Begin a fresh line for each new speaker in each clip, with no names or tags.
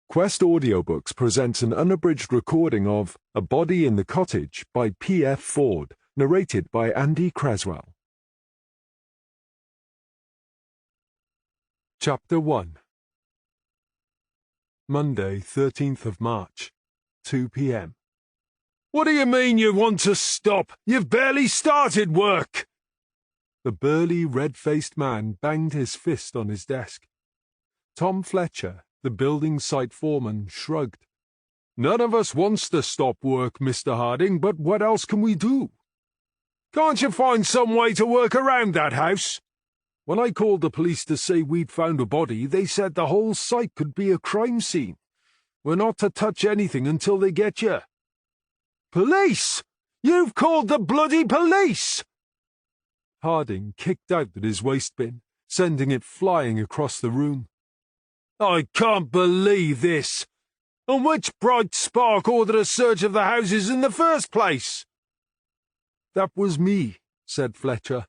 Quest Audiobooks presents an unabridged recording of A Body in the Cottage by P.F. Ford, narrated by Andy Creswell. Chapter 1. Monday, 13th of March, 2 p.m.
What do you mean you want to stop? You've barely started work!
The burly, red-faced man banged his fist on his desk. Tom Fletcher, the building site foreman, shrugged.
None of us wants to stop work, Mr. Harding, but what else can we do? Can't you find some way to work around that house? When I called the police to say we'd found a body, they said the whole site could be a crime scene. We're not to touch anything until they get you. Police! You've called the bloody police!
Harding kicked out at his waste bin, sending it flying across the room.
I can't believe this. And which bright spark ordered a search of the houses in the first place?
That was me, said Fletcher.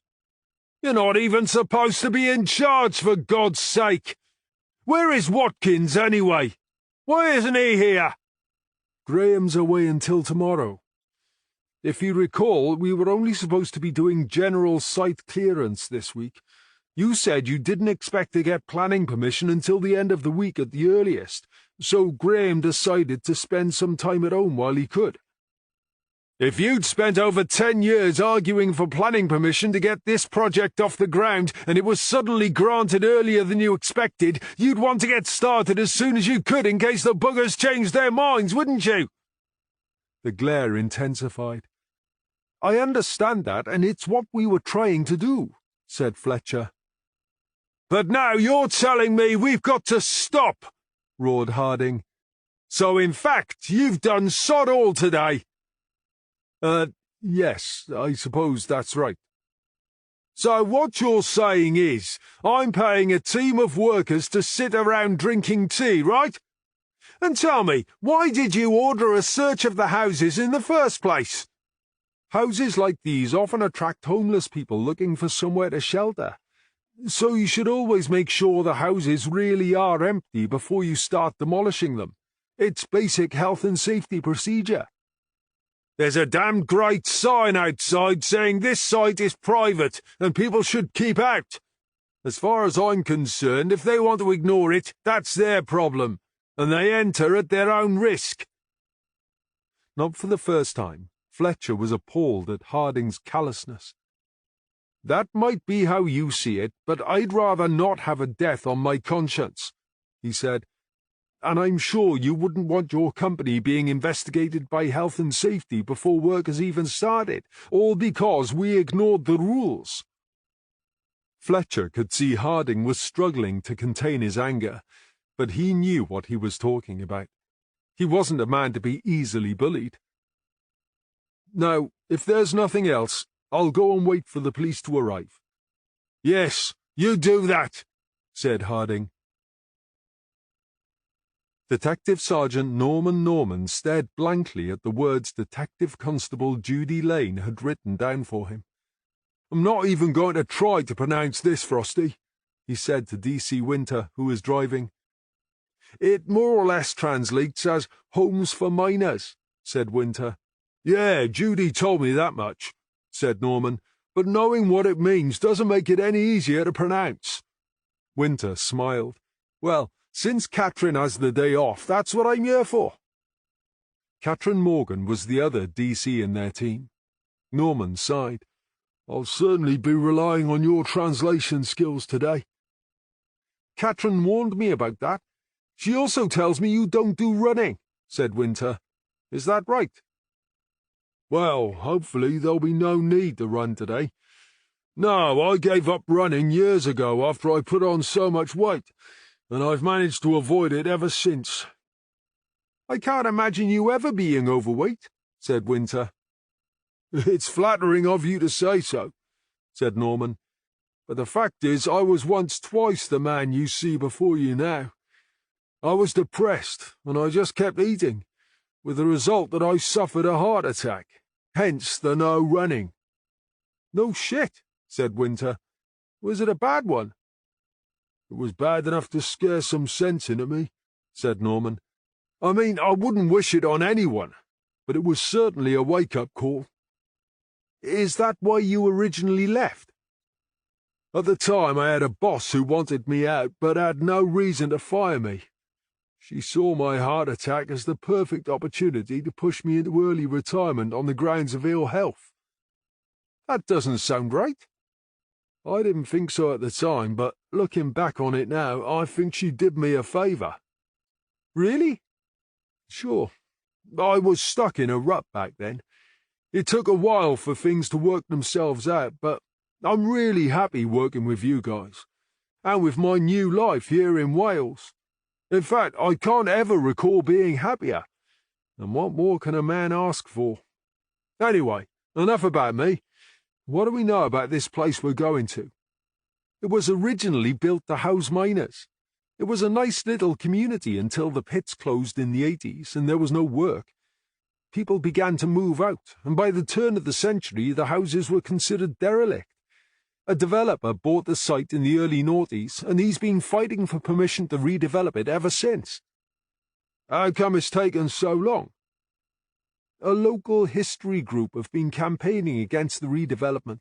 You're not even supposed to be in charge, for God's sake. Where is Watkins, anyway? Why isn't he here?
Graham's away until tomorrow. If you recall, we were only supposed to be doing general site clearance this week. You said you didn't expect to get planning permission until the end of the week at the earliest, so Graham decided to spend some time at home while he could.
If you'd spent over 10 years arguing for planning permission to get this project off the ground, and it was suddenly granted earlier than you expected, you'd want to get started as soon as you could in case the buggers changed their minds, wouldn't you?
The glare intensified. I understand that, and it's what we were trying to do, said Fletcher.
But now you're telling me we've got to stop,
roared Harding.
So in fact, you've done sod all today.
Yes, I suppose that's right.
So what you're saying is, I'm paying a team of workers to sit around drinking tea, right? And tell me, why did you order a search of the houses in the first place?
Houses like these often attract homeless people looking for somewhere to shelter. So you should always make sure the houses really are empty before you start demolishing them. It's basic health and safety procedure.
There's a damned great sign outside saying this site is private and people should keep out. As far as I'm concerned, if they want to ignore it, that's their problem, and they enter at their own risk.
Not for the first time, Fletcher was appalled at Harding's callousness. That might be how you see it, but I'd rather not have a death on my conscience, he said. And I'm sure you wouldn't want your company being investigated by health and safety before work has even started, all because we ignored the rules. Fletcher could see Harding was struggling to contain his anger, but he knew what he was talking about. He wasn't a man to be easily bullied. Now, if there's nothing else, I'll go and wait for the police to arrive.
Yes, you do that,
said Harding. Detective Sergeant Norman Norman stared blankly at the words Detective Constable Judy Lane had written down for him.
I'm not even going to try to pronounce this, Frosty,
he said to D.C. Winter, who was driving.
It more or less translates as homes for minors, said Winter. Yeah, Judy told me that much, said Norman, but knowing what it means doesn't make it any easier to pronounce.
Winter smiled. Well, since Catherine has the day off, that's what I'm here for. Catherine Morgan was the other DC in their team. Norman sighed.
I'll certainly be relying on your translation skills today.
Catherine warned me about that. She also tells me you don't do running, said Winter. Is that right?
Well, hopefully there'll be no need to run today. No, I gave up running years ago after I put on so much weight, and I've managed to avoid it ever since.
I can't imagine you ever being overweight, said Winter.
It's flattering of you to say so, said Norman, but the fact is I was once twice the man you see before you now. I was depressed, and I just kept eating, with the result that I suffered a heart attack. Hence the no running.
No shit, said Winter. Was it a bad one?
It was bad enough to scare some sense into me, said Norman.
I mean, I wouldn't wish it on anyone, but it was certainly a wake-up call. Is that why you originally left? At the time, I had a boss who wanted me out, but had no reason to fire me. She saw my heart attack as the perfect opportunity to push me into early retirement on the grounds of ill health. That doesn't sound right. I didn't think so at the time, but looking back on it now, I think she did me a favour. Really? Sure. I was stuck in a rut back then. It took a while for things to work themselves out, but I'm really happy working with you guys, and with my new life here in Wales. In fact, I can't ever recall being happier, and what more can a man ask for? Anyway, enough about me. What do we know about this place we're going to? It was originally built to house miners. It was a nice little community until the pits closed in the 80s and there was no work. People began to move out, and by the turn of the century the houses were considered derelict. A developer bought the site in the early noughties, and he's been fighting for permission to redevelop it ever since. How come it's taken so long? A local history group have been campaigning against the redevelopment.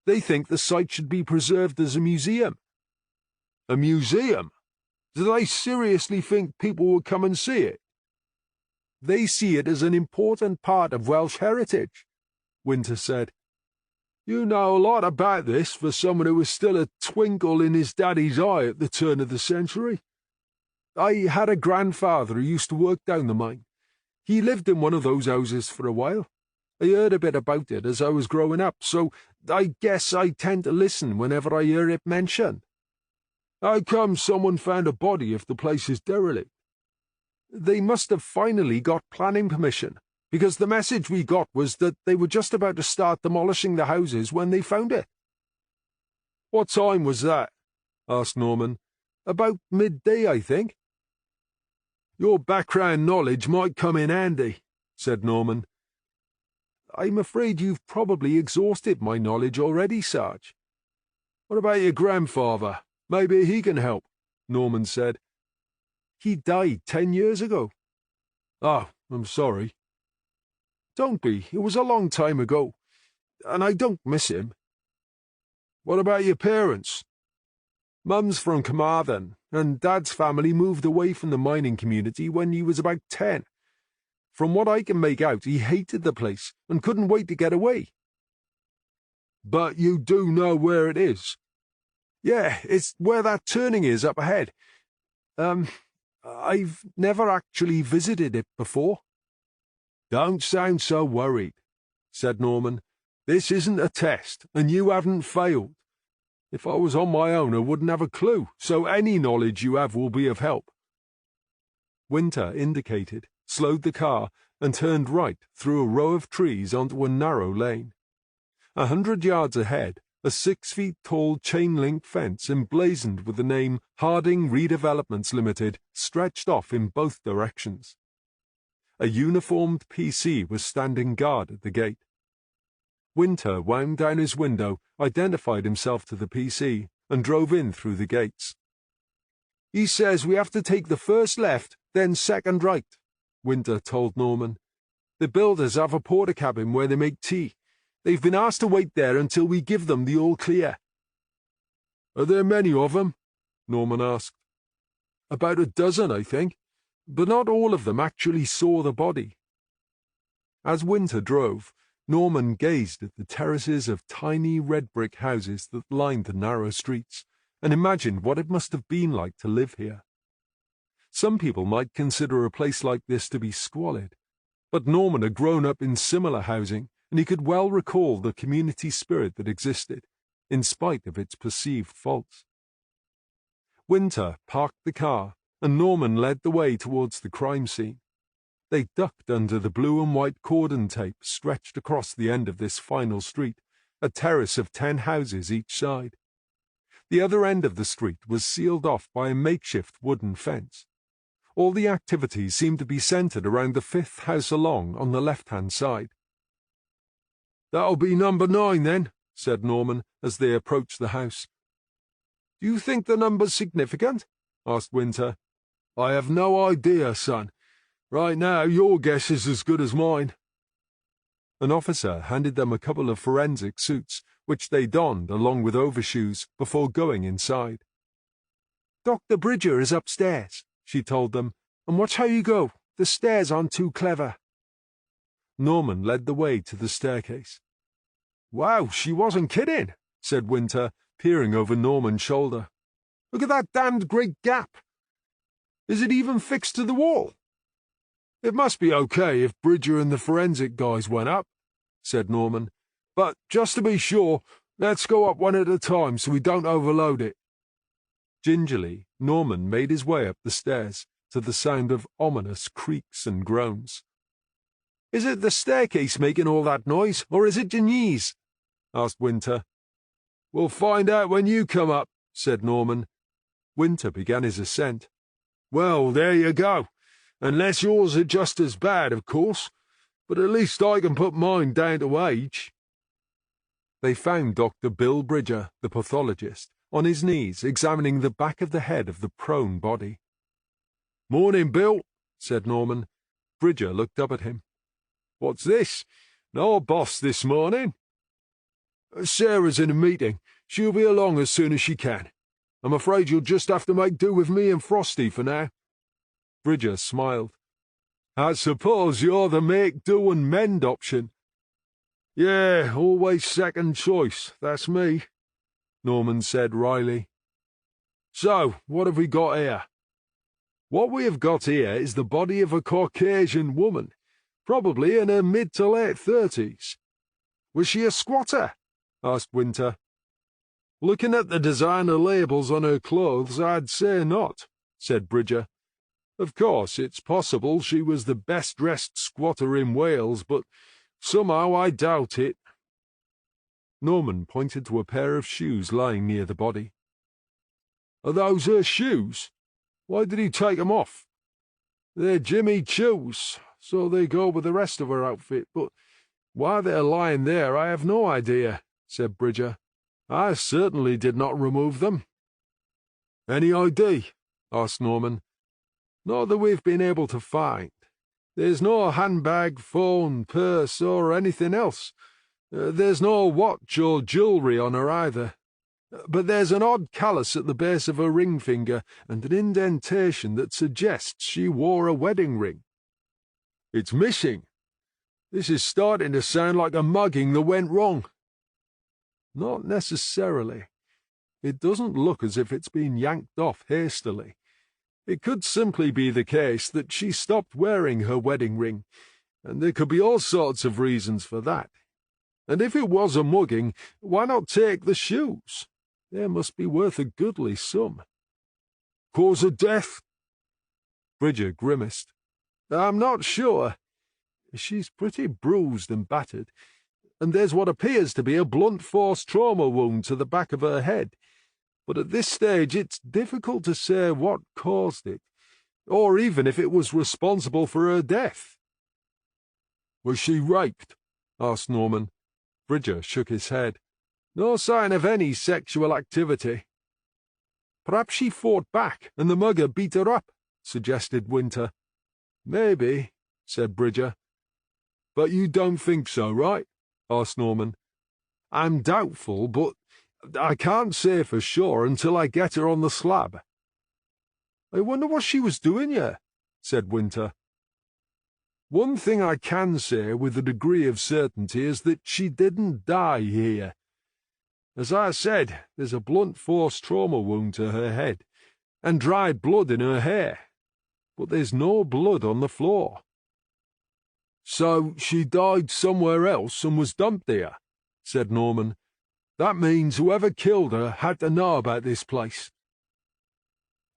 They think the site should be preserved as a museum. A museum? Do they seriously think people will come and see it? They see it as an important part of Welsh heritage, Winter said. You know a lot about this for someone who was still a twinkle in his daddy's eye at the turn of the century. I had a grandfather who used to work down the mine. He lived in one of those houses for a while. I heard a bit about it as I was growing up, so I guess I tend to listen whenever I hear it mentioned. How come someone found a body if the place is derelict? They must have finally got planning permission, because the message we got was that they were just about to start demolishing the houses when they found it. What time was that? Asked Norman. About midday, I think. Your background knowledge might come in handy, said Norman. I'm afraid you've probably exhausted my knowledge already, Sarge. What about your grandfather? Maybe he can help, Norman said. He died 10 years ago. Oh, I'm sorry. Don't be. It was a long time ago, and I don't miss him. What about your parents? Mum's from Carmarthen, and Dad's family moved away from the mining community when he was about 10. From what I can make out, he hated the place and couldn't wait to get away. But you do know where it is? Yeah, it's where that turning is up ahead. I've never actually visited it before. Don't sound so worried, said Norman. This isn't a test, and you haven't failed. If I was on my own, I wouldn't have a clue, so any knowledge you have will be of help. Winter indicated, slowed the car, and turned right through a row of trees onto a narrow lane. 100 yards ahead, a 6-feet-tall chain-link fence emblazoned with the name Harding Redevelopments Limited stretched off in both directions. A uniformed PC was standing guard at the gate. Winter wound down his window, identified himself to the PC, and drove in through the gates. He says we have to take the first left, then second right, Winter told Norman. The builders have a porter cabin where they make tea. They've been asked to wait there until we give them the all clear. Are there many of them? Norman asked. About a dozen, I think, but not all of them actually saw the body. As Winter drove, Norman gazed at the terraces of tiny red brick houses that lined the narrow streets, and imagined what it must have been like to live here. Some people might consider a place like this to be squalid, but Norman had grown up in similar housing, and he could well recall the community spirit that existed, in spite of its perceived faults. Winter parked the car, and Norman led the way towards the crime scene. They ducked under the blue and white cordon tape stretched across the end of this final street, a terrace of 10 houses each side. The other end of the street was sealed off by a makeshift wooden fence. All the activities seemed to be centred around the 5th house along on the left-hand side. That'll be number 9, then, said Norman, as they approached the house. Do you think the number's significant? Asked Winter. I have no idea, son.
Right now, your guess is as good as mine.
An officer handed them a couple of forensic suits, which they donned along with overshoes before going inside. "Dr. Bridger is upstairs," she told them, "and watch how you go. The stairs aren't too clever." Norman led the way to the staircase.
"Wow, she wasn't kidding," said Winter, peering over Norman's shoulder. "Look at that damned great gap. Is it even fixed to the wall?" "It must be okay if Bridger and the forensic guys went up," said Norman. "But just to be sure, let's go up one at a time so we don't overload it."
Gingerly, Norman made his way up the stairs to the sound of ominous creaks and groans.
"Is it the staircase making all that noise, or is it your knees?" asked Winter. "We'll find out when you come up," said Norman.
Winter began his ascent.
"Well, there you go. Unless yours are just as bad, of course. But at least I can put mine down to age."
They found Dr. Bill Bridger, the pathologist, on his knees examining the back of the head of the prone body.
"Morning, Bill,"
said Norman. Bridger looked up at him.
"What's this? No boss this morning?" "Sarah's in a meeting. She'll be along as soon as she can. I'm afraid you'll just have to make do with me and Frosty for now."
Bridger smiled.
"I suppose you're the make do and mend option." "Yeah, always second choice, that's me," Norman said wryly. "So, what have we got here?" "What we have got here is the body of a Caucasian woman, probably in her mid to late 30s. "Was she a squatter?" asked Winter. "Looking at the designer labels on her clothes, I'd say not," said Bridger. "Of course, it's possible she was the best-dressed squatter in Wales, but somehow I doubt it."
Norman pointed to a pair of shoes lying near the body.
"Are those her shoes? Why did he take 'em off?" "They're Jimmy Choo's, so they go with the rest of her outfit, but why they're lying there I have no idea," said Bridger. "I certainly did not remove them." "Any ID?" asked Norman. "Not that we've been able to find. There's no handbag, phone, purse, or anything else. There's no watch or jewellery on her either. But there's an odd callus at the base of her ring finger and an indentation that suggests she wore a wedding ring." "It's missing. This is starting to sound like a mugging that went wrong." "Not necessarily. It doesn't look as if it's been yanked off hastily. It could simply be the case that she stopped wearing her wedding ring, and there could be all sorts of reasons for that. And if it was a mugging, why not take the shoes? They must be worth a goodly sum." "Cause of death?"
Bridger grimaced.
"I'm not sure. She's pretty bruised and battered, and there's what appears to be a blunt force trauma wound to the back of her head. But at this stage it's difficult to say what caused it, or even if it was responsible for her death." "Was she raped?" asked Norman.
Bridger shook his head.
"No sign of any sexual activity." "Perhaps she fought back and the mugger beat her up," suggested Winter. "Maybe," said Bridger. "But you don't think so, right?" asked Norman. "I'm doubtful, but I can't say for sure until I get her on the slab." "I wonder what she was doing here," said Winter. "One thing I can say with a degree of certainty is that she didn't die here. As I said, there's a blunt force trauma wound to her head, and dried blood in her hair, but there's no blood on the floor." "So she died somewhere else and was dumped here," said Norman. "That means whoever killed her had to know about this place."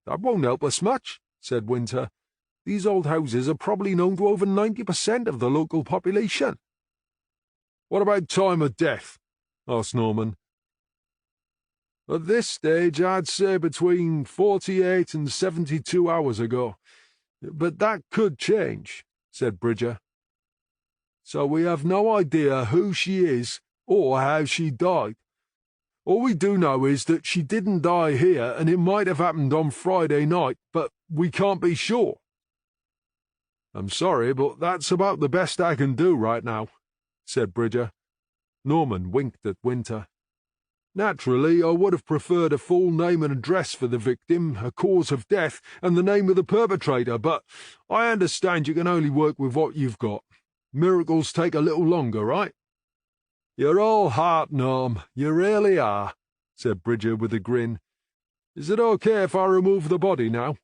"That won't help us much," said Winter. "These old houses are probably known to over 90% of the local population." "What about time of death?" asked Norman. "At this stage, I'd say between 48 and 72 hours ago. But that could change," said Bridger. "So we have no idea who she is or how she died. All we do know is that she didn't die here, and it might have happened on Friday night, but we can't be sure."
I'm sorry, but that's about the best I can do right now, said Bridger. Norman winked at Winter. Naturally, I would have preferred a full name and address for the victim, a cause of death, and the name of the perpetrator, but I understand you can only work with what you've got. Miracles take a little longer, right? You're all heart, Norm, you really are, said Bridger with a grin. Is it okay if I remove the body now?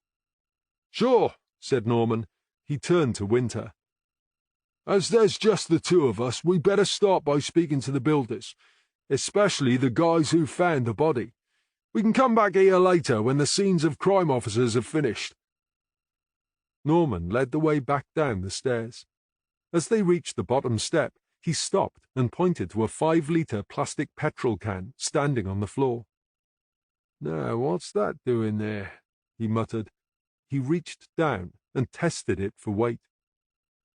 Sure, said Norman. He turned to Winter. As there's just the two of us, we better start by speaking to the builders, especially the guys who found the body. We can come back here later when the scenes of crime officers have finished. Norman led the way back down the stairs. As they reached the bottom step, he stopped and pointed to a 5-litre plastic petrol can standing on the floor. Now, what's that doing there? He muttered. He reached down and tested it for weight.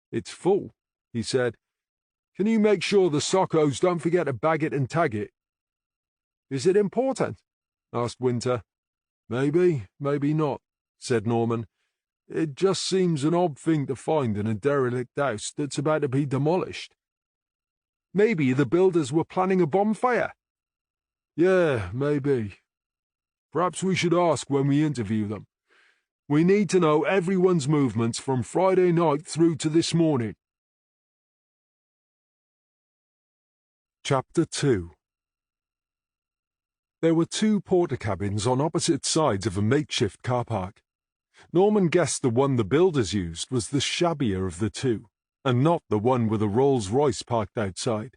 It's full, he said. Can you make sure the sockos don't forget to bag it and tag it? Is it important? Asked Winter. Maybe, maybe not, said Norman. It just seems an odd thing to find in a derelict house that's about to be demolished. Maybe the builders were planning a bonfire. Yeah, maybe. Perhaps we should ask when we interview them. We need to know everyone's movements from Friday night through to this morning. Chapter 2. There were 2 porter cabins on opposite sides of a makeshift car park. Norman guessed the one the builders used was the shabbier of the 2, and not the one with a Rolls-Royce parked outside.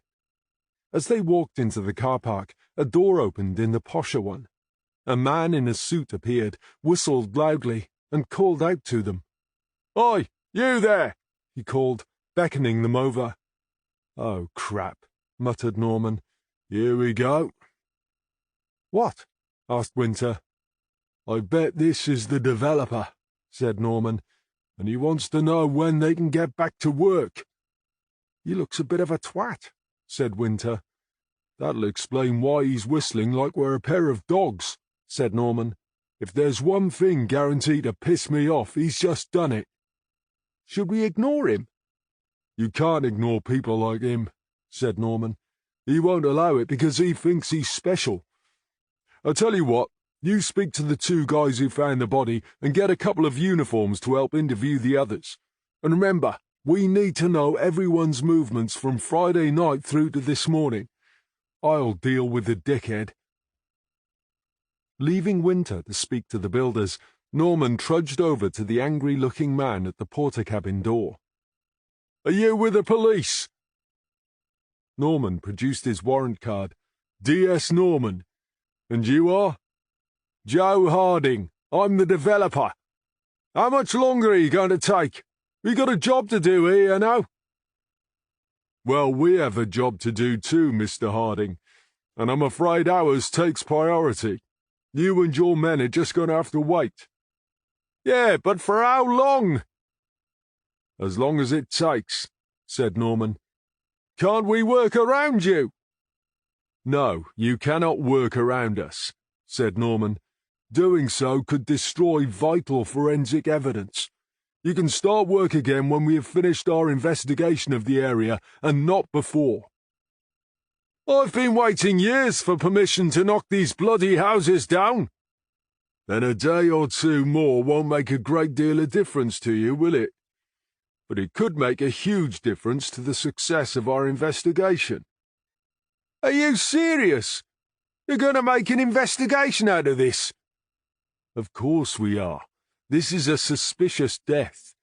As they walked into the car park, a door opened in the posher one. A man in a suit appeared, whistled loudly, and called out to them. "Oi, you there!" he called, beckoning them over. "Oh, crap," muttered Norman. "Here we go." "What?" asked Winter. "I bet this is the developer," said Norman, "and he wants to know when they can get back to work." "He looks a bit of a twat," said Winter. "That'll explain why he's whistling like we're a pair of dogs," said Norman. "If there's one thing guaranteed to piss me off, he's just done it." "Should we ignore him?" "You can't ignore people like him," said Norman. "He won't allow it because he thinks he's special. I'll tell you what, you speak to the 2 guys who found the body and get a couple of uniforms to help interview the others. And remember, we need to know everyone's movements from Friday night through to this morning. I'll deal with the dickhead." Leaving Winter to speak to the builders, Norman trudged over to the angry-looking man at the porter cabin door. "Are you with the police?" Norman produced his warrant card. "D.S. Norman. And you are?" "Joe Harding. I'm the developer. How much longer are you going to take? We got a job to do here, you know." "Well, we have a job to do too, Mr. Harding, and I'm afraid ours takes priority. You and your men are just going to have to wait." "Yeah, but for how long?" "As long as it takes," said Norman. "Can't we work around you?" "No, you cannot work around us," said Norman. "Doing so could destroy vital forensic evidence. You can start work again when we have finished our investigation of the area, and not before." "I've been waiting years for permission to knock these bloody houses down." "Then a day or 2 more won't make a great deal of difference to you, will it? But it could make a huge difference to the success of our investigation." "Are you serious? You're going to make an investigation out of this?" "Of course we are. This is a suspicious death.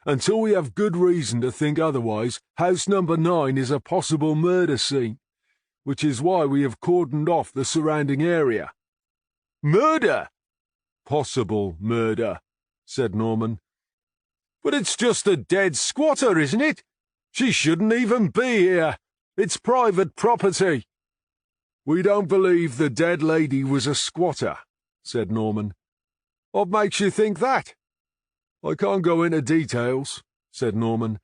Until we have good reason to think otherwise, house number 9 is a possible murder scene, which is why we have cordoned off the surrounding area." "Murder?" "Possible murder," said Norman. "But it's just a dead squatter, isn't it? She shouldn't even be here. It's private property." "We don't believe the dead lady was a squatter," said Norman. "What makes you think that?" "I can't go into details," said Norman.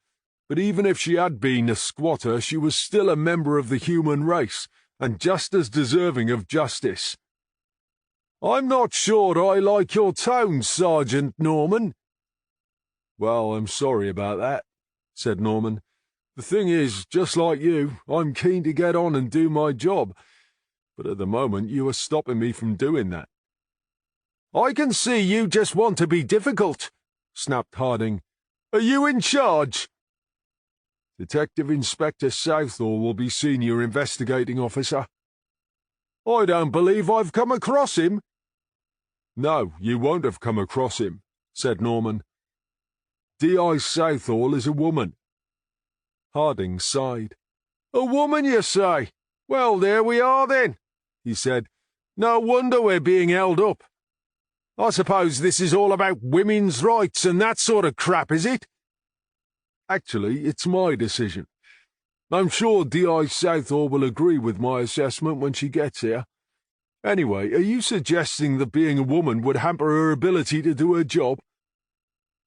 "But even if she had been a squatter, she was still a member of the human race, and just as deserving of justice." "I'm not sure I like your tone, Sergeant Norman."
Well, I'm sorry about that, said Norman. The thing is, just like you, I'm keen to get on and do my job, but at the moment you are stopping me from doing that. I can see you just want to be difficult, snapped Harding. Are you in charge? Detective Inspector Southall will be senior investigating officer. I don't believe I've come across him. No, you won't have come across him, said Norman. D.I. Southall is a woman. Harding sighed. A woman, you say? Well, there we are then, he said. No wonder we're being held up. I suppose this is all about women's rights and that sort of crap, is it? Actually, it's my decision. I'm sure D.I. Southall will agree with my assessment when she gets here. Anyway, are you suggesting that being a woman would hamper her ability to do her job?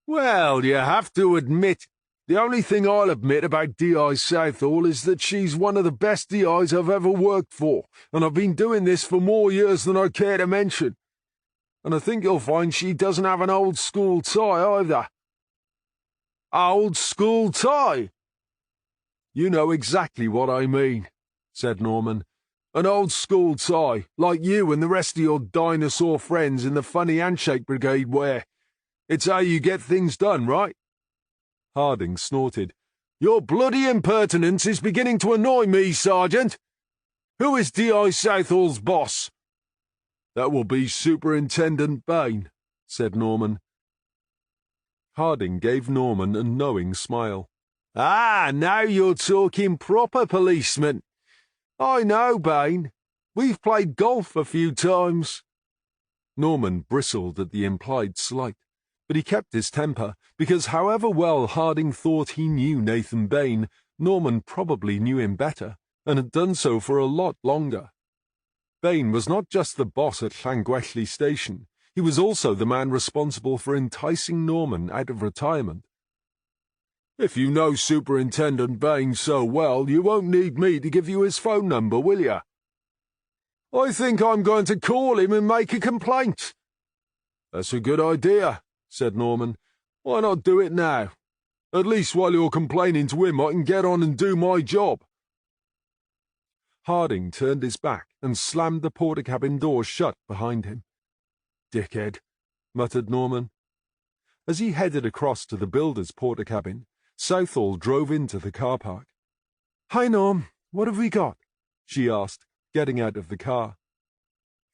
Well, you have to admit, the only thing I'll admit about D.I. Southall is that she's one of the best D.I.s I've ever worked for, and I've been doing this for more years than I care to mention. And I think you'll find she doesn't have an old-school tie either. Old-school tie? You know exactly what I mean, said Norman. An old-school tie, like you and the rest of your dinosaur friends in the funny handshake brigade wear. It's how you get things done, right? Harding snorted. Your bloody impertinence is beginning to annoy me, Sergeant. Who is D.I. Southall's boss? That will be Superintendent Bain, said Norman. Harding gave Norman a knowing smile. Ah, now you're talking proper policeman. I know Bain. We've played golf a few times. Norman bristled at the implied slight, but he kept his temper, because however well Harding thought he knew Nathan Bain, Norman probably knew him better, and had done so for a lot longer. Bain was not just the boss at Llangwelly Station, he was also the man responsible for enticing Norman out of retirement. If you know Superintendent Bain so well, you won't need me to give you his phone number, will you? I think I'm going to call him and make a complaint. That's a good idea, said Norman. Why not do it now? At least while you're complaining to him, I can get on and do my job. Harding turned his back and slammed the porter-cabin door shut behind him. Dickhead, muttered Norman. As he headed across to the builder's porter-cabin, Southall drove into the car park. Hi, Norm. What have we got? She asked, getting out of the car.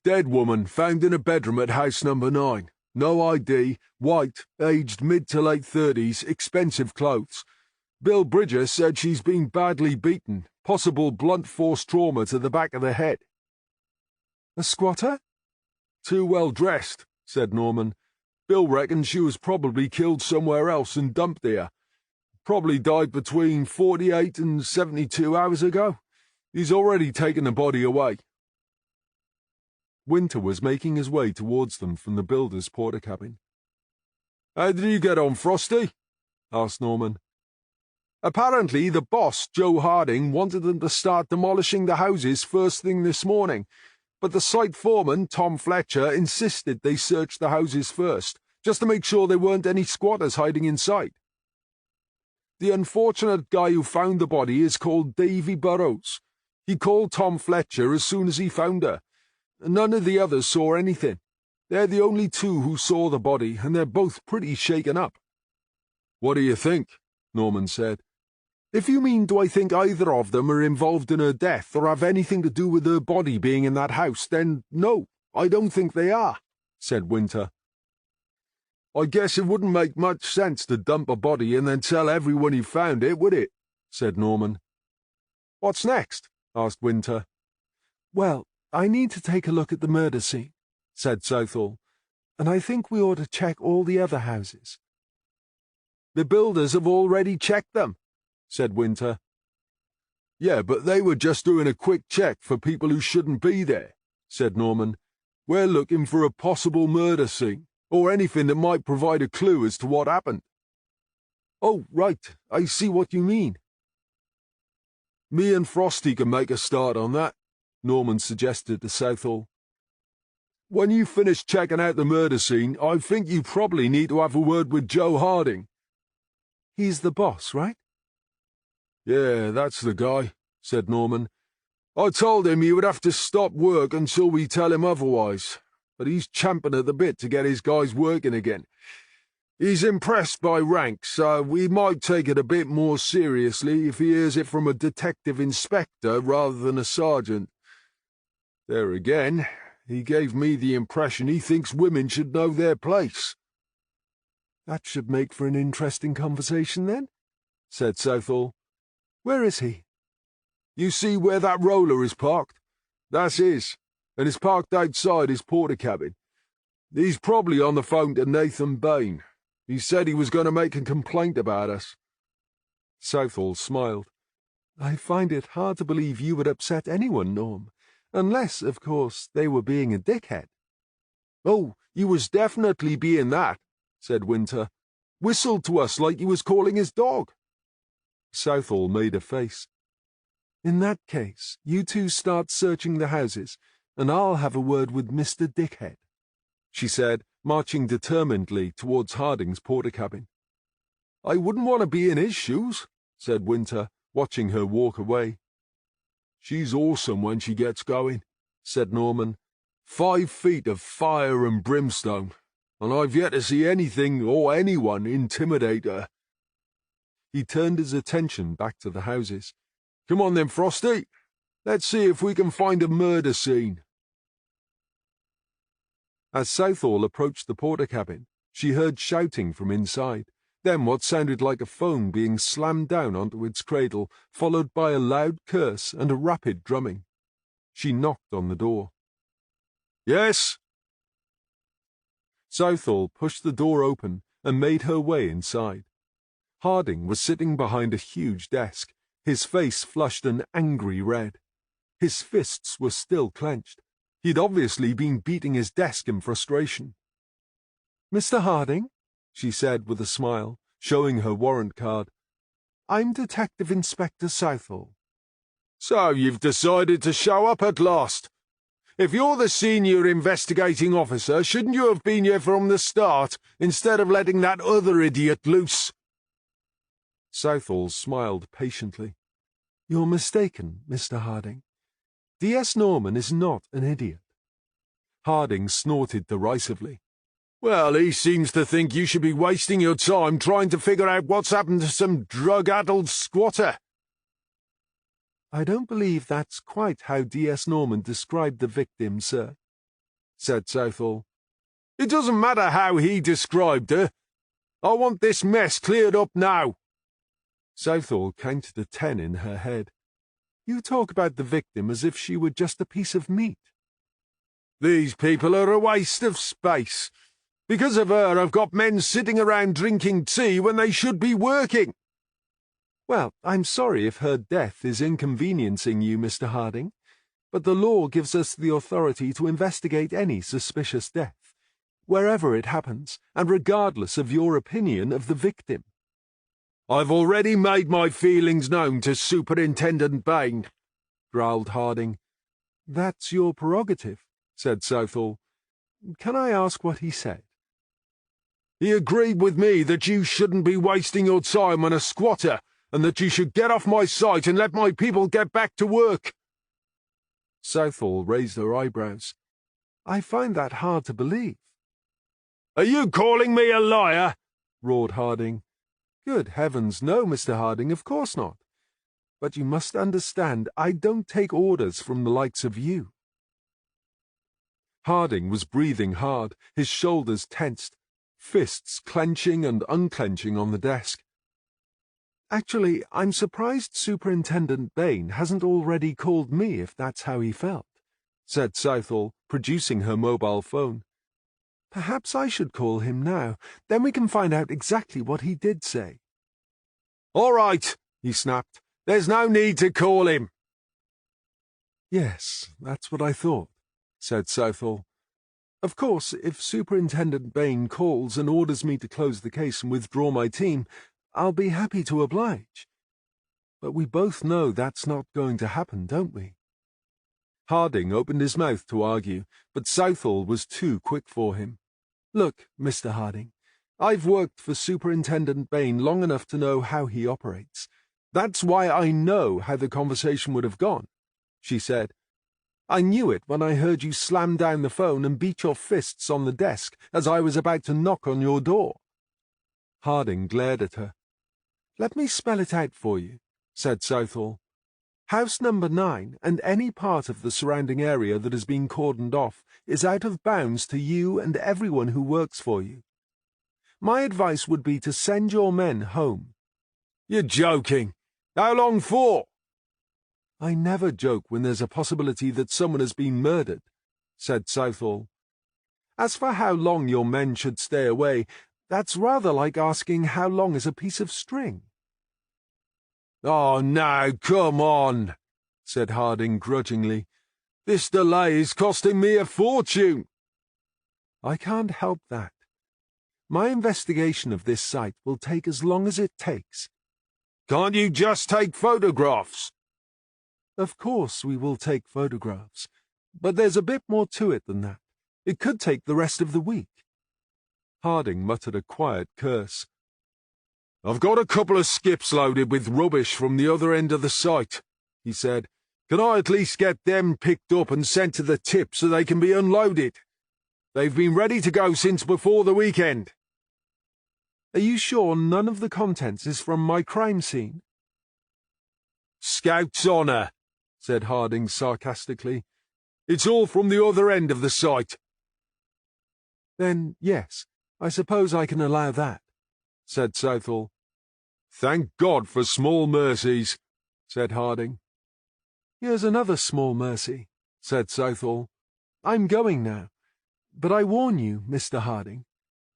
Dead woman found in a bedroom at house number 9. No ID, white, aged mid to late 30s, expensive clothes. Bill Bridger said she's been badly beaten, possible blunt force trauma to the back of the head. A squatter? Too well dressed, said Norman. Bill reckons she was probably killed somewhere else and dumped here. Probably died between 48 and 72 hours ago. He's already taken the body away. Winter was making his way towards them from the builder's porter-cabin. How did you get on, Frosty? Asked Norman. Apparently, the boss, Joe Harding, wanted them to start demolishing the houses first thing this morning, but the site foreman, Tom Fletcher, insisted they search the houses first, just to make sure there weren't any squatters hiding inside. The unfortunate guy who found the body is called Davy Burrows. He called Tom Fletcher as soon as he found her. None of the others saw anything. They're the only two who saw the body, and they're both pretty shaken up. What do you think? Norman said. If you mean do I think either of them are involved in her death or have anything to do with her body being in that house, then no, I don't think they are, said Winter. I guess it wouldn't make much sense to dump a body and then tell everyone you found it, would it? Said Norman. What's next? Asked Winter. Well, I need to take a look at the murder scene, said Southall, and I think we ought to check all the other houses. The builders have already checked them, said Winter. Yeah, but they were just doing a quick check for people who shouldn't be there, said Norman. We're looking for a possible murder scene, or anything that might provide a clue as to what happened. Oh, right, I see what you mean. Me and Frosty can make a start on that, Norman suggested to Southall. When you finish checking out the murder scene, I think you probably need to have a word with Joe Harding.
He's the boss, right?
Yeah, that's the guy, said Norman. I told him he would have to stop work until we tell him otherwise, but he's champing at the bit to get his guys working again. He's impressed by rank, so we might take it a bit more seriously if he hears it from a detective inspector rather than a sergeant. There again, he gave me the impression he thinks women should know their place.
That should make for an interesting conversation, then, said Southall. Where is he?
You see where that roller is parked? That's his, and it's parked outside his porter cabin. He's probably on the phone to Nathan Bain. He said he was going to make a complaint about us.
Southall smiled. I find it hard to believe you would upset anyone, Norm, unless, of course, they were being a dickhead.
Oh, you was definitely being that, said Winter. Whistled to us like you was calling his dog.
Southall made a face. In that case, you two start searching the houses, and I'll have a word with Mr. Dickhead, she said, marching determinedly towards Harding's porter cabin.
I wouldn't want to be in his shoes, said Winter, watching her walk away. She's awesome when she gets going, said Norman. 5 feet of fire and brimstone, and I've yet to see anything or anyone intimidate her.
He turned his attention back to the houses.
Come on then, Frosty. Let's see if we can find a murder scene.
As Southall approached the porter cabin, she heard shouting from inside, then what sounded like a phone being slammed down onto its cradle, followed by a loud curse and a rapid drumming. She knocked on the door.
Yes?
Southall pushed the door open and made her way inside. Harding was sitting behind a huge desk, his face flushed an angry red. His fists were still clenched. He'd obviously been beating his desk in frustration. Mr. Harding, she said with a smile, showing her warrant card. I'm Detective Inspector Southall.
So you've decided to show up at last. If you're the senior investigating officer, shouldn't you have been here from the start, instead of letting that other idiot loose?
Southall smiled patiently. You're mistaken, Mr. Harding. D.S. Norman is not an idiot. Harding snorted derisively.
Well, he seems to think you should be wasting your time trying to figure out what's happened to some drug-addled squatter.
I don't believe that's quite how D.S. Norman described the victim, sir, said Southall.
It doesn't matter how he described her. I want this mess cleared up now.
Southall counted to 10 in her head. You talk about the victim as if she were just a piece of meat.
These people are a waste of space. Because of her, I've got men sitting around drinking tea when they should be working.
Well, I'm sorry if her death is inconveniencing you, Mr. Harding, but the law gives us the authority to investigate any suspicious death, wherever it happens, and regardless of your opinion of the victim.
I've already made my feelings known to Superintendent Bain, growled Harding.
That's your prerogative, said Southall. Can I ask what he said?
He agreed with me that you shouldn't be wasting your time on a squatter, and that you should get off my sight and let my people get back to work.
Southall raised her eyebrows. I find that hard to believe.
Are you calling me a liar? Roared Harding.
Good heavens, no, Mr. Harding, of course not. But you must understand, I don't take orders from the likes of you. Harding was breathing hard, his shoulders tensed, fists clenching and unclenching on the desk. Actually, I'm surprised Superintendent Bain hasn't already called me if that's how he felt, said Southall, producing her mobile phone. Perhaps I should call him now. Then we can find out exactly what he did say.
All right, he snapped. There's no need to call him.
Yes, that's what I thought, said Southall. Of course, if Superintendent Bain calls and orders me to close the case and withdraw my team, I'll be happy to oblige. But we both know that's not going to happen, don't we? Harding opened his mouth to argue, but Southall was too quick for him. Look, Mr. Harding, I've worked for Superintendent Bain long enough to know how he operates. That's why I know how the conversation would have gone," she said. "I knew it when I heard you slam down the phone and beat your fists on the desk as I was about to knock on your door." Harding glared at her. "Let me spell it out for you," said Southall. "House number 9 and any part of the surrounding area that has been cordoned off is out of bounds to you and everyone who works for you. My advice would be to send your men home."
"You're joking. How long for?"
"I never joke when there's a possibility that someone has been murdered," said Southall. "As for how long your men should stay away, that's rather like asking how long is a piece of string."
"Oh, now, come on," said Harding grudgingly. "This delay is costing me a fortune."
"I can't help that. My investigation of this site will take as long as it takes."
"Can't you just take photographs?"
"Of course we will take photographs, but there's a bit more to it than that. It could take the rest of the week." Harding muttered a quiet curse.
"I've got a couple of skips loaded with rubbish from the other end of the site," he said. "Can I at least get them picked up and sent to the tip so they can be unloaded? They've been ready to go since before the weekend."
"Are you sure none of the contents is from my crime scene?"
"Scout's honour," said Harding sarcastically. "It's all from the other end of the site."
"Then, yes, I suppose I can allow that," said Southall.
"Thank God for small mercies," said Harding.
"Here's another small mercy," said Southall. "I'm going now. But I warn you, Mr. Harding,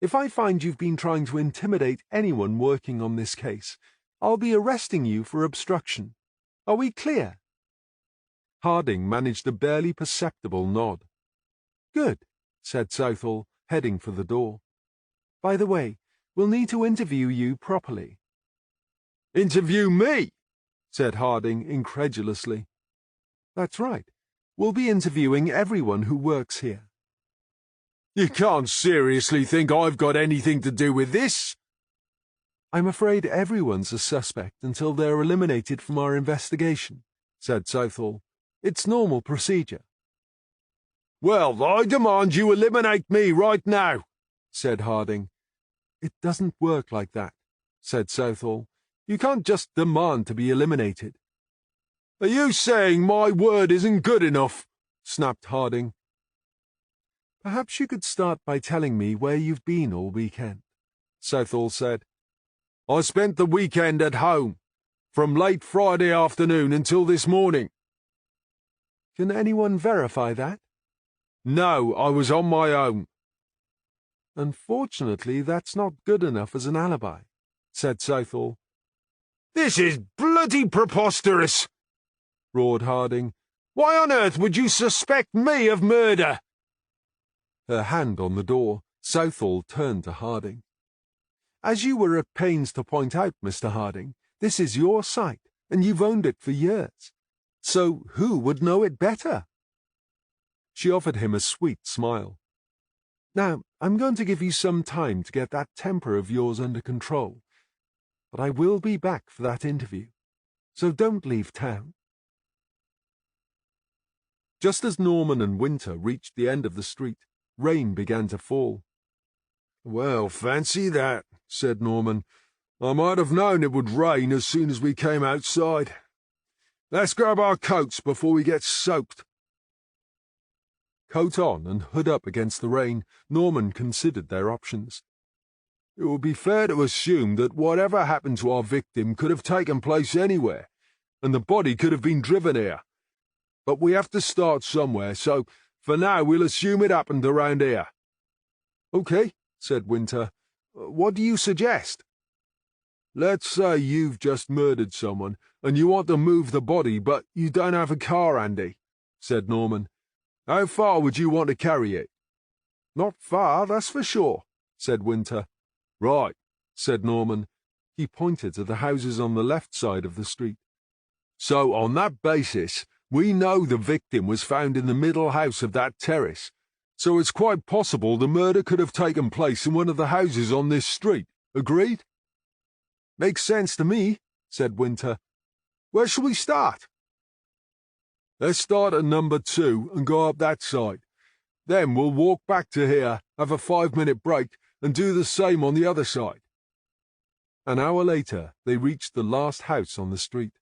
if I find you've been trying to intimidate anyone working on this case, I'll be arresting you for obstruction. Are we clear?" Harding managed a barely perceptible nod. "Good," said Southall, heading for the door. "By the way, we'll need to interview you properly."
"Interview me?"
said Harding incredulously. "That's right. We'll be interviewing everyone who works here."
"You can't seriously think I've got anything to do with this?"
"I'm afraid everyone's a suspect until they're eliminated from our investigation," said Southall. "It's normal procedure."
"Well, I demand you eliminate me right now,"
said Harding. "It doesn't work like that," said Southall. "You can't just demand to be eliminated."
"Are you saying my word isn't good enough?" snapped Harding.
"Perhaps you could start by telling me where you've been all weekend," Southall said.
"I spent the weekend at home, from late Friday afternoon until this morning."
"Can anyone verify that?"
"No, I was on my own."
"Unfortunately, that's not good enough as an alibi," said Southall.
"This is bloody preposterous!" roared Harding. "Why on earth would you suspect me of murder?"
Her hand on the door, Southall turned to Harding. "As you were at pains to point out, Mr. Harding, this is your site, and you've owned it for years. So who would know it better?" She offered him a sweet smile. "Now, I'm going to give you some time to get that temper of yours under control, but I will be back for that interview, so don't leave town." Just as Norman and Winter reached the end of the street, rain began to fall.
"Well, fancy that," said Norman. "I might have known it would rain as soon as we came outside. Let's grab our coats before we get soaked."
Coat on and hood up against the rain, Norman considered their options.
"It would be fair to assume that whatever happened to our victim could have taken place anywhere, and the body could have been driven here. But we have to start somewhere, so for now we'll assume it happened around here."
"Okay," said Winter. "What do you suggest?"
"Let's say you've just murdered someone, and you want to move the body, but you don't have a car handy," said Norman. "How far would you want to carry it?"
"Not far, that's for sure," said Winter.
"Right,"
said Norman. He pointed to the houses on the left side of the street.
"So on that basis, we know the victim was found in the middle house of that terrace.
So it's quite possible the murder could have taken place in one of the houses on this street. Agreed?
Makes sense to me, said Winter. Where shall we start?
Let's start at number 2 and go up that side. Then we'll walk back to here, have a 5-minute break, and do the same on the other side.
An hour later, they reached the last house on the street.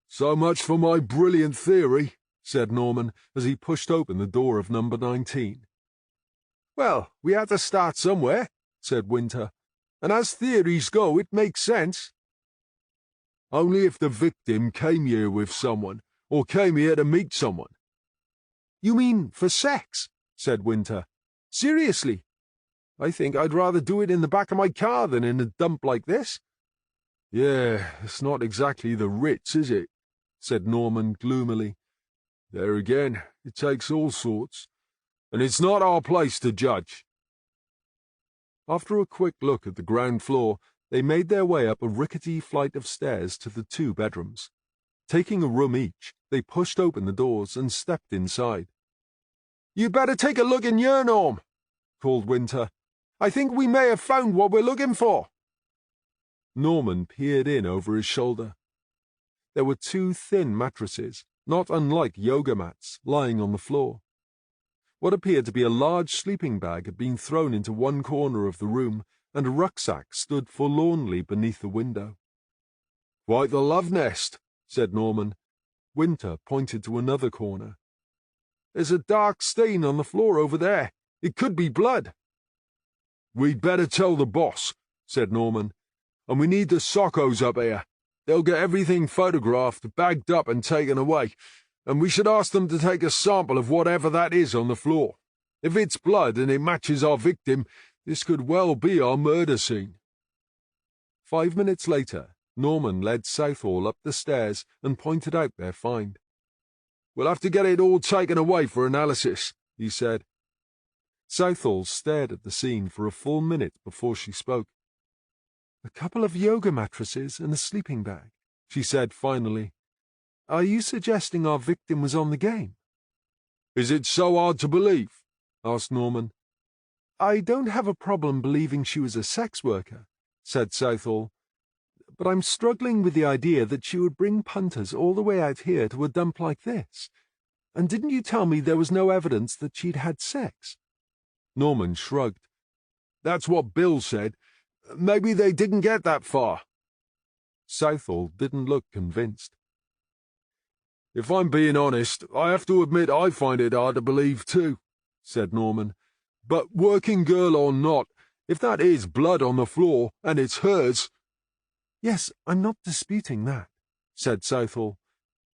So much for my brilliant theory, said Norman as he pushed open the door of number 19.
Well, we had to start somewhere, said Winter, and as theories go, it makes sense.
Only if the victim came here with someone, or came here to meet someone.
You mean for sex? Said Winter. Seriously? I think I'd rather do it in the back of my car than in a dump like this.
Yeah, it's not exactly the Ritz, is it? Said Norman gloomily. There again, it takes all sorts, and it's not our place to judge.
After a quick look at the ground floor, they made their way up a rickety flight of stairs to the 2 bedrooms. Taking a room each, they pushed open the doors and stepped inside. "You'd better take a look in here, Norm," called Winter. "I think we may have found what we're looking for." Norman peered in over his shoulder. There were 2 thin mattresses, not unlike yoga mats, lying on the floor. What appeared to be a large sleeping bag had been thrown into one corner of the room, and a rucksack stood forlornly beneath the window.
"Quite the love nest," said Norman.
Winter pointed to another corner. "There's a dark stain on the floor over there. It could be blood."
"We'd better tell the boss," said Norman. "And we need the sockos up here. They'll get everything photographed, bagged up and taken away, and we should ask them to take a sample of whatever that is on the floor. If it's blood and it matches our victim, this could well be our murder scene."
5 minutes later, Norman led Southall up the stairs and pointed out their find.
"We'll have to get it all taken away for analysis," he said.
Southall stared at the scene for a full minute before she spoke. "A couple of yoga mattresses and a sleeping bag," she said finally. "Are you suggesting our victim was on the game?"
"Is it so hard to believe?" asked Norman.
"I don't have a problem believing she was a sex worker," said Southall, "but I'm struggling with the idea that she would bring punters all the way out here to a dump like this. And didn't you tell me there was no evidence that she'd had sex?"
Norman shrugged. "That's what Bill said. Maybe they didn't get that far."
Southall didn't look convinced.
"If I'm being honest, I have to admit I find it hard to believe too," said Norman. "But working girl or not, if that is blood on the floor, and it's hers—"
"Yes, I'm not disputing that," said Southall.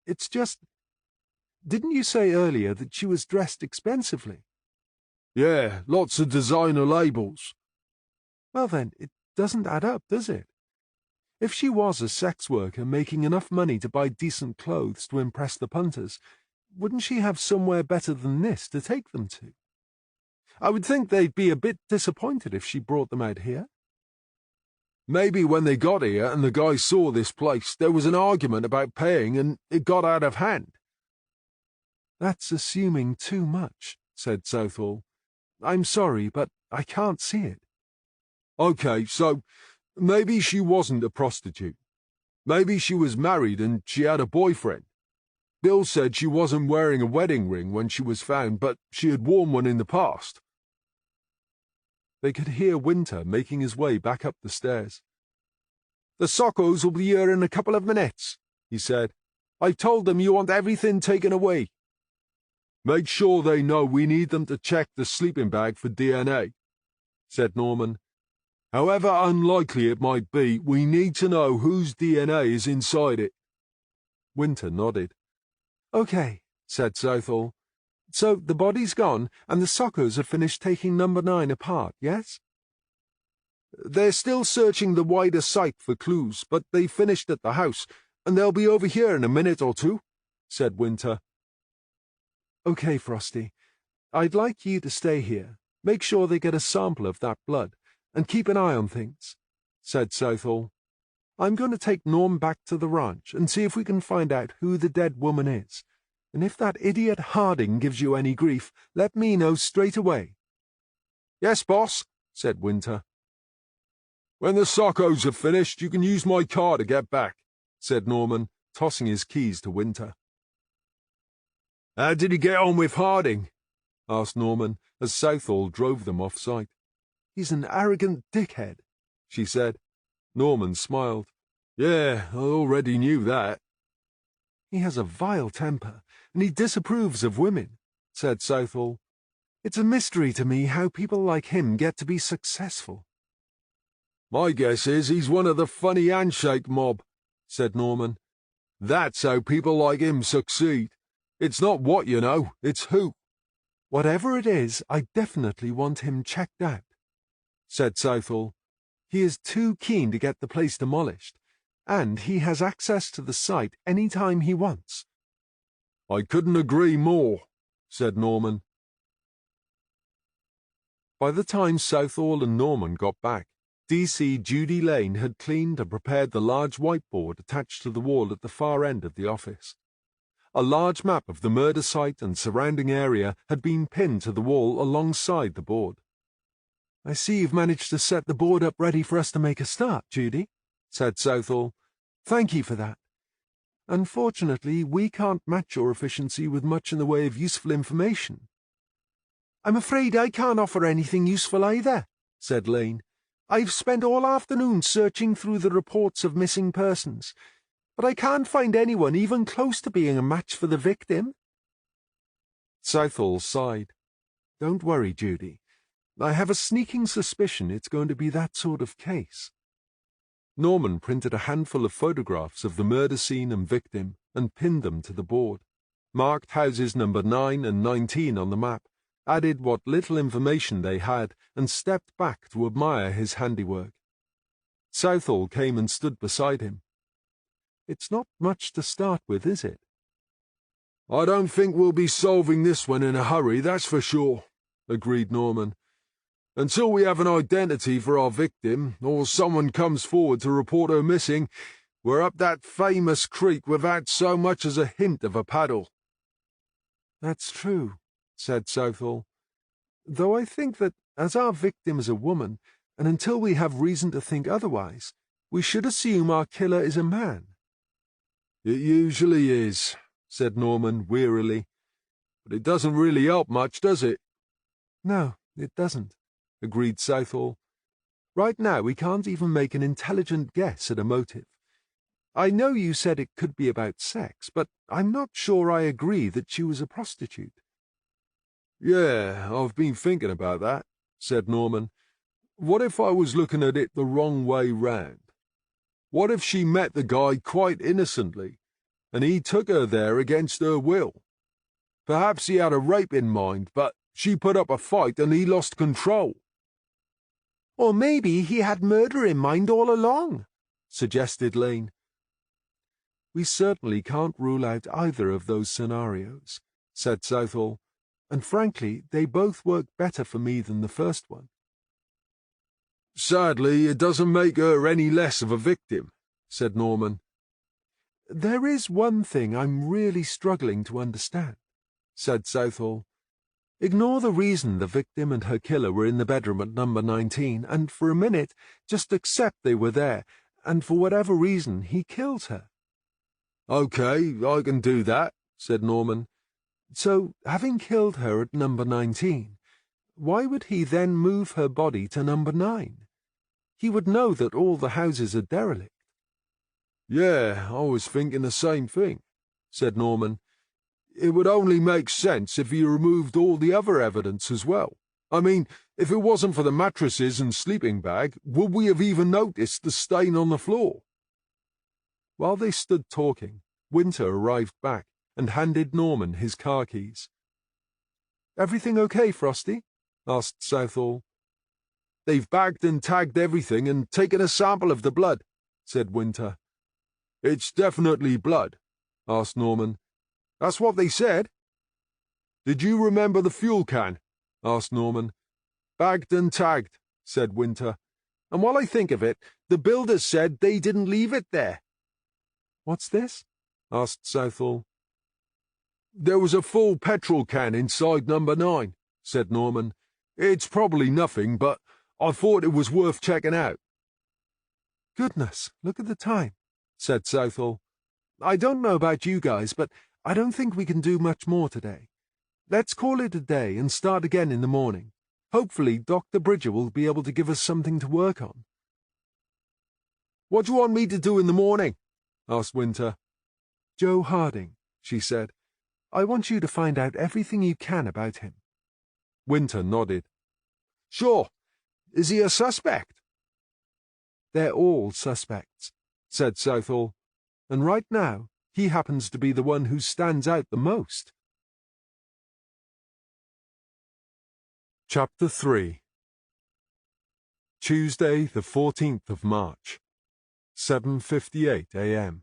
"It's just... Didn't you say earlier that she was dressed expensively?"
"Yeah, lots of designer labels."
"Well then, it doesn't add up, does it? If she was a sex worker making enough money to buy decent clothes to impress the punters, wouldn't she have somewhere better than this to take them to? I would think they'd be a bit disappointed if she brought them out here."
"Maybe when they got here and the guy saw this place, there was an argument about paying and it got out of hand."
"That's assuming too much," said Southall. "I'm sorry, but I can't see it."
"Okay, so maybe she wasn't a prostitute. Maybe she was married and she had a boyfriend. Bill said she wasn't wearing a wedding ring when she was found, but she had worn one in the past."
They could hear Winter making his way back up the stairs. "The sockos will be here in a couple of minutes," he said. "I've told them you want everything taken away."
"Make sure they know we need them to check the sleeping bag for DNA," said Norman. "However unlikely it might be, we need to know whose DNA is inside it."
Winter nodded. "Okay," said Southall. "So the body's gone, and the sockos have finished taking number 9 apart, yes?" "They're still searching the wider site for clues, but they finished at the house, and they'll be over here in a minute or two," said Winter. "Okay, Frosty. I'd like you to stay here, make sure they get a sample of that blood, and keep an eye on things," said Southall. "I'm going to take Norm back to the ranch and see if we can find out who the dead woman is,
And if that idiot Harding gives you any grief, let me know straight away."
"Yes, boss," said Winter. "When the sockos are finished, you can use my car to get back," said Norman, tossing his keys to Winter. "How did he get on with Harding?" asked Norman, as Southall drove them off-site.
"He's an arrogant dickhead," she said.
Norman smiled. "Yeah, I already knew that."
"He has a vile temper, and he disapproves of women," said Southall. "It's a mystery to me how people like him get to be successful."
"My guess is he's one of the funny handshake mob," said Norman. "That's how people like him succeed. It's not what you know, it's who."
"Whatever it is, I definitely want him checked out," said Southall. "He is too keen to get the place demolished, and he has access to the site any time he wants."
"I couldn't agree more," said Norman.
By the time Southall and Norman got back, DC Judy Lane had cleaned and prepared the large whiteboard attached to the wall at the far end of the office. A large map of the murder site and surrounding area had been pinned to the wall alongside the board. "I see you've managed to set the board up ready for us to make a start, Judy," said Southall. "Thank you for that. Unfortunately, we can't match your efficiency with much in the way of useful information." "I'm afraid I can't offer anything useful either," said Lane. "I've spent all afternoon searching through the reports of missing persons, but I can't find anyone even close to being a match for the victim." Southall sighed. "Don't worry, Judy. I have a sneaking suspicion it's going to be that sort of case." Norman printed a handful of photographs of the murder scene and victim and pinned them to the board, marked houses number 9 and 19 on the map, added what little information they had, and stepped back to admire his handiwork. Southall came and stood beside him. "It's not much to start with, is it?"
"I don't think we'll be solving this one in a hurry, that's for sure," agreed Norman. "Until we have an identity for our victim, or someone comes forward to report her missing, we're up that famous creek without so much as a hint of a paddle."
"That's true," said Southall. "Though I think that, as our victim is a woman, and until we have reason to think otherwise, we should assume our killer is a man."
"It usually is," said Norman wearily. "But it doesn't really help much, does it?"
"No, it doesn't," agreed Southall. "Right now we can't even make an intelligent guess at a motive. I know you said it could be about sex, but I'm not sure I agree that she was a prostitute."
"Yeah, I've been thinking about that," said Norman. "What if I was looking at it the wrong way round? What if she met the guy quite innocently, and he took her there against her will? Perhaps he had a rape in mind, but she put up a fight and he lost control."
"Or maybe he had murder in mind all along," suggested Lane. "We certainly can't rule out either of those scenarios," said Southall, "and frankly, they both work better for me than the first one."
"Sadly, it doesn't make her any less of a victim," said Norman.
"There is one thing I'm really struggling to understand," said Southall. "Ignore the reason the victim and her killer were in the bedroom at number 19, and for a minute just accept they were there, and for whatever reason he killed her."
"Okay, I can do that," said Norman.
"So, having killed her at number 19, why would he then move her body to number 9? He would know that all the houses are derelict."
"Yeah, I was thinking the same thing," said Norman. "It would only make sense if he removed all the other evidence as well. I mean, if it wasn't for the mattresses and sleeping bag, would we have even noticed the stain on the floor?"
While they stood talking, Winter arrived back and handed Norman his car keys. "Everything okay, Frosty?" asked Southall.
"They've bagged and tagged everything and taken a sample of the blood," said Winter. "It's definitely blood?" asked Norman. "That's what they said." "Did you remember the fuel can?" asked Norman. "Bagged and tagged," said Winter. "And while I think of it, the builders said they didn't leave it there."
"What's this?" asked Southall. There was a full petrol can inside number 9, said Norman. It's probably nothing, but I thought it was worth checking out.
Goodness, look at the time, said Southall. I don't know about you guys, but I don't think we can do much more today. Let's call it a day and start again in the morning. Hopefully Dr. Bridger will be able to give us something to work on.
What do you want me to do in the morning? Asked Winter.
Joe Harding, she said. I want you to find out everything you can about him.
Winter nodded. Sure. Is he a suspect?
They're all suspects, said Southall, and right now he happens to be the one who stands out the most.
Chapter 3 Tuesday, the 14th of March, 7:58 a.m.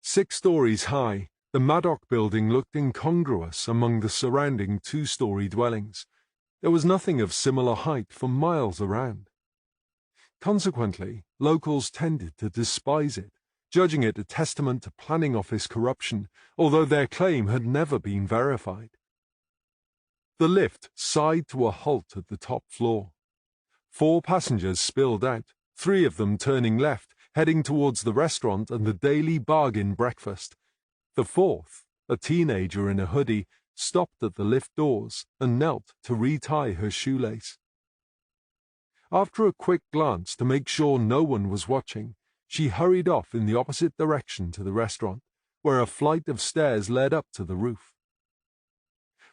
6 stories high, the Maddock building looked incongruous among the surrounding 2-story dwellings. There was nothing of similar height for miles around. Consequently, locals tended to despise it, judging it a testament to planning office corruption, although their claim had never been verified. The lift sighed to a halt at the top floor. 4 passengers spilled out, 3 of them turning left, heading towards the restaurant and the Daily Bargain breakfast. The 4th, a teenager in a hoodie, stopped at the lift doors and knelt to retie her shoelace. After a quick glance to make sure no one was watching, she hurried off in the opposite direction to the restaurant, where a flight of stairs led up to the roof.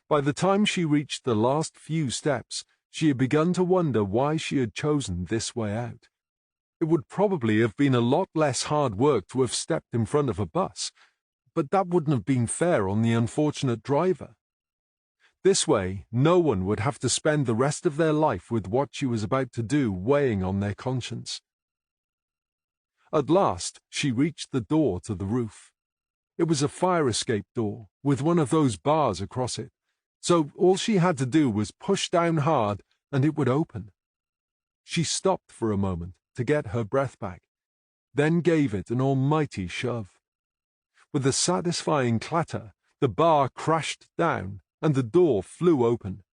By the time she reached the last few steps, she had begun to wonder why she had chosen this way out. It would probably have been a lot less hard work to have stepped in front of a bus, but that wouldn't have been fair on the unfortunate driver. This way, no one would have to spend the rest of their life with what she was about to do weighing on their conscience. At last, she reached the door to the roof. It was a fire escape door, with one of those bars across it, so all she had to do was push down hard and it would open. She stopped for a moment to get her breath back, then gave it an almighty shove. With a satisfying clatter, the bar crashed down and the door flew open.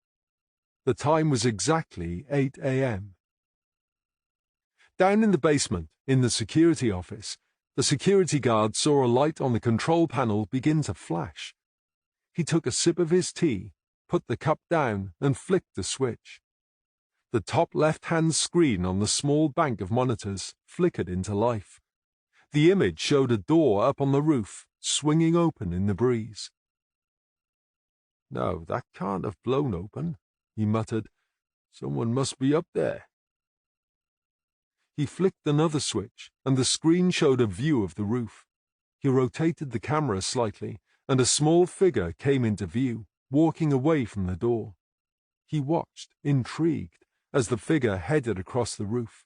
The time was exactly 8 a.m. Down in the basement, in the security office, the security guard saw a light on the control panel begin to flash. He took a sip of his tea, put the cup down, and flicked the switch. The top left-hand screen on the small bank of monitors flickered into life. The image showed a door up on the roof, swinging open in the breeze. "No, that can't have blown open," he muttered. "Someone must be up there." He flicked another switch, and the screen showed a view of the roof. He rotated the camera slightly, and a small figure came into view, walking away from the door. He watched, intrigued, as the figure headed across the roof.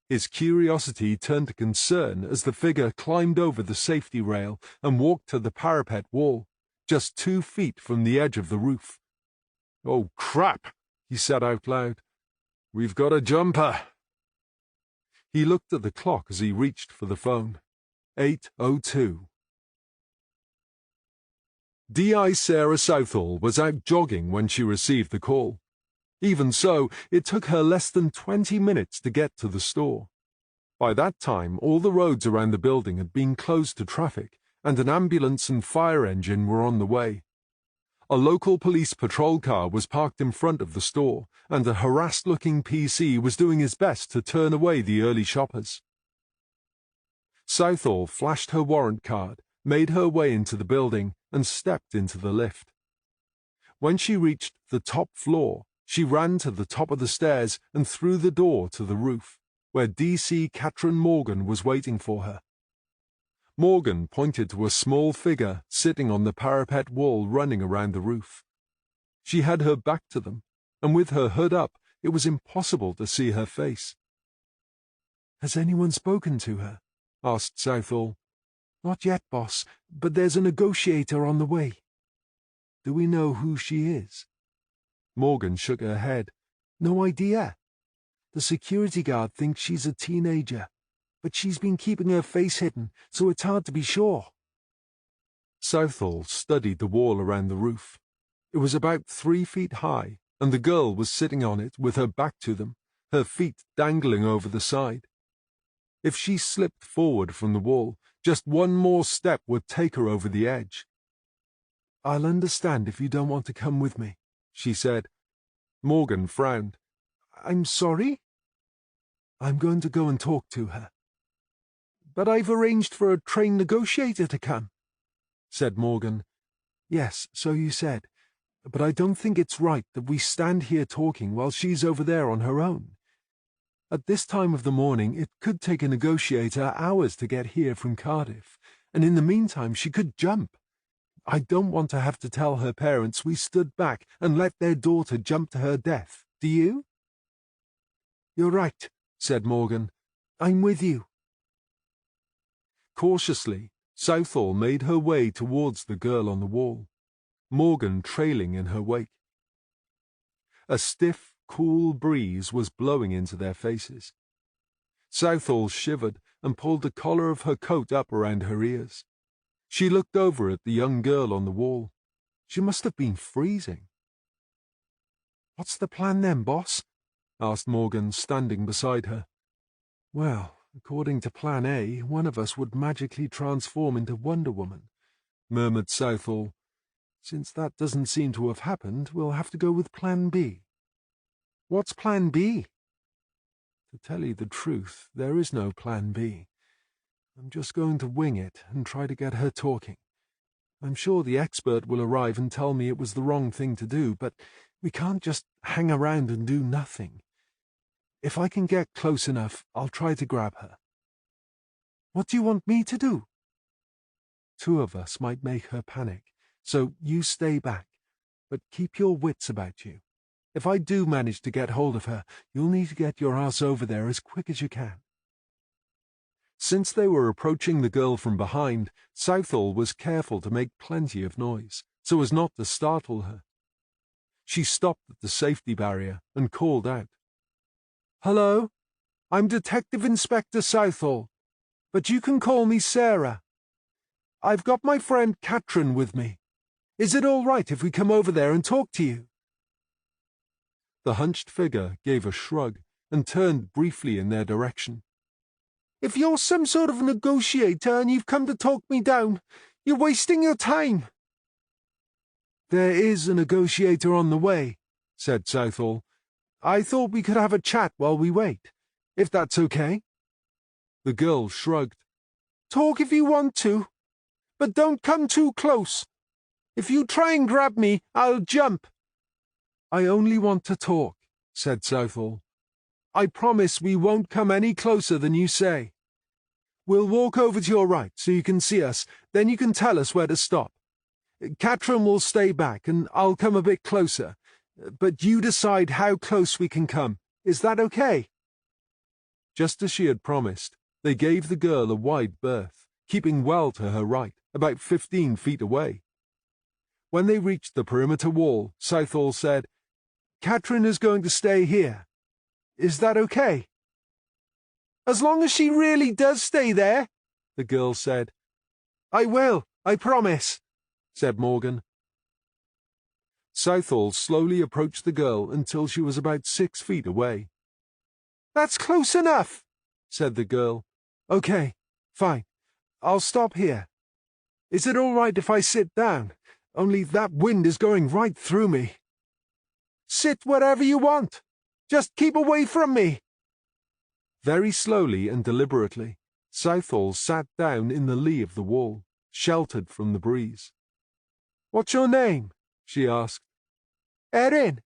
His curiosity turned to concern as the figure climbed over the safety rail and walked to the parapet wall, just 2 feet from the edge of the roof. "Oh, crap," he said out loud. "We've got a jumper." He looked at the clock as he reached for the phone. 8:02. D.I. Sarah Southall was out jogging when she received the call. Even so, it took her less than 20 minutes to get to the store. By that time, all the roads around the building had been closed to traffic, and an ambulance and fire engine were on the way. A local police patrol car was parked in front of the store, and a harassed-looking PC was doing his best to turn away the early shoppers. Southall flashed her warrant card, made her way into the building, and stepped into the lift. When she reached the top floor, she ran to the top of the stairs and through the door to the roof, where D.C. Catherine Morgan was waiting for her. Morgan pointed to a small figure sitting on the parapet wall running around the roof. She had her back to them, and with her hood up, it was impossible to see her face. "Has anyone spoken to her?" asked Southall. "Not yet, boss, but there's a negotiator on the way." "Do we know who she is?" Morgan shook her head. "No idea. The security guard thinks she's a teenager, but she's been keeping her face hidden, so it's hard to be sure." Southall studied the wall around the roof. It was about 3 feet high, and the girl was sitting on it with her back to them, her feet dangling over the side. If she slipped forward from the wall, just one more step would take her over the edge. "I'll understand if you don't want to come with me," she said. Morgan frowned. "I'm sorry?" "I'm going to go and talk to her." "But I've arranged for a trained negotiator to come," said Morgan. "Yes, so you said. But I don't think it's right that we stand here talking while she's over there on her own. At this time of the morning, it could take a negotiator hours to get here from Cardiff, and in the meantime she could jump. I don't want to have to tell her parents we stood back and let their daughter jump to her death. Do you?" "You're right," said Morgan. "I'm with you." Cautiously, Southall made her way towards the girl on the wall, Morgan trailing in her wake. A stiff, cool breeze was blowing into their faces. Southall shivered and pulled the collar of her coat up around her ears. She looked over at the young girl on the wall. She must have been freezing. "What's the plan then, boss?" asked Morgan, standing beside her. "Well, according to Plan A, one of us would magically transform into Wonder Woman," murmured Southall. "Since that doesn't seem to have happened, we'll have to go with Plan B." "What's Plan B?" "To tell you the truth, there is no Plan B. I'm just going to wing it and try to get her talking. I'm sure the expert will arrive and tell me it was the wrong thing to do, but we can't just hang around and do nothing. If I can get close enough, I'll try to grab her." "What do you want me to do?" "Two of us might make her panic. So you stay back, but keep your wits about you. If I do manage to get hold of her, you'll need to get your ass over there as quick as you can." Since they were approaching the girl from behind, Southall was careful to make plenty of noise, so as not to startle her. She stopped at the safety barrier and called out, "Hello, I'm Detective Inspector Southall, but you can call me Sarah. I've got my friend Katrin with me. Is it all right if we come over there and talk to you?" The hunched figure gave a shrug and turned briefly in their direction. "If you're some sort of negotiator and you've come to talk me down, you're wasting your time." "There is a negotiator on the way," said Southall. "I thought we could have a chat while we wait, if that's okay." The girl shrugged. "Talk if you want to, but don't come too close. If you try and grab me, I'll jump." "I only want to talk," said Southall. "I promise we won't come any closer than you say. We'll walk over to your right so you can see us, then you can tell us where to stop. Katrin will stay back and I'll come a bit closer, but you decide how close we can come. Is that okay?" Just as she had promised, they gave the girl a wide berth, keeping well to her right, about 15 feet away. When they reached the perimeter wall, Southall said, "Katrin is going to stay here. Is that okay?" "As long as she really does stay there," the girl said. "I will, I promise," said Morgan. Southall slowly approached the girl until she was about 6 feet away. "That's close enough," said the girl. "Okay, fine. I'll stop here. Is it all right if I sit down? Only that wind is going right through me." "Sit wherever you want. Just keep away from me." Very slowly and deliberately, Southall sat down in the lee of the wall, sheltered from the breeze. "What's your name?" she asked. "Erin."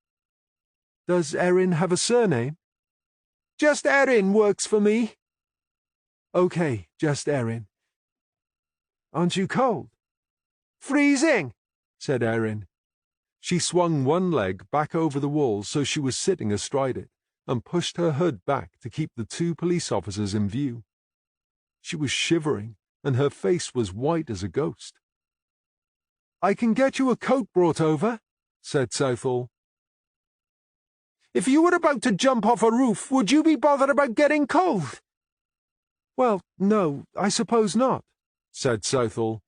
"Does Erin have a surname?" "Just Erin works for me." "Okay, just Erin. Aren't you cold?" "Freezing," said Erin. She swung one leg back over the wall so she was sitting astride it, and pushed her hood back to keep the 2 police officers in view. She was shivering, and her face was white as a ghost. "I can get you a coat brought over," said Southall. "If you were about to jump off a roof, would you be bothered about getting cold?" "Well, no, I suppose not," said Southall.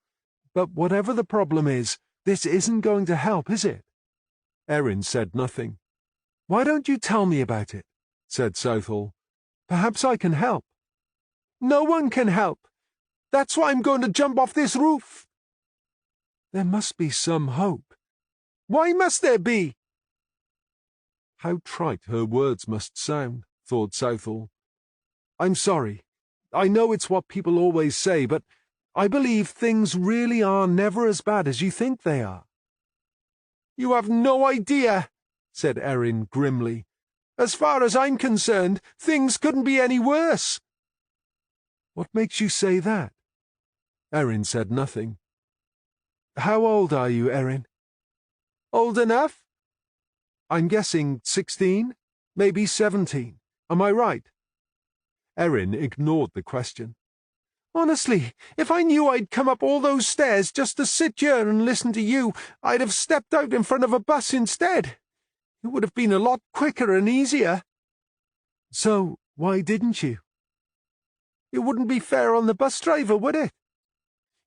But whatever the problem is, this isn't going to help, is it? Erin said nothing. Why don't you tell me about it? Said Southall. Perhaps I can help. No one can help. That's why I'm going to jump off this roof. There must be some hope. Why must there be? How trite her words must sound, thought Southall. I'm sorry. I know it's what people always say, but I believe things really are never as bad as you think they are. You have no idea, said Erin grimly. As far as I'm concerned, things couldn't be any worse. What makes you say that? Erin said nothing. How old are you, Erin? Old enough? I'm guessing 16, maybe 17. Am I right? Erin ignored the question. Honestly, if I knew I'd come up all those stairs just to sit here and listen to you, I'd have stepped out in front of a bus instead. It would have been a lot quicker and easier. So, why didn't you? It wouldn't be fair on the bus driver, would it?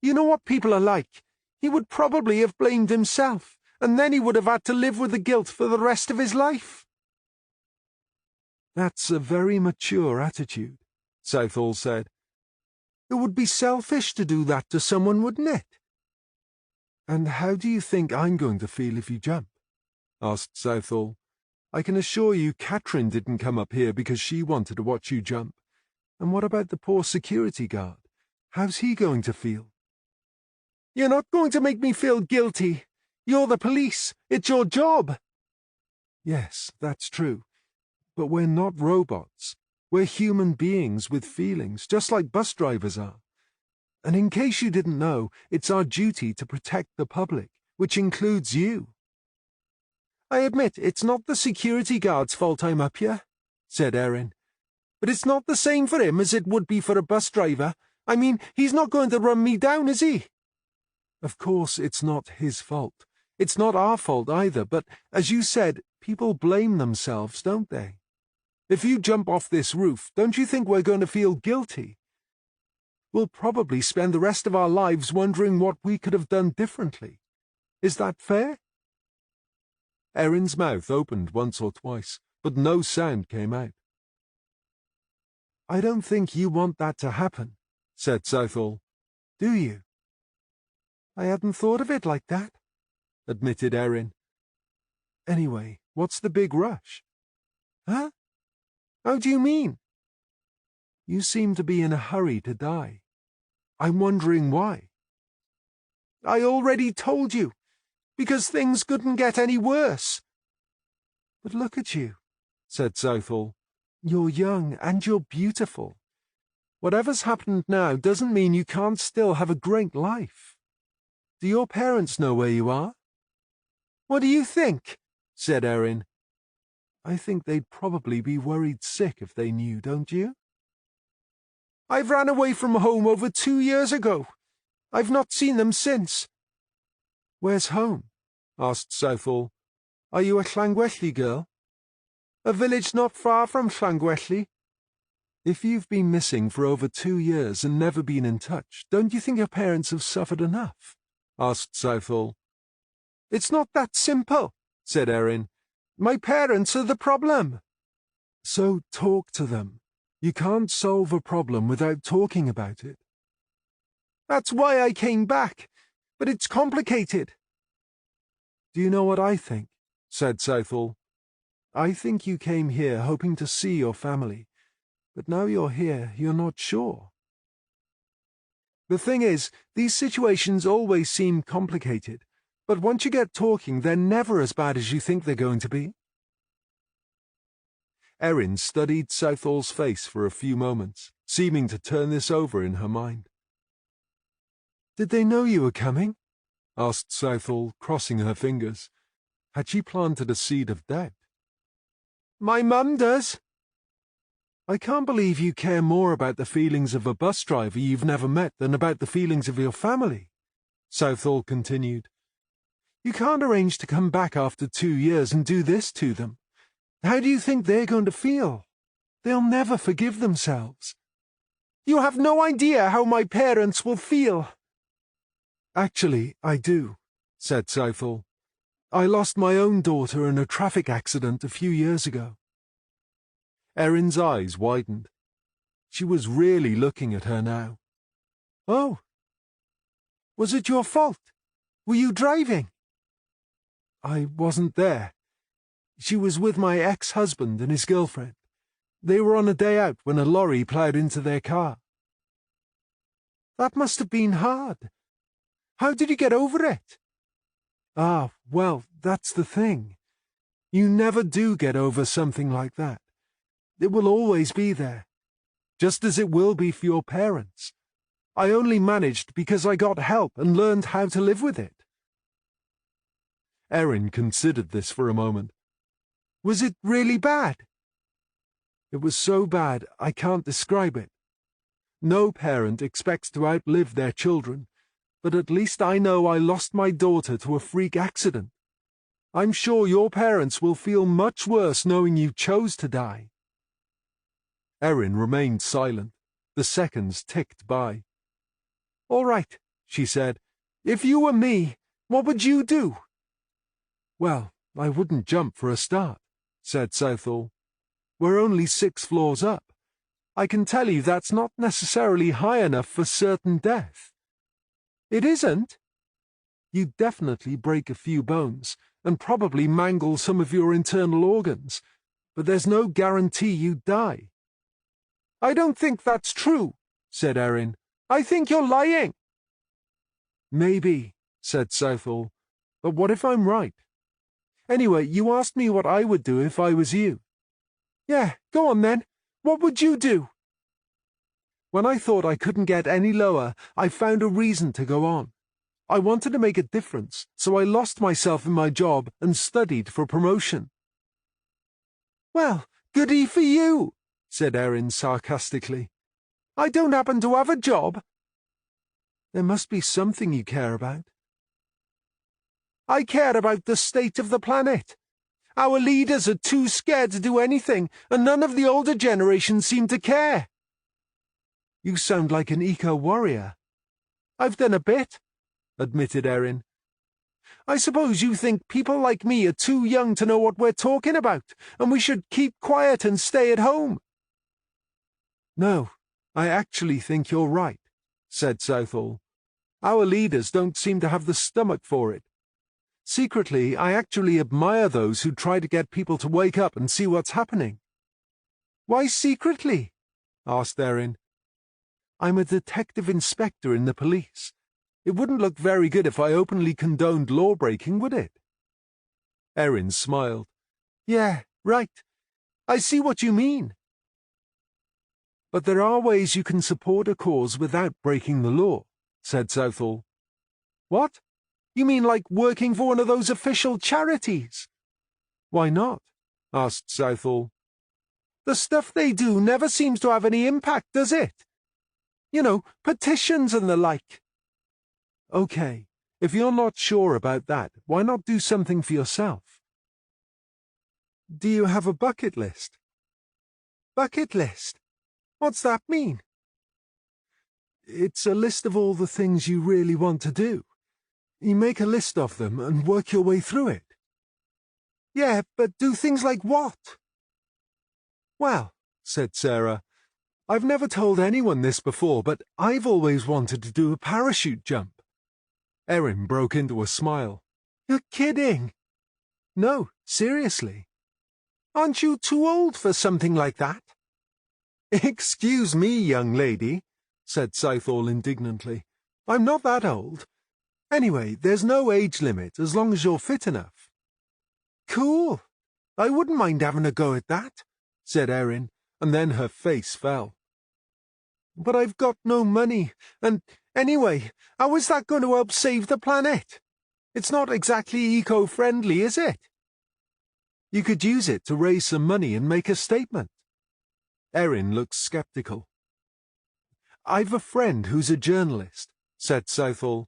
You know what people are like. He would probably have blamed himself, and then he would have had to live with the guilt for the rest of his life. That's a very mature attitude, Southall said. It would be selfish to do that to someone, wouldn't it? And how do you think I'm going to feel if you jump? Asked Southall. I can assure you Catherine didn't come up here because she wanted to watch you jump. And what about the poor security guard? How's he going to feel? You're not going to make me feel guilty. You're the police. It's your job. Yes, that's true. But we're not robots. We're human beings with feelings, just like bus drivers are. And in case you didn't know, it's our duty to protect the public, which includes you. I admit it's not the security guard's fault I'm up here, said Erin. But it's not the same for him as it would be for a bus driver. I mean, he's not going to run me down, is he? Of course it's not his fault. It's not our fault either, but as you said, people blame themselves, don't they? If you jump off this roof, don't you think we're going to feel guilty? We'll probably spend the rest of our lives wondering what we could have done differently. Is that fair? Erin's mouth opened once or twice, but no sound came out. I don't think you want that to happen, said Southall. Do you? I hadn't thought of it like that, admitted Erin. Anyway, what's the big rush? Huh? How do you mean? You seem to be in a hurry to die. I'm wondering why. I already told you, because things couldn't get any worse. But look at you, said Southall. You're young and you're beautiful. Whatever's happened now doesn't mean you can't still have a great life. Do your parents know where you are? What do you think? Said Erin. I think they'd probably be worried sick if they knew, don't you? I've ran away from home over 2 years ago. I've not seen them since. Where's home? Asked Southall. Are you a Llangwelly girl? A village not far from Llangwelly. If you've been missing for over 2 years and never been in touch, don't you think your parents have suffered enough? Asked Southall. It's not that simple, said Erin. My parents are the problem. So talk to them. You can't solve a problem without talking about it. That's why I came back, but it's complicated. Do you know what I think? Said Southall. I think you came here hoping to see your family, but now you're here, you're not sure. The thing is, these situations always seem complicated, but once you get talking, they're never as bad as you think they're going to be. Erin studied Southall's face for a few moments, seeming to turn this over in her mind. Did they know you were coming? Asked Southall, crossing her fingers. Had she planted a seed of doubt? My mum does. I can't believe you care more about the feelings of a bus driver you've never met than about the feelings of your family, Southall continued. You can't arrange to come back after 2 years and do this to them. How do you think they're going to feel? They'll never forgive themselves. You have no idea how my parents will feel. Actually, I do, said Southall. I lost my own daughter in a traffic accident a few years ago. Erin's eyes widened. She was really looking at her now. Oh. Was it your fault? Were you driving? I wasn't there. She was with my ex-husband and his girlfriend. They were on a day out when a lorry ploughed into their car. That must have been hard. How did you get over it? Ah, well, that's the thing. You never do get over something like that. It will always be there, just as it will be for your parents. I only managed because I got help and learned how to live with it. Erin considered this for a moment. Was it really bad? It was so bad I can't describe it. No parent expects to outlive their children, but at least I know I lost my daughter to a freak accident. I'm sure your parents will feel much worse knowing you chose to die. Erin remained silent. The seconds ticked by. All right, she said. If you were me, what would you do? Well, I wouldn't jump for a start, said Southall. We're only 6 floors up. I can tell you that's not necessarily high enough for certain death. It isn't? You'd definitely break a few bones, and probably mangle some of your internal organs, but there's no guarantee you'd die. I don't think that's true, said Erin. I think you're lying. Maybe, said Southall, but what if I'm right? Anyway, you asked me what I would do if I was you. Yeah, go on then. What would you do? When I thought I couldn't get any lower, I found a reason to go on. I wanted to make a difference, so I lost myself in my job and studied for promotion. Well, goody for you, said Erin sarcastically. I don't happen to have a job. There must be something you care about. I care about the state of the planet. Our leaders are too scared to do anything, and none of the older generations seem to care. You sound like an eco-warrior. I've done a bit, admitted Erin. I suppose you think people like me are too young to know what we're talking about, and we should keep quiet and stay at home. No, I actually think you're right, said Southall. Our leaders don't seem to have the stomach for it. Secretly, I actually admire those who try to get people to wake up and see what's happening. Why secretly? Asked Erin. I'm a detective inspector in the police. It wouldn't look very good if I openly condoned law-breaking, would it? Erin smiled. Yeah, right. I see what you mean. But there are ways you can support a cause without breaking the law, said Southall. What? You mean like working for one of those official charities? Why not? Asked Southall. The stuff they do never seems to have any impact, does it? You know, petitions and the like. Okay, if you're not sure about that, why not do something for yourself? Do you have a bucket list? Bucket list? What's that mean? It's a list of all the things you really want to do. You make a list of them and work your way through it. Yeah, but do things like what? Well, said Sarah, I've never told anyone this before, but I've always wanted to do a parachute jump. Erin broke into a smile. You're kidding. No, seriously. Aren't you too old for something like that? Excuse me, young lady, said Southall indignantly. I'm not that old. Anyway, there's no age limit as long as you're fit enough. Cool. I wouldn't mind having a go at that, said Erin, and then her face fell. But I've got no money, and anyway, how is that going to help save the planet? It's not exactly eco-friendly, is it? You could use it to raise some money and make a statement. Erin looked sceptical. I've a friend who's a journalist, said Southall.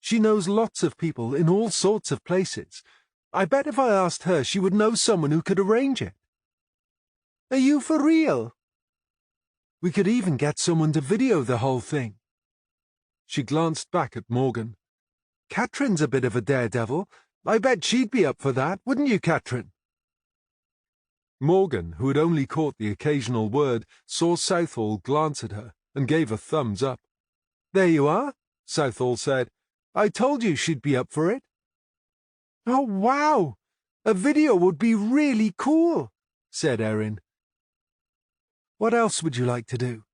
She knows lots of people in all sorts of places. I bet if I asked her, she would know someone who could arrange it. Are you for real? We could even get someone to video the whole thing. She glanced back at Morgan. Catherine's a bit of a daredevil. I bet she'd be up for that, wouldn't you, Catherine? Morgan, who had only caught the occasional word, saw Southall glance at her and gave a thumbs up. "There you are," Southall said. "I told you she'd be up for it." "Oh, wow! A video would be really cool," said Erin. "What else would you like to do?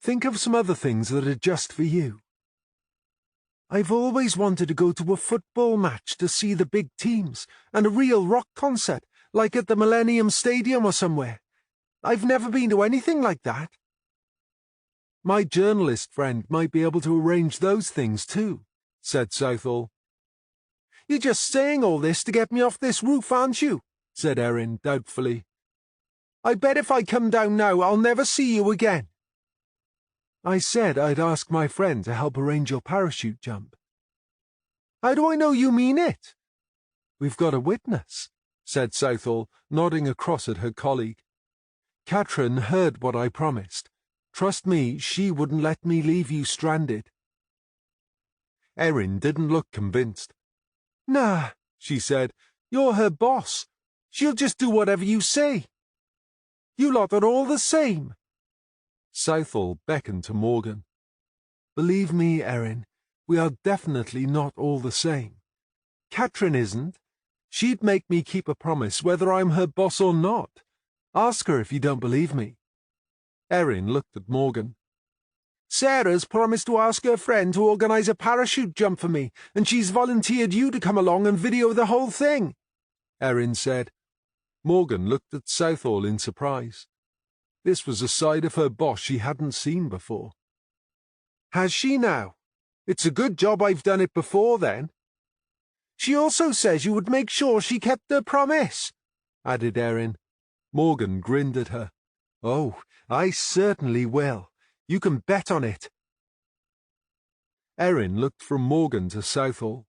Think of some other things that are just for you." "I've always wanted to go to a football match to see the big teams, and a real rock concert, like at the Millennium Stadium or somewhere. I've never been to anything like that." "My journalist friend might be able to arrange those things too," said Southall. "You're just saying all this to get me off this roof, aren't you?" said Erin doubtfully. "I bet if I come down now, I'll never see you again." "I said I'd ask my friend to help arrange your parachute jump." "How do I know you mean it?" "We've got a witness," said Southall, nodding across at her colleague. "Catherine heard what I promised. Trust me, she wouldn't let me leave you stranded." Erin didn't look convinced. "Nah," she said. "You're her boss. She'll just do whatever you say. You lot are all the same." Southall beckoned to Morgan. "Believe me, Erin, we are definitely not all the same. Catherine isn't. She'd make me keep a promise whether I'm her boss or not. Ask her if you don't believe me." Erin looked at Morgan. "Sarah's promised to ask her friend to organise a parachute jump for me, and she's volunteered you to come along and video the whole thing," Erin said. Morgan looked at Southall in surprise. This was a side of her boss she hadn't seen before. "Has she now? It's a good job I've done it before then." "She also says you would make sure she kept her promise," added Erin. Morgan grinned at her. "Oh, I certainly will. You can bet on it." Erin looked from Morgan to Southall.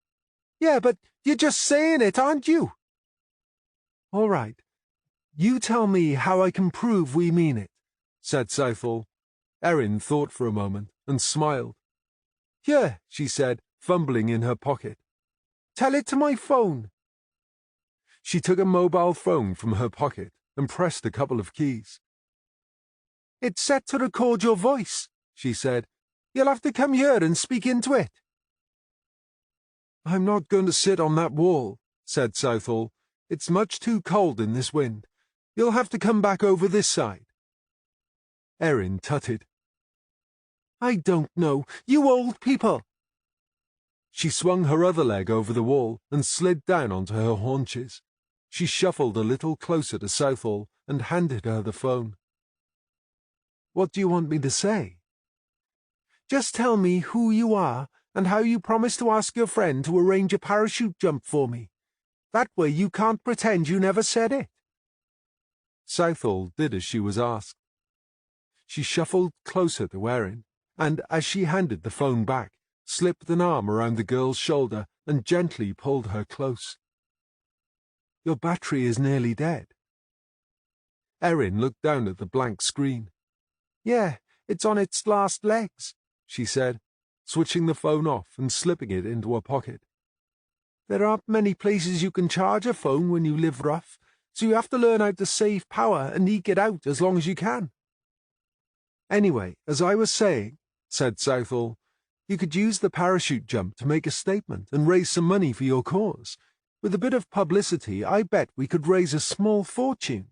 "Yeah, but you're just saying it, aren't you?" "All right. You tell me how I can prove we mean it," said Southall. Erin thought for a moment and smiled. "Here," she said, fumbling in her pocket. "Tell it to my phone." She took a mobile phone from her pocket and pressed a couple of keys. "It's set to record your voice," she said. "You'll have to come here and speak into it." "I'm not going to sit on that wall," said Southall. "It's much too cold in this wind. You'll have to come back over this side." Erin tutted. "I don't know. You old people." She swung her other leg over the wall and slid down onto her haunches. She shuffled a little closer to Southall and handed her the phone. "What do you want me to say?" "Just tell me who you are and how you promised to ask your friend to arrange a parachute jump for me. That way you can't pretend you never said it." Southall did as she was asked. She shuffled closer to Erin, and as she handed the phone back, slipped an arm around the girl's shoulder and gently pulled her close. "Your battery is nearly dead." Erin looked down at the blank screen. "Yeah, it's on its last legs," she said, switching the phone off and slipping it into her pocket. "There aren't many places you can charge a phone when you live rough, so you have to learn how to save power and eke it out as long as you can." "Anyway, as I was saying," said Southall, "you could use the parachute jump to make a statement and raise some money for your cause. With a bit of publicity, I bet we could raise a small fortune."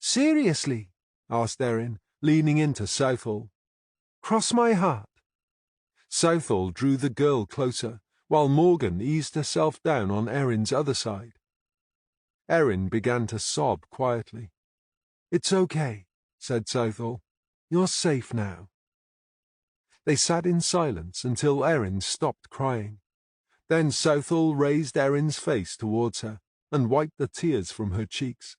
"Seriously?" asked Erin, leaning into Southall. "Cross my heart." Southall drew the girl closer, while Morgan eased herself down on Erin's other side. Erin began to sob quietly. "It's okay," said Southall. "You're safe now." They sat in silence until Erin stopped crying. Then Southall raised Erin's face towards her and wiped the tears from her cheeks.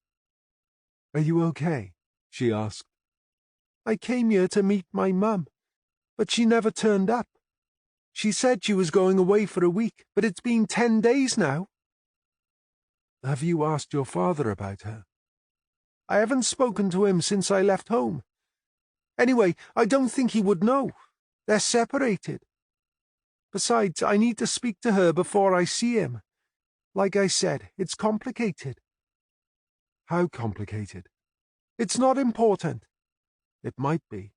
"Are you okay?" she asked. "I came here to meet my mum, but she never turned up. She said she was going away for a week, but it's been 10 days now." "Have you asked your father about her?" "I haven't spoken to him since I left home. Anyway, I don't think he would know. They're separated." Besides, I need to speak to her before I see him. Like I said, it's complicated. How complicated? It's not important. It might be.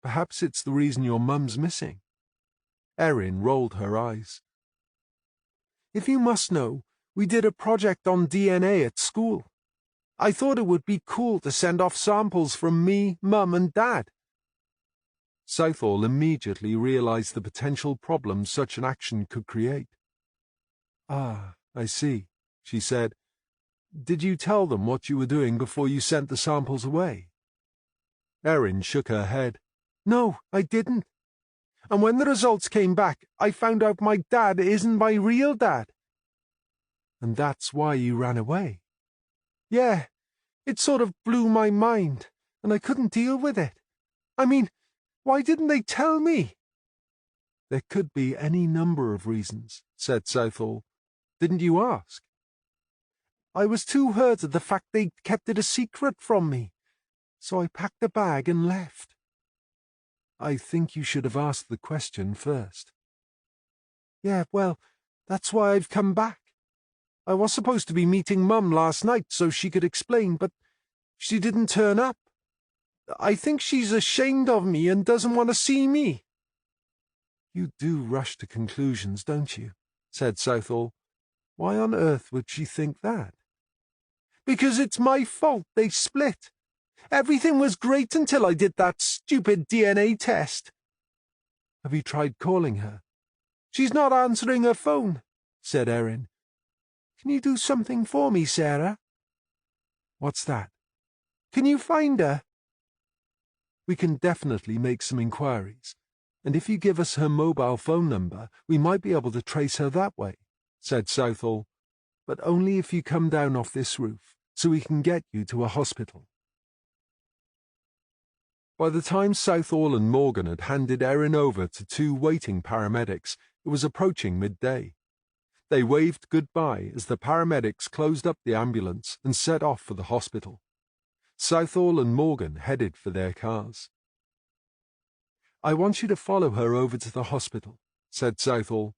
Perhaps it's the reason your mum's missing. Erin rolled her eyes. If you must know, we did a project on DNA at school. I thought it would be cool to send off samples from me, Mum, and Dad. Southall immediately realized the potential problems such an action could create. Ah, I see, she said. Did you tell them what you were doing before you sent the samples away? Erin shook her head. No, I didn't. And when the results came back, I found out my dad isn't my real dad. And that's why you ran away? Yeah, it sort of blew my mind, and I couldn't deal with it. I mean, why didn't they tell me? There could be any number of reasons, said Southall. Didn't you ask? I was too hurt at the fact they kept it a secret from me, so I packed a bag and left. I think you should have asked the question first. Yeah, well, that's why I've come back. I was supposed to be meeting Mum last night so she could explain, but she didn't turn up. I think she's ashamed of me and doesn't want to see me. You do rush to conclusions, don't you? Said Southall. Why on earth would she think that? Because it's my fault they split. Everything was great until I did that stupid DNA test. Have you tried calling her? She's not answering her phone, said Erin. Can you do something for me, Sarah? What's that? Can you find her? We can definitely make some inquiries, and if you give us her mobile phone number, we might be able to trace her that way, said Southall, but only if you come down off this roof, so we can get you to a hospital. By the time Southall and Morgan had handed Erin over to 2 waiting paramedics, it was approaching midday. They waved goodbye as the paramedics closed up the ambulance and set off for the hospital. Southall and Morgan headed for their cars. I want you to follow her over to the hospital, said Southall.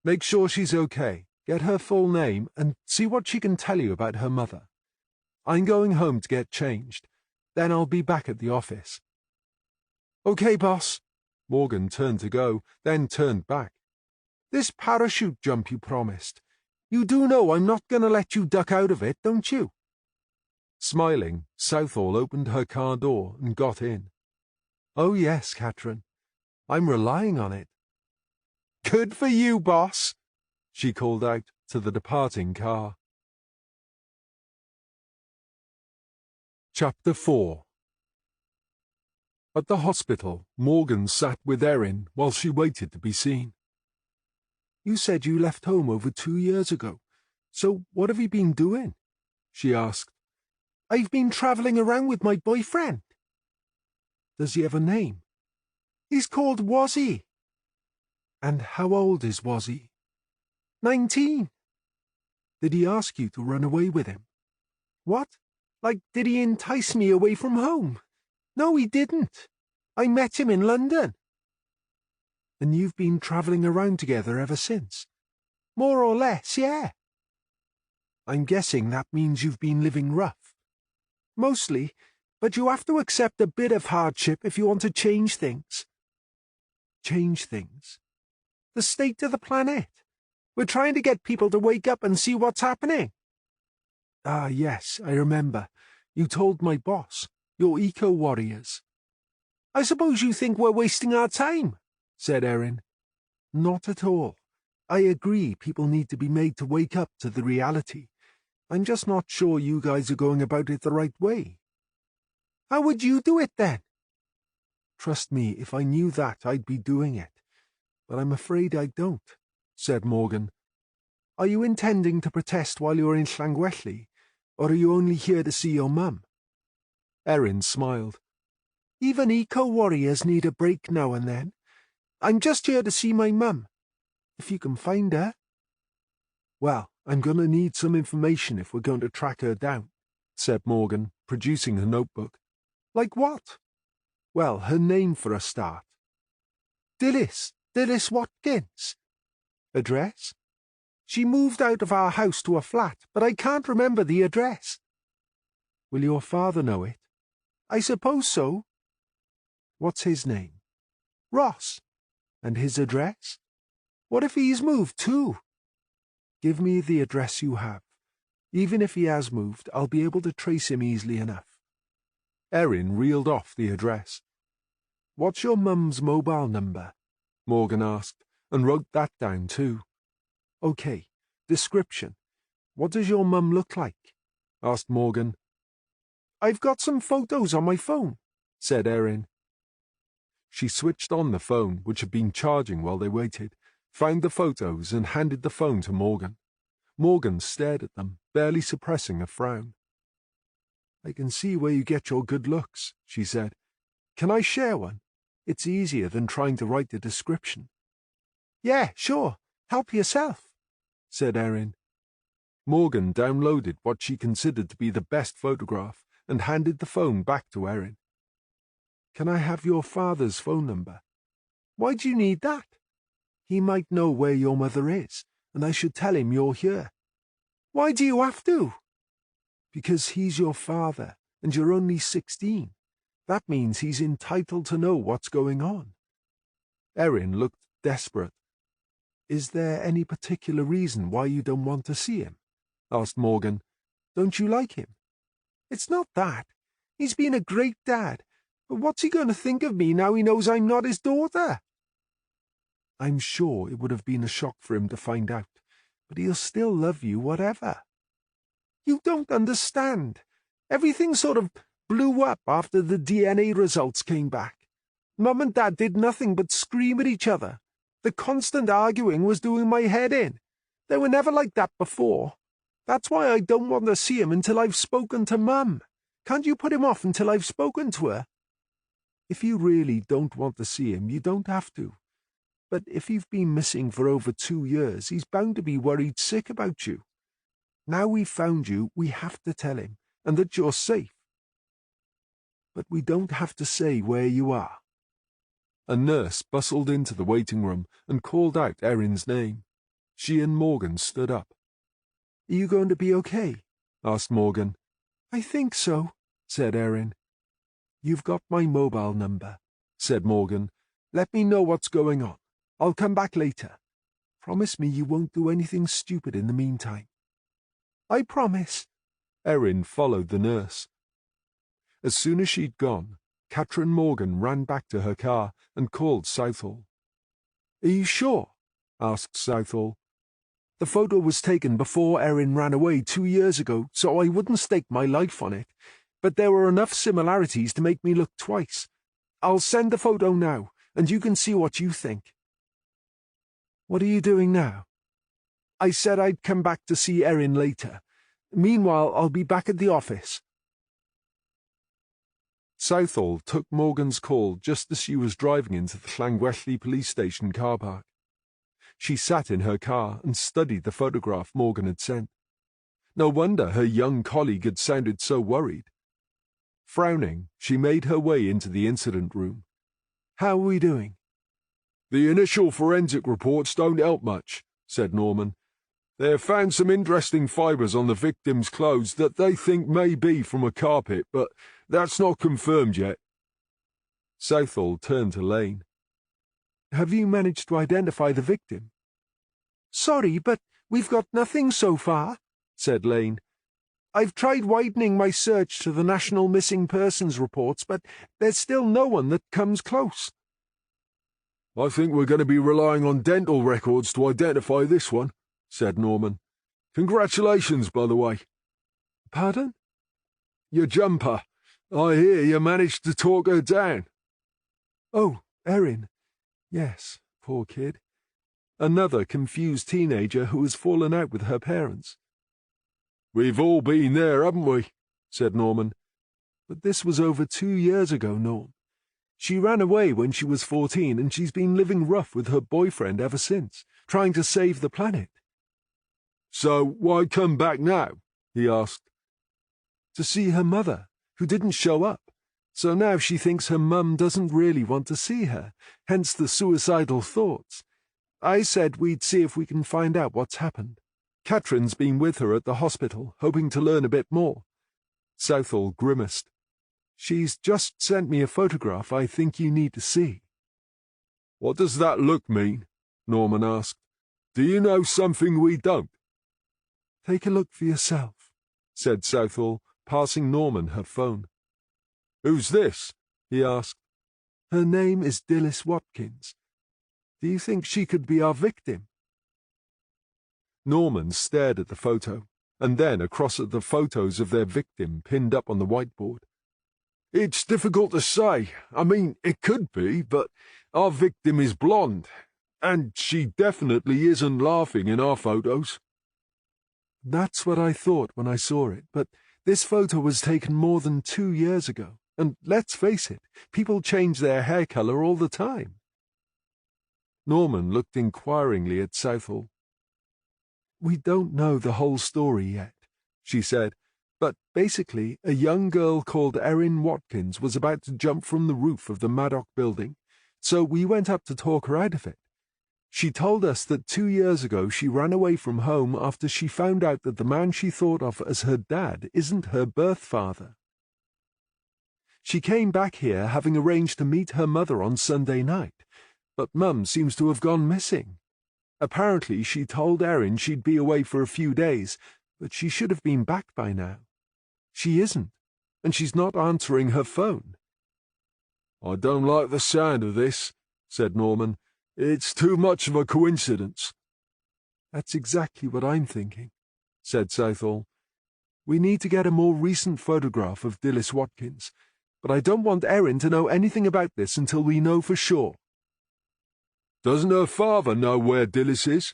Make sure she's okay, get her full name, and see what she can tell you about her mother. I'm going home to get changed. Then I'll be back at the office. Okay, boss. Morgan turned to go, then turned back. This parachute jump you promised. You do know I'm not going to let you duck out of it, don't you? Smiling, Southall opened her car door and got in. Oh yes, Catherine. I'm relying on it. Good for you, boss, she called out to the departing car. Chapter 4. At the hospital, Morgan sat with Erin while she waited to be seen. You said you left home over 2 years ago, so what have you been doing? She asked. I've been travelling around with my boyfriend. Does he have a name? He's called Wazzy. And how old is Wazzy? 19. Did he ask you to run away with him? What? Like, did he entice me away from home? No, he didn't. I met him in London. And you've been travelling around together ever since? More or less, yeah. I'm guessing that means you've been living rough. Mostly, but you have to accept a bit of hardship if you want to change things. Change things? The state of the planet. We're trying to get people to wake up and see what's happening. Ah, yes, I remember. You told my boss. You're eco-warriors. I suppose you think we're wasting our time, said Erin. Not at all. I agree people need to be made to wake up to the reality. I'm just not sure you guys are going about it the right way. How would you do it then? Trust me, if I knew that, I'd be doing it. But I'm afraid I don't, said Morgan. Are you intending to protest while you're in Llangwelly, or are you only here to see your mum? Erin smiled. Even eco-warriors need a break now and then. I'm just here to see my mum, if you can find her. Well, I'm going to need some information if we're going to track her down, said Morgan, producing a notebook. Like what? Well, her name for a start. Dilys,
Dilys Watkins. Address? She moved out of our house to a flat, but I can't remember the address. Will your father know it? I suppose so. What's his name? Ross. And his address? What if he's moved too? Give me the address you have. Even if he has moved, I'll be able to trace him easily enough. Erin reeled off the address. What's your mum's mobile number? Morgan asked, and wrote that down too. Okay, description. What does your mum look like? Asked Morgan. I've got some photos on my phone, said Erin. She switched on the phone, which had been charging while they waited, found the photos and handed the phone to Morgan. Morgan stared at them, barely suppressing a frown. I can see where you get your good looks, she said. Can I share one? It's easier than trying to write the description. Yeah, sure. Help yourself, said Erin. Morgan downloaded what she considered to be the best photograph and handed the phone back to Erin. Can I have your father's phone number? Why do you need that? He might know where your mother is, and I should tell him you're here. Why do you have to? Because he's your father, and you're only 16. That means he's entitled to know what's going on. Erin looked desperate. Is there any particular reason why you don't want to see him? Asked Morgan. Don't you like him? It's not that. He's been a great dad. But what's he going to think of me now he knows I'm not his daughter? I'm sure it would have been a shock for him to find out, but he'll still love you whatever. You don't understand. Everything sort of blew up after the DNA results came back. Mum and Dad did nothing but scream at each other. The constant arguing was doing my head in. They were never like that before. That's why I don't want to see him until I've spoken to Mum. Can't you put him off until I've spoken to her? If you really don't want to see him, you don't have to. But if you've been missing for over 2 years, he's bound to be worried sick about you. Now we've found you, we have to tell him, and that you're safe. But we don't have to say where you are. A nurse bustled into the waiting room and called out Erin's name. She and Morgan stood up. Are you going to be okay? Asked Morgan. I think so, said Erin. You've got my mobile number, said Morgan. Let me know what's going on. I'll come back later. Promise me you won't do anything stupid in the meantime. I promise. Erin followed the nurse. As soon as she'd gone, Catherine Morgan ran back to her car and called Southall. Are you sure? Asked Southall. The photo was taken before Erin ran away 2 years ago, so I wouldn't stake my life on it. But there were enough similarities to make me look twice. I'll send the photo now, and you can see what you think. What are you doing now? I said I'd come back to see Erin later. Meanwhile, I'll be back at the office. Southall took Morgan's call just as she was driving into the Llangwelly police station car park. She sat in her car and studied the photograph Morgan had sent. No wonder her young colleague had sounded so worried. Frowning, she made her way into the incident room. How are we doing? The initial forensic reports don't help much, said Norman. They have found some interesting fibres on the victim's clothes that they think may be from a carpet, but that's not confirmed yet. Southall turned to Lane. Have you managed to identify the victim? Sorry, but we've got nothing so far, said Lane. I've tried widening my search to the National Missing Persons reports, but there's still no one that comes close. I think we're going to be relying on dental records to identify this one, said Norman. Congratulations, by the way. Pardon? Your jumper. I hear you managed to talk her down. Oh, Erin. Yes, poor kid. Another confused teenager who has fallen out with her parents. We've all been there, haven't we? Said Norman. But this was over 2 years ago, Norm. She ran away when she was 14, and she's been living rough with her boyfriend ever since, trying to save the planet. So why come back now? He asked. To see her mother, who didn't show up.
So now she thinks her mum doesn't really want to see her, hence the suicidal thoughts. I said we'd see if we can find out what's happened. Catherine's been with her at the hospital, hoping to learn a bit more. Southall grimaced. She's just sent me a photograph I think you need to see.
What does that look mean? Norman asked. Do you know something we don't?
Take a look for yourself, said Southall, passing Norman her phone.
Who's this? He asked.
Her name is Dilys Watkins. Do you think she could be our victim?
Norman stared at the photo, and then across at the photos of their victim pinned up on the whiteboard. It's difficult to say. I mean, it could be, but our victim is blonde, and she definitely isn't laughing in our photos.
That's what I thought when I saw it, but this photo was taken more than 2 years ago, and let's face it, people change their hair colour all the time. Norman looked inquiringly at Southall. We don't know the whole story yet, she said, but basically a young girl called Erin Watkins was about to jump from the roof of the Maddock building, so we went up to talk her out of it. She told us that 2 years ago she ran away from home after she found out that the man she thought of as her dad isn't her birth father. She came back here having arranged to meet her mother on Sunday night, but Mum seems to have gone missing. Apparently she told Erin she'd be away for a few days, but she should have been back by now. She isn't, and she's not answering her phone.
I don't like the sound of this, said Norman. It's too much of a coincidence.
That's exactly what I'm thinking, said Southall. We need to get a more recent photograph of Dilys Watkins, but I don't want Erin to know anything about this until we know for sure.
Doesn't her father know where Dilys is?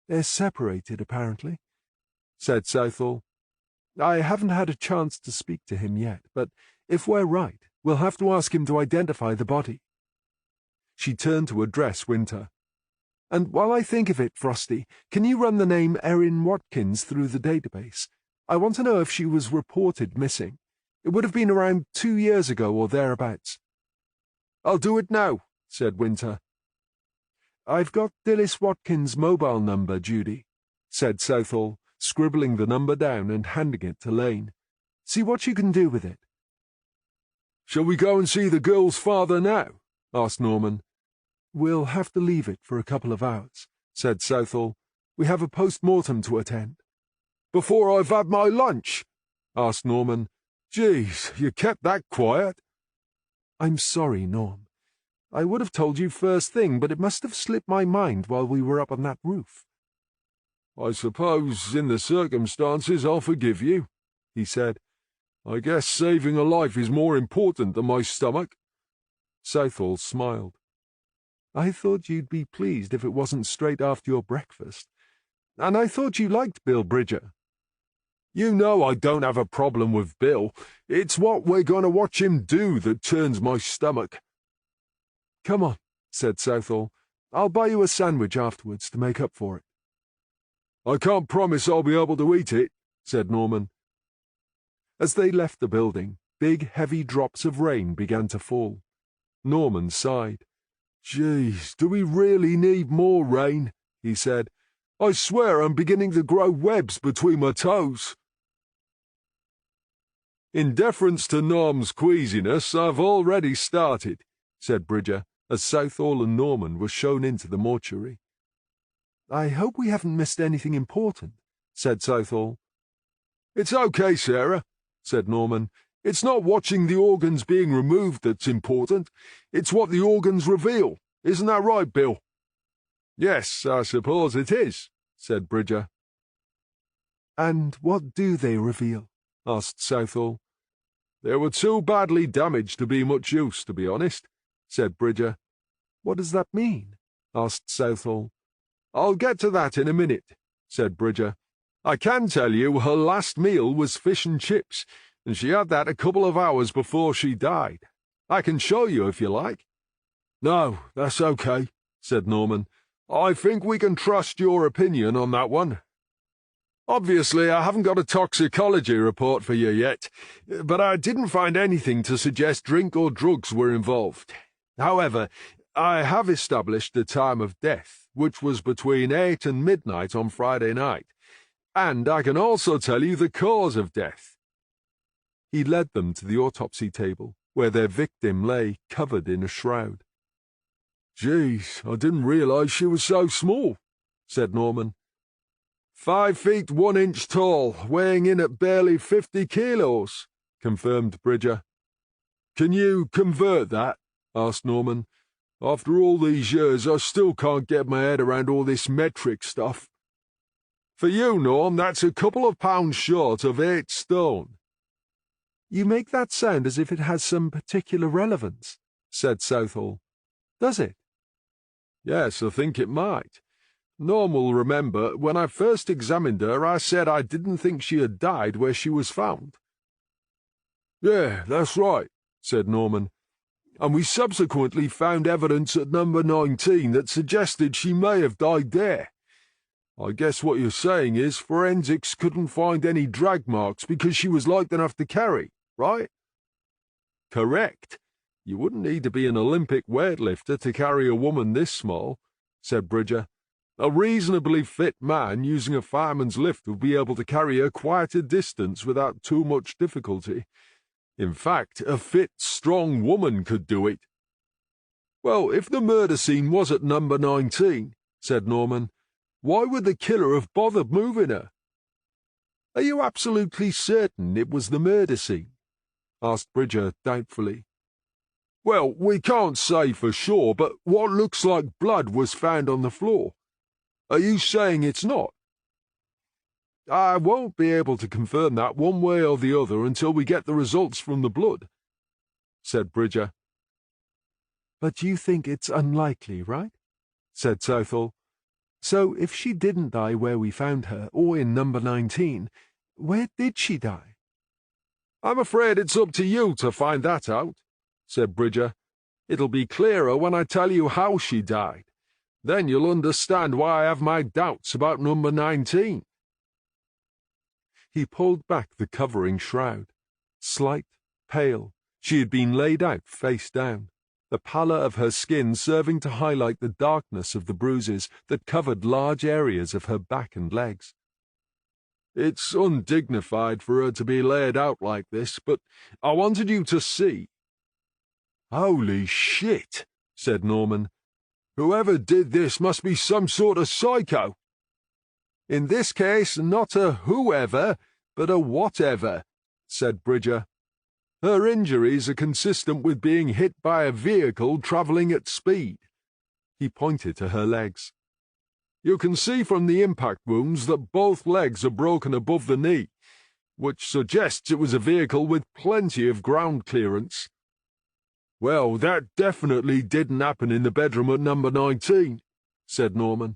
They're separated, apparently, said Southall. I haven't had a chance to speak to him yet, but if we're right, we'll have to ask him to identify the body. She turned to address Winter. And while I think of it, Frosty, can you run the name Erin Watkins through the database? I want to know if she was reported missing. It would have been around 2 years ago or thereabouts.
I'll do it now, said Winter.
I've got Dilys Watkins' mobile number, Judy, said Southall, scribbling the number down and handing it to Lane. See what you can do with it.
Shall we go and see the girl's father now? Asked Norman.
We'll have to leave it for a couple of hours, said Southall. We have a post-mortem to attend.
Before I've had my lunch? Asked Norman. Geez, you kept that quiet.
I'm sorry, Norm. I would have told you first thing, but it must have slipped my mind while we were up on that roof.
I suppose, in the circumstances, I'll forgive you, he said. I guess saving a life is more important than my stomach.
Southall smiled. I thought you'd be pleased if it wasn't straight after your breakfast. And I thought you liked Bill Bridger.
You know I don't have a problem with Bill. It's what we're going to watch him do that turns my stomach.
Come on, said Southall. I'll buy you a sandwich afterwards to make up for it.
I can't promise I'll be able to eat it, said Norman.
As they left the building, big, heavy drops of rain began to fall. Norman sighed.
Geez, do we really need more rain? He said. I swear I'm beginning to grow webs between my toes. In deference to Norm's queasiness, I've already started, said Bridger, as Southall and Norman were shown into the mortuary.
I hope we haven't missed anything important, said Southall.
It's okay, Sarah, said Norman. It's not watching the organs being removed that's important. It's what the organs reveal. Isn't that right, Bill? Yes, I suppose it is, said Bridger.
And what do they reveal? Asked Southall.
They were too badly damaged to be much use, to be honest, said Bridger.
What does that mean? Asked Southall.
I'll get to that in a minute, said Bridger. I can tell you her last meal was fish and chips, and she had that a couple of hours before she died. I can show you if you like. No, that's okay, said Norman. I think we can trust your opinion on that one.
Obviously, I haven't got a toxicology report for you yet, but I didn't find anything to suggest drink or drugs were involved. However, I have established the time of death, which was between 8 and midnight on Friday night, and I can also tell you the cause of death." He led them to the autopsy table, where their victim lay covered in a shroud. "Geez, I didn't realize she was so small," said Norman. 5 feet 1 inch tall, weighing in at barely 50 kilos, confirmed Bridger. "Can you convert that?" asked Norman. "After all these years, I still can't get my head around all this metric stuff." "For you, Norm, that's a couple of pounds short of 8 stone.
"You make that sound as if it has some particular relevance," said Southall. "Does it?"
"Yes, I think it might. Norm will remember, when I first examined her, I said I didn't think she had died where she was found." "Yeah, that's right," said Norman. "And we subsequently found evidence at number 19 that suggested she may have died there. I guess what you're saying is forensics couldn't find any drag marks because she was light enough to carry, right?" "Correct. You wouldn't need to be an Olympic weightlifter to carry a woman this small," said Bridger. "A reasonably fit man using a fireman's lift would be able to carry her quite a distance without too much difficulty. In fact, a fit, strong woman could do it." "Well, if the murder scene was at number 19, said Norman, "why would the killer have bothered moving her?" "Are you absolutely certain it was the murder scene?" asked Bridger doubtfully. "Well, we can't say for sure, but what looks like blood was found on the floor. Are you saying it's not?" "I won't be able to confirm that one way or the other until we get the results from the blood," said Bridger.
"But you think it's unlikely, right?" said Southall. "So if she didn't die where we found her, or in number 19, where did she die?"
"I'm afraid it's up to you to find that out," said Bridger. "It'll be clearer when I tell you how she died. Then you'll understand why I have my doubts about number 19.
He pulled back the covering shroud. Slight, pale, she had been laid out face down, the pallor of her skin serving to highlight the darkness of the bruises that covered large areas of her back and legs. "It's undignified for her to be laid out like this, but I wanted you to see." "Holy shit," said Norman. "Whoever did this must be some sort of psycho." "In this case, not a whoever, but a whatever," said Bridger. "Her injuries are consistent with being hit by a vehicle travelling at speed." He pointed to her legs. "You can see from the impact wounds that both legs are broken above the knee, which suggests it was a vehicle with plenty of ground clearance." "Well, that definitely didn't happen in the bedroom at number 19, said Norman.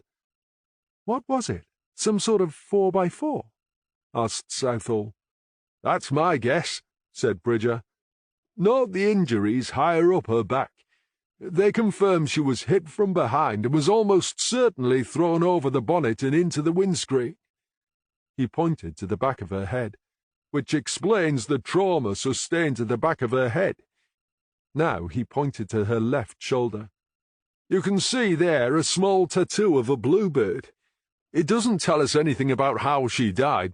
"What was it? Some sort of 4x4? Asked Southall. "That's my guess," said Bridger. "Note the injuries higher up her back. They confirm she was hit from behind and was almost certainly thrown over the bonnet and into the windscreen." He pointed to the back of her head, which explains the trauma sustained to the back of her head. Now he pointed to her left shoulder. "You can see there a small tattoo of a bluebird. It doesn't tell us anything about how she died,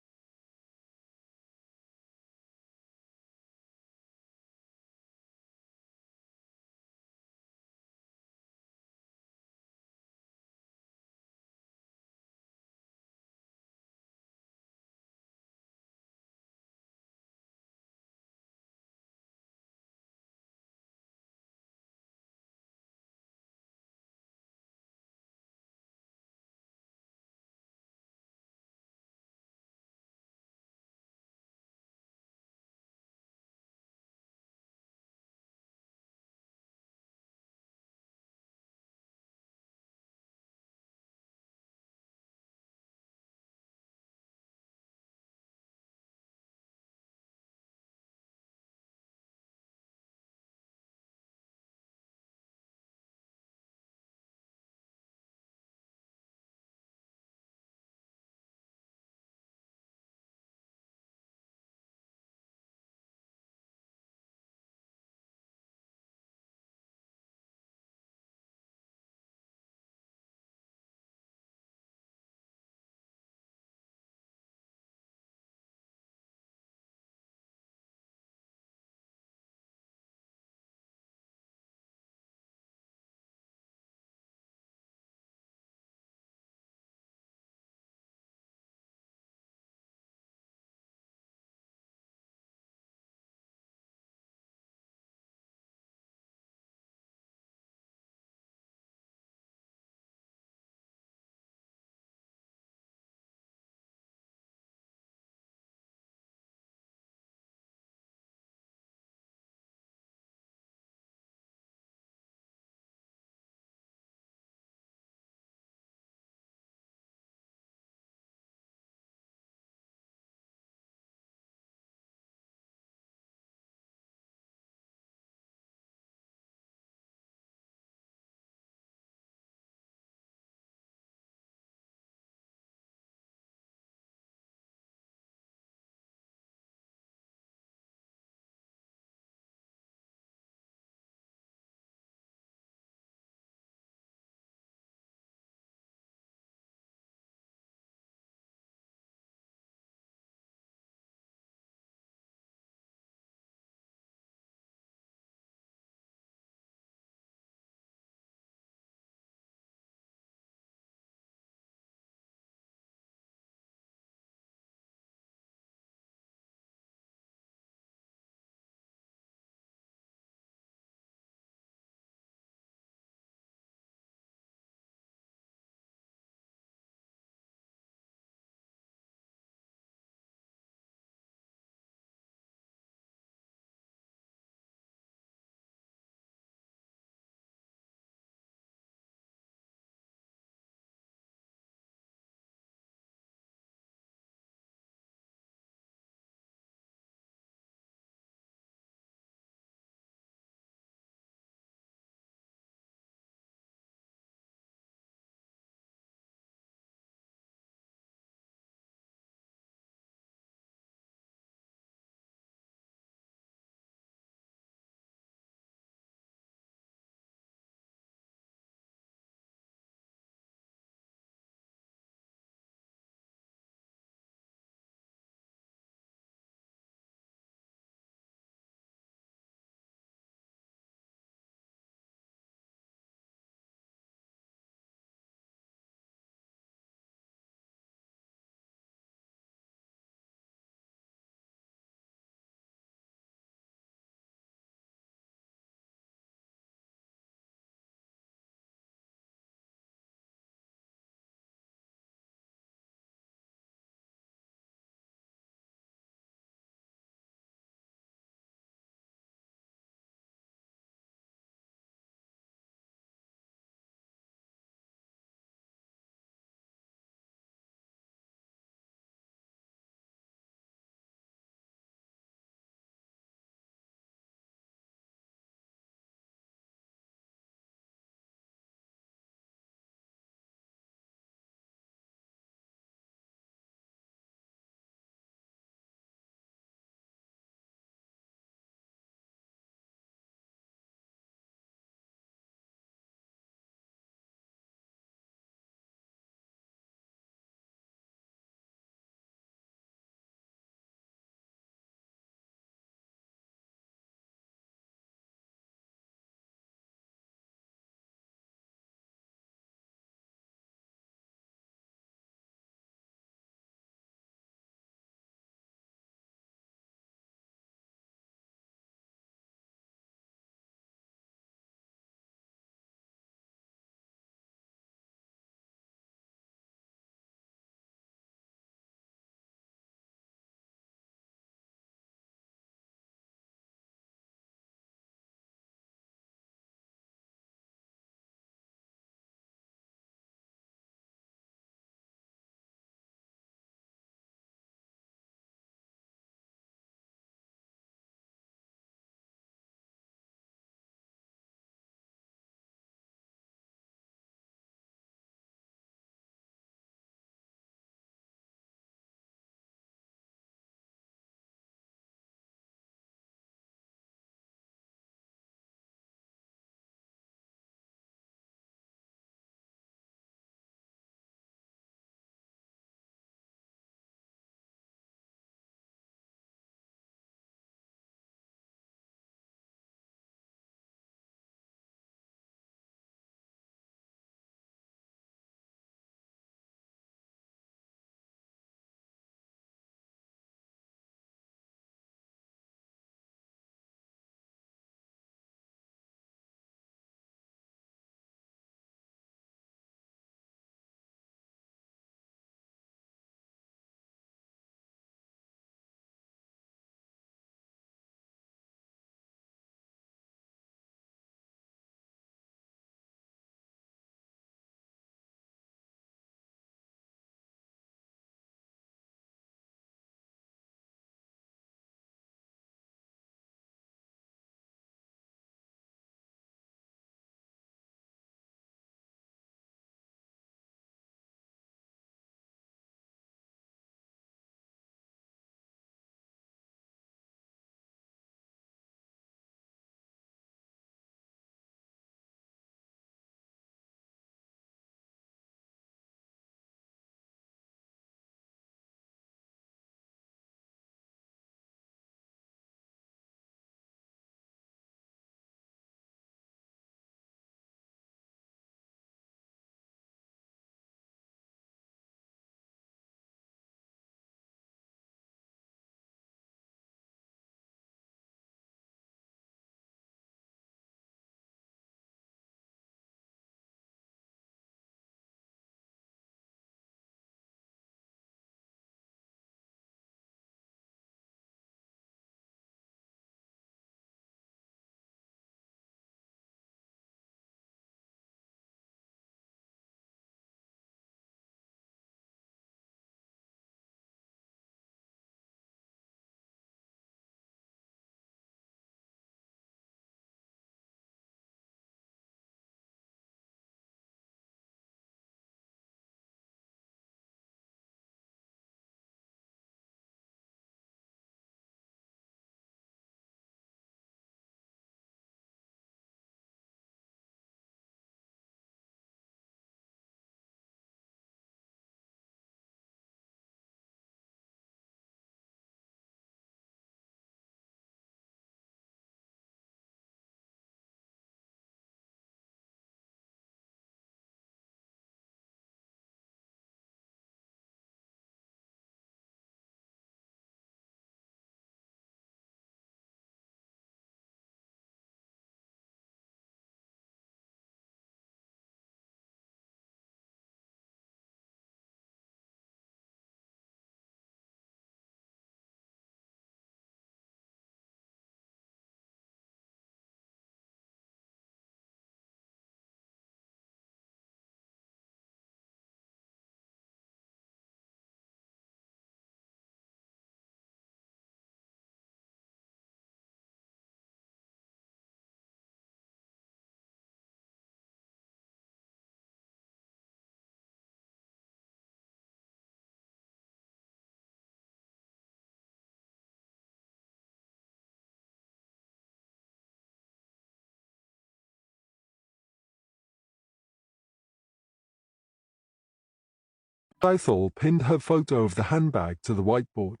Southall pinned her photo of the handbag to the whiteboard.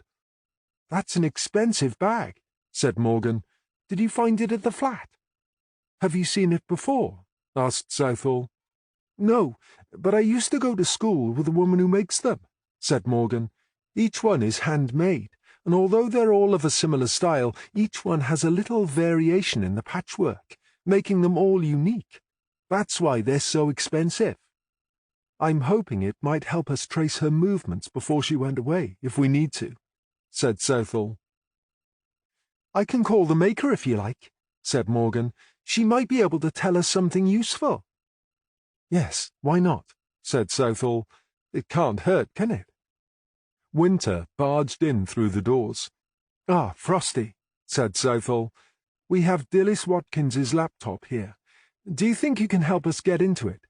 "That's an expensive bag," said Morgan. "Did you find it at the flat?" "Have you seen it before?" asked Southall. "No, but I used to go to school with a woman who makes them," said Morgan. "Each one is handmade, and although they're all of a similar style, each one has a little variation in the patchwork, making them all unique. That's why they're so expensive. I'm hoping it might help us trace her movements before she went away, if we need to," said Southall. "I can call the maker if you like," said Morgan. "She might be able to tell us something useful." "Yes, why not?" said Southall. "It can't hurt, can it?" Winter barged in through the doors. "Ah, Frosty," said Southall. "We have Dilys Watkins's laptop here. Do you think you can help us get into it?"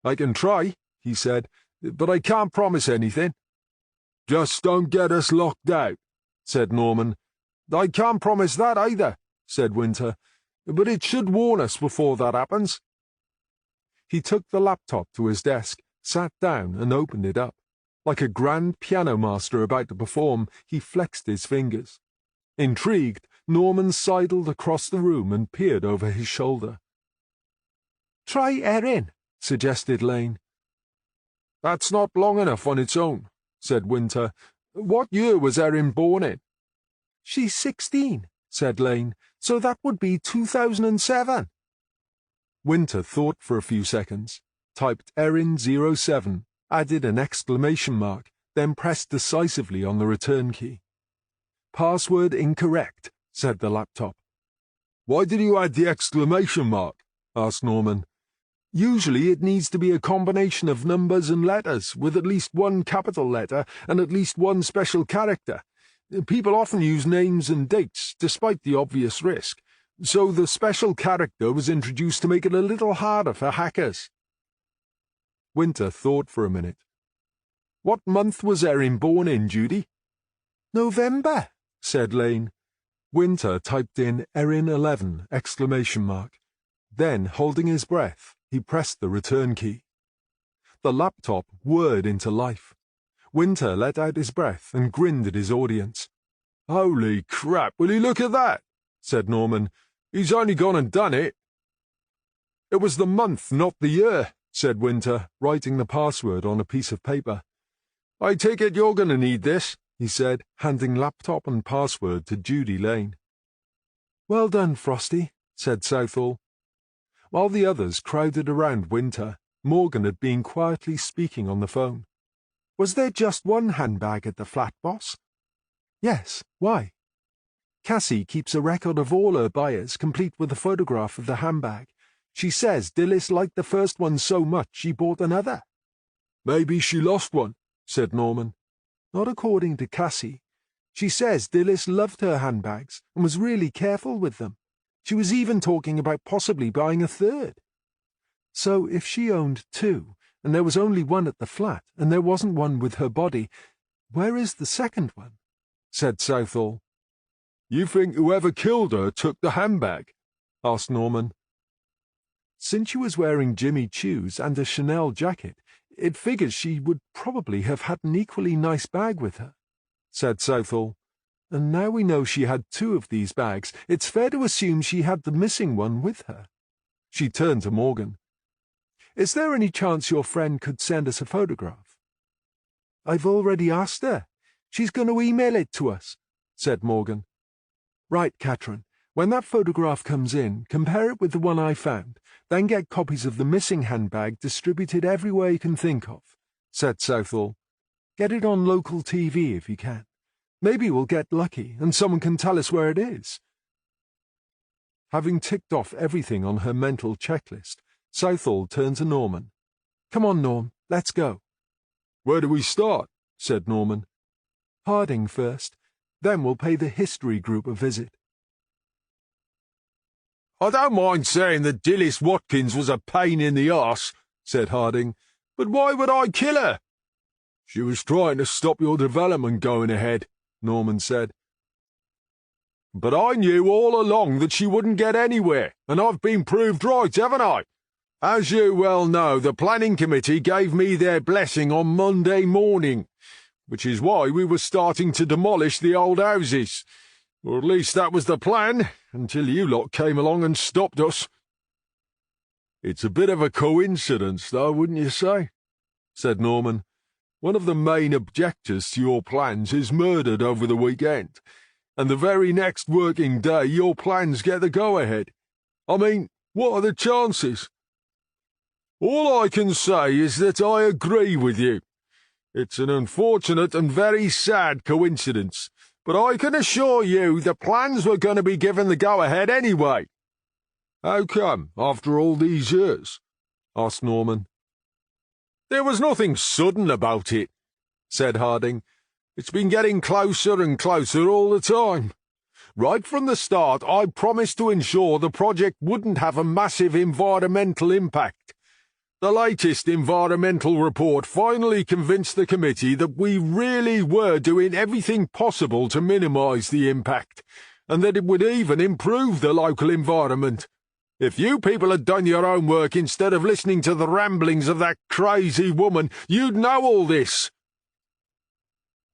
"I can try," he said, "but I can't promise anything." "Just don't get us locked out," said Norman. "I can't promise that either," said Winter, "but it should warn us before that happens."
He took the laptop to his desk, sat down and opened it up. Like a grand piano master about to perform, he flexed his fingers. Intrigued, Norman sidled across the room and peered over his shoulder. "Try Erin," suggested Lane.
"That's not long enough on its own," said Winter. "What year was Erin born in?"
"She's 16, said Lane, "so that would be 2007. Winter thought for a few seconds, typed Erin 07, added an exclamation mark, then pressed decisively on the return key. "Password incorrect," said the laptop.
"Why did you add the exclamation mark?" asked Norman.
"Usually it needs to be a combination of numbers and letters, with at least one capital letter and at least one special character. People often use names and dates, despite the obvious risk. So the special character was introduced to make it a little harder for hackers." Winter thought for a minute. "What month was Erin born in, Judy?" "November," said Lane. Winter typed in Erin 11, exclamation mark. Then, holding his breath, he pressed the return key. The laptop whirred into life. Winter let out his breath and grinned at his audience.
"Holy crap, will you look at that?" said Norman. "He's only gone and done it."
"It was the month, not the year," said Winter, writing the password on a piece of paper.
"I take it you're going to need this,"
he said, handing laptop and password to Judy Lane. "Well done, Frosty," said Southall. While the others crowded around Winter, Morgan had been quietly speaking on the phone. "Was there just one handbag at the flat, boss?" "Yes. Why?" "Cassie keeps a record of all her buyers, complete with a photograph of the handbag. She says Dilys liked the first one so much she bought another."
"Maybe she lost one," said Norman.
"Not according to Cassie. She says Dilys loved her handbags and was really careful with them. She was even talking about possibly buying a third. So if she owned two, and there was only one at the flat, and there wasn't one with her body, where is the second one?" said Southall.
"You think whoever killed her took the handbag?" asked Norman.
"Since she was wearing Jimmy Choo's and a Chanel jacket, it figures she would probably have had an equally nice bag with her," said Southall. "And now we know she had two of these bags, it's fair to assume she had the missing one with her." She turned to Morgan. "Is there any chance your friend could send us a photograph?" "I've already asked her. She's going to email it to us," said Morgan. "Right, Katrin. When that photograph comes in, compare it with the one I found, then get copies of the missing handbag distributed everywhere you can think of," said Southall. "Get it on local TV if you can. Maybe we'll get lucky and someone can tell us where it is." Having ticked off everything on her mental checklist, Southall turned to Norman. "Come on, Norm, let's go."
"Where do we start?" said Norman.
"Harding first. Then we'll pay the history group a visit."
"I don't mind saying that Dilys Watkins was a pain in the arse," said Harding, "but why would I kill her?" "She was trying to stop your development going ahead," Norman said. "But I knew all along that she wouldn't get anywhere, and I've been proved right, haven't I?" As you well know, the planning committee gave me their blessing on Monday morning, which is why we were starting to demolish the old houses. Or at least that was the plan, until you lot came along and stopped us. It's a bit of a coincidence, though, wouldn't you say? Said Norman. One of the main objectors to your plans is murdered over the weekend, and the very next working day your plans get the go-ahead. I mean, what are the chances? All I can say is that I agree with you. It's an unfortunate and very sad coincidence, but I can assure you the plans were going to be given the go-ahead anyway. How come, after all these years? Asked Norman. There was nothing sudden about it, said Harding. It's been getting closer and closer all the time. Right from the start, I promised to ensure the project wouldn't have a massive environmental impact. The latest environmental report finally convinced the committee that we really were doing everything possible to minimize the impact, and that it would even improve the local environment. If you people had done your own work instead of listening to the ramblings of that crazy woman, you'd know all this.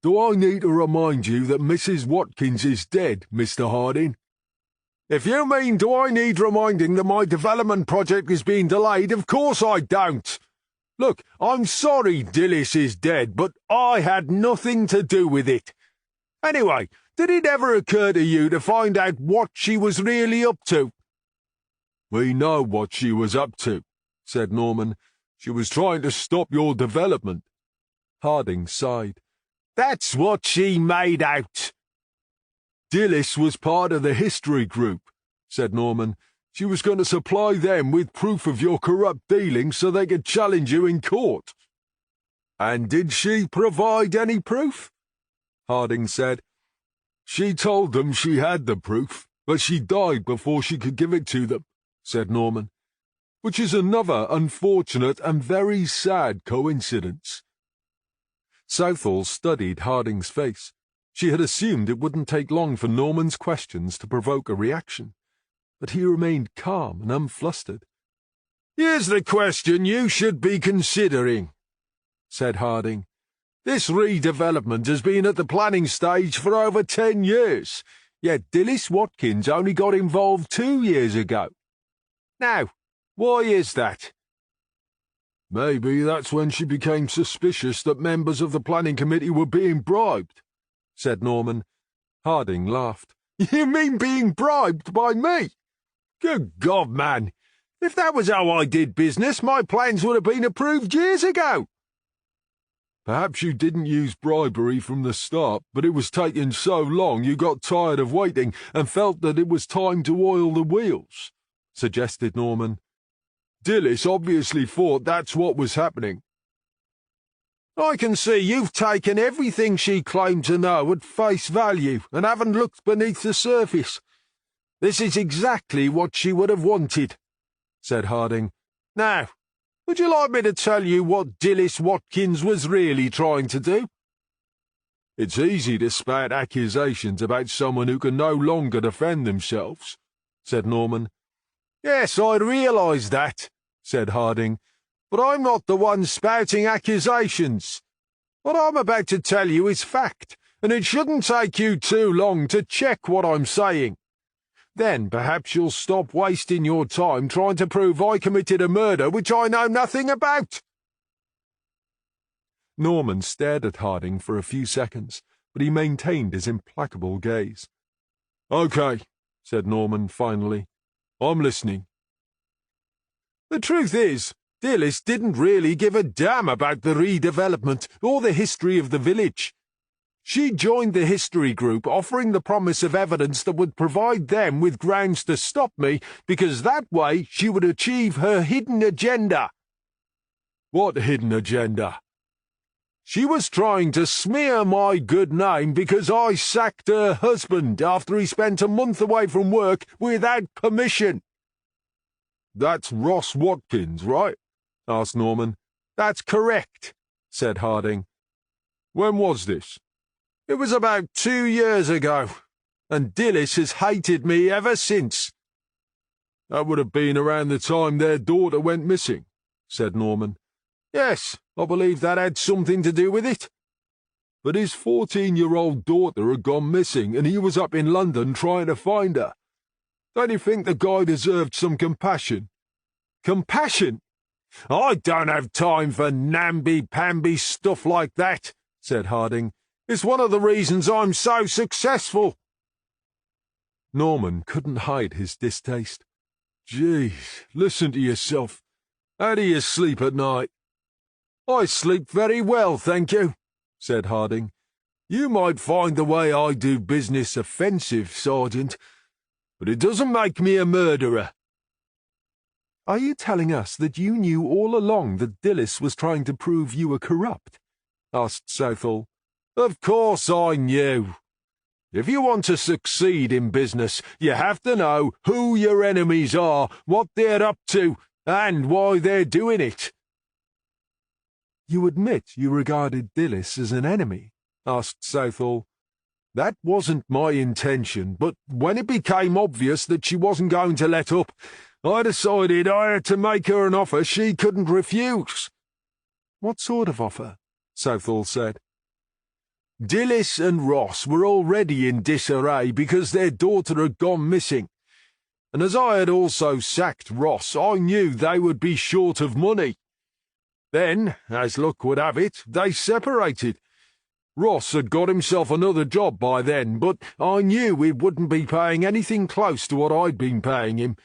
Do I need to remind you that Mrs. Watkins is dead, Mr. Harding? If you mean do I need reminding that my development project is being delayed, of course I don't. Look, I'm sorry Dillis is dead, but I had nothing to do with it. Anyway, did it ever occur to you to find out what she was really up to? We know what she was up to, said Norman. She was trying to stop your development. Harding sighed. That's what she made out. Dillis was part of the history group, said Norman. She was going to supply them with proof of your corrupt dealings so they could challenge you in court. And did she provide any proof? Harding said. She told them she had the proof, but she died before she could give it to them, said Norman, which is another unfortunate and very sad coincidence. Southall studied Harding's face. She had assumed it wouldn't take long for Norman's questions to provoke a reaction, but he remained calm and unflustered. Here's the question you should be considering, said Harding. This redevelopment has been at the planning stage for over 10 years, yet Dillis Watkins only got involved 2 years ago. Now, why is that? Maybe that's when she became suspicious that members of the planning committee were being bribed, said Norman. Harding laughed. You mean being bribed by me? Good God, man! If that was how I did business, my plans would have been approved years ago. Perhaps you didn't use bribery from the start, but it was taking so long you got tired of waiting and felt that it was time to oil the wheels, suggested Norman. Dillis obviously thought that's what was happening. I can see you've taken everything she claimed to know at face value and haven't looked beneath the surface. This is exactly what she would have wanted, said Harding. Now, would you like me to tell you what Dillis Watkins was really trying to do? It's easy to spout accusations about someone who can no longer defend themselves, said Norman. Yes, I realise that, said Harding, but I'm not the one spouting accusations. What I'm about to tell you is fact, and it shouldn't take you too long to check what I'm saying. Then perhaps you'll stop wasting your time trying to prove I committed a murder which I know nothing about. Norman stared at Harding for a few seconds, but he maintained his implacable gaze. Okay, said Norman finally. I'm listening. The truth is, Dillis didn't really give a damn about the redevelopment or the history of the village. She joined the history group offering the promise of evidence that would provide them with grounds to stop me, because that way she would achieve her hidden agenda. What hidden agenda? She was trying to smear my good name because I sacked her husband after he spent a month away from work without permission. That's Ross Watkins, right? Asked Norman. That's correct, said Harding. When was this? It was about 2 years ago, and Dillis has hated me ever since. That would have been around the time their daughter went missing, said Norman. Yes, I believe that had something to do with it. But his 14-year-old daughter had gone missing, and he was up in London trying to find her. Don't you think the guy deserved some compassion? Compassion? I don't have time for namby-pamby stuff like that, said Harding. It's one of the reasons I'm so successful. Norman couldn't hide his distaste. Geez, listen to yourself. How do you sleep at night? I sleep very well, thank you, said Harding. You might find the way I do business offensive, Sergeant, but it doesn't make me a murderer. Are you telling us that you knew all along that Dillis was trying to prove you were corrupt? Asked Southall. Of course I knew. If you want to succeed in business, you have to know who your enemies are, what they're up to, and why they're doing it. You admit you regarded Dillis as an enemy? Asked Southall. That wasn't my intention, but when it became obvious that she wasn't going to let up, I decided I had to make her an offer she couldn't refuse. What sort of offer? Southall said. Dillis and Ross were already in disarray because their daughter had gone missing, and as I had also sacked Ross, I knew they would be short of money. Then, as luck would have it, they separated. Ross had got himself another job by then, but I knew he wouldn't be paying anything close to what I'd been paying him.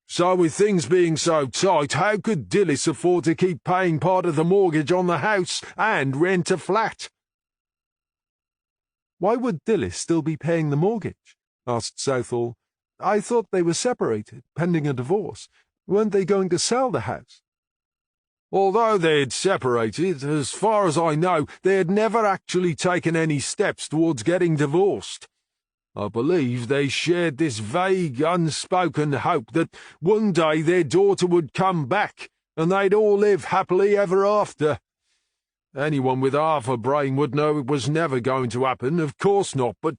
So with things being so tight, how could Dillis afford to keep paying part of the mortgage on the house and rent a flat? Why would Dillis still be paying the mortgage? Asked Southall. I thought they were separated, pending a divorce. Weren't they going to sell the house? Although they had separated, as far as I know, they had never actually taken any steps towards getting divorced. I believe they shared this vague, unspoken hope that one day their daughter would come back, and they'd all live happily ever after. Anyone with half a brain would know it was never going to happen, of course not, but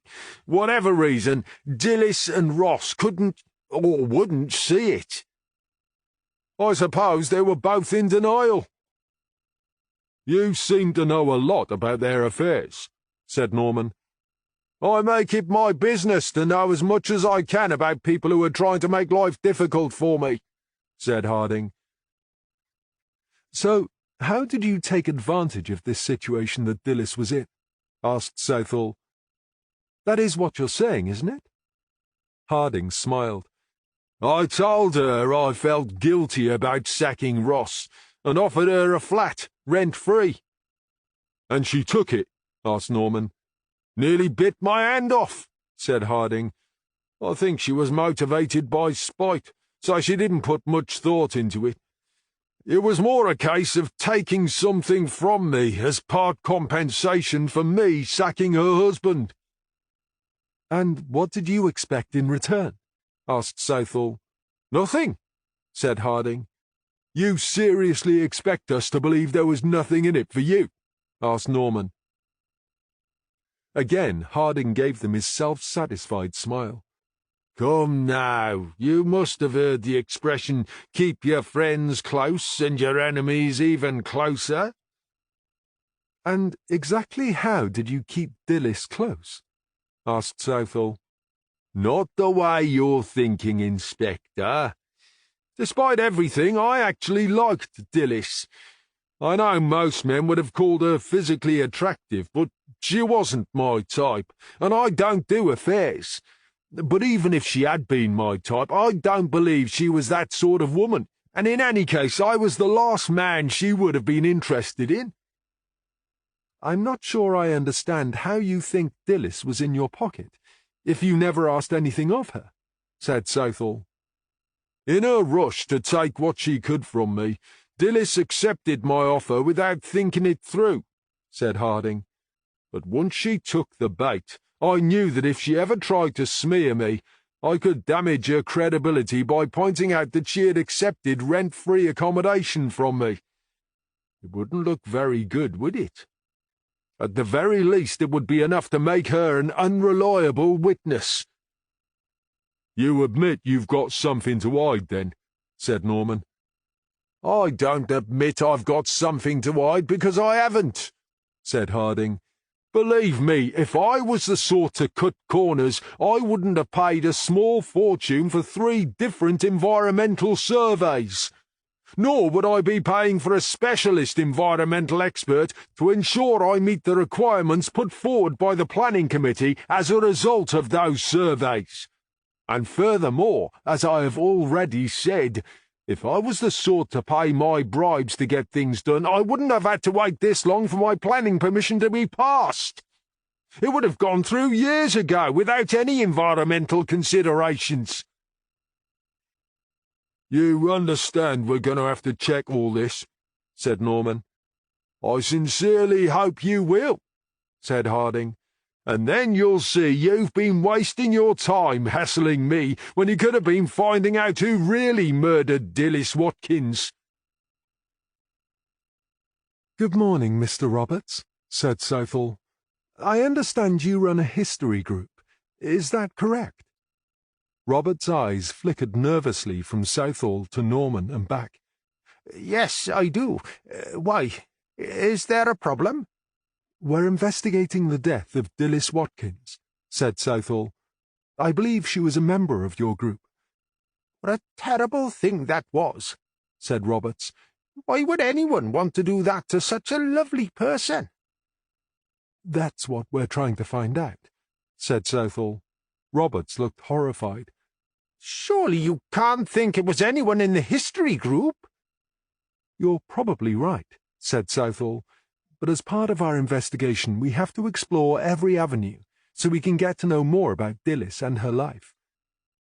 whatever reason, Dillis and Ross couldn't or wouldn't see it. I suppose they were both in denial. You seem to know a lot about their affairs, said Norman. I make it my business to know as much as I can about people who are trying to make life difficult for me, said Harding. So, how did you take advantage of this situation that Dillis was in? Asked Southall. That is what you're saying, isn't it? Harding smiled. I told her I felt guilty about sacking Ross, and offered her a flat, rent-free. And she took it? Asked Norman. Nearly bit my hand off, said Harding. I think she was motivated by spite, so she didn't put much thought into it. It was more a case of taking something from me as part compensation for me sacking her husband. And what did you expect in return? Asked Southall. Nothing, said Harding. You seriously expect us to believe there was nothing in it for you? Asked Norman. Again, Harding gave them his self-satisfied smile. Come now, you must have heard the expression, keep your friends close and your enemies even closer. And exactly how did you keep Dillis close? Asked Southall. Not the way you're thinking, Inspector. Despite everything, I actually liked Dillis. I know most men would have called her physically attractive, but she wasn't my type, and I don't do affairs. But even if she had been my type, I don't believe she was that sort of woman, and in any case I was the last man she would have been interested in. I'm not sure I understand how you think Dillis was in your pocket, if you never asked anything of her, said Southall. In her rush to take what she could from me, Dillis accepted my offer without thinking it through, said Harding. But once she took the bait, I knew that if she ever tried to smear me, I could damage her credibility by pointing out that she had accepted rent-free accommodation from me. It wouldn't look very good, would it? At the very least, it would be enough to make her an unreliable witness.
You admit you've got something to hide, then, said Norman.
I don't admit I've got something to hide because I haven't, said Harding. Believe me, if I was the sort to cut corners, I wouldn't have paid a small fortune for 3 different environmental surveys. Nor would I be paying for a specialist environmental expert to ensure I meet the requirements put forward by the planning committee as a result of those surveys. And furthermore, as I have already said, if I was the sort to pay my bribes to get things done, I wouldn't have had to wait this long for my planning permission to be passed. It would have gone through years ago without any environmental considerations.
You understand we're going to have to check all this, said Norman.
I sincerely hope you will, said Harding. And then you'll see you've been wasting your time hassling me when you could have been finding out who really murdered Dilys Watkins.
Good morning, Mr. Roberts, said Southall. I understand you run a history group. Is that correct? Roberts' eyes flickered nervously from Southall to Norman and back.
Yes, I do. Why? Is there a problem?
We're investigating the death of Dilys Watkins, said Southall. I believe she was a member of your group.
What a terrible thing that was, said Roberts. Why would anyone want to do that to such a lovely person?
That's what we're trying to find out, said Southall. Roberts looked horrified.
Surely you can't think it was anyone in the history group?
You're probably right, said Southall. But as part of our investigation, we have to explore every avenue so we can get to know more about Dilys and her life.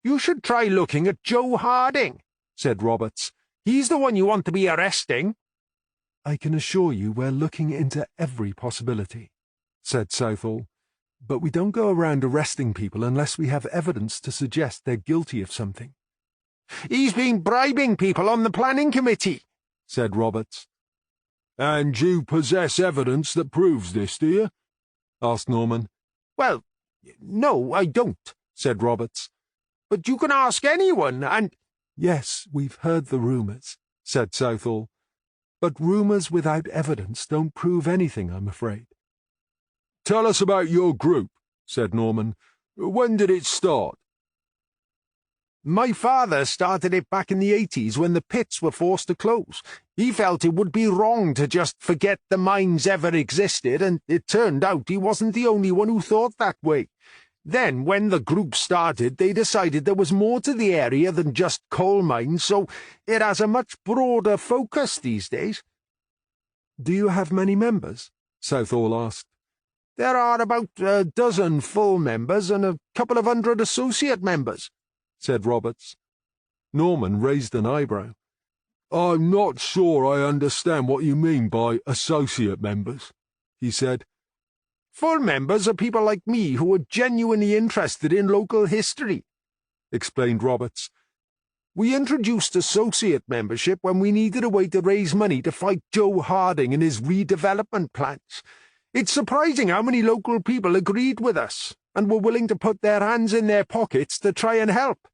You should try looking at Joe Harding, said Roberts. He's the one you want to be arresting.
I can assure you we're looking into every possibility, said Southall. But we don't go around arresting people unless we have evidence to suggest they're guilty of something.
He's been bribing people on the planning committee, said Roberts.
And you possess evidence that proves this, do you? Asked Norman.
Well, no, I don't, said Roberts. But you can ask anyone, and—
Yes, we've heard the rumours, said Southall. But rumours without evidence don't prove anything, I'm afraid. Tell us about your group, said Norman. When did it start?
My father started it back in the 80s when the pits were forced to close. He felt it would be wrong to just forget the mines ever existed, and it turned out he wasn't the only one who thought that way. Then, when the group started, they decided there was more to the area than just coal mines, so it has a much broader focus these days.
Do you have many members? Southall asked.
There are about a dozen full members and a couple of 100 associate members, said Roberts.
Norman raised an eyebrow. I'm not sure I understand what you mean by associate members, he said.
Full members are people like me who are genuinely interested in local history, explained Roberts. We introduced associate membership when we needed a way to raise money to fight Joe Harding and his redevelopment plans. It's surprising how many local people agreed with us and were willing to put their hands in their pockets to try and help.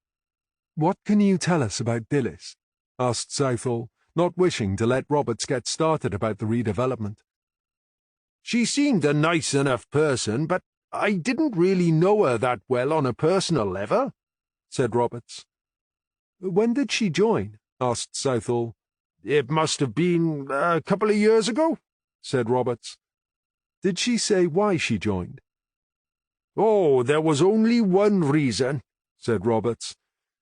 What can you tell us about Dilys? Asked Southall, not wishing to let Roberts get started about the redevelopment.
She seemed a nice enough person, but I didn't really know her that well on a personal level, said Roberts.
When did she join? Asked Southall.
It must have been a couple of years ago, said Roberts.
Did she say why she joined?
Oh, there was only one reason, said Roberts.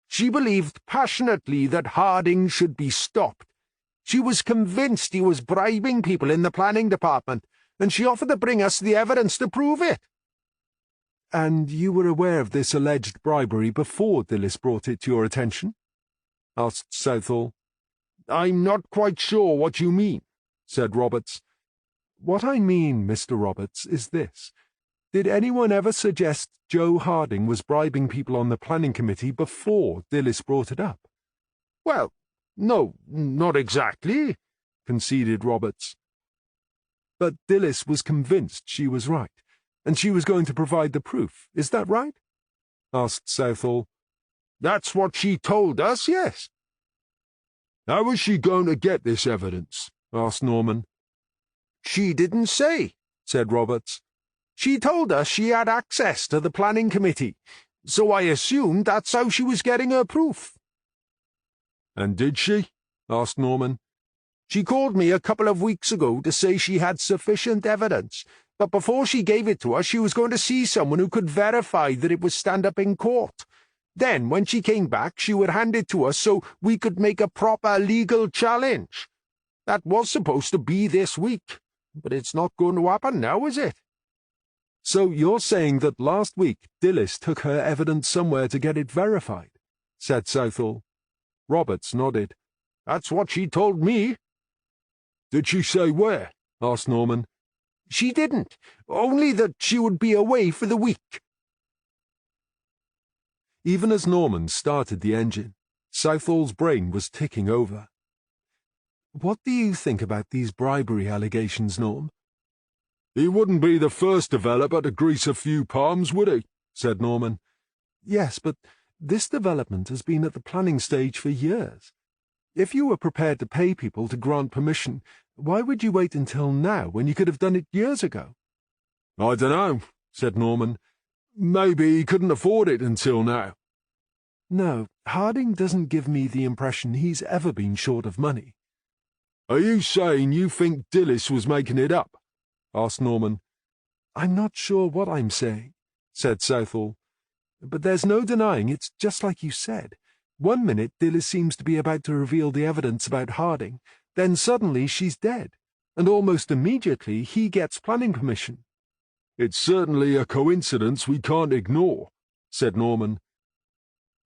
She believed passionately that Harding should be stopped. She was convinced he was bribing people in the planning department, and she offered to bring us the evidence to prove it.
And you were aware of this alleged bribery before Dilys brought it to your attention? Asked Southall.
I'm not quite sure what you mean, said Roberts.
What I mean, Mr. Roberts, is this. Did anyone ever suggest Joe Harding was bribing people on the planning committee before Dilys brought it up?
Well, no, not exactly, conceded Roberts.
But Dilys was convinced she was right, and she was going to provide the proof. Is that right? Asked Southall. That's what she told us, yes. How was she going to get this evidence? Asked Norman. She didn't say, said Roberts. She told us she had access to the planning committee, so I assumed that's how she was getting her proof. And did she? Asked Norman. She called me a couple of weeks ago to say she had sufficient evidence, but before she gave it to us, she was going to see someone who could verify that it would stand up in court. Then, when she came back, she would hand it to us so we could make a proper legal challenge. That was supposed to be this week, but it's not going to happen now, is it?
So you're saying that last week Dilys took her evidence somewhere to get it verified? Said Southall. Roberts nodded.
That's what she told me.
Did she say where? Asked Norman.
She didn't, only that she would be away for the week.
Even as Norman started the engine, Southall's brain was ticking over. What do you think about these bribery allegations, Norm?
He wouldn't be the first developer to grease a few palms, would he? Said Norman.
Yes, but this development has been at the planning stage for years. If you were prepared to pay people to grant permission, why would you wait until now when you could have done it years ago?
I dunno, said Norman. Maybe he couldn't afford it until now.
No, Harding doesn't give me the impression he's ever been short of money.
Are you saying you think Dilys was making it up? Asked Norman.
I'm not sure what I'm saying, said Southall. But there's no denying it's just like you said. 1 minute Dilys seems to be about to reveal the evidence about Harding, then suddenly she's dead, and almost immediately he gets planning permission.
It's certainly a coincidence we can't ignore, said Norman.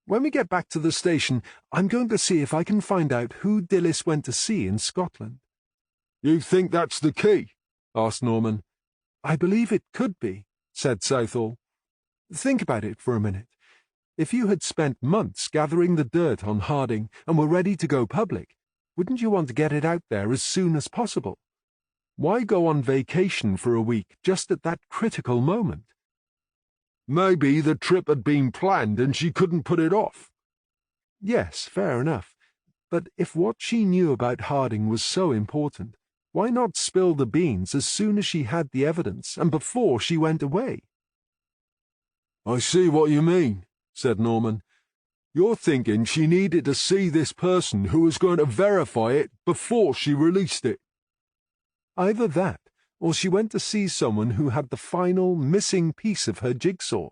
When we get back to the station, I'm going to see if I can find out who Dilys went to see in Scotland.
You think that's the key? Asked Norman.
I believe it could be, said Southall. Think about it for a minute. If you had spent months gathering the dirt on Harding and were ready to go public, wouldn't you want to get it out there as soon as possible? Why go on vacation for a week just at that critical moment?
Maybe the trip had been planned and she couldn't put it off.
Yes, fair enough. But if what she knew about Harding was so important, why not spill the beans as soon as she had the evidence and before she went away?
I see what you mean, said Norman. You're thinking she needed to see this person who was going to verify it before she released it.
Either that, or she went to see someone who had the final missing piece of her jigsaw.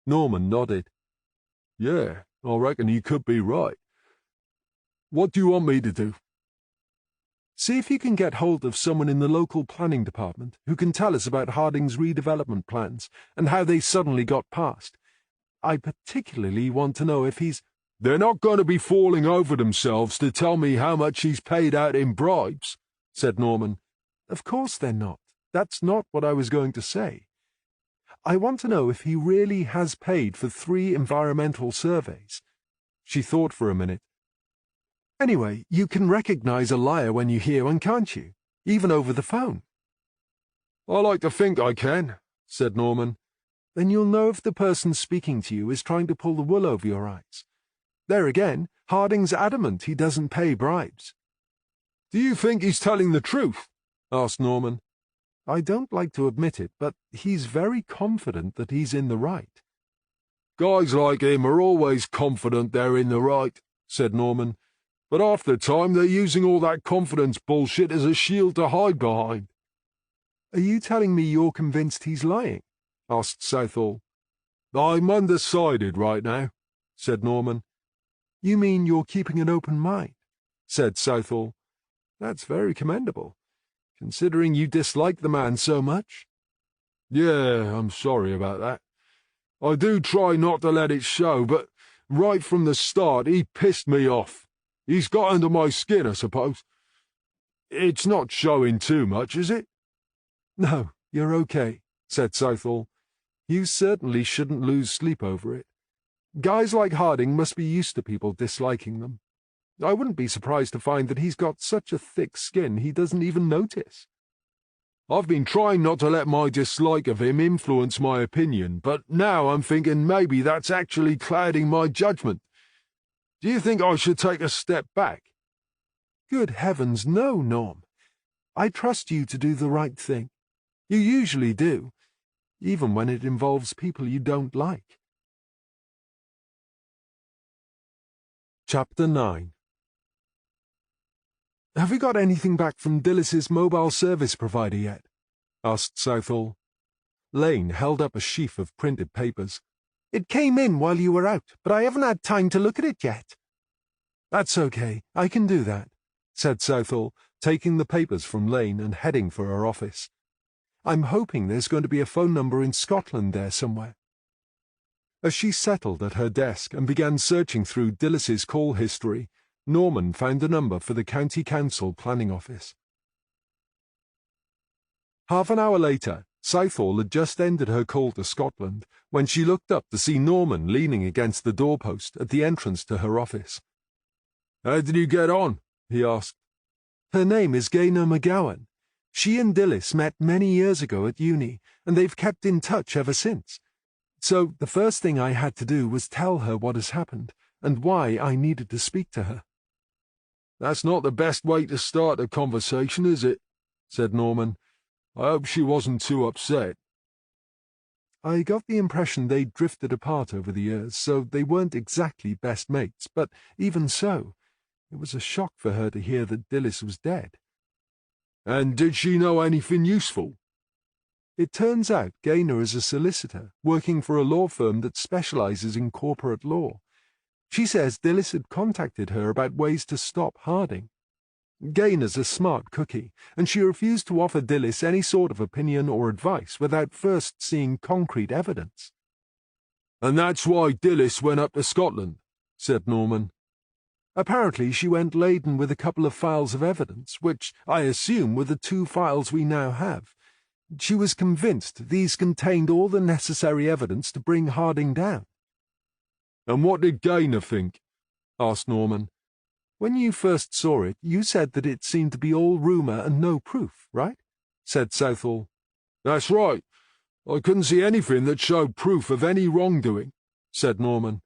Norman nodded. Yeah, I reckon he could be right. What do you want me to do?
See if you can get hold of someone in the local planning department who can tell us about Harding's redevelopment plans and how they suddenly got passed. I particularly want to know if he's—
They're not going to be falling over themselves to tell me how much he's paid out in bribes, said Norman.
Of course they're not. That's not what I was going to say. I want to know if he really has paid for 3 environmental surveys. She thought for a minute. Anyway, you can recognize a liar when you hear one, can't you? Even over the phone.
I like to think I can, said Norman.
Then you'll know if the person speaking to you is trying to pull the wool over your eyes. There again, Harding's adamant he doesn't pay bribes.
Do you think he's telling the truth? Asked Norman.
I don't like to admit it, but he's very confident that he's in the right.
Guys like him are always confident they're in the right, said Norman. But half the time they're using all that confidence bullshit as a shield to hide behind.
Are you telling me you're convinced he's lying? Asked Southall.
I'm undecided right now, said Norman.
You mean you're keeping an open mind? Said Southall. That's very commendable, considering you dislike the man so much.
Yeah, I'm sorry about that. I do try not to let it show, but right from the start he pissed me off. He's got under my skin, I suppose. It's not showing too much, is it?
No, you're okay, said Southall. You certainly shouldn't lose sleep over it. Guys like Harding must be used to people disliking them. I wouldn't be surprised to find that he's got such a thick skin he doesn't even notice. I've been trying not to let my dislike of him influence my opinion, but now I'm thinking maybe that's actually clouding my judgment. Do you think I should take a step back?"
"Good heavens, no, Norm. I trust you to do the right thing. You usually do, even when it involves people you don't like." Chapter 9. "Have you got anything back from Dillis's mobile service provider yet?" asked Southall. Lane held up a sheaf of printed papers. "It came in while you were out, but I haven't had time to look at it yet." "That's okay, I can do that," said Southall, taking the papers from Lane and heading for her office. "I'm hoping there's going to be a phone number in Scotland there somewhere." As she settled at her desk and began searching through Dillis's call history, Norman found a number for the County Council Planning Office. Half an hour later, Southall had just ended her call to Scotland when she looked up to see Norman leaning against the doorpost at the entrance to her office.
"How did you get on?" he asked.
"Her name is Gaynor McGowan. She and Dillis met many years ago at uni, and they've kept in touch ever since. So the first thing I had to do was tell her what has happened, and why I needed to speak to her."
"That's not the best way to start a conversation, is it?" said Norman. "I hope she wasn't too upset."
"I got the impression they'd drifted apart over the years, so they weren't exactly best mates, but even so, it was a shock for her to hear that Dillis was dead."
"And did she know anything useful?"
"It turns out Gaynor is a solicitor, working for a law firm that specializes in corporate law. She says Dillis had contacted her about ways to stop Harding. Gaynor's a smart cookie, and she refused to offer Dillis any sort of opinion or advice without first seeing concrete evidence."
"And that's why Dillis went up to Scotland," said Norman.
"Apparently she went laden with a couple of files of evidence, which I assume were the 2 files we now have. She was convinced these contained all the necessary evidence to bring Harding down."
"And what did Gaynor think?" asked Norman.
"When you first saw it, you said that it seemed to be all rumour and no proof, right?" said Southall.
"That's right. I couldn't see anything that showed proof of any wrongdoing," said Norman.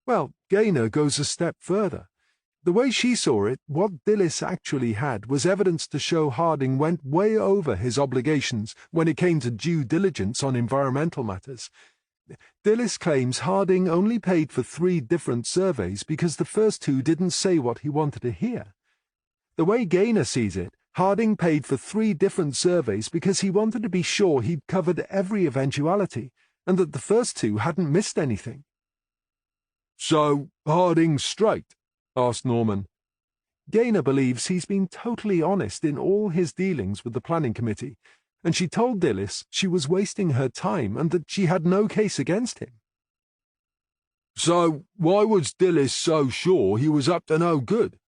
"Well, Gaynor goes a step further. The way she saw it, what Dillis actually had was evidence to show Harding went way over his obligations when it came to due diligence on environmental matters. Dillis claims Harding only paid for 3 different surveys because the first 2 didn't say what he wanted to hear. The way Gaynor sees it, Harding paid for 3 different surveys because he wanted to be sure he'd covered every eventuality, and that the first 2 hadn't missed anything."
"So Harding's straight?" asked Norman.
"Gaynor believes he's been totally honest in all his dealings with the planning committee, and she told Dillis she was wasting her time and that she had no case against him."
"So why was Dillis so sure he was up to no good?"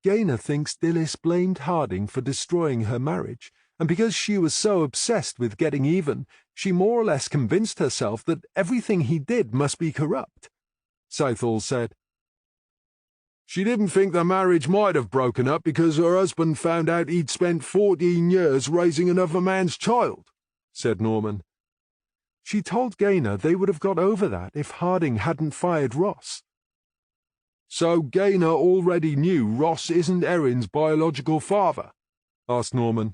"Gaynor thinks Dillis blamed Harding for destroying her marriage, and because she was so obsessed with getting even, she more or less convinced herself that everything he did must be corrupt," Southall said.
"She didn't think the marriage might have broken up because her husband found out he'd spent 14 years raising another man's child," said Norman.
"She told Gaynor they would have got over that if Harding hadn't fired Ross."
"So Gaynor already knew Ross isn't Erin's biological father?" asked Norman.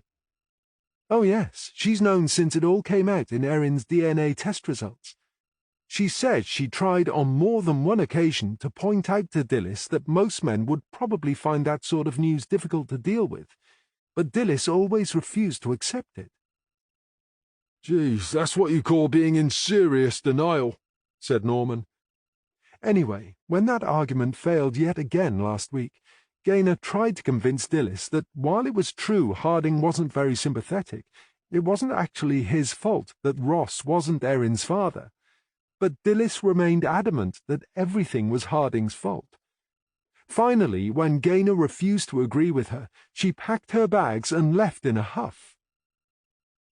"Oh yes, she's known since it all came out in Erin's DNA test results. She said she tried on more than one occasion to point out to Dillis that most men would probably find that sort of news difficult to deal with, but Dillis always refused to accept it."
"Geez, that's what you call being in serious denial," said Norman.
"Anyway, when that argument failed yet again last week, Gaynor tried to convince Dillis that while it was true Harding wasn't very sympathetic, it wasn't actually his fault that Ross wasn't Erin's father. But Dillis remained adamant that everything was Harding's fault. Finally, when Gaynor refused to agree with her, she packed her bags and left in a huff.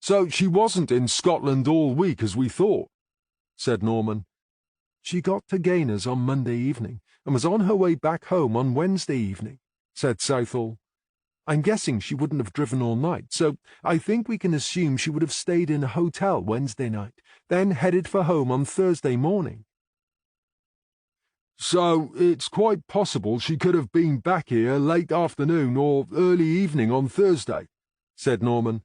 "So she wasn't in Scotland all week as we thought," said Norman.
"She got to Gaynor's on Monday evening and was on her way back home on Wednesday evening," said Southall. I'm guessing she wouldn't have driven all night, so I think we can assume she would have stayed in a hotel Wednesday night, then headed for home on Thursday morning.
So it's quite possible she could have been back here late afternoon or early evening on Thursday, said Norman.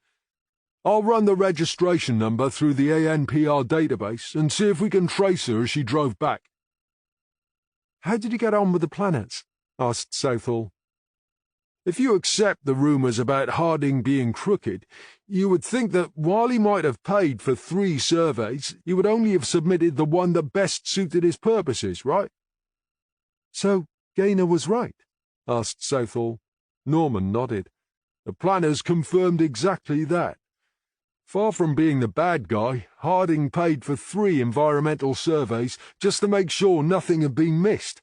I'll run the registration number through the ANPR database and see if we can trace her as she drove back.
How did you get on with the planners? Asked Southall.
If you accept the rumours about Harding being crooked, you would think that while he might have paid for 3 surveys, he would only have submitted the one that best suited his purposes, right?
So Gaynor was right? Asked Southall.
Norman nodded. The planners confirmed exactly that. Far from being the bad guy, Harding paid for 3 environmental surveys just to make sure nothing had been missed.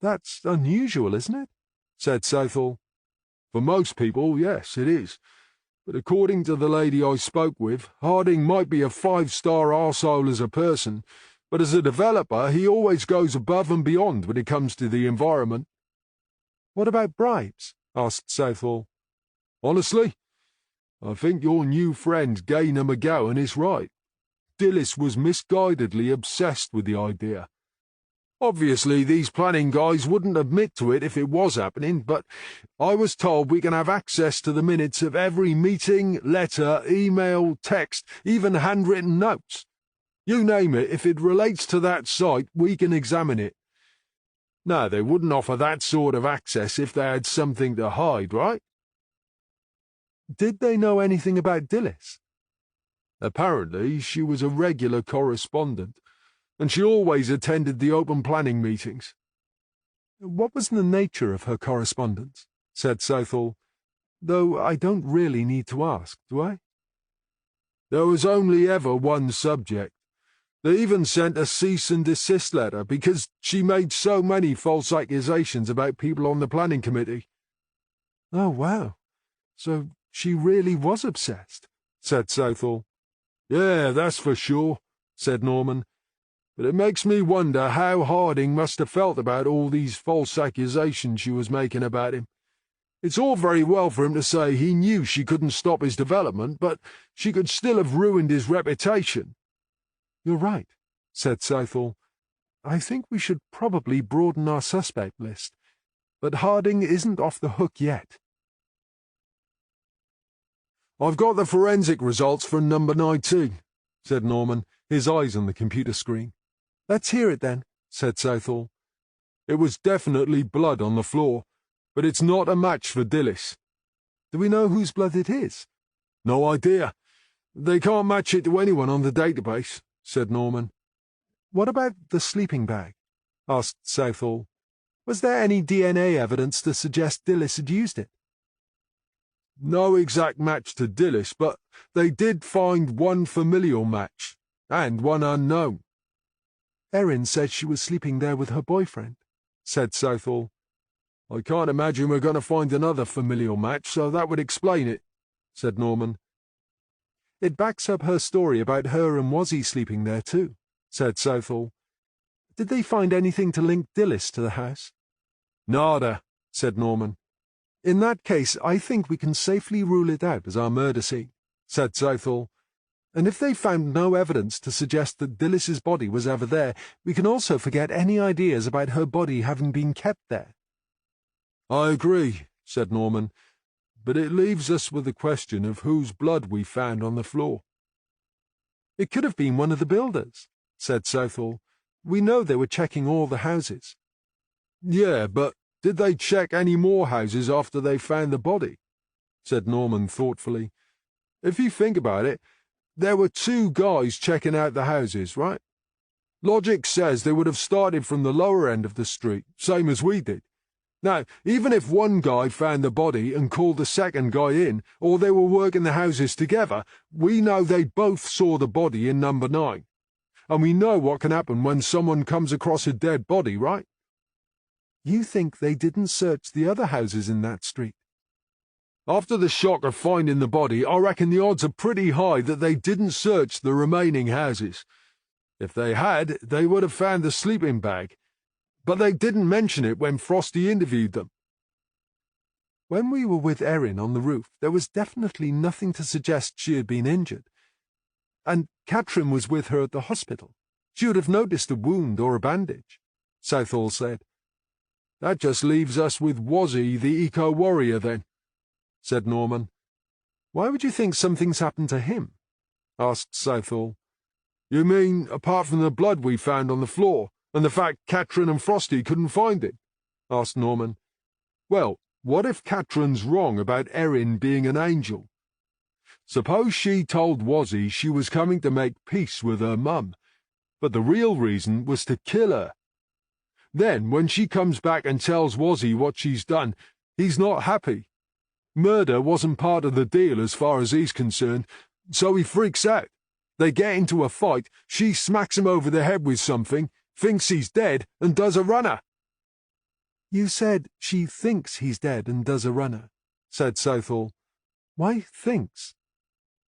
That's unusual, isn't it? Said Southall.
For most people, yes, it is. But according to the lady I spoke with, Harding might be a 5-star arsehole as a person, but as a developer he always goes above and beyond when it comes to the environment.
What about bribes? Asked Southall.
Honestly, I think your new friend Gaynor McGowan is right. Dillis was misguidedly obsessed with the idea. Obviously, these planning guys wouldn't admit to it if it was happening, but I was told we can have access to the minutes of every meeting, letter, email, text, even handwritten notes. You name it, if it relates to that site, we can examine it. No, they wouldn't offer that sort of access if they had something to hide, right?
Did they know anything about Dillis?
Apparently, she was a regular correspondent, and she always attended the open planning meetings.
What was the nature of her correspondence? Said Southall. Though I don't really need to ask, do I?
There was only ever one subject. They even sent a cease and desist letter because she made so many false accusations about people on the planning committee.
Oh, wow. So she really was obsessed, said Southall.
Yeah, that's for sure, said Norman. But it makes me wonder how Harding must have felt about all these false accusations she was making about him. It's all very well for him to say he knew she couldn't stop his development, but she could still have ruined his reputation.
You're right, said Southall. I think we should probably broaden our suspect list, but Harding isn't off the hook yet.
I've got the forensic results for number 19, said Norman, his eyes on the computer screen.
Let's hear it then, said Southall.
It was definitely blood on the floor, but it's not a match for Dillis.
Do we know whose blood it is?
No idea. They can't match it to anyone on the database, said Norman.
What about the sleeping bag? Asked Southall. Was there any DNA evidence to suggest Dillis had used it?
No exact match to Dillis, but they did find one familial match, and one unknown.
Erin said she was sleeping there with her boyfriend, said Southall.
I can't imagine we're going to find another familial match, so that would explain it, said Norman.
It backs up her story about her and Wazzy sleeping there too, said Southall. Did they find anything to link Dillis to the house?
Nada, said Norman.
In that case, I think we can safely rule it out as our murder scene, said Southall. And if they found no evidence to suggest that Dillis's body was ever there, we can also forget any ideas about her body having been kept there.
I agree, said Norman, but it leaves us with the question of whose blood we found on the floor.
It could have been one of the builders, said Southall. We know they were checking all the houses.
Yeah, but did they check any more houses after they found the body? Said Norman thoughtfully. If you think about it, there were 2 guys checking out the houses, right? Logic says they would have started from the lower end of the street, same as we did. Now, even if one guy found the body and called the second guy in, or they were working the houses together, we know they both saw the body in number 9. And we know what can happen when someone comes across a dead body, right?
You think they didn't search the other houses in that street?
After the shock of finding the body, I reckon the odds are pretty high that they didn't search the remaining houses. If they had, they would have found the sleeping bag. But they didn't mention it when Frosty interviewed them.
When we were with Erin on the roof, there was definitely nothing to suggest she had been injured. And Catherine was with her at the hospital. She would have noticed a wound or a bandage, Southall said.
That just leaves us with Wazzy, the eco-warrior, then, said Norman.
Why would you think something's happened to him? Asked Southall.
You mean, apart from the blood we found on the floor, and the fact Catherine and Frosty couldn't find it? Asked Norman. Well, what if Catherine's wrong about Erin being an angel? Suppose she told Wazzy she was coming to make peace with her mum, but the real reason was to kill her. Then, when she comes back and tells Wazzy what she's done, he's not happy. Murder wasn't part of the deal as far as he's concerned, so he freaks out. They get into a fight, she smacks him over the head with something, thinks he's dead, and does a runner.
You said she thinks he's dead and does a runner, said Southall. Why thinks?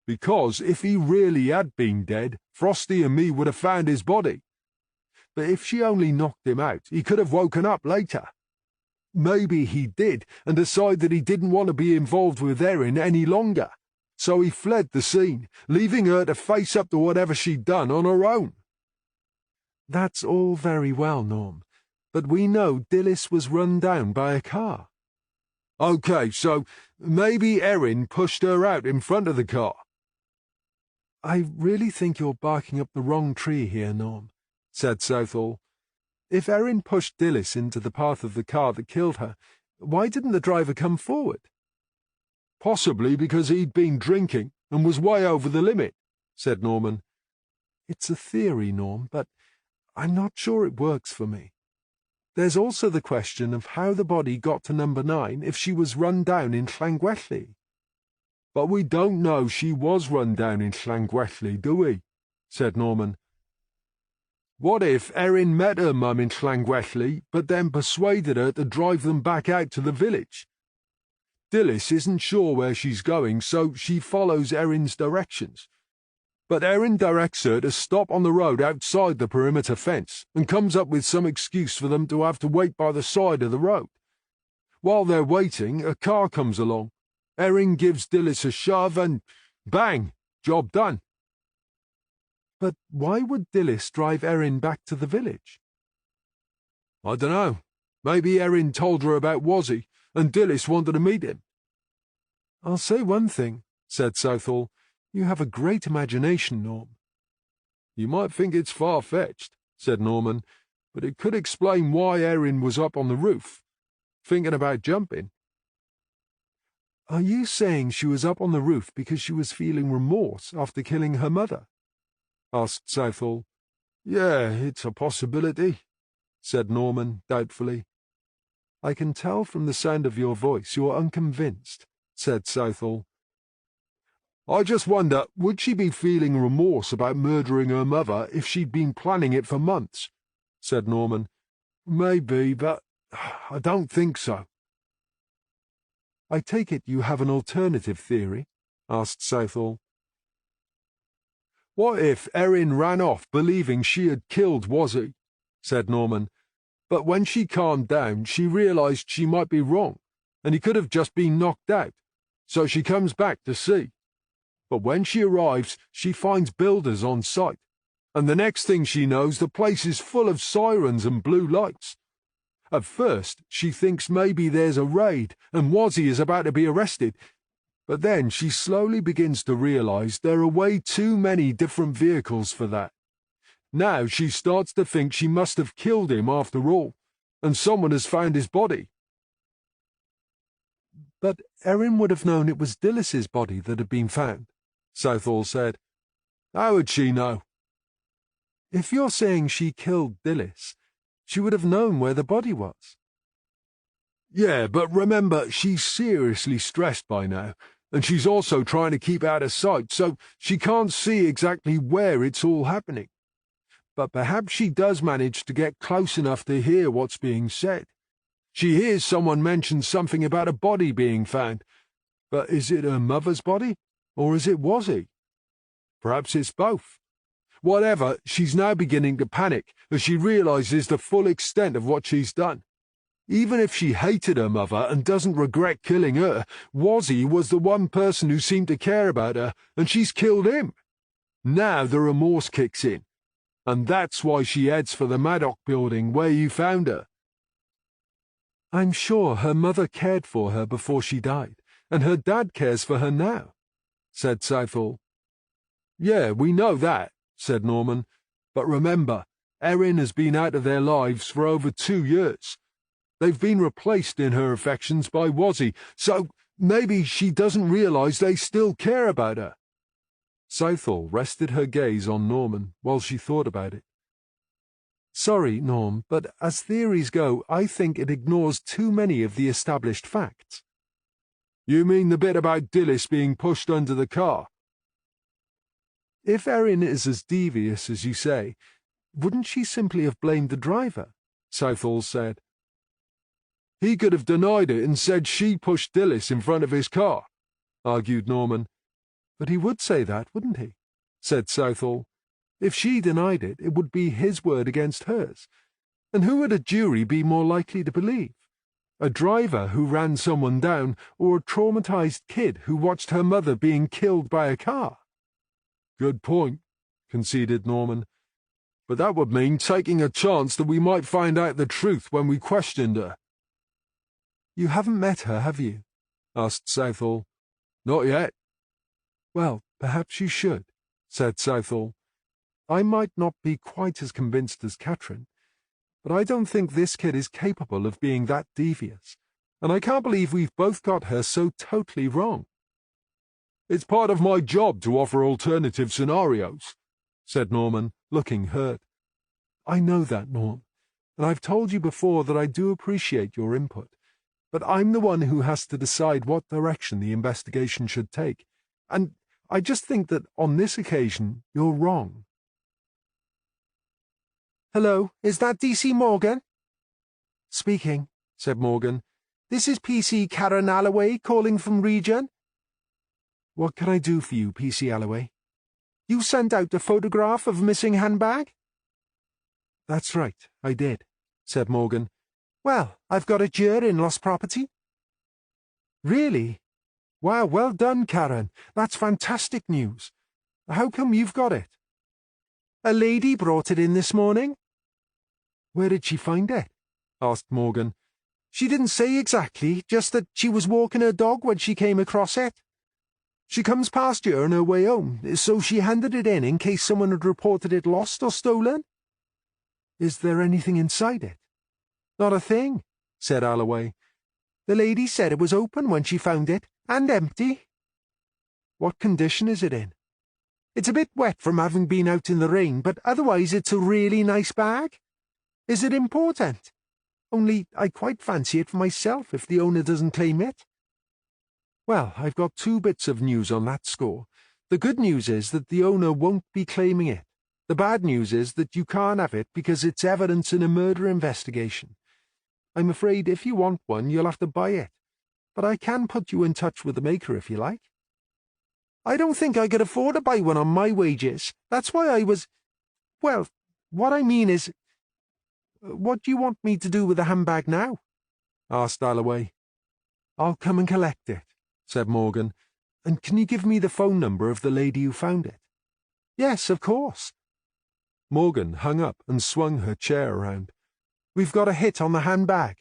Because if he really had been dead, Frosty and me would have found his body. But if she only knocked him out, he could have woken up later. Maybe he did, and decided he didn't want to be involved with Erin any longer. So he fled the scene, leaving her to face up to whatever she'd done on her own.
That's all very well, Norm, but we know Dilys was run down by a car.
OK, so maybe Erin pushed her out in front of the car.
I really think you're barking up the wrong tree here, Norm, said Southall. If Erin pushed Dilys into the path of the car that killed her, why didn't the driver come forward?
Possibly because he'd been drinking and was way over the limit, said Norman.
It's a theory, Norm, but I'm not sure it works for me. There's also the question of how the body got to number 9 if she was run down in Llangwelly.
But we don't know she was run down in Llangwelly, do we? Said Norman. What if Erin met her mum in Llangwelly, but then persuaded her to drive them back out to the village? Dilys isn't sure where she's going, so she follows Erin's directions. But Erin directs her to stop on the road outside the perimeter fence and comes up with some excuse for them to have to wait by the side of the road. While they're waiting, a car comes along. Erin gives Dilys a shove and bang, job done.
But why would Dilys drive Erin back to the village?
I dunno. Maybe Erin told her about Wazzy, and Dilys wanted to meet him.
I'll say one thing, said Southall. You have a great imagination, Norm.
You might think it's far-fetched, said Norman, but it could explain why Erin was up on the roof, thinking about jumping.
Are you saying she was up on the roof because she was feeling remorse after killing her mother? Asked Southall.
Yeah, it's a possibility, said Norman doubtfully.
I can tell from the sound of your voice you're unconvinced, said Southall.
I just wonder, would she be feeling remorse about murdering her mother if she'd been planning it for months? Said Norman. Maybe, but I don't think so.
I take it you have an alternative theory? Asked Southall.
What if Erin ran off believing she had killed Wazzy? Said Norman. But when she calmed down, she realized she might be wrong, and he could have just been knocked out. So she comes back to see. But when she arrives, she finds builders on site, and the next thing she knows, the place is full of sirens and blue lights. At first, she thinks maybe there's a raid, and Wazzy is about to be arrested, but then she slowly begins to realize there are way too many different vehicles for that. Now she starts to think she must have killed him after all, and someone has found his body.
But Erin would have known it was Dilys's body that had been found, Southall said.
How would she know?
If you're saying she killed Dilys, she would have known where the body was.
Yeah, but remember, she's seriously stressed by now, and she's also trying to keep out of sight, so she can't see exactly where it's all happening. But perhaps she does manage to get close enough to hear what's being said. She hears someone mention something about a body being found. But is it her mother's body, or is it Wazzy? Perhaps it's both. Whatever, she's now beginning to panic as she realizes the full extent of what she's done.
Even if she hated her mother and doesn't regret killing her, Wazzy was the one person who seemed to care about her, and she's killed him. Now the remorse kicks in, and that's why she heads for the Maddock building where you found her. I'm sure her mother cared for her before she died, and her dad cares for her now, said Southall. Yeah, we know that, said Norman. But remember, Erin has been out of their lives for over 2 years. They've been replaced in her affections by Wazzy, so maybe she doesn't realize they still care about her. Southall rested her gaze on Norman while she thought about it. Sorry, Norm, but as theories go, I think it ignores too many of the established facts. You mean the bit about Dillis being pushed under the car? If Erin is as devious as you say, wouldn't she simply have blamed the driver? Southall said. He could have denied it and said she pushed Dillis in front of his car, argued Norman. But he would say that, wouldn't he? Said Southall. If she denied it, it would be his word against hers. And who would a jury be more likely to believe? A driver who ran someone down, or a traumatized kid who watched her mother being killed by a car? Good point, conceded Norman. But that would mean taking a chance that we might find out the truth when we questioned her. You haven't met her, have you? Asked Southall. Not yet. Well, perhaps you should, said Southall. I might not be quite as convinced as Catherine, but I don't think this kid is capable of being that devious, and I can't believe we've both got her so totally wrong. It's part of my job to offer alternative scenarios, said Norman, looking hurt. I know that, Norm, and I've told you before that I do appreciate your input, but I'm the one who has to decide what direction the investigation should take, and I just think that on this occasion you're wrong. Hello, is that DC Morgan? Speaking, said Morgan. This is PC Karen Alloway calling from Region. What can I do for you, PC Alloway? You sent out a photograph of a missing handbag? That's right, I did, said Morgan. Well, I've got a juror in lost property. Really? Wow, well done, Karen. That's fantastic news. How come you've got it? A lady brought it in this morning. Where did she find it? Asked Morgan. She didn't say exactly, just that she was walking her dog when she came across it. She comes past you on her way home, so she handed it in case someone had reported it lost or stolen. Is there anything inside it? Not a thing, said Alloway. The lady said it was open when she found it, and empty. What condition is it in? It's a bit wet from having been out in the rain, but otherwise it's a really nice bag. Is it important? Only I quite fancy it for myself if the owner doesn't claim it. Well, I've got 2 bits of news on that score. The good news is that the owner won't be claiming it. The bad news is that you can't have it because it's evidence in a murder investigation. I'm afraid if you want one, you'll have to buy it. But I can put you in touch with the maker if you like. I don't think I could afford to buy one on my wages. That's why I was... Well, what I mean is... What do you want me to do with the handbag now? Asked Alloway. I'll come and collect it, said Morgan. And can you give me the phone number of the lady who found it? Yes, of course. Morgan hung up and swung her chair around. We've got a hit on the handbag.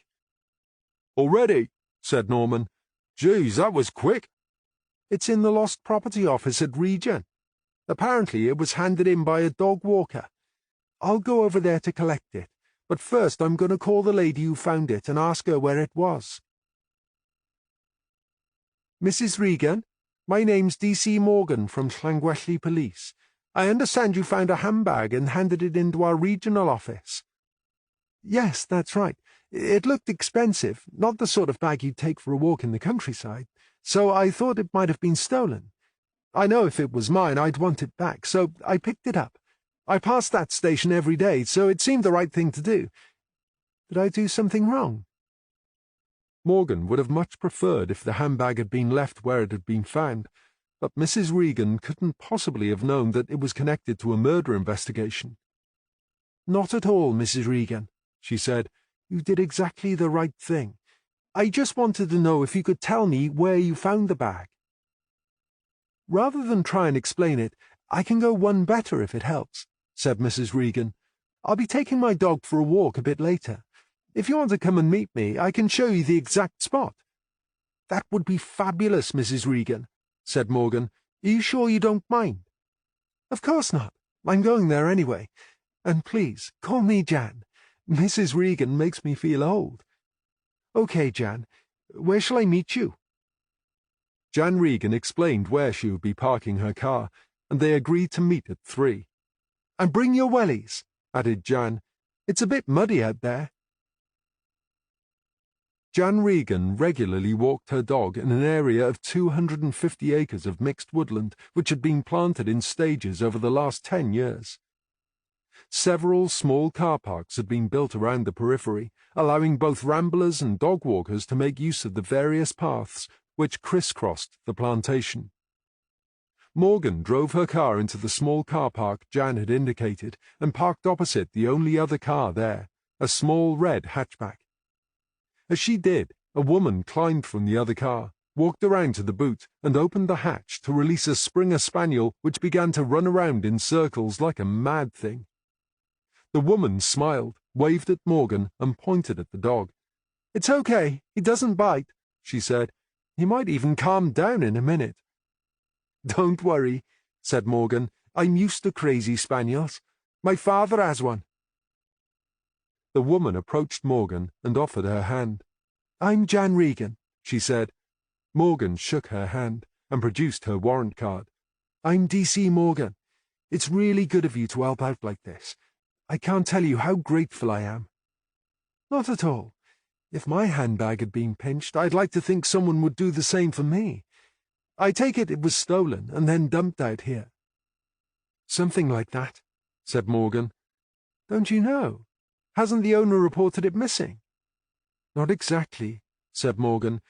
Already? Said Norman. Geez, that was quick. It's in the lost property office at Region. Apparently it was handed in by a dog walker. I'll go over there to collect it, but first I'm going to call the lady who found it and ask her where it was. Mrs. Regan, my name's DC Morgan from Llangwelly Police. I understand you found a handbag and handed it into our regional office. Yes, that's right. It looked expensive, not the sort of bag you'd take for a walk in the countryside, so I thought it might have been stolen. I know if it was mine, I'd want it back, so I picked it up. I pass that station every day, so it seemed the right thing to do. Did I do something wrong? Morgan would have much preferred if the handbag had been left where it had been found, but Mrs. Regan couldn't possibly have known that it was connected to a murder investigation. Not at all, Mrs. Regan, she said. You did exactly the right thing. I just wanted to know if you could tell me where you found the bag. Rather than try and explain it, I can go one better if it helps, said Mrs. Regan. I'll be taking my dog for a walk a bit later. If you want to come and meet me, I can show you the exact spot. That would be fabulous, Mrs. Regan, said Morgan. Are you sure you don't mind? Of course not. I'm going there anyway. And please, call me Jan. Mrs. Regan makes me feel old. Okay, Jan. Where shall I meet you? Jan Regan explained where she would be parking her car, and they agreed to meet at 3. And bring your wellies, added Jan. It's a bit muddy out there. Jan Regan regularly walked her dog in an area of 250 acres of mixed woodland which had been planted in stages over the last 10 years. Several small car parks had been built around the periphery, allowing both ramblers and dog walkers to make use of the various paths which crisscrossed the plantation. Morgan drove her car into the small car park Jan had indicated and parked opposite the only other car there, a small red hatchback. As she did, a woman climbed from the other car, walked around to the boot, and opened the hatch to release a Springer Spaniel which began to run around in circles like a mad thing. The woman smiled, waved at Morgan, and pointed at the dog. "It's okay, he doesn't bite," she said. "He might even calm down in a minute." "Don't worry," said Morgan. "I'm used to crazy spaniels. My father has one." The woman approached Morgan and offered her hand. "I'm Jan Regan," she said. Morgan shook her hand and produced her warrant card. "I'm DC Morgan. It's really good of you to help out like this. I can't tell you how grateful I am." "Not at all. If my handbag had been pinched, I'd like to think someone would do the same for me. I take it was stolen and then dumped out here." "Something like that," said Morgan. "Don't you know? Hasn't the owner reported it missing?" "Not exactly," said Morgan.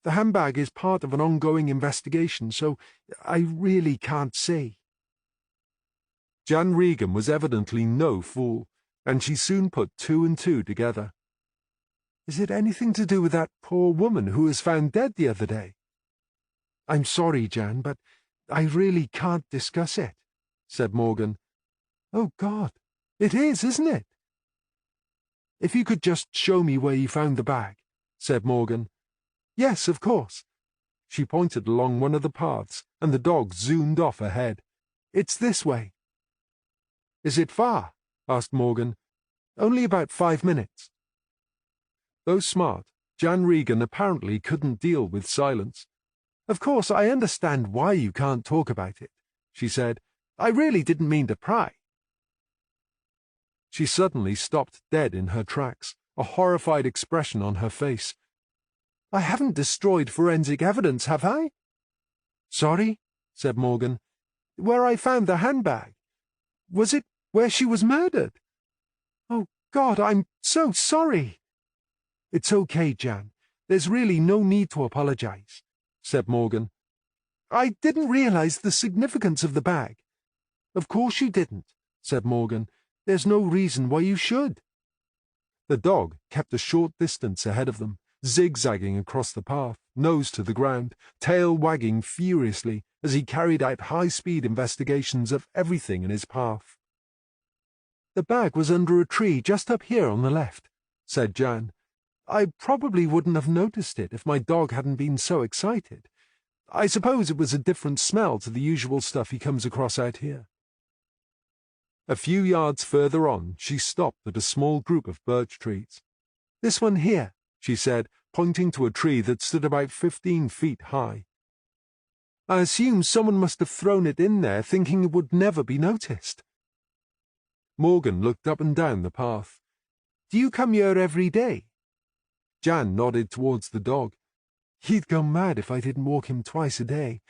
"The handbag is part of an ongoing investigation, so I really can't say." Jan Regan was evidently no fool, and she soon put 2 and 2 together. "Is it anything to do with that poor woman who was found dead the other day?" "I'm sorry, Jan, but I really can't discuss it," said Morgan. "Oh, God, it is, isn't it?" "If you could just show me where you found the bag," said Morgan. "Yes, of course." She pointed along one of the paths, and the dog zoomed off ahead. "It's this way." "Is it far?" asked Morgan. "Only about 5 minutes." Though smart, Jan Regan apparently couldn't deal with silence. "Of course, I understand why you can't talk about it," she said. "I really didn't mean to pry." She suddenly stopped dead in her tracks, a horrified expression on her face. "I haven't destroyed forensic evidence, have I?" "Sorry?" said Morgan. "Where I found the handbag. Was it where she was murdered? Oh, God, I'm so sorry." "It's okay, Jan. There's really no need to apologize," said Morgan. "I didn't realize the significance of the bag." "Of course you didn't," said Morgan. "There's no reason why you should." The dog kept a short distance ahead of them, zigzagging across the path, nose to the ground, tail wagging furiously as he carried out high-speed investigations of everything in his path. "The bag was under a tree just up here on the left," said Jan. "I probably wouldn't have noticed it if my dog hadn't been so excited. I suppose it was a different smell to the usual stuff he comes across out here." A few yards further on, she stopped at a small group of birch trees. "This one here," she said, pointing to a tree that stood about 15 feet high. "I assume someone must have thrown it in there thinking it would never be noticed." Morgan looked up and down the path. "Do you come here every day?" Jan nodded towards the dog. "He'd go mad if I didn't walk him twice a day.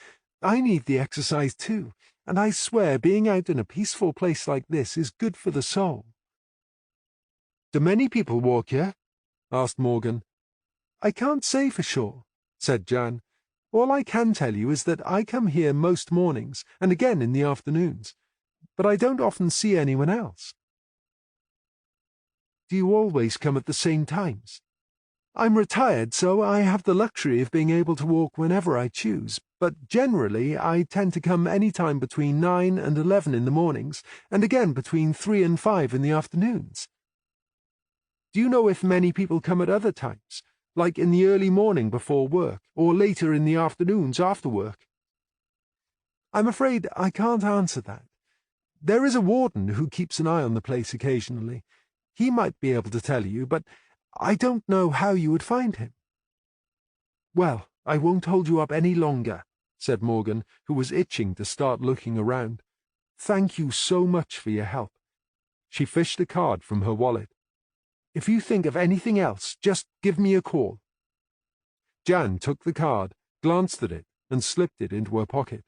I need the exercise too, and I swear being out in a peaceful place like this is good for the soul." "Do many people walk here?" asked Morgan. "I can't say for sure," said Jan. "All I can tell you is that I come here most mornings and again in the afternoons, but I don't often see anyone else." do you always come at the same times? I'm retired, so I have the luxury of being able to walk whenever I choose, but generally I tend to come any time between 9 and 11 in the mornings, and again between 3 and 5 in the afternoons. Do you know if many people come at other times, like in the early morning before work, or later in the afternoons after work? I'm afraid I can't answer that. There is a warden who keeps an eye on the place occasionally. He might be able to tell you, but I don't know how you would find him. Well, I won't hold you up any longer, said Morgan, who was itching to start looking around. Thank you so much for your help. She fished a card from her wallet. If you think of anything else, just give me a call. Jan took the card, glanced at it, and slipped it into her pocket.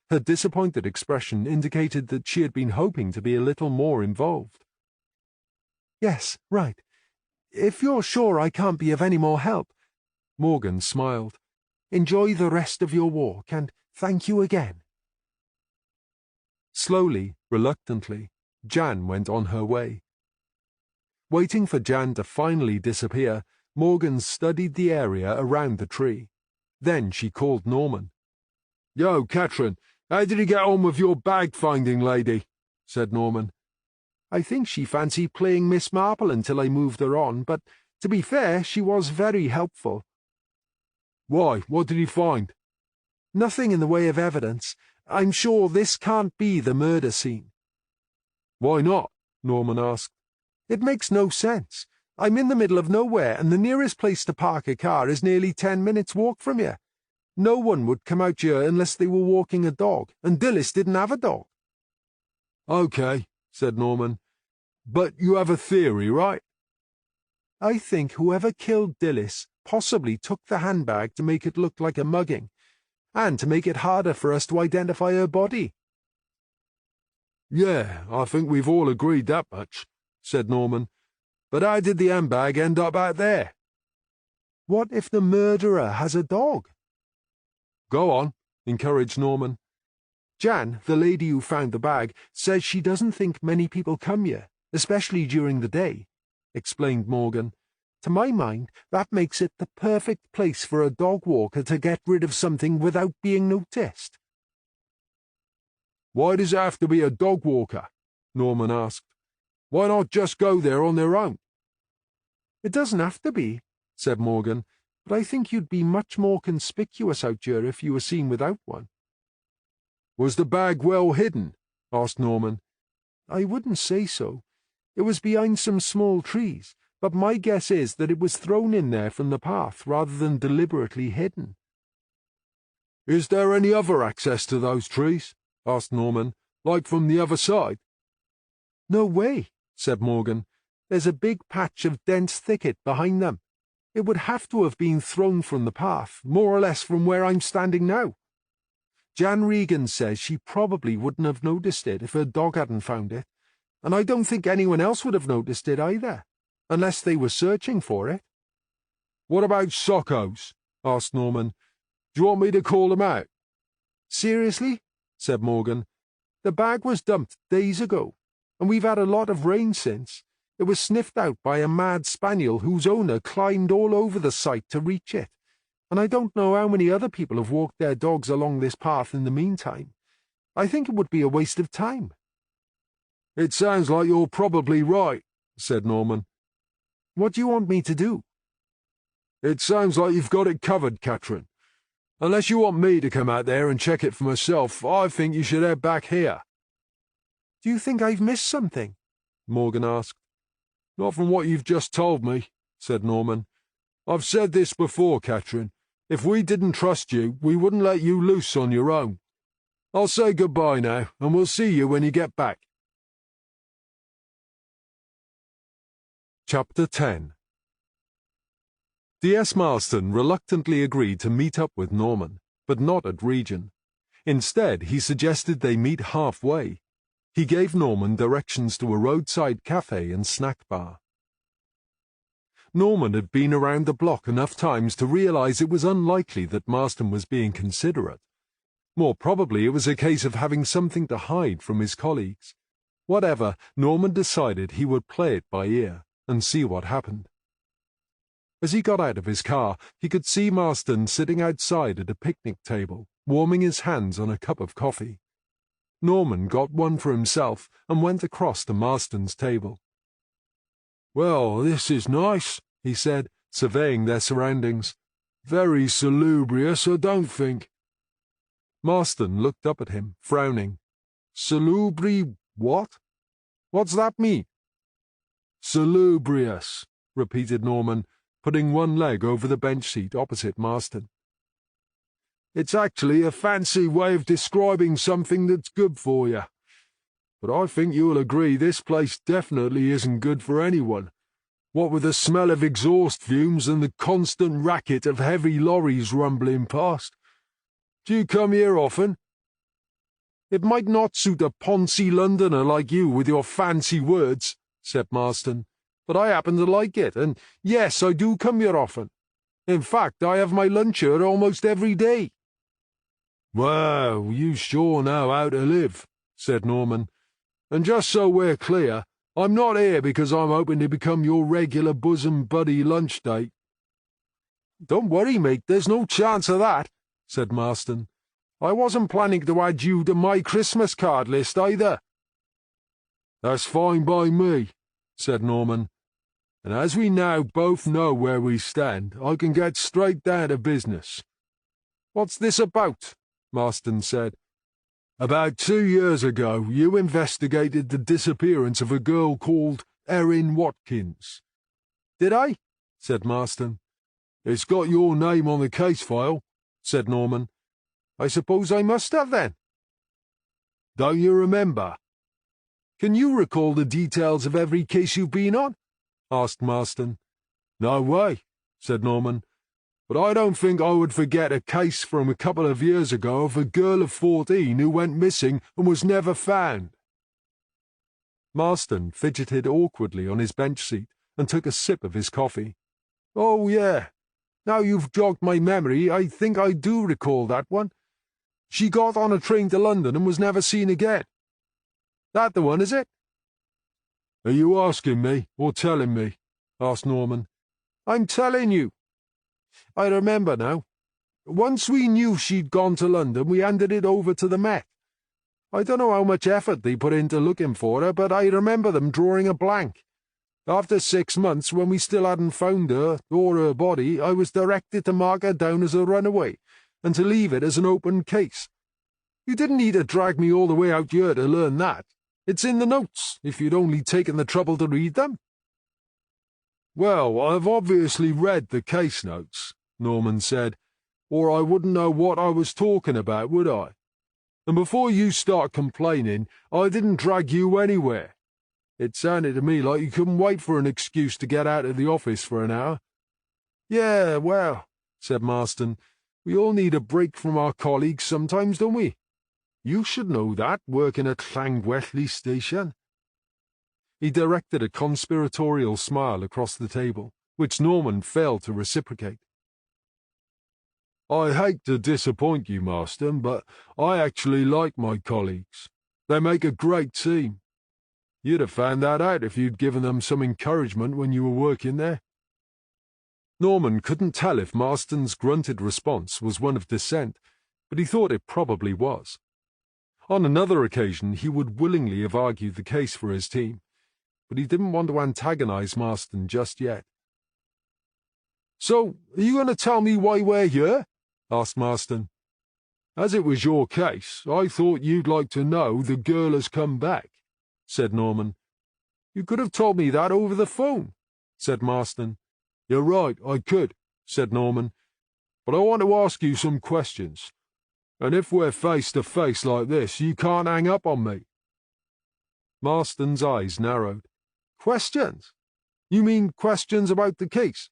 Her disappointed expression indicated that she had been hoping to be a little more involved. Yes, right. If you're sure I can't be of any more help. Morgan smiled. Enjoy the rest of your walk, and thank you again. Slowly, reluctantly, Jan went on her way. Waiting for Jan to finally disappear, Morgan studied the area around the tree. Then she called Norman. "Yo, Catherine, how did you get on with your bag-finding lady?" said Norman. "I think she fancied playing Miss Marple until I moved her on, but to be fair, she was very helpful." "Why, what did he find?" "Nothing in the way of evidence. I'm sure this can't be the murder scene." "Why not?" Norman asked. "It makes no sense. I'm in the middle of nowhere, and the nearest place to park a car is nearly 10 minutes' walk from here. No one would come out here unless they were walking a dog, and Dillis didn't have a dog." "Okay," said Norman. "But you have a theory, right?" "I think whoever killed Dillis possibly took the handbag to make it look like a mugging, and to make it harder for us to identify her body." "Yeah, I think we've all agreed that much," said Norman. "But how did the handbag end up out there?" "What if the murderer has a dog?" "Go on," encouraged Norman. "Jan, the lady who found the bag, says she doesn't think many people come here, especially during the day," explained Morgan. "To my mind, that makes it the perfect place for a dog walker to get rid of something without being noticed." "Why does it have to be a dog walker?" Norman asked. "Why not just go there on their own?" "It doesn't have to be," said Morgan, "but I think you'd be much more conspicuous out here if you were seen without one." "Was the bag well hidden?" asked Norman. "I wouldn't say so. It was behind some small trees, but my guess is that it was thrown in there from the path rather than deliberately hidden." "Is there any other access to those trees?" asked Norman. "Like from the other side?" "No way," said Morgan. "There's a big patch of dense thicket behind them. It would have to have been thrown from the path, more or less from where I'm standing now. Jan Regan says she probably wouldn't have noticed it if her dog hadn't found it, and I don't think anyone else would have noticed it either, unless they were searching for it." "What about Sockos?" asked Norman. "Do you want me to call them out?" "Seriously?" said Morgan. "The bag was dumped days ago, and we've had a lot of rain since. It was sniffed out by a mad spaniel whose owner climbed all over the site to reach it, and I don't know how many other people have walked their dogs along this path in the meantime. I think it would be a waste of time." "It sounds like you're probably right," said Norman. "What do you want me to do?" "It sounds like you've got it covered, Catherine. Unless you want me to come out there and check it for myself, I think you should head back here." "Do you think I've missed something?" Morgan asked. "Not from what you've just told me," said Norman. "I've said this before, Catherine. If we didn't trust you, we wouldn't let you loose on your own. I'll say goodbye now, and we'll see you when you get back." Chapter 10. D.S. Marston reluctantly agreed to meet up with Norman, but not at Regent. Instead, he suggested they meet halfway. He gave Norman directions to a roadside cafe and snack bar. Norman had been around the block enough times to realize it was unlikely that Marston was being considerate. More probably it was a case of having something to hide from his colleagues. Whatever, Norman decided he would play it by ear. and see what happened. As he got out of his car, he could see Marston sitting outside at a picnic table, warming his hands on a cup of coffee. Norman got one for himself and went across to Marston's table. "Well, this is nice," he said, surveying their surroundings. "Very salubrious, I don't think." Marston looked up at him, frowning. "Salubri what? What's that mean?" "Salubrious," repeated Norman, putting one leg over the bench seat opposite Marston. "It's actually a fancy way of describing something that's good for you. But I think you'll agree this place definitely isn't good for anyone, what with the smell of exhaust fumes and the constant racket of heavy lorries rumbling past. Do you come here often?" "It might not suit a poncy Londoner like you with your fancy words," said Marston, "but I happen to like it, and yes, I do come here often. In fact, I have my lunch here almost every day." "Well, you sure know how to live," said Norman. "And just so we're clear, I'm not here because I'm hoping to become your regular bosom buddy lunch date." "Don't worry, mate, there's no chance of that," said Marston. "I wasn't planning to add you to my Christmas card list either." "That's fine by me," said Norman. "And as we now both know where we stand, I can get straight down to business." "What's this about?" Marston said. "About 2 years ago, you investigated the disappearance of a girl called Erin Watkins." "Did I?" said Marston. "It's got your name on the case file," said Norman. "I suppose I must have, then." "Don't you remember?" "Can you recall the details of every case you've been on?" asked Marston. "No way," said Norman. "But I don't think I would forget a case from a couple of years ago of a girl of 14 who went missing and was never found." Marston fidgeted awkwardly on his bench seat and took a sip of his coffee. "Oh, yeah. Now you've jogged my memory, I think I do recall that one. She got on a train to London and was never seen again. That the one, is it?" "Are you asking me or telling me?" asked Norman. "I'm telling you. I remember now. Once we knew she'd gone to London, we handed it over to the Met. I don't know how much effort they put into looking for her, but I remember them drawing a blank. After 6 months, when we still hadn't found her or her body, I was directed to mark her down as a runaway and to leave it as an open case. You didn't need to drag me all the way out here to learn that. It's in the notes, if you'd only taken the trouble to read them." "Well, I've obviously read the case notes," Norman said, "or I wouldn't know what I was talking about, would I? And before you start complaining, I didn't drag you anywhere. It sounded to me like you couldn't wait for an excuse to get out of the office for an hour." "Yeah, well," said Marston, "we all need a break from our colleagues sometimes, don't we? You should know that, working at Llangwelly Station." He directed a conspiratorial smile across the table, which Norman failed to reciprocate. "I hate to disappoint you, Marston, but I actually like my colleagues. They make a great team. You'd have found that out if you'd given them some encouragement when you were working there." Norman couldn't tell if Marston's grunted response was one of dissent, but he thought it probably was. On another occasion he would willingly have argued the case for his team, but he didn't want to antagonize Marston just yet. "So, are you going to tell me why we're here?" asked Marston. "As it was your case, I thought you'd like to know the girl has come back," said Norman. "You could have told me that over the phone," said Marston. "You're right, I could," said Norman. "But I want to ask you some questions. And if we're face to face like this, you can't hang up on me." Marston's eyes narrowed. "Questions? You mean questions about the case?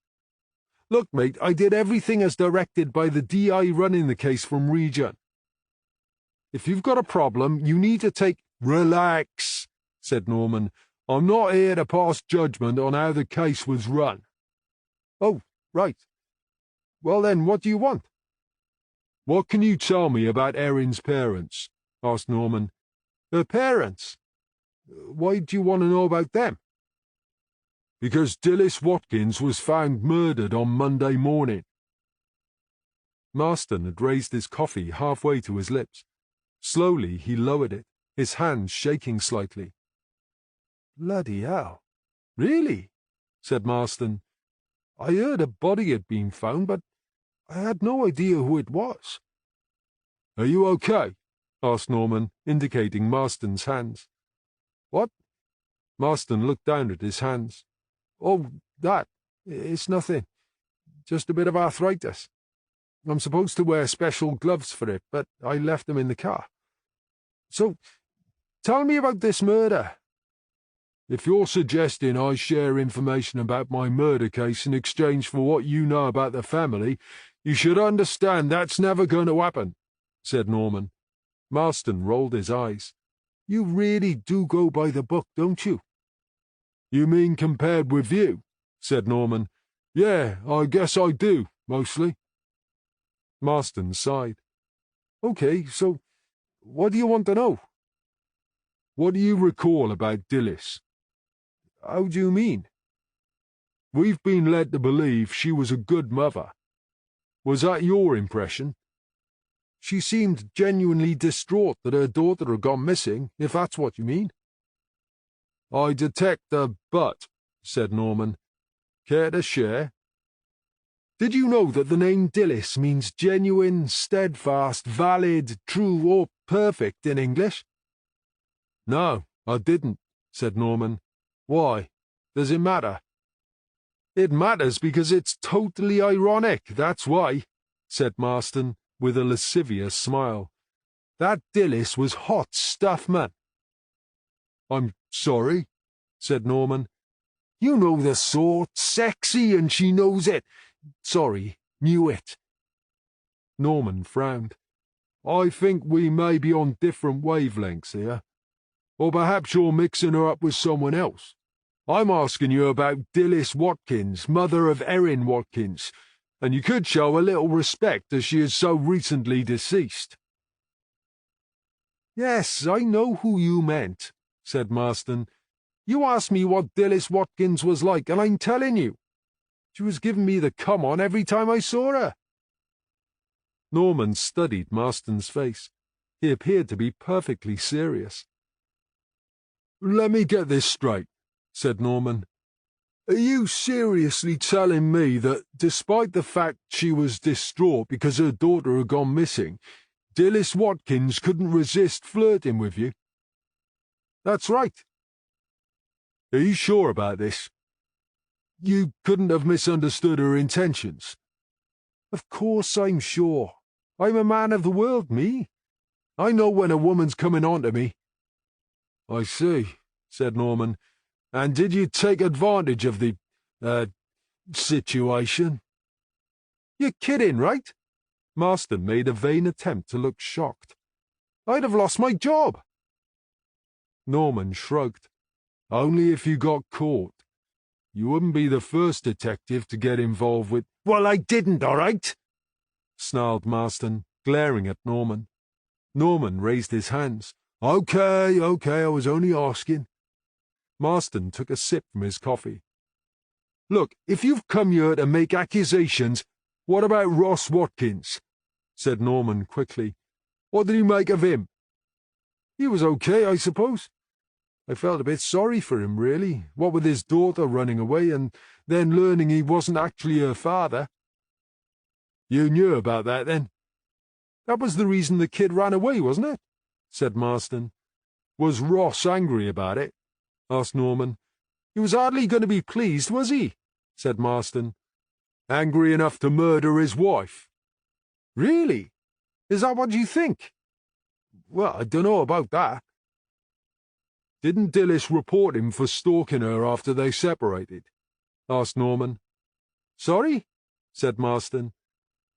Look, mate, I did everything as directed by the DI running the case from Region. If you've got a problem, you need to take—" "Relax," said Norman. "I'm not here to pass judgment on how the case was run." "Oh, right. Well then, what do you want?" "What can you tell me about Erin's parents?" asked Norman. "Her parents? Why do you want to know about them?" because Dilys Watkins was found murdered on Monday morning." Marston had raised his coffee halfway to his lips. Slowly he lowered it, his hands shaking slightly. "Bloody hell. Really?" said Marston. "I heard a body had been found, but I had no idea who it was." "Are you okay?" asked Norman, indicating Marston's hands. "What?" Marston looked down at his hands. "Oh, that. It's nothing. Just a bit of arthritis. I'm supposed to wear special gloves for it, but I left them in the car. So, tell me about this murder." "If you're suggesting I share information about my murder case in exchange for what you know about the family, you should understand that's never going to happen," said Norman. Marston rolled his eyes. "You really do go by the book, don't you?" "You mean compared with you?" said Norman. "Yeah, I guess I do, mostly." Marston sighed. "Okay, so what do you want to know?" "What do you recall about Dilys?" "How do you mean?" "We've been led to believe she was a good mother. Was that your impression?" "She seemed genuinely distraught that her daughter had gone missing, if that's what you mean." "I detect a but," said Norman. "Care to share?" "Did you know that the name Dilys means genuine, steadfast, valid, true, or perfect in English?" "No, I didn't," said Norman. "Why? Does it matter?" "It matters because it's totally ironic, that's why," said Marston, with a lascivious smile. "That Dilys was hot stuff, man." "I'm sorry," said Norman. "You know the sort, sexy, and she knows it. Sorry, knew it." Norman frowned. "I think we may be on different wavelengths here. Or perhaps you're mixing her up with someone else. I'm asking you about Dilys Watkins, mother of Erin Watkins, and you could show a little respect as she is so recently deceased." "Yes, I know who you meant," said Marston. "You asked me what Dilys Watkins was like, and I'm telling you. She was giving me the come-on every time I saw her." Norman studied Marston's face. He appeared to be perfectly serious. "Let me get this straight," said Norman. "Are you seriously telling me that, despite the fact she was distraught because her daughter had gone missing, Dilys Watkins couldn't resist flirting with you?" "That's right." "Are you sure about this? You couldn't have misunderstood her intentions?" "Of course I'm sure. I'm a man of the world, me. I know when a woman's coming on to me." "I see," said Norman. "And did you take advantage of the, situation?" "You're kidding, right?" Marston made a vain attempt to look shocked. "I'd have lost my job." Norman shrugged. "Only if you got caught. You wouldn't be the first detective to get involved with—" "Well, I didn't, all right?" snarled Marston, glaring at Norman. Norman raised his hands. Okay, I was only asking." Marston took a sip from his coffee. "Look, if you've come here to make accusations, what about Ross Watkins?" said Norman quickly. "What did you make of him?" "He was okay, I suppose. I felt a bit sorry for him, really, what with his daughter running away and then learning he wasn't actually her father." "You knew about that, then?" "That was the reason the kid ran away, wasn't it?" said Marston. "Was Ross angry about it?" asked Norman. "He was hardly going to be pleased, was he?" said Marston. "Angry enough to murder his wife?" "Really? Is that what you think?" "Well, I dunno about that." "Didn't Dilys report him for stalking her after they separated?" asked Norman. "Sorry?" said Marston.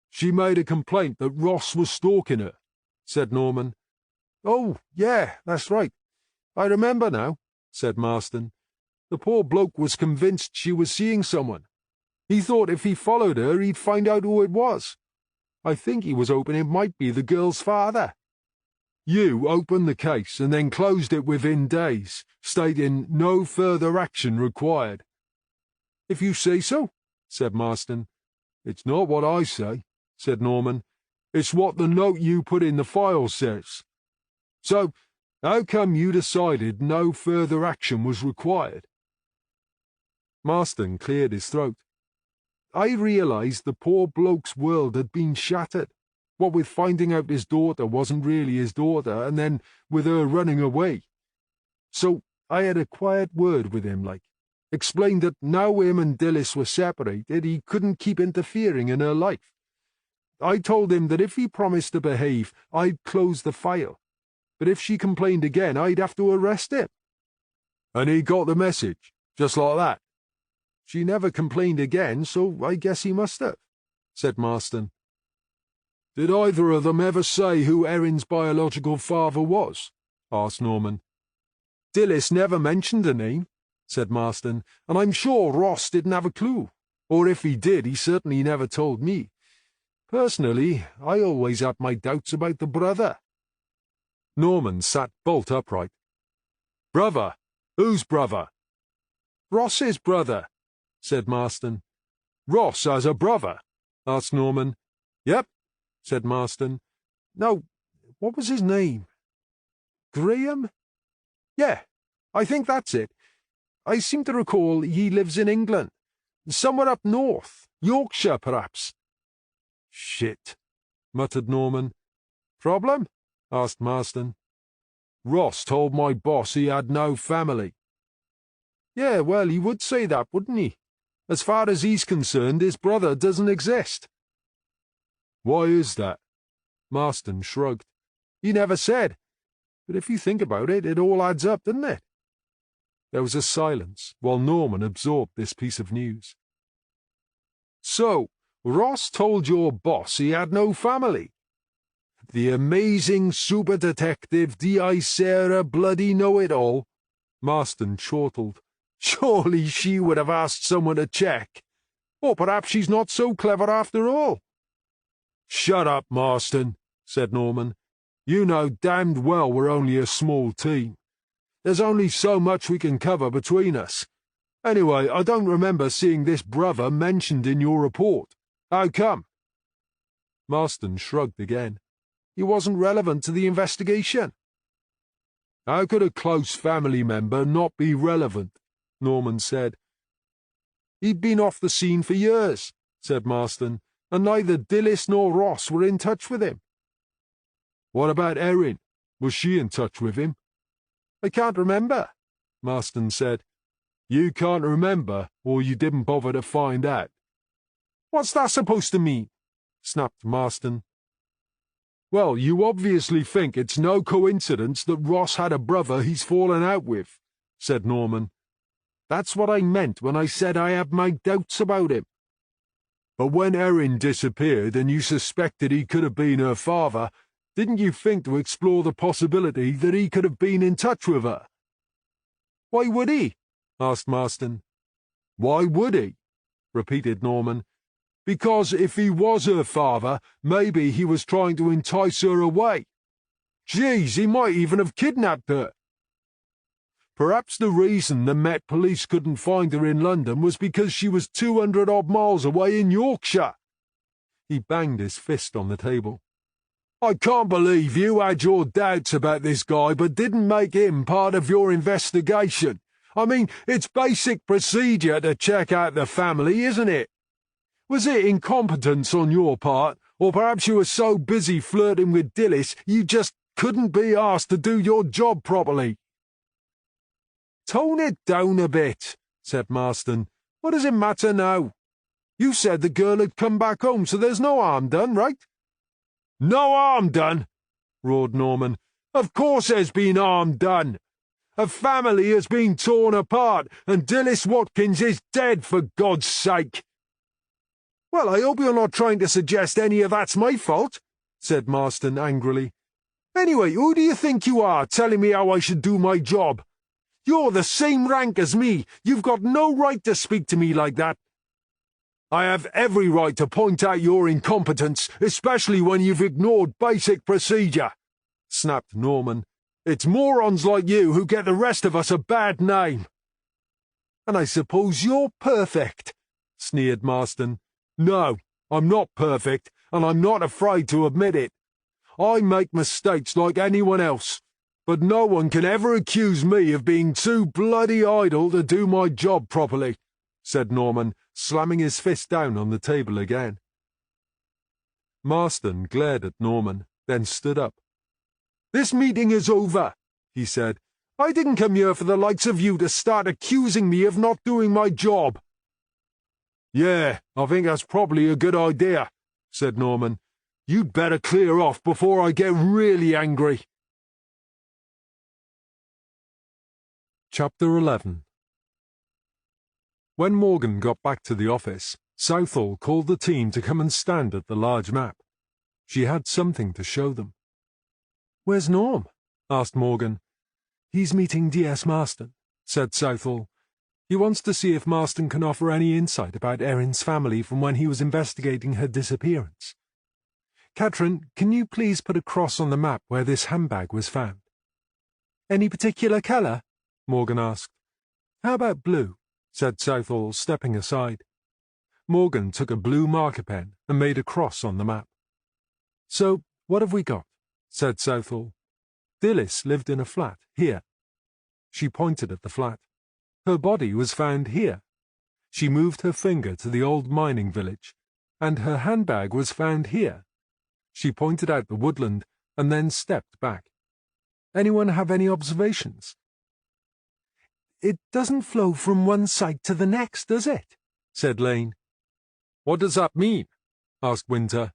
"She made a complaint that Ross was stalking her," said Norman. "Oh, yeah, that's right. I remember now," said Marston. "The poor bloke was convinced she was seeing someone. He thought if he followed her he'd find out who it was. I think he was hoping it might be the girl's father." "You opened the case and then closed it within days, stating no further action required." If you say so, said Marston. It's not what I say, said Norman. It's what the note you put in the file says. So, how come you decided no further action was required? Marston cleared his throat. I realised the poor bloke's world had been shattered, what with finding out his daughter wasn't really his daughter, and then with her running away. So I had a quiet word with him, explained that now him and Dilys were separated, he couldn't keep interfering in her life. I told him that if he promised to behave, I'd close the file, but if she complained again, I'd have to arrest him. And he got the message, just like that. She never complained again, so I guess he must have, said Marston. Did either of them ever say who Erin's biological father was? Asked Norman. Dilys never mentioned a name, said Marston, and I'm sure Ross didn't have a clue. Or if he did, he certainly never told me. Personally, I always had my doubts about the brother. Norman sat bolt upright. Brother? Whose brother? Ross's brother, said Marston. Ross has a brother? Asked Norman. Yep, said Marston. No, what was his name? Graham? Yeah, I think that's it. I seem to recall he lives in England. Somewhere up north. Yorkshire, perhaps. Shit, muttered Norman. Problem? Asked Marston. Ross told my boss he had no family. Yeah, well, he would say that, wouldn't he? As far as he's concerned, his brother doesn't exist. Why is that? Marston shrugged. He never said. But if you think about it, it all adds up, doesn't it? There was a silence while Norman absorbed this piece of news. So, Ross told your boss he had no family? The amazing super detective D.I. Sarah bloody know-it-all? Marston chortled. Surely she would have asked someone to check. Or perhaps she's not so clever after all. Shut up, Marston, said Norman. You know damned well we're only a small team. There's only so much we can cover between us. Anyway, I don't remember seeing this brother mentioned in your report. How come? Marston shrugged again. He wasn't relevant to the investigation. How could a close family member not be relevant? Norman said. He'd been off the scene for years, said Marston, and neither Dilys nor Ross were in touch with him. What about Erin? Was she in touch with him? I can't remember, Marston said. You can't remember, or you didn't bother to find out. What's that supposed to mean? Snapped Marston. Well, you obviously think it's no coincidence that Ross had a brother he's fallen out with, said Norman. That's what I meant when I said I had my doubts about him. But when Erin disappeared and you suspected he could have been her father, didn't you think to explore the possibility that he could have been in touch with her? Why would he? Asked Marston. Why would he? Repeated Norman. Because if he was her father, maybe he was trying to entice her away. Geez, he might even have kidnapped her. Perhaps the reason the Met Police couldn't find her in London was because she was 200-odd miles away in Yorkshire. He banged his fist on the table. I can't believe you had your doubts about this guy but didn't make him part of your investigation. I mean, it's basic procedure to check out the family, isn't it? Was it incompetence on your part, or perhaps you were so busy flirting with Dilys you just couldn't be asked to do your job properly? Tone it down a bit, said Marston. What does it matter now? You said the girl had come back home, so there's no harm done, right? No harm done, roared Norman. Of course there's been harm done. A family has been torn apart, and Dilys Watkins is dead, for God's sake. Well, I hope you're not trying to suggest any of that's my fault, said Marston angrily. Anyway, who do you think you are, telling me how I should do my job? You're the same rank as me. You've got no right to speak to me like that. I have every right to point out your incompetence, especially when you've ignored basic procedure, snapped Norman. It's morons like you who get the rest of us a bad name. And I suppose you're perfect, sneered Marston. No, I'm not perfect, and I'm not afraid to admit it. I make mistakes like anyone else, but no one can ever accuse me of being too bloody idle to do my job properly, said Norman, slamming his fist down on the table again. Marston glared at Norman, then stood up. This meeting is over, he said. I didn't come here for the likes of you to start accusing me of not doing my job. Yeah, I think that's probably a good idea, said Norman. You'd better clear off before I get really angry. Chapter 11. When Morgan got back to the office, Southall called the team to come and stand at the large map. She had something to show them. Where's Norm? Asked Morgan. He's meeting D.S. Marston, said Southall. He wants to see if Marston can offer any insight about Erin's family from when he was investigating her disappearance. Catherine, can you please put a cross on the map where this handbag was found? Any particular colour? Morgan asked. How about blue? Said Southall, stepping aside. Morgan took a blue marker pen and made a cross on the map. So, what have we got? Said Southall. Dilys lived in a flat, here. She pointed at the flat. Her body was found here. She moved her finger to the old mining village. And her handbag was found here. She pointed out the woodland and then stepped back. Anyone have any observations? It doesn't flow from one side to the next, does it? Said Lane. What does that mean? Asked Winter.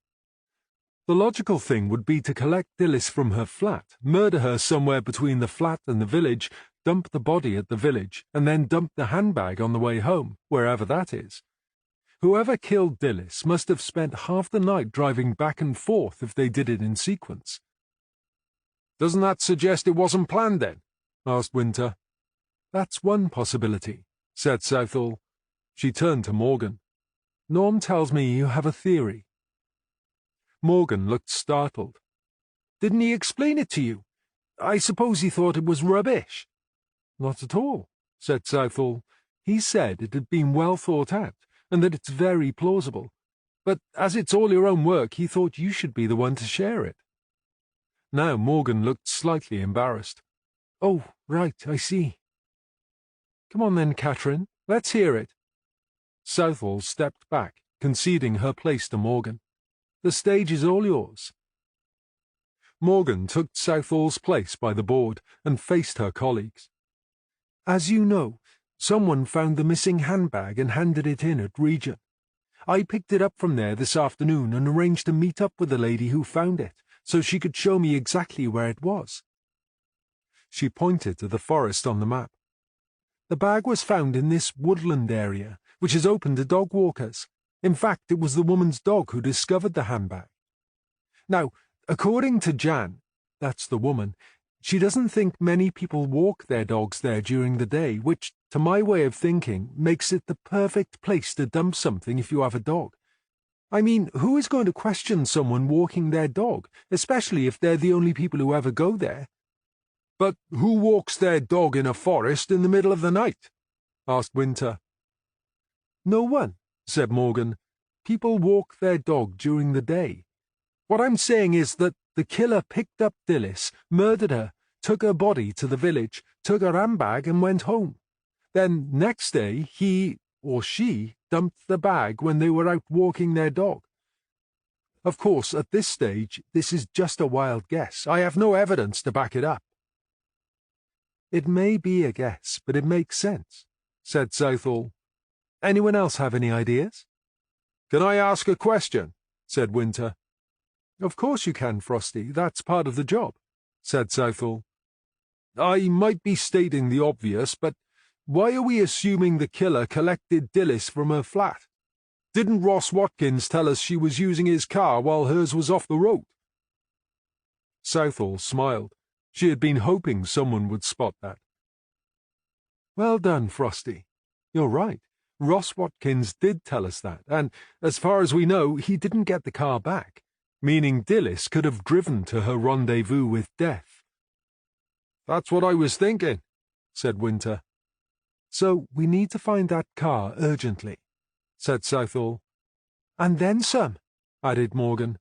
The logical thing would be to collect Dilys from her flat, murder her somewhere between the flat and the village, dump the body at the village, and then dump the handbag on the way home, wherever that is. Whoever killed Dilys must have spent half the night driving back and forth if they did it in sequence. Doesn't that suggest it wasn't planned then? Asked Winter. That's one possibility, said Southall. She turned to Morgan. Norm tells me you have a theory. Morgan looked startled. Didn't he explain it to you? I suppose he thought it was rubbish. Not at all, said Southall. He said it had been well thought out, and that it's very plausible. But as it's all your own work, he thought you should be the one to share it. Now Morgan looked slightly embarrassed. Oh, right, I see. Come on then, Catherine, let's hear it. Southall stepped back, conceding her place to Morgan. The stage is all yours. Morgan took Southall's place by the board and faced her colleagues. As you know, someone found the missing handbag and handed it in at Regent. I picked it up from there this afternoon and arranged to meet up with the lady who found it, so she could show me exactly where it was. She pointed to the forest on the map. The bag was found in this woodland area, which is open to dog walkers. In fact, it was the woman's dog who discovered the handbag. Now, according to Jan, that's the woman, she doesn't think many people walk their dogs there during the day, which, to my way of thinking, makes it the perfect place to dump something if you have a dog. I mean, who is going to question someone walking their dog, especially if they're the only people who ever go there? But who walks their dog in a forest in the middle of the night? Asked Winter. No one, said Morgan. People walk their dog during the day. What I'm saying is that the killer picked up Dilys, murdered her, took her body to the village, took her handbag and went home. Then next day he, or she, dumped the bag when they were out walking their dog. Of course, at this stage, this is just a wild guess. I have no evidence to back it up. It may be a guess, but it makes sense, said Southall. Anyone else have any ideas? Can I ask a question? Said Winter. Of course you can, Frosty. That's part of the job, said Southall. I might be stating the obvious, but why are we assuming the killer collected Dilys from her flat? Didn't Ross Watkins tell us she was using his car while hers was off the road? Southall smiled. She had been hoping someone would spot that. Well done, Frosty. You're right. Ross Watkins did tell us that, and, as far as we know, he didn't get the car back, meaning Dilys could have driven to her rendezvous with death. That's what I was thinking, said Winter. So we need to find that car urgently, said Southall. And then some, added Morgan.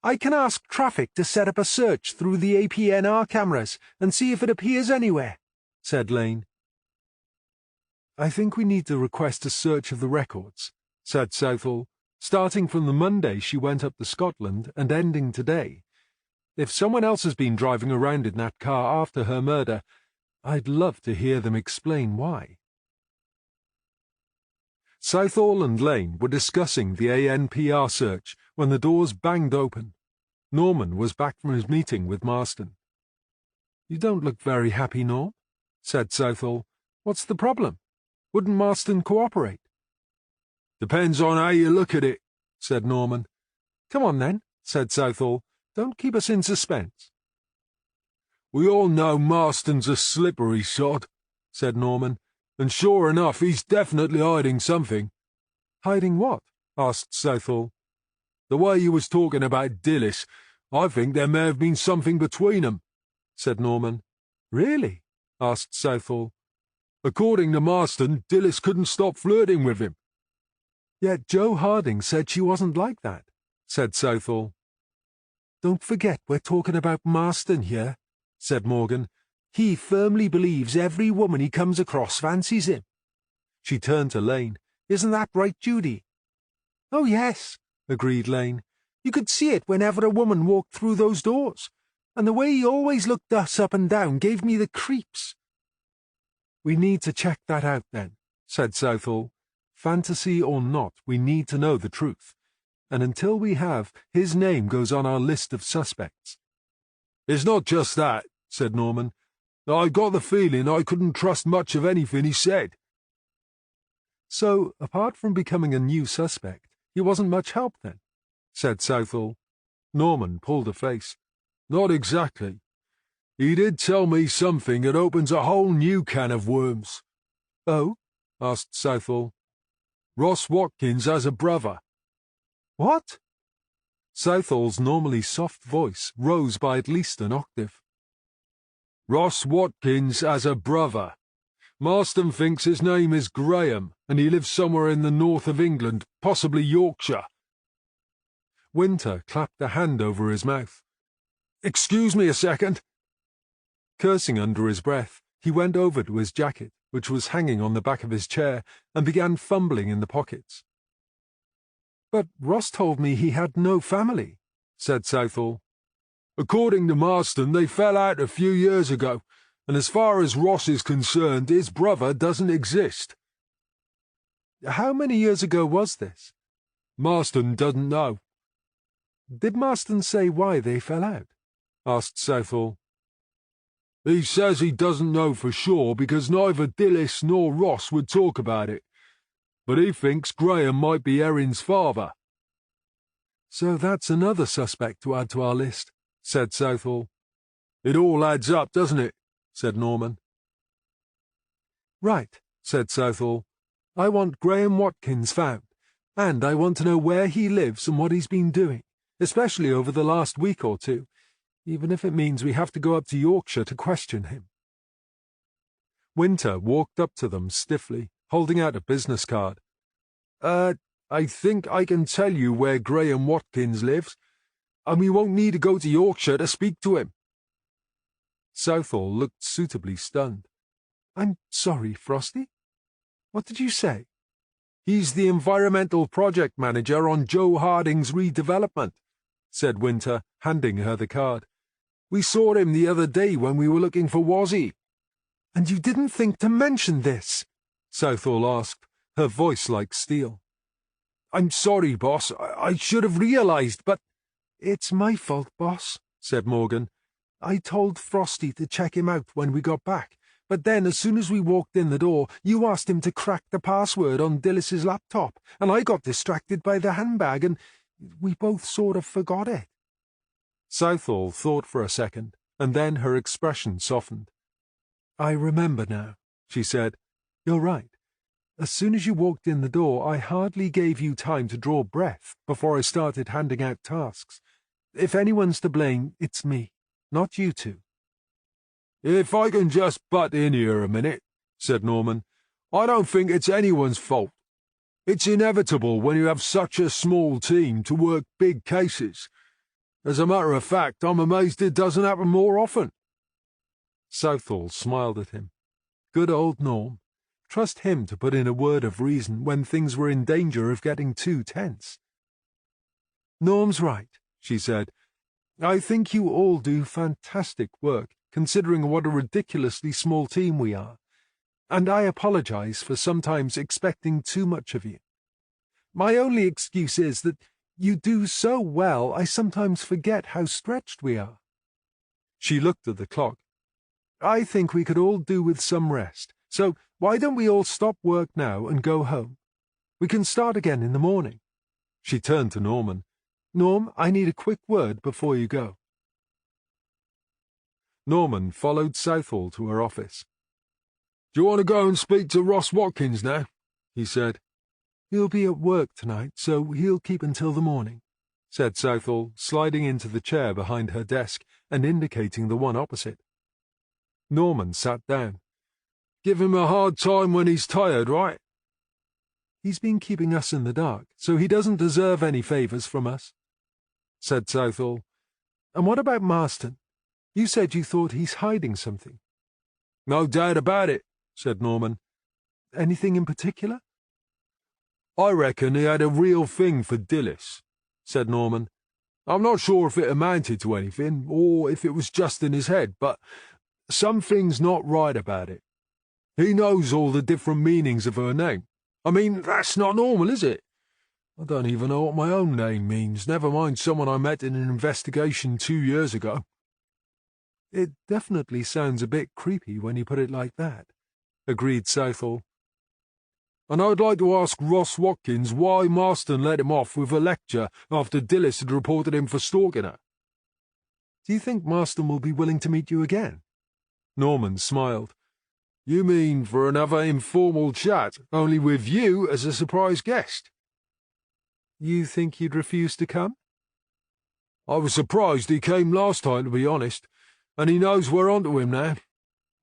I can ask traffic to set up a search through the APNR cameras and see if it appears anywhere, said Lane. I think we need to request a search of the records, said Southall, starting from the Monday she went up to Scotland and ending today. If someone else has been driving around in that car after her murder, I'd love to hear them explain why. Southall and Lane were discussing the ANPR search when the doors banged open. Norman was back from his meeting with Marston. You don't look very happy, Norm, said Southall. What's the problem? Wouldn't Marston cooperate? Depends on how you look at it, said Norman. Come on then, said Southall. Don't keep us in suspense. We all know Marston's a slippery sod, said Norman, and sure enough he's definitely hiding something. Hiding what? Asked Southall. The way you was talking about Dillis, I think there may have been something between 'em, said Norman. Really? Asked Southall. According to Marston, Dillis couldn't stop flirting with him. Yet Joe Harding said she wasn't like that, said Southall. Don't forget we're talking about Marston here, said Morgan. He firmly believes every woman he comes across fancies him. She turned to Lane. Isn't that right, Judy? Oh, yes, agreed Lane. You could see it whenever a woman walked through those doors, and the way he always looked us up and down gave me the creeps. We need to check that out then, said Southall. Fantasy or not, we need to know the truth. And until we have, his name goes on our list of suspects. It's not just that, said Norman. I got the feeling I couldn't trust much of anything he said. So, apart from becoming a new suspect, he wasn't much help then, said Southall. Norman pulled a face. Not exactly. He did tell me something that opens a whole new can of worms. Oh? Asked Southall. Ross Watkins has a brother. What? Southall's normally soft voice rose by at least an octave. Ross Watkins has a brother. Marston thinks his name is Graham, and he lives somewhere in the north of England, possibly Yorkshire. Winter clapped a hand over his mouth. Excuse me a second. Cursing under his breath, he went over to his jacket, which was hanging on the back of his chair, and began fumbling in the pockets. But Ross told me he had no family, said Southall. According to Marston, they fell out a few years ago, and as far as Ross is concerned, his brother doesn't exist. How many years ago was this? Marston doesn't know. Did Marston say why they fell out? Asked Southall. He says he doesn't know for sure because neither Dillis nor Ross would talk about it, but he thinks Graham might be Erin's father. So that's another suspect to add to our list, said Southall. It all adds up, doesn't it? Said Norman. Right, said Southall. I want Graham Watkins found, and I want to know where he lives and what he's been doing, especially over the last week or two, even if it means we have to go up to Yorkshire to question him. Winter walked up to them stiffly, holding out a business card. I think I can tell you where Graham Watkins lives, and we won't need to go to Yorkshire to speak to him. Southall looked suitably stunned. I'm sorry, Frosty? What did you say? He's the environmental project manager on Joe Harding's redevelopment, said Winter, handing her the card. We saw him the other day when we were looking for Wazzy. And you didn't think to mention this? Southall asked, her voice like steel. I'm sorry, boss. I should have realized, but... It's my fault, boss, said Morgan. I told Frosty to check him out when we got back, but then as soon as we walked in the door, you asked him to crack the password on Dillis's laptop, and I got distracted by the handbag, and we both sort of forgot it. Southall thought for a second, and then her expression softened. I remember now, she said. You're right. As soon as you walked in the door, I hardly gave you time to draw breath before I started handing out tasks. If anyone's to blame, it's me, not you two. If I can just butt in here a minute, said Norman. "I don't think it's anyone's fault. It's inevitable when you have such a small team to work big cases. As a matter of fact, I'm amazed it doesn't happen more often." Southall smiled at him. Good old Norm. Trust him to put in a word of reason when things were in danger of getting too tense. "Norm's right," she said. "I think you all do fantastic work, considering what a ridiculously small team we are. And I apologize for sometimes expecting too much of you. My only excuse is that you do so well I sometimes forget how stretched we are." She looked at the clock. "I think we could all do with some rest, so why don't we all stop work now and go home? We can start again in the morning." She turned to Norman. "Norm, I need a quick word before you go." Norman followed Southall to her office. "Do you want to go and speak to Ross Watkins now?" he said. "He'll be at work tonight, so he'll keep until the morning," said Southall, sliding into the chair behind her desk and indicating the one opposite. Norman sat down. "Give him a hard time when he's tired, right?" "He's been keeping us in the dark, so he doesn't deserve any favours from us," said Southall. "And what about Marston? You said you thought he's hiding something." "No doubt about it," said Norman. "Anything in particular?" "I reckon he had a real thing for Dillis," said Norman. "I'm not sure if it amounted to anything, or if it was just in his head, but something's not right about it. He knows all the different meanings of her name. I mean, that's not normal, is it? I don't even know what my own name means, never mind someone I met in an investigation 2 years ago." "It definitely sounds a bit creepy when you put it like that," agreed Southall. "And I'd like to ask Ross Watkins why Marston let him off with a lecture after Dillis had reported him for stalking her." "Do you think Marston will be willing to meet you again?" Norman smiled. "You mean for another informal chat, only with you as a surprise guest?" "You think he'd refuse to come?" "I was surprised he came last time, to be honest, and he knows we're onto him now.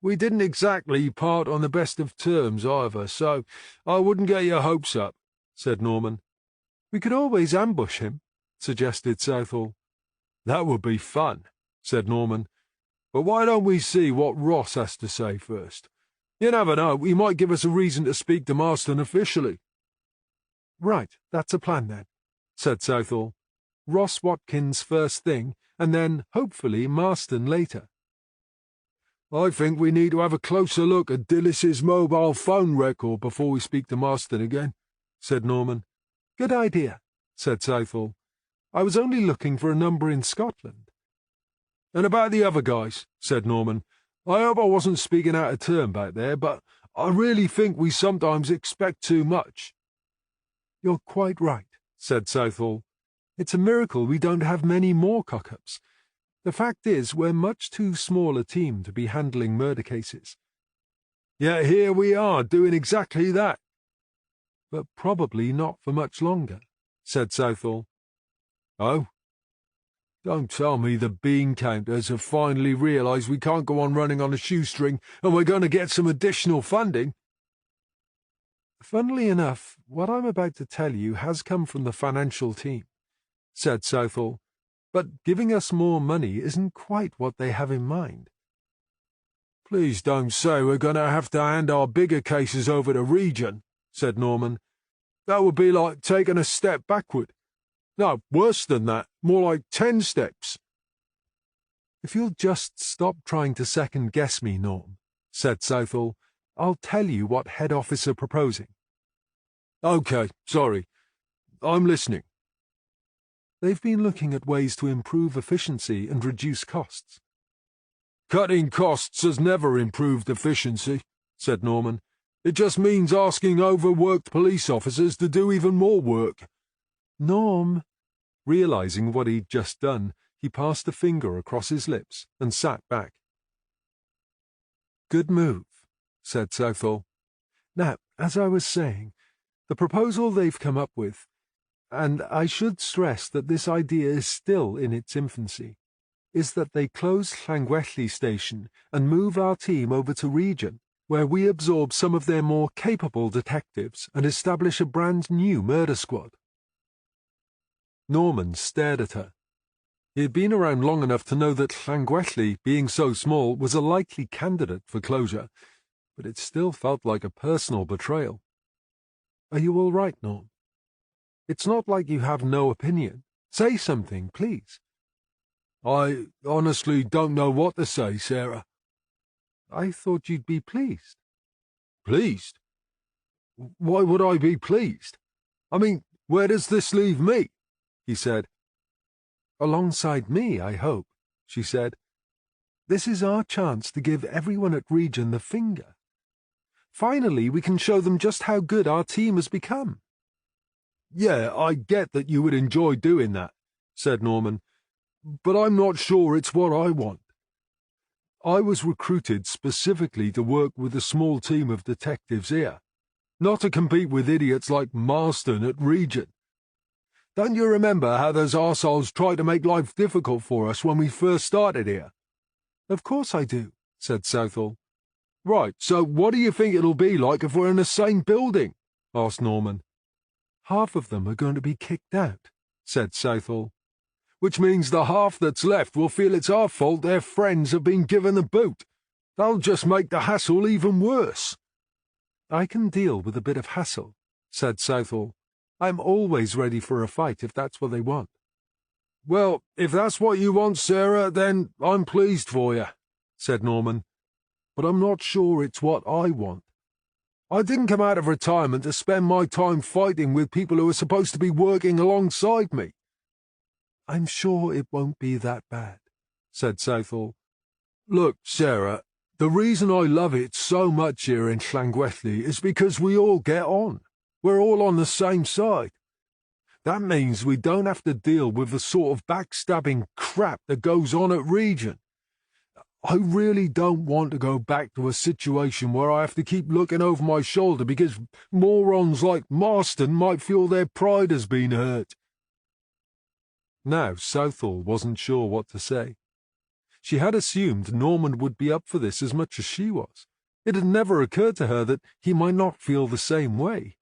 We didn't exactly part on the best of terms either, so I wouldn't get your hopes up," said Norman. "We could always ambush him," suggested Southall. "That would be fun," said Norman. "But why don't we see what Ross has to say first? You never know, he might give us a reason to speak to Marston officially." "Right, that's a plan then," said Southall. "Ross Watkins first thing, and then, hopefully, Marston later." "I think we need to have a closer look at Dillis's mobile phone record before we speak to Marston again," said Norman. "Good idea," said Southall. "I was only looking for a number in Scotland." "And about the other guys," said Norman. "I hope I wasn't speaking out of turn back there, but I really think we sometimes expect too much." "You're quite right," said Southall. "It's a miracle we don't have many more cock-ups. The fact is, we're much too small a team to be handling murder cases." "Yet here we are, doing exactly that." "But probably not for much longer," said Southall. "Oh? Don't tell me the bean counters have finally realised we can't go on running on a shoestring and we're going to get some additional funding." "Funnily enough, what I'm about to tell you has come from the financial team," said Southall. "But giving us more money isn't quite what they have in mind." "Please don't say we're going to have to hand our bigger cases over to Region," said Norman. "That would be like taking a step backward. No, worse than that, more like 10 steps. "If you'll just stop trying to second-guess me, Norm," said Southall, "I'll tell you what head office are proposing." "OK, sorry. I'm listening." "They've been looking at ways to improve efficiency and reduce costs." "Cutting costs has never improved efficiency," said Norman. "It just means asking overworked police officers to do even more work."
Norm. Realizing what he'd just done, he passed a finger across his lips and sat back. Good move, said Southall. Now, as I was saying, the proposal they've come up with, and I should stress that this idea is still in its infancy, is that they close Llangwelly station and move our team over to Region,
where we absorb some of their more capable detectives and establish a brand new murder squad." Norman stared at her. He had been around long enough to know that Llangwelly, being so small, was a likely candidate for closure, but it still felt like a personal betrayal. "Are you all right, Norm? It's not like you have no opinion. Say something, please."
"I honestly don't know what to say, Sarah."
"I thought you'd be pleased."
"Pleased? Why would I be pleased? I mean, where does this leave me?" he said.
"Alongside me, I hope," she said. "This is our chance to give everyone at Region the finger. Finally, we can show them just how good our team has become."
"Yeah, I get that you would enjoy doing that," said Norman, "but I'm not sure it's what I want. I was recruited specifically to work with a small team of detectives here, not to compete with idiots like Marston at Region. Don't you remember how those arseholes tried to make life difficult for us when we first started here?"
"Of course I do," said Southall.
"Right, so what do you think it'll be like if we're in the same building?" asked Norman.
"Half of them are going to be kicked out," said Southall.
"Which means the half that's left will feel it's our fault their friends have been given the boot. That'll just make the hassle even worse."
"I can deal with a bit of hassle," said Southall. "I'm always ready for a fight if that's what they want."
"Well, if that's what you want, Sarah, then I'm pleased for you," said Norman. "But I'm not sure it's what I want. I didn't come out of retirement to spend my time fighting with people who are supposed to be working alongside me."
"I'm sure it won't be that bad," said Southall.
"Look, Sarah, the reason I love it so much here in Llangwelly is because we all get on. We're all on the same side. That means we don't have to deal with the sort of backstabbing crap that goes on at Region. I really don't want to go back to a situation where I have to keep looking over my shoulder because morons like Marston might feel their pride has been hurt."
Now Southall wasn't sure what to say. She had assumed Norman would be up for this as much as she was. It had never occurred to her that he might not feel the same way.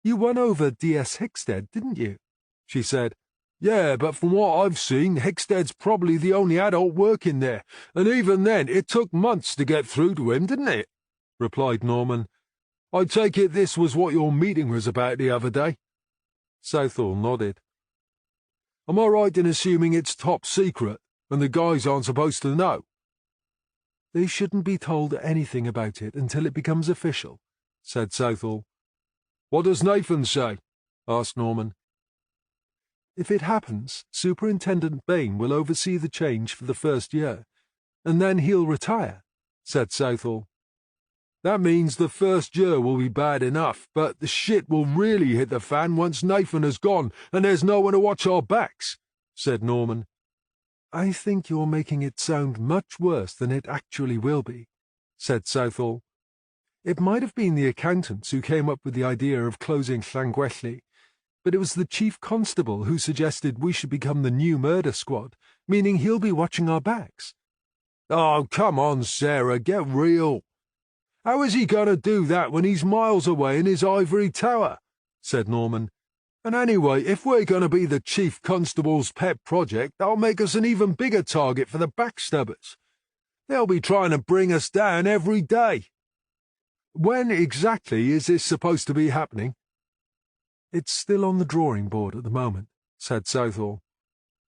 "You won over D.S. Hickstead, didn't you?" she said.
"Yeah, but from what I've seen, Hickstead's probably the only adult working there, and even then it took months to get through to him, didn't it?" replied Norman. "I take it this was what your meeting was about the other day?"
Southall nodded.
"Am I right in assuming it's top secret, and the guys aren't supposed to know?"
"They shouldn't be told anything about it until it becomes official," said Southall.
"What does Nathan say?" asked Norman.
"If it happens, Superintendent Bain will oversee the change for the first year, and then he'll retire," said Southall.
"That means the first year will be bad enough, but the shit will really hit the fan once Nathan has gone and there's no one to watch our backs," said Norman.
"I think you're making it sound much worse than it actually will be," said Southall. "It might have been the accountants who came up with the idea of closing Llangwelly, but it was the chief constable who suggested we should become the new murder squad, meaning he'll be watching our backs."
"Oh, come on, Sarah, get real. How is he going to do that when he's miles away in his ivory tower?" said Norman. "And anyway, if we're going to be the chief constable's pet project, that'll make us an even bigger target for the backstabbers. They'll be trying to bring us down every day. When exactly is this supposed to be happening?"
"It's still on the drawing board at the moment," said Southall.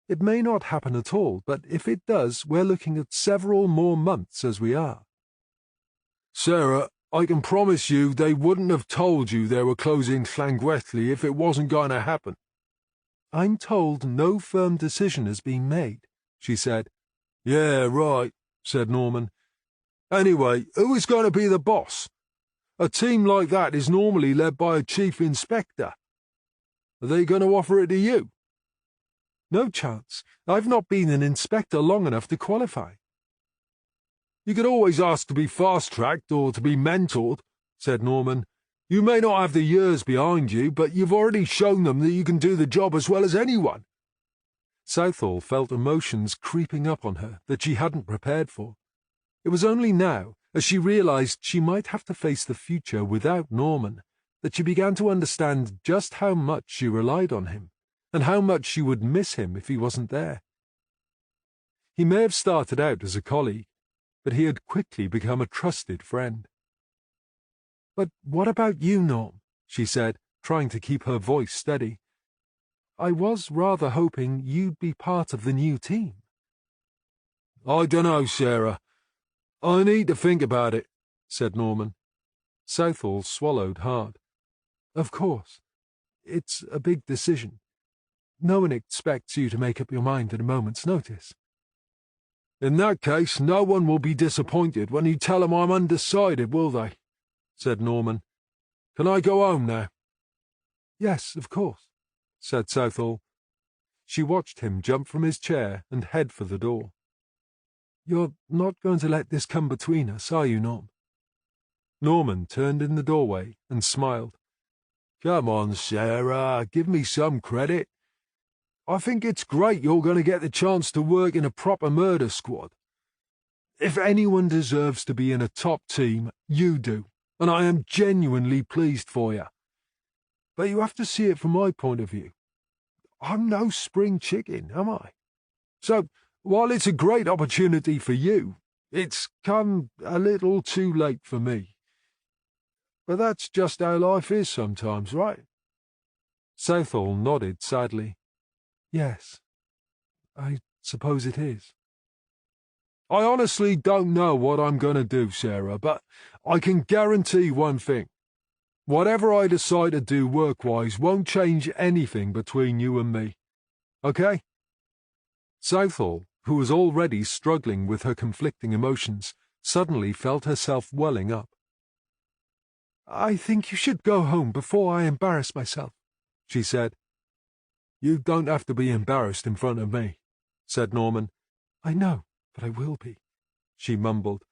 "It may not happen at all, but if it does, we're looking at several more months as we are."
"Sarah, I can promise you they wouldn't have told you they were closing Llangwelly if it wasn't going to happen."
"I'm told no firm decision has been made," she said.
"Yeah, right," said Norman. "Anyway, who is going to be the boss? A team like that is normally led by a chief inspector. Are they going to offer it to you?"
"No chance. I've not been an inspector long enough to qualify."
"You could always ask to be fast-tracked or to be mentored," said Norman. "You may not have the years behind you, but you've already shown them that you can do the job as well as anyone."
Southall felt emotions creeping up on her that she hadn't prepared for. It was only now, As she realized she might have to face the future without Norman, that she began to understand just how much she relied on him, and how much she would miss him if he wasn't there. He may have started out as a colleague, but he had quickly become a trusted friend. "But what about you, Norm?" she said, trying to keep her voice steady. "I was rather hoping you'd be part of the new team."
"I dunno, Sarah. I need to think about it," said Norman.
Southall swallowed hard. "Of course. It's a big decision. No one expects you to make up your mind at a moment's notice."
"In that case, no one will be disappointed when you tell them I'm undecided, will they?" said Norman. "Can I go home now?"
"Yes, of course," said Southall. She watched him jump from his chair and head for the door. "You're not going to let this come between us, are you, Norm?" Norman turned in the doorway and smiled.
"Come on, Sarah, give me some credit. I think it's great you're going to get the chance to work in a proper murder squad. If anyone deserves to be in a top team, you do, and I am genuinely pleased for you. But you have to see it from my point of view. I'm no spring chicken, am I? So, while it's a great opportunity for you, it's come a little too late for me. But that's just how life is sometimes, right?"
Southall nodded sadly. "Yes, I suppose it is."
"I honestly don't know what I'm going to do, Sarah, but I can guarantee one thing. Whatever I decide to do work-wise won't change anything between you and me. Okay?"
Southall, who was already struggling with her conflicting emotions, suddenly felt herself welling up. "I think you should go home before I embarrass myself," she said.
"You don't have to be embarrassed in front of me," said Norman.
"I know, but I will be," she mumbled.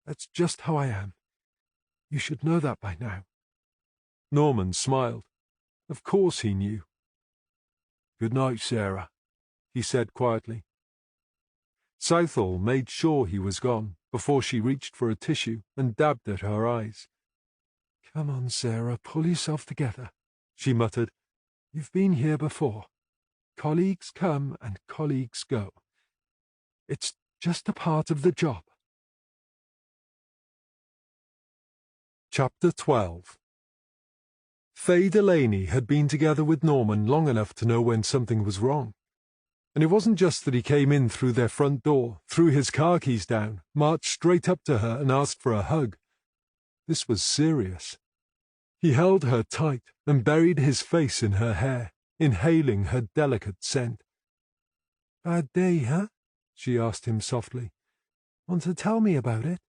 "That's just how I am. You should know that by now." Norman smiled. Of course he knew.
"Good night, Sarah," he said quietly.
Southall made sure he was gone before she reached for a tissue and dabbed at her eyes. "Come on, Sarah, pull yourself together," she muttered. "You've been here before. Colleagues come and colleagues go. It's just a part of the job." Chapter 12. Faye Delaney had been together with Norman long enough to know when something was wrong. And it wasn't just that he came in through their front door, threw his car keys down, marched straight up to her and asked for a hug. This was serious. He held her tight and buried his face in her hair, inhaling her delicate scent. "Bad day, huh?" she asked him softly. "Want to tell me about it?"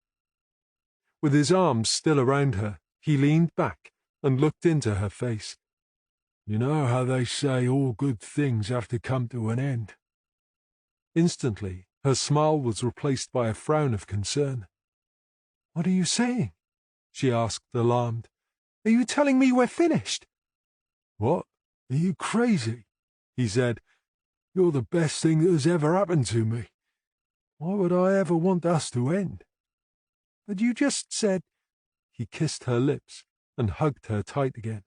With his arms still around her, he leaned back and looked into her face.
"You know how they say all good things have to come to an end?"
Instantly, her smile was replaced by a frown of concern. "What are you saying?" she asked, alarmed. "Are you telling me we're finished?"
"What? Are you crazy?" he said. "You're the best thing that has ever happened to me. Why would I ever want us to end?"
"But you just said—" He kissed her lips and hugged her tight again.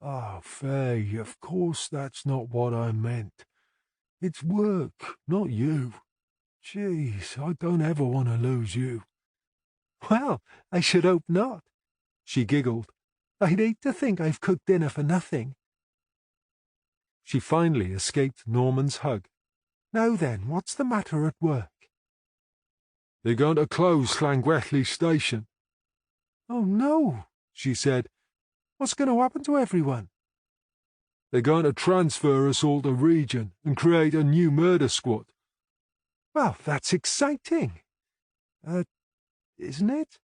"Oh, Faye, of course that's not what I meant. It's work, not you. Jeez, I don't ever want to lose you."
"Well, I should hope not," she giggled. "I'd hate to think I've cooked dinner for nothing." She finally escaped Norman's hug. "Now then, what's the matter at work?"
"They're going to close Llangwethley Station."
"Oh, no," she said. "What's going to happen to everyone?"
"They're going to transfer us all to Region and create a new murder squad."
"Well, that's exciting. Isn't it?"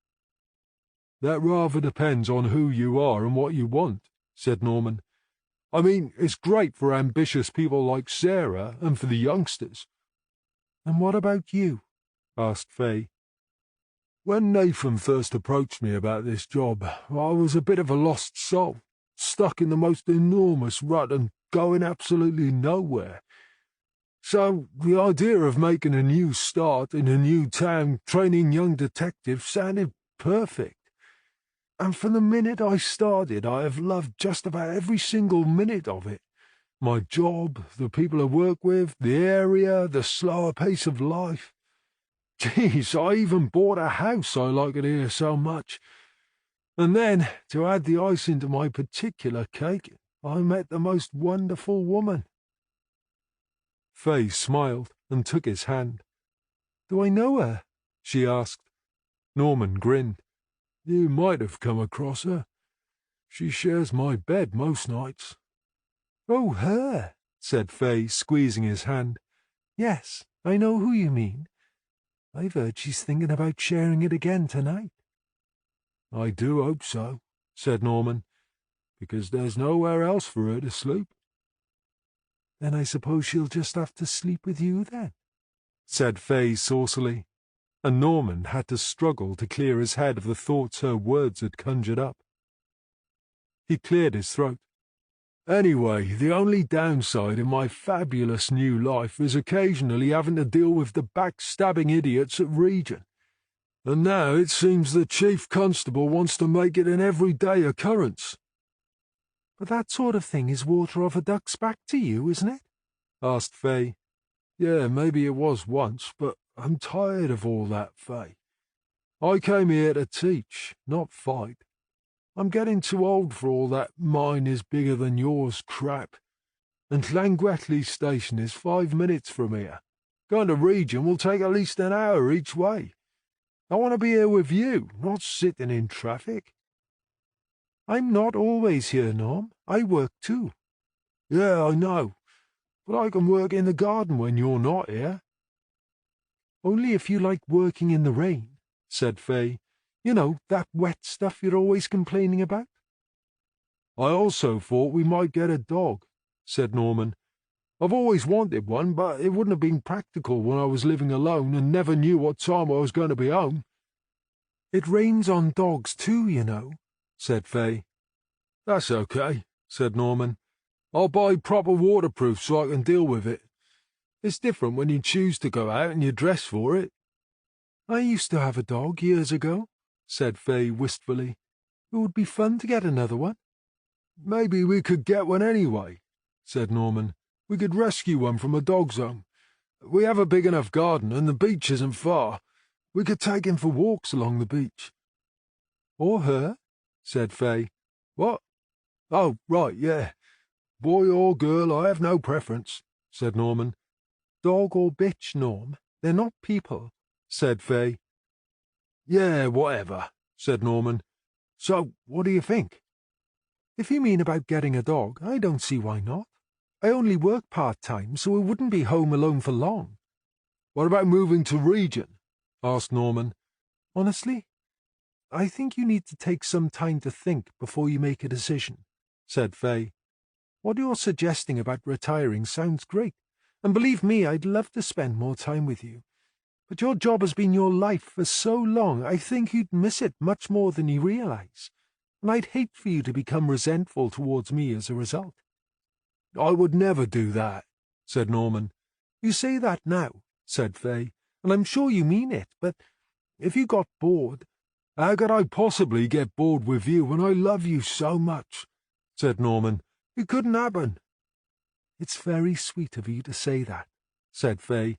"That rather depends on who you are and what you want," said Norman. "I mean, it's great for ambitious people like Sarah and for the youngsters."
"And what about you?" asked Faye.
"When Nathan first approached me about this job, I was a bit of a lost soul, stuck in the most enormous rut and going absolutely nowhere. So the idea of making a new start in a new town, training young detectives, sounded perfect. And from the minute I started, I have loved just about every single minute of it. My job, the people I work with, the area, the slower pace of life. Geez, I even bought a house I like it here so much. And then, to add the icing to my particular cake, I met the most wonderful woman. Faye smiled and took his hand. "Do I know her?" she asked. Norman grinned. "You might have come across her. She shares my bed most nights." "Oh, her," said Faye, squeezing his hand. "Yes, I know who you mean. I've heard she's thinking about sharing it again tonight." "I do hope so," said Norman, "because there's nowhere else for her to sleep." "Then I suppose she'll just have to sleep with you then," said Faye saucily, and Norman had to struggle to clear his head of the thoughts her words had conjured up. He cleared his throat. "Anyway, the only downside in my fabulous new life is occasionally having to deal with the backstabbing idiots at Region. And now it seems the Chief Constable wants to make it an everyday occurrence." "But that sort of thing is water off a duck's back to you, isn't it?" asked Faye. "Yeah, maybe it was once, but I'm tired of all that, Faye. I came here to teach, not fight. I'm getting too old for all that mine is bigger than yours crap. And Llangwethley Station is 5 minutes from here. Going to Region will take at least an hour each way. I want to be here with you, not sitting in traffic." "I'm not always here, Norm. I work too." "Yeah, I know. But I can work in the garden when you're not here." "Only if you like working in the rain," said Faye. "You know, that wet stuff you're always complaining about." "I also thought we might get a dog," said Norman. "I've always wanted one, but it wouldn't have been practical when I was living alone and never knew what time I was going to be home." "It rains on dogs too, you know," said Faye. "That's okay," said Norman. "I'll buy proper waterproof so I can deal with it. It's different when you choose to go out and you dress for it." "I used to have a dog years ago," said Faye wistfully. "It would be fun to get another one." "Maybe we could get one anyway," said Norman. "We could rescue one from a dog's home. We have a big enough garden, and the beach isn't far. We could take him for walks along the beach." "Or her," said Faye. "What? Oh, right, yeah. Boy or girl, I have no preference," said Norman. "Dog or bitch, Norm. They're not people," said Faye. "Yeah, whatever," said Norman. "So, what do you think?" "If you mean about getting a dog, I don't see why not. I only work part-time, so I wouldn't be home alone for long." "What about moving to Region?" asked Norman.
"Honestly, I think you need to take some time to think before you make a decision," said Faye. "What you're suggesting about retiring sounds great, and believe me, I'd love to spend more time with you. But your job has been your life for so long, I think you'd miss it much more than you realize, and I'd hate for you to become resentful towards me as a result."
"I would never do that," said Norman.
"You say that now," said Faye, "and I'm sure you mean it, but if you got bored—"
"How could I possibly get bored with you when I love you so much?" said Norman. "It couldn't happen."
"It's very sweet of you to say that," said Faye,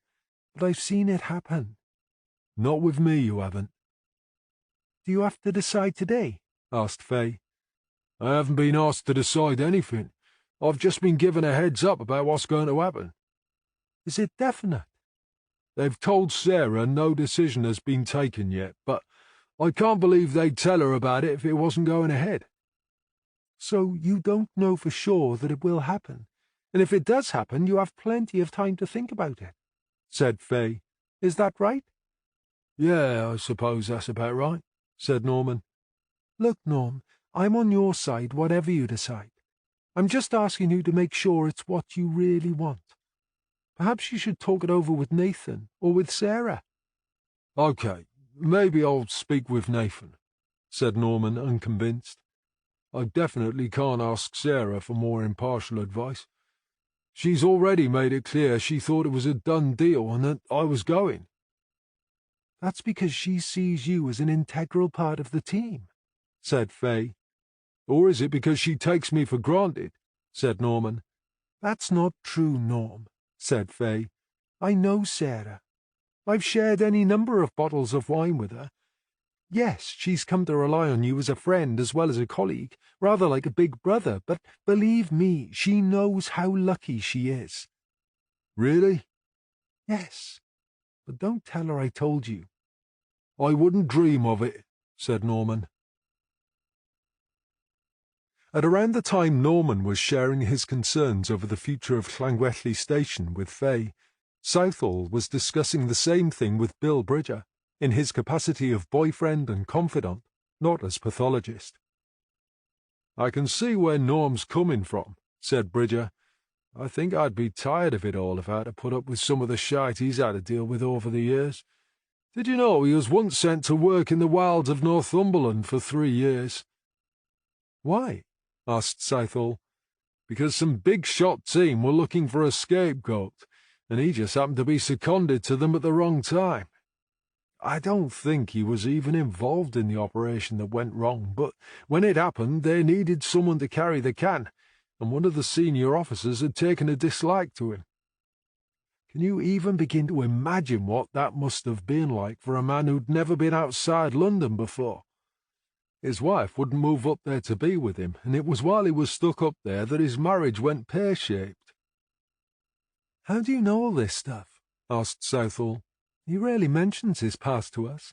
"but I've seen it happen."
"Not with me, you haven't."
"Do you have to decide today?" asked Faye.
"I haven't been asked to decide anything. I've just been given a heads up about what's going to happen."
"Is it definite?"
"They've told Sarah no decision has been taken yet, but I can't believe they'd tell her about it if it wasn't going ahead."
"So you don't know for sure that it will happen, and if it does happen, you have plenty of time to think about it," said Faye. "Is that right?"
"Yeah, I suppose that's about right," said Norman.
"Look, Norm, I'm on your side whatever you decide. I'm just asking you to make sure it's what you really want. Perhaps you should talk it over with Nathan or with Sarah."
"Okay, maybe I'll speak with Nathan," said Norman, unconvinced. "I definitely can't ask Sarah for more impartial advice. She's already made it clear she thought it was a done deal and that I was going."
"That's because she sees you as an integral part of the team," said Faye.
"Or is it because she takes me for granted?" said Norman.
"That's not true, Norm," said Faye. "I know Sarah. I've shared any number of bottles of wine with her. Yes, she's come to rely on you as a friend as well as a colleague, rather like a big brother, but believe me, she knows how lucky she is."
"Really?"
"Yes, but don't tell her I told you."
"I wouldn't dream of it," said Norman. At around the time Norman was sharing his concerns over the future of Llangwelly Station with Faye, Southall was discussing the same thing with Bill Bridger, in his capacity of boyfriend and confidant, not as pathologist. "I can see where Norm's coming from," said Bridger. "I think I'd be tired of it all if I had to put up with some of the shite he's had to deal with over the years. Did you know he was once sent to work in the wilds of Northumberland for 3 years?"
"Why?"
asked Southall. "Because some big shot team were looking for a scapegoat, and he just happened to be seconded to them at the wrong time. I don't think he was even involved in the operation that went wrong, but when it happened they needed someone to carry the can, and one of the senior officers had taken a dislike to him. Can you even begin to imagine what that must have been like for a man who'd never been outside London before? His wife wouldn't move up there to be with him, and it was while he was stuck up there that his marriage went pear-shaped."
"How do you know all this stuff?" asked Southall. "He rarely mentions his past to us."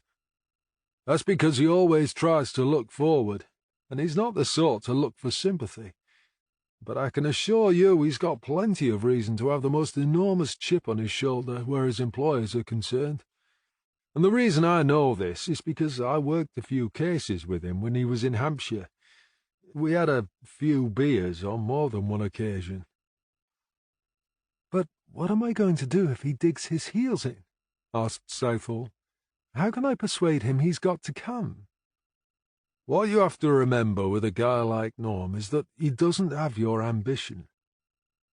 "That's because he always tries to look forward, and he's not the sort to look for sympathy. But I can assure you he's got plenty of reason to have the most enormous chip on his shoulder where his employers are concerned. And the reason I know this is because I worked a few cases with him when he was in Hampshire. We had a few beers on more than one occasion."
"But what am I going to do if he digs his heels in?" asked Southall. "How can I persuade him he's got to come?"
"What you have to remember with a guy like Norm is that he doesn't have your ambition.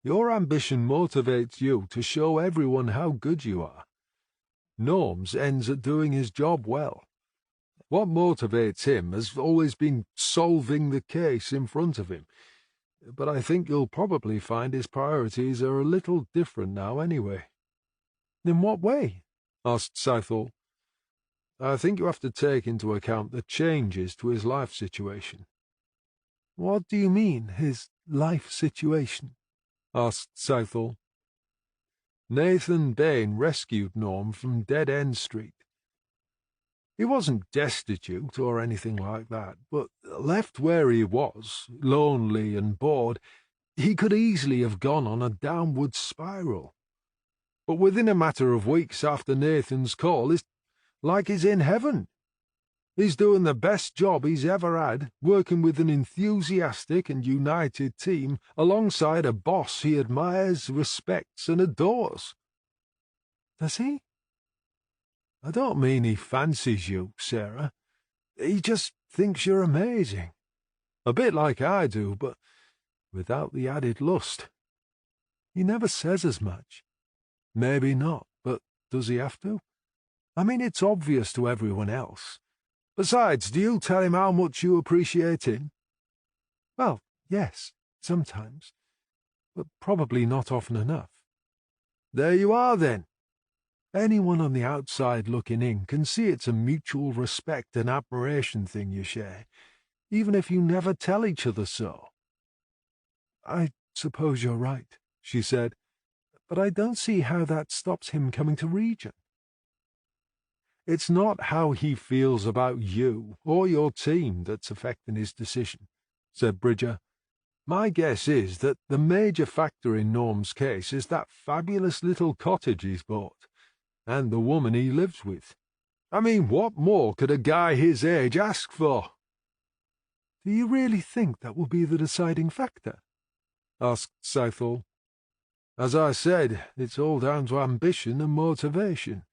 Your ambition motivates you to show everyone how good you are. Norm's ends at doing his job well. What motivates him has always been solving the case in front of him, but I think you'll probably find his priorities are a little different now anyway."
"In what way?"
asked Southall. "I think you have to take into account the changes to his life situation."
"What do you mean, his life situation?"
asked Southall. "Nathan Bain rescued Norm from Dead End Street. He wasn't destitute or anything like that, but left where he was, lonely and bored, he could easily have gone on a downward spiral. But within a matter of weeks after Nathan's call, it's like he's in heaven. He's doing the best job he's ever had, working with an enthusiastic and united team alongside a boss he admires, respects, and adores."
"Does he?"
"I don't mean he fancies you, Sarah. He just thinks you're amazing. A bit like I do, but without the added lust."
"He never says as much."
"Maybe not, but does he have to? I mean, it's obvious to everyone else. Besides, do you tell him how much you appreciate him?"
"Well, yes, sometimes, but probably not often enough."
"There you are, then. Anyone on the outside looking in can see it's a mutual respect and admiration thing you share, even if you never tell each other so."
"I suppose you're right," she said, "but I don't see how that stops him coming to Region."
"It's not how he feels about you or your team that's affecting his decision," said Bridger. "My guess is that the major factor in Norm's case is that fabulous little cottage he's bought, and the woman he lives with. I mean, what more could a guy his age ask for?"
"Do you really think that will be the deciding factor?"
asked Southall. "As I said, it's all down to ambition and motivation.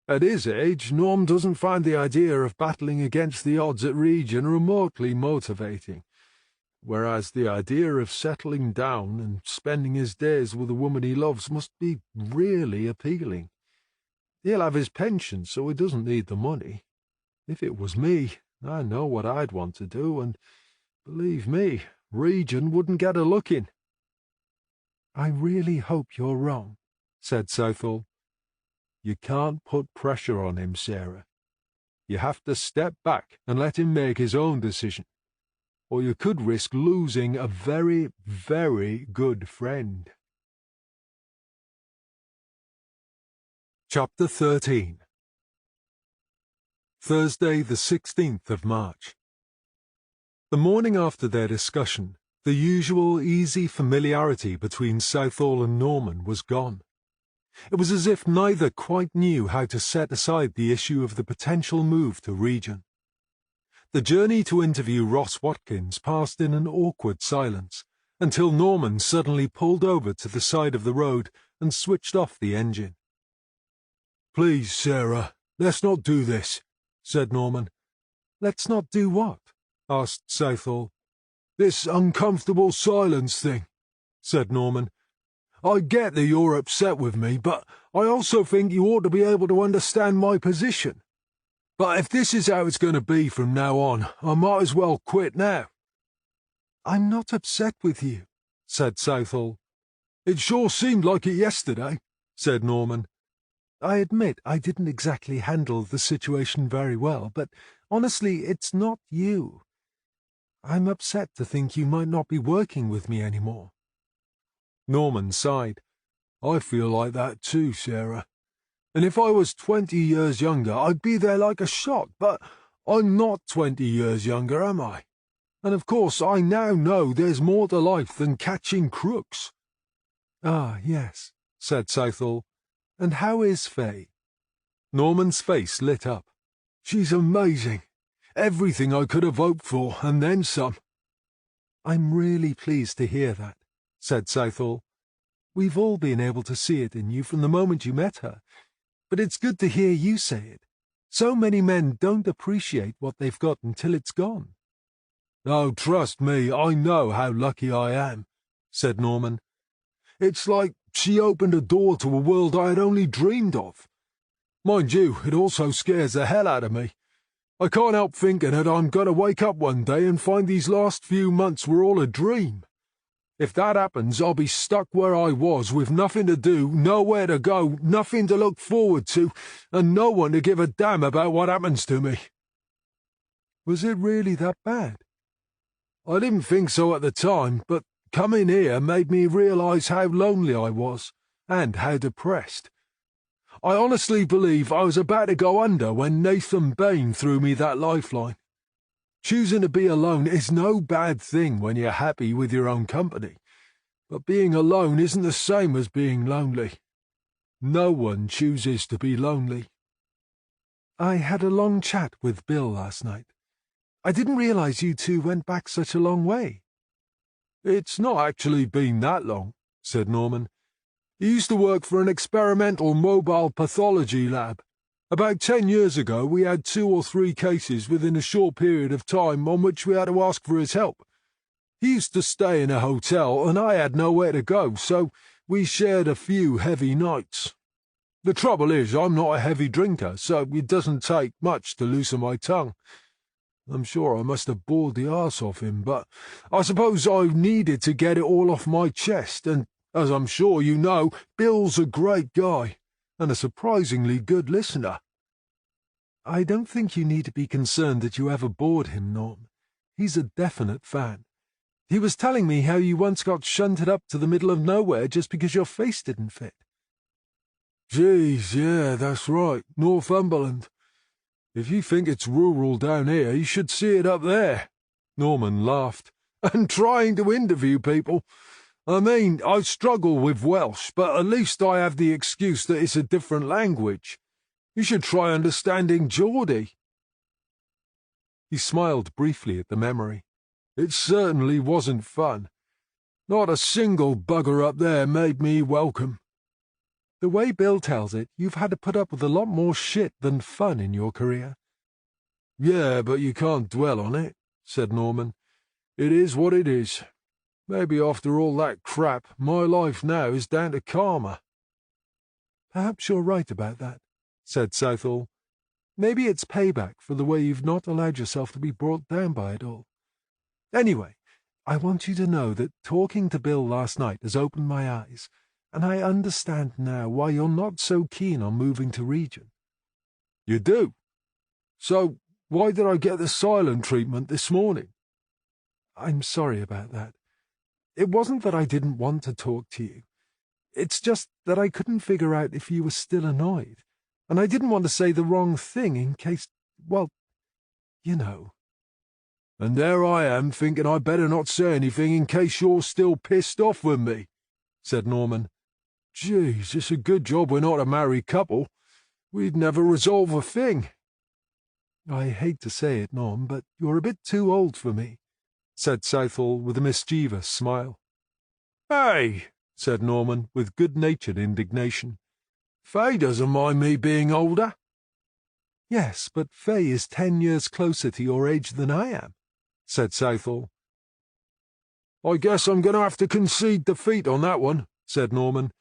At his age, Norm doesn't find the idea of battling against the odds at Region remotely motivating.
whereas the idea of settling down and spending his days with a woman he loves must be really appealing. He'll have his pension, so he doesn't need the money. If it was me, I know what I'd want to do, and believe me, Region wouldn't get a look in." "I really hope you're wrong," said Southall. "You can't put pressure on him, Sarah. You have to step back and let him make his own decision, or you could risk losing a very, very good friend." Chapter 13. Thursday, the 16th of March. The morning after their discussion, the usual easy familiarity between Southall and Norman was gone. It was as if neither quite knew how to set aside the issue of the potential move to Region. The journey to interview Ross Watkins passed in an awkward silence, until Norman suddenly pulled over to the side of the road and switched off the engine. "Please, Sarah, let's not do this," said Norman. "Let's not do what?" asked Southall. "This uncomfortable silence thing," said Norman. "I get that you're upset with me, but I also think you ought to be able to understand my position. But if this is how it's going to be from now on, I might as well quit now." "I'm not upset with you," said Southall. "It sure seemed like it yesterday," said Norman. "I admit I didn't exactly handle the situation very well, but honestly, it's not you. I'm upset to think you might not be working with me anymore." Norman sighed. "I feel like that too, Sarah. And if I was 20 years younger, I'd be there like a shot, but I'm not 20 years younger, am I? And of course I now know there's more to life than catching crooks." "Ah, yes," said Southall. "And how is Faye?" Norman's face lit up. "She's amazing. Everything I could have hoped for, and then some." "I'm really pleased to hear that," said Southall. "We've all been able to see it in you from the moment you met her, but it's good to hear you say it. So many men don't appreciate what they've got until it's gone." "Oh, trust me, I know how lucky I am," said Norman. "It's like she opened a door to a world I had only dreamed of. Mind you, it also scares the hell out of me. I can't help thinking that I'm going to wake up one day and find these last few months were all a dream. If that happens, I'll be stuck where I was, with nothing to do, nowhere to go, nothing to look forward to, and no one to give a damn about what happens to me." "Was it really that bad?" "I didn't think so at the time, but coming here made me realize how lonely I was, and how depressed. I honestly believe I was about to go under when Nathan Bain threw me that lifeline. Choosing to be alone is no bad thing when you're happy with your own company, but being alone isn't the same as being lonely. No one chooses to be lonely." "I had a long chat with Bill last night. I didn't realize you two went back such a long way." "It's not actually been that long," said Norman. "He used to work for an experimental mobile pathology lab. About 10 years ago we had 2 or 3 cases within a short period of time on which we had to ask for his help. He used to stay in a hotel and I had nowhere to go, so we shared a few heavy nights. The trouble is I'm not a heavy drinker, so it doesn't take much to loosen my tongue. I'm sure I must have bored the arse off him, but I suppose I needed to get it all off my chest, and as I'm sure you know, Bill's a great guy, and a surprisingly good listener." "I don't think you need to be concerned that you ever bored him, Norm. He's a definite fan. He was telling me how you once got shunted up to the middle of nowhere just because your face didn't fit." "Geez, yeah, that's right, Northumberland. If you think it's rural down here, you should see it up there." Norman laughed. "And trying to interview people. I mean, I struggle with Welsh, but at least I have the excuse that it's a different language. You should try understanding Geordie." He smiled briefly at the memory. "It certainly wasn't fun. Not a single bugger up there made me welcome."
"The way Bill tells it, you've had to put up with a lot more shit than fun in your career."
"Yeah, but you can't dwell on it," said Norman.
It is what it is. Maybe after all that crap, my life now is down to karma."
"Perhaps you're right about that," said Southall. "Maybe it's payback for the way you've not allowed yourself to be brought down by it all. Anyway, I want you to know that talking to Bill last night has opened my eyes, and I understand now why you're not so keen on moving to Region."
"You do? So why did I get the silent treatment this morning?"
"I'm sorry about that. It wasn't that I didn't want to talk to you. It's just that I couldn't figure out if you were still annoyed, and I didn't want to say the wrong thing in case, well, you know."
"And there I am thinking I'd better not say anything in case you're still pissed off with me," said Norman. "Geez, it's a good job we're not a married couple. We'd never resolve a thing."
"I hate to say it, Norm, but you're a bit too old for me," said Southall with a mischievous smile.
"Hey," said Norman with good-natured indignation. "Fay doesn't mind me being older."
"Yes, but Fay is 10 years closer to your age than I am," said Southall.
"I guess I'm going to have to concede defeat on that one," said Norman.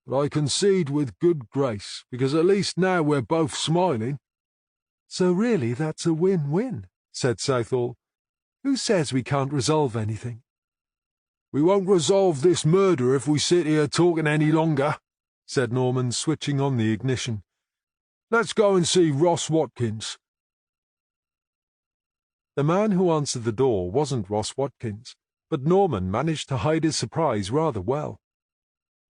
"But I concede with good grace, because at least now we're both smiling."
"So really that's a win-win," said Southall. "Who says we can't resolve anything?"
"We won't resolve this murder if we sit here talking any longer," said Norman, switching on the ignition. "Let's go and see Ross Watkins."
The man who answered the door wasn't Ross Watkins, but Norman managed to hide his surprise rather well.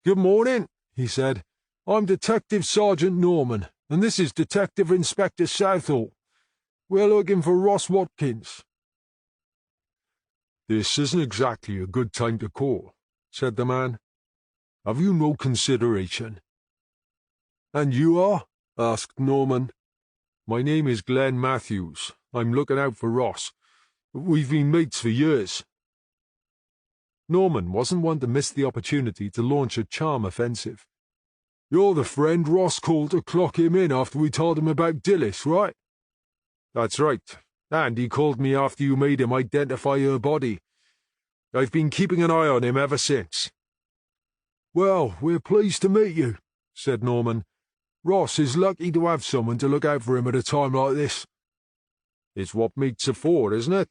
"Good morning," he said. "I'm Detective Sergeant Norman, and this is Detective Inspector Southall. We're looking for Ross Watkins." "This isn't exactly a good time to call," said the man. "Have you no consideration?" "And you are?" asked Norman. "My name is Glenn Matthews. I'm looking out for Ross. We've been mates for years."
Norman wasn't one to miss the opportunity to launch a charm offensive.
"You're the friend Ross called to clock him in after we told him about Dillis, right?"
"That's right, and he called me after you made him identify her body. I've been keeping an eye on him ever since."
"Well, we're pleased to meet you," said Norman. "Ross is lucky to have someone to look out for him at a time like this."
"It's what mates are for, isn't it?"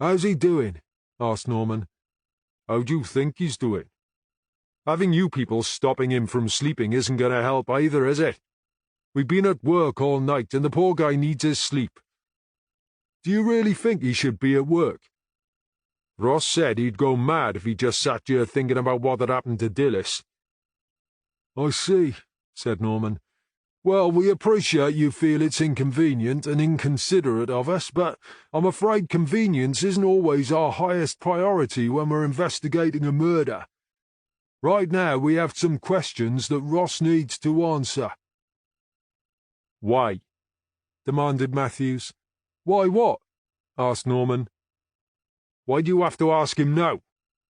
"How's he doing?" asked Norman.
"How do you think he's doing? Having you people stopping him from sleeping isn't going to help either, is it? We've been at work all night, and the poor guy needs his sleep."
"Do you really think he should be at work?"
"Ross said he'd go mad if he just sat here thinking about what had happened to Dillis."
"I see," said Norman. "Well, we appreciate you feel it's inconvenient and inconsiderate of us, but I'm afraid convenience isn't always our highest priority when we're investigating a murder. Right now we have some questions that Ross needs to answer."
"Why?" demanded Matthews.
"Why what?" asked Norman.
"Why do you have to ask him now?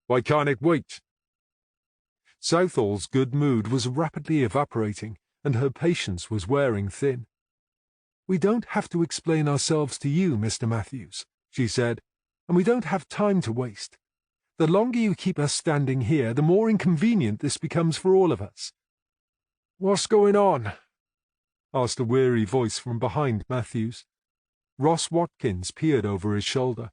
Why can't it wait?" Southall's good mood was rapidly evaporating, and her patience was wearing thin. "We don't have to explain ourselves to you, Mr. Matthews," she said, "and we don't have time to waste. The longer you keep us standing here, the more inconvenient this becomes for all of us."
"What's going on?"
asked a weary voice from behind Matthews. Ross Watkins peered over his shoulder.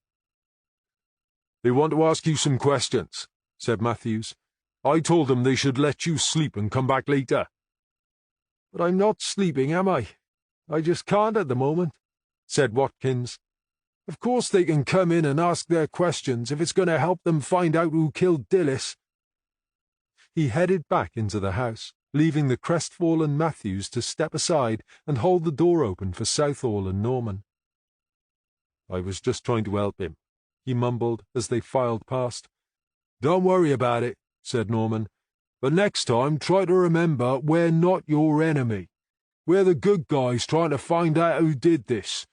"They want to ask you some questions," said Matthews. "I told them they should let you sleep and come back later." "But I'm not sleeping, am I? I just can't at the moment," said Watkins. "Of course they can come in and ask their questions if it's going to help them find out who killed Dillis."
He headed back into the house, leaving the crestfallen Matthews to step aside and hold the door open for Southall and Norman.
"I was just trying to help him," he mumbled as they filed past. "Don't worry about it," said Norman. "But next time try to remember we're not your enemy. We're the good guys trying to find out who did this."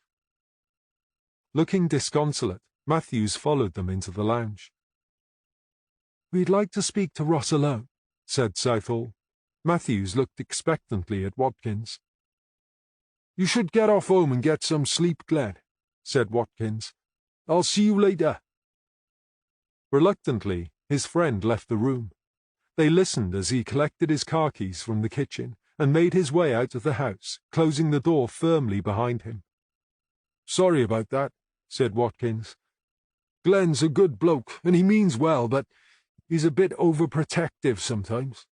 Looking disconsolate, Matthews followed them into the lounge. "We'd like to speak to Ross alone," said Southall. Matthews looked expectantly at Watkins.
"You should get off home and get some sleep, Glenn," said Watkins. "I'll see you later.
Reluctantly, his friend left the room. They listened as he collected his car keys from the kitchen and made his way out of the house, closing the door firmly behind him. "Sorry about that," said Watkins. "Glenn's a good bloke, and he means well, but he's a bit overprotective sometimes."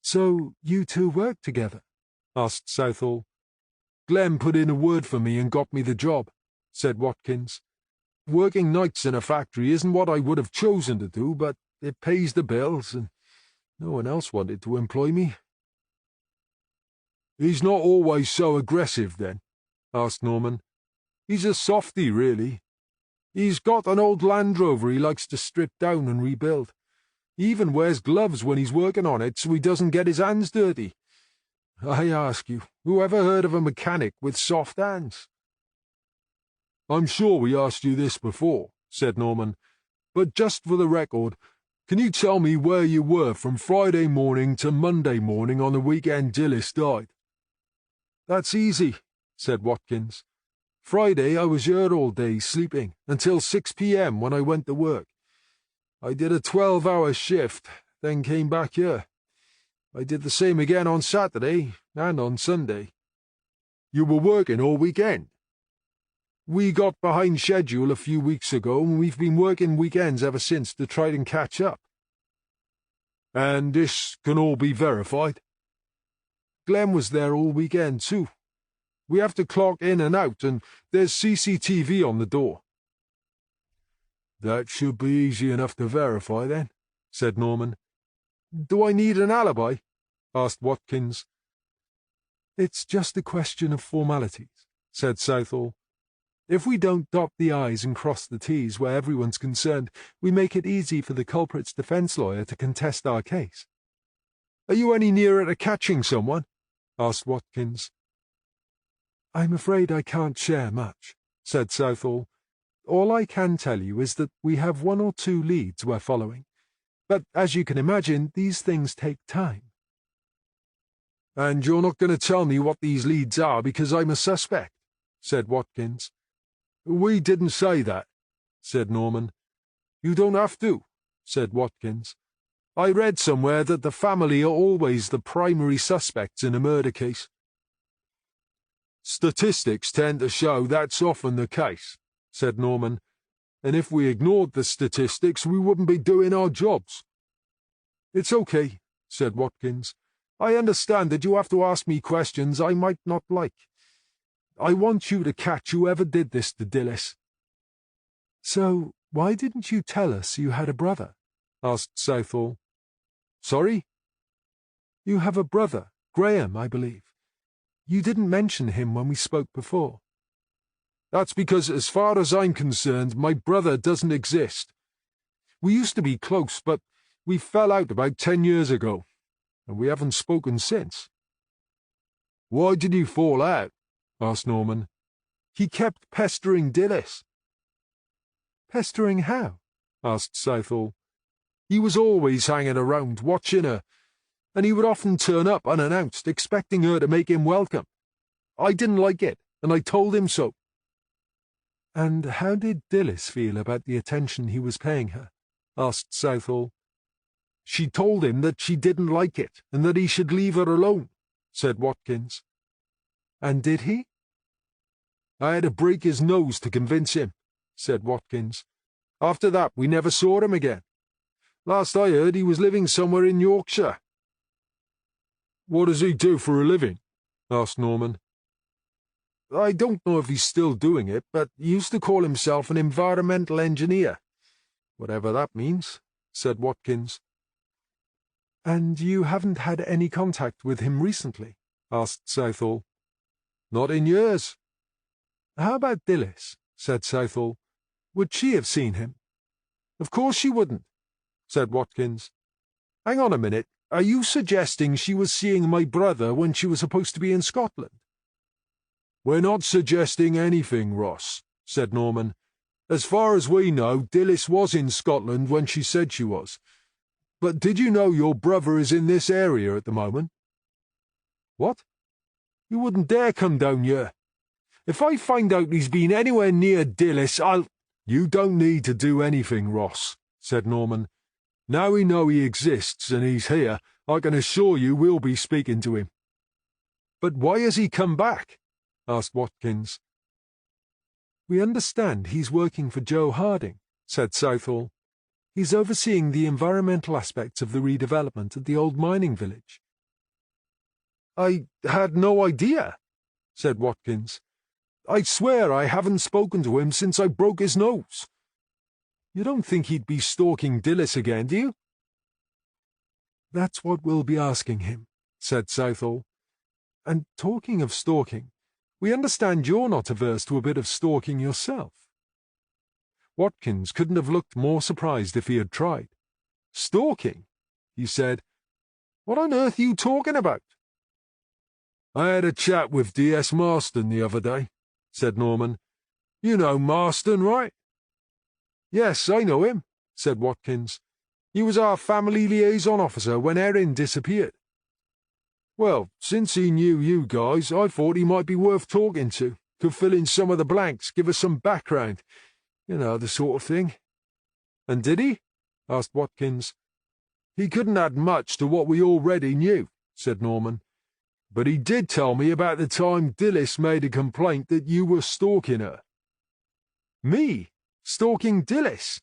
"So you two work together?"
asked Southall. "Glenn put in a word for me and got me the job," said Watkins. "Working nights in a factory isn't what I would have chosen to do, but it pays the bills, and no one else wanted to employ me." "He's not always so aggressive, then?" asked Norman. "He's a softy, really. He's got an old Land Rover he likes to strip down and rebuild. He even wears gloves when he's working on it so he doesn't get his hands dirty. I ask you, who ever heard of a mechanic with soft hands?" "I'm sure we asked you this before," said Norman, "but just for the record, can you tell me where you were from Friday morning to Monday morning on the weekend Dillis died?" "That's easy," said Watkins. "Friday I was here all day sleeping, until 6 p.m. when I went to work. I did a 12-hour shift, then came back here. I did the same again on Saturday and on Sunday." "You were working all weekend?" "We got behind schedule a few weeks ago, and we've been working weekends ever since to try and catch up." "And this can all be verified?" "Glenn was there all weekend, too. We have to clock in and out, and there's CCTV on the door." "That should be easy enough to verify, then," said Norman. "Do I need an alibi?" asked Watkins.
"It's just a question of formalities," said Southall. "If we don't dot the I's and cross the T's where everyone's concerned, we make it easy for the culprit's defense lawyer to contest our case."
"Are you any nearer to catching someone?" asked Watkins.
"I'm afraid I can't share much," said Southall. "All I can tell you is that we have 1 or 2 leads we're following. But as you can imagine, these things take time."
"And you're not going to tell me what these leads are because I'm a suspect?" said Watkins. "We didn't say that," said Norman. "You don't have to," said Watkins. "I read somewhere that the family are always the primary suspects in a murder case." "Statistics tend to show that's often the case," said Norman. "And if we ignored the statistics, we wouldn't be doing our jobs." "It's okay," said Watkins. "I understand that you have to ask me questions I might not like. I want you to catch whoever did this to Dillis."
"So why didn't you tell us you had a brother?" asked Southall.
"Sorry?"
"You have a brother, Graham, I believe. You didn't mention him when we spoke before."
"That's because, as far as I'm concerned, my brother doesn't exist. We used to be close, but we fell out about 10 years ago, and we haven't spoken since." "Why did you fall out?" asked Norman. "He kept pestering Dillis."
"Pestering how?"
asked Southall. "He was always hanging around, watching her, and he would often turn up unannounced, expecting her to make him welcome. I didn't like it, and I told him so."
"And how did Dillis feel about the attention he was paying her?" asked Southall.
"She told him that she didn't like it, and that he should leave her alone," said Watkins.
"And did he?"
"I had to break his nose to convince him," said Watkins. "After that, we never saw him again. Last I heard, he was living somewhere in Yorkshire." "What does he do for a living?" asked Norman. "I don't know if he's still doing it, but he used to call himself an environmental engineer, whatever that means," said Watkins.
"And you haven't had any contact with him recently?" asked Southall.
"Not in years."
"How about Dillis?" said Southall. "Would she have seen him?"
"Of course she wouldn't," said Watkins. "Hang on a minute. Are you suggesting she was seeing my brother when she was supposed to be in Scotland?" "We're not suggesting anything, Ross," said Norman. "As far as we know, Dillis was in Scotland when she said she was. But did you know your brother is in this area at the moment?" "What?" "You wouldn't dare come down here. If I find out he's been anywhere near Dillis, I'll—" You don't need to do anything, Ross, said Norman. Now we know he exists and he's here, I can assure you we'll be speaking to him. But why has he come back? Asked Watkins. We understand he's working for Joe Harding, said Southall. He's overseeing the environmental aspects of the redevelopment at the old mining village. I had no idea, said Watkins. I swear I haven't spoken to him since I broke his nose. You don't think he'd be stalking Dillis again, do you? That's what we'll be asking him, said Southall. And talking of stalking, we understand you're not averse to a bit of stalking yourself. Watkins couldn't have looked more surprised if he had tried. Stalking? He said. What on earth are you talking about? I had a chat with D.S. Marston the other day, said Norman. You know Marston, right? Yes, I know him, said Watkins. He was our family liaison officer when Erin disappeared. Well, since he knew you guys, I thought he might be worth talking to. Could fill in some of the blanks, give us some background. You know, the sort of thing. And did he? Asked Watkins. He couldn't add much to what we already knew, said Norman. But he did tell me about the time Dillis made a complaint that you were stalking her. Me? Stalking Dillis?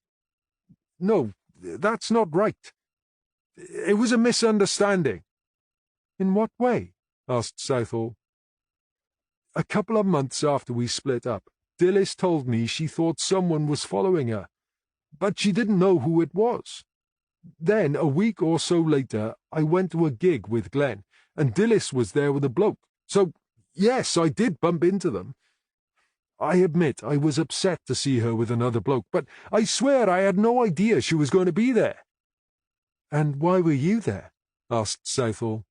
No, that's not right. It was a misunderstanding. In what way? Asked Southall. A couple of months after we split up, Dillis told me she thought someone was following her, but she didn't know who it was. Then, a week or so later, I went to a gig with Glenn, and Dillis was there with a bloke. So, yes, I did bump into them. I admit I was upset to see her with another bloke, but I swear I had no idea she was going to be there. And why were you there? Asked Southall.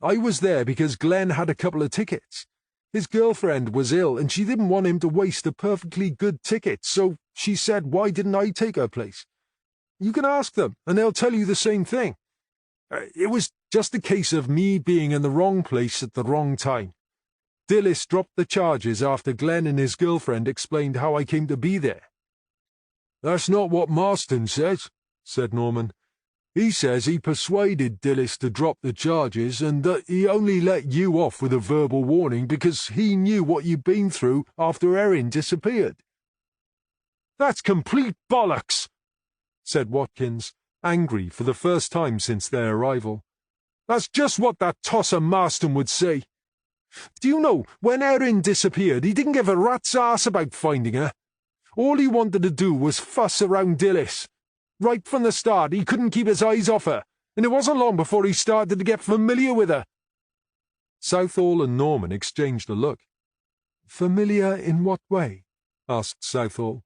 I was there because Glenn had a couple of tickets. His girlfriend was ill, and she didn't want him to waste a perfectly good ticket, so she said, why didn't I take her place? You can ask them, and they'll tell you the same thing. It was just a case of me being in the wrong place at the wrong time. Dillis dropped the charges after Glenn and his girlfriend explained how I came to be there. That's not what Marston says, said Norman. He says he persuaded Dillis to drop the charges and that he only let you off with a verbal warning because he knew what you'd been through after Erin disappeared. That's complete bollocks, said Watkins, angry for the first time since their arrival. That's just what that tosser Marston would say. Do you know, when Erin disappeared, he didn't give a rat's arse about finding her. All he wanted to do was fuss around Dillis. Right from the start, he couldn't keep his eyes off her, and it wasn't long before he started to get familiar with her. Southall and Norman exchanged a look. Familiar in what way? Asked Southall.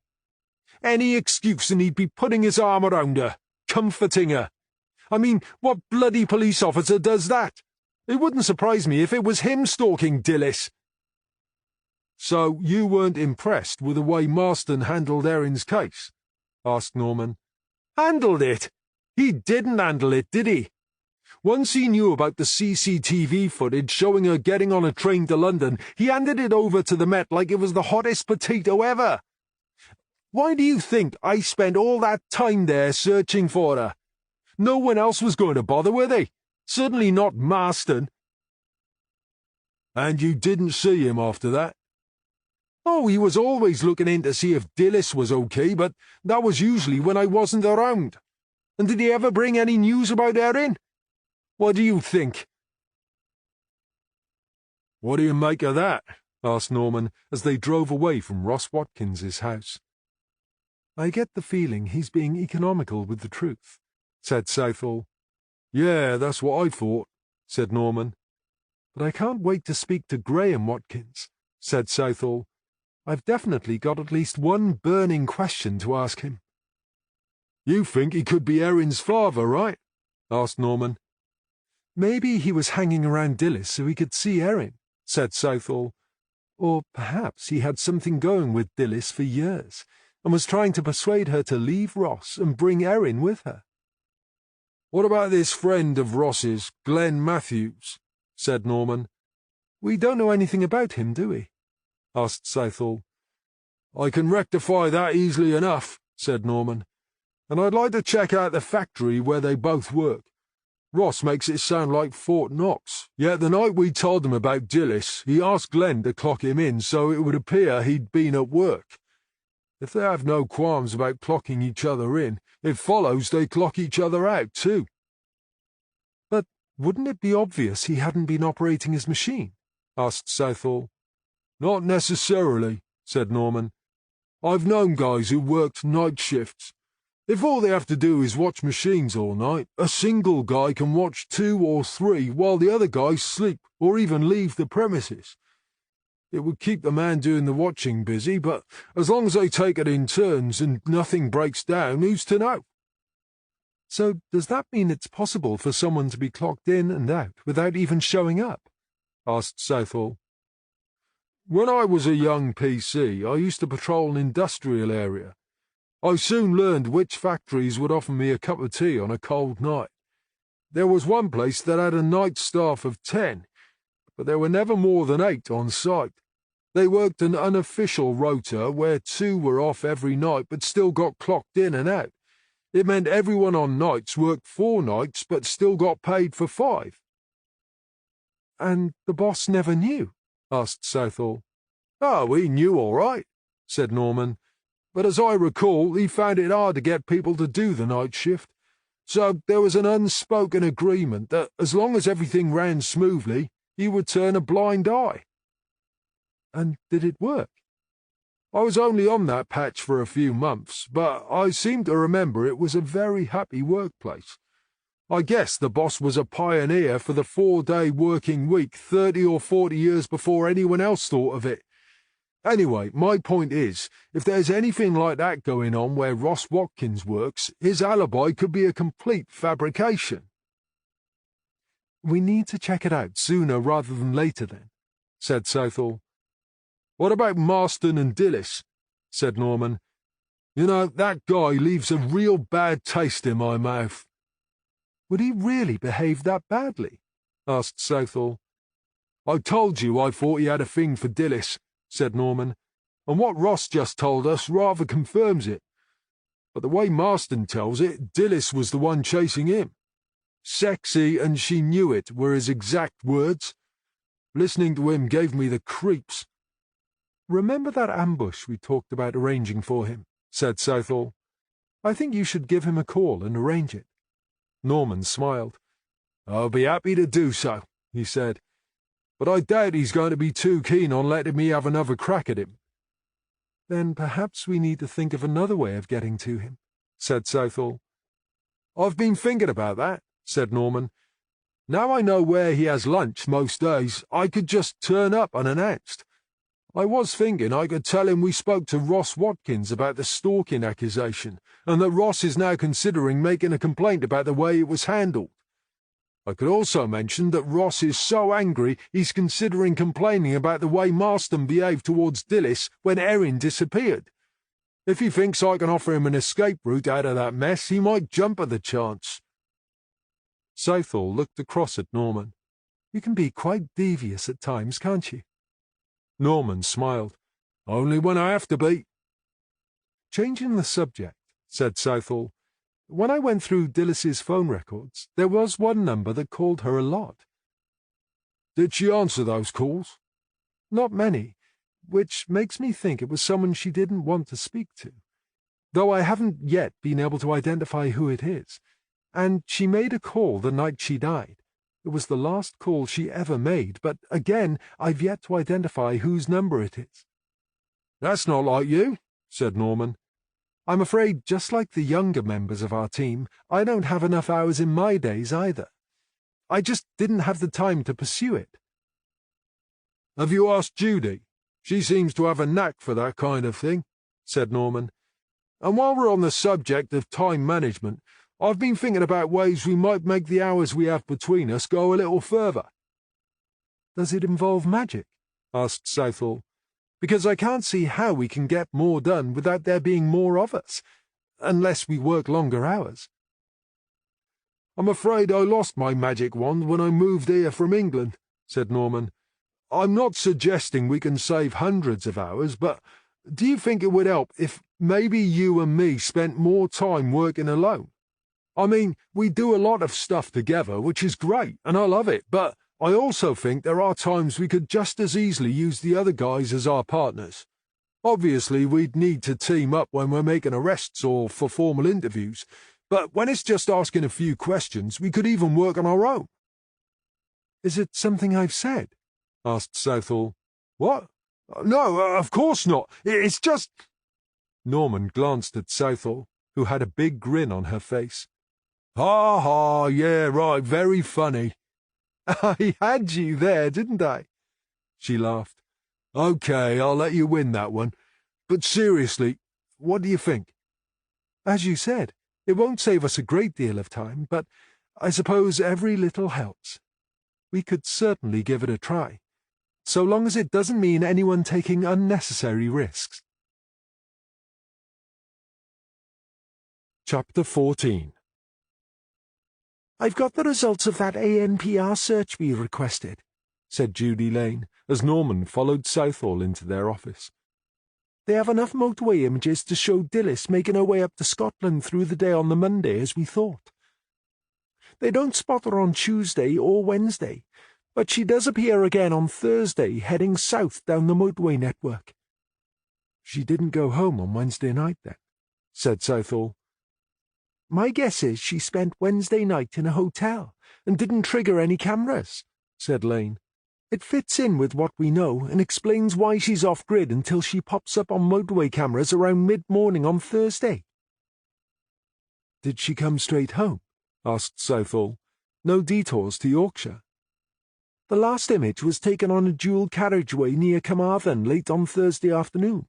Any excuse and he'd be putting his arm around her, comforting her. I mean, what bloody police officer does that? It wouldn't surprise me if it was him stalking Dillis. So you weren't impressed with the way Marston handled Erin's case? Asked Norman. Handled it? He didn't handle it, did he? Once he knew about the CCTV footage showing her getting on a train to London, he handed it over to the Met like it was the hottest potato ever. Why do you think I spent all that time there searching for her? No one else was going to bother, were they? Certainly not Marston. And you didn't see him after that? Oh, he was always looking in to see if Dillis was okay, but that was usually when I wasn't around. And did he ever bring any news about Erin? What do you think? What do you make of that? Asked Norman as they drove away from Ross Watkins's house. I get the feeling he's being economical with the truth, said Southall. Yeah, that's what I thought, said Norman. But I can't wait to speak to Graham Watkins, said Southall. I've definitely got at least one burning question to ask him. You think he could be Erin's father, right? Asked Norman. Maybe he was hanging around Dillis so he could see Erin, said Southall. Or perhaps he had something going with Dillis for years and was trying to persuade her to leave Ross and bring Erin with her. What about this friend of Ross's, Glenn Matthews? Said Norman. We don't know anything about him, do we? Asked Southall.
I can rectify that easily enough, said Norman. And I'd like to check out the factory where they both work. Ross makes it sound like Fort Knox, yet the night we told him about Dillis, he asked Glenn to clock him in so it would appear he'd been at work. If they have no qualms about clocking each other in, it follows they clock each other out too.
But wouldn't it be obvious he hadn't been operating his machine? Asked Southall.
Not necessarily, said Norman. I've known guys who worked night shifts. If all they have to do is watch machines all night, a single guy can watch 2 or 3 while the other guys sleep or even leave the premises. It would keep the man doing the watching busy, but as long as they take it in turns and nothing breaks down, who's to know?
So does that mean it's possible for someone to be clocked in and out without even showing up? Asked Southall.
When I was a young PC, I used to patrol an industrial area. I soon learned which factories would offer me a cup of tea on a cold night. There was one place that had a night staff of 10, but there were never more than 8 on site. They worked an unofficial rota where 2 were off every night but still got clocked in and out. It meant everyone on nights worked 4 nights but still got paid for 5.
And the boss never knew? Asked Southall.
Oh, he knew all right, said Norman. But as I recall, he found it hard to get people to do the night shift. So there was an unspoken agreement that as long as everything ran smoothly, he would turn a blind eye.
And did it work?
I was only on that patch for a few months, but I seem to remember it was a very happy workplace. I guess the boss was a pioneer for the 4-day working week 30 or 40 years before anyone else thought of it. Anyway, my point is, if there's anything like that going on where Ross Watkins works, his alibi could be a complete fabrication.
We need to check it out sooner rather than later then, said Southall.
What about Marston and Dillis? Said Norman. You know, that guy leaves a real bad taste in my mouth.
Would he really behave that badly? Asked Southall.
I told you I thought he had a thing for Dillis, said Norman, and what Ross just told us rather confirms it. But the way Marston tells it, Dillis was the one chasing him. Sexy and she knew it were his exact words. Listening to him gave me the creeps.
Remember that ambush we talked about arranging for him? Said Southall. I think you should give him a call and arrange it.
Norman smiled. I'll be happy to do so, he said. But I doubt he's going to be too keen on letting me have another crack at him.
Then perhaps we need to think of another way of getting to him, said Southall.
I've been thinking about that, said Norman. Now I know where he has lunch most days, I could just turn up unannounced. I was thinking I could tell him we spoke to Ross Watkins about the stalking accusation, and that Ross is now considering making a complaint about the way it was handled. I could also mention that Ross is so angry he's considering complaining about the way Marston behaved towards Dillis when Erin disappeared. If he thinks I can offer him an escape route out of that mess, he might jump at the chance.
Southall looked across at Norman. You can be quite devious at times, can't you?
Norman smiled. Only when I have to be.
Changing the subject, said Southall. When I went through Dillis's phone records, there was one number that called her a lot.
Did she answer those calls?
Not many, which makes me think it was someone she didn't want to speak to, though I haven't yet been able to identify who it is. And she made a call the night she died. It was the last call she ever made, but again, I've yet to identify whose number it is.
That's not like you, said Norman.
I'm afraid, just like the younger members of our team, I don't have enough hours in my days either. I just didn't have the time to pursue it.
Have you asked Judy? She seems to have a knack for that kind of thing, said Norman. And while we're on the subject of time management, I've been thinking about ways we might make the hours we have between us go a little further.
Does it involve magic? Asked Southall. Because I can't see how we can get more done without there being more of us, unless we work longer hours.
I'm afraid I lost my magic wand when I moved here from England, said Norman. I'm not suggesting we can save hundreds of hours, but
do you think it would help if maybe you and me spent more time working alone? I mean, we do a lot of stuff together, which is great, and I love it, but I also think there are times we could just as easily use the other guys as our partners. Obviously, we'd need to team up when we're making arrests or for formal interviews, but when it's just asking a few questions, we could even work on our own. Is it something I've said? Asked Southall. What? No, of course not. It's just... Norman glanced at Southall, who had a big grin on her face. Ha ha, yeah, right, very funny. I had you there, didn't I? She laughed. Okay, I'll let you win that one. But seriously, what do you think? As you said, it won't save us a great deal of time, but I suppose every little helps. We could certainly give it a try, so long as it doesn't mean anyone taking unnecessary risks. Chapter 14. I've got the results of that ANPR search we requested, said Judy Lane, as Norman followed Southall into their office. They have enough motorway images to show Dilys making her way up to Scotland through the day on the Monday as we thought. They don't spot her on Tuesday or Wednesday, but she does appear again on Thursday, heading south down the motorway network. She didn't go home on Wednesday night, then, said Southall. My guess is she spent Wednesday night in a hotel and didn't trigger any cameras, said Lane. It fits in with what we know and explains why she's off-grid until she pops up on motorway cameras around mid-morning on Thursday. Did she come straight home? Asked Southall. No detours to Yorkshire. The last image was taken on a dual carriageway near Carmarthen late on Thursday afternoon.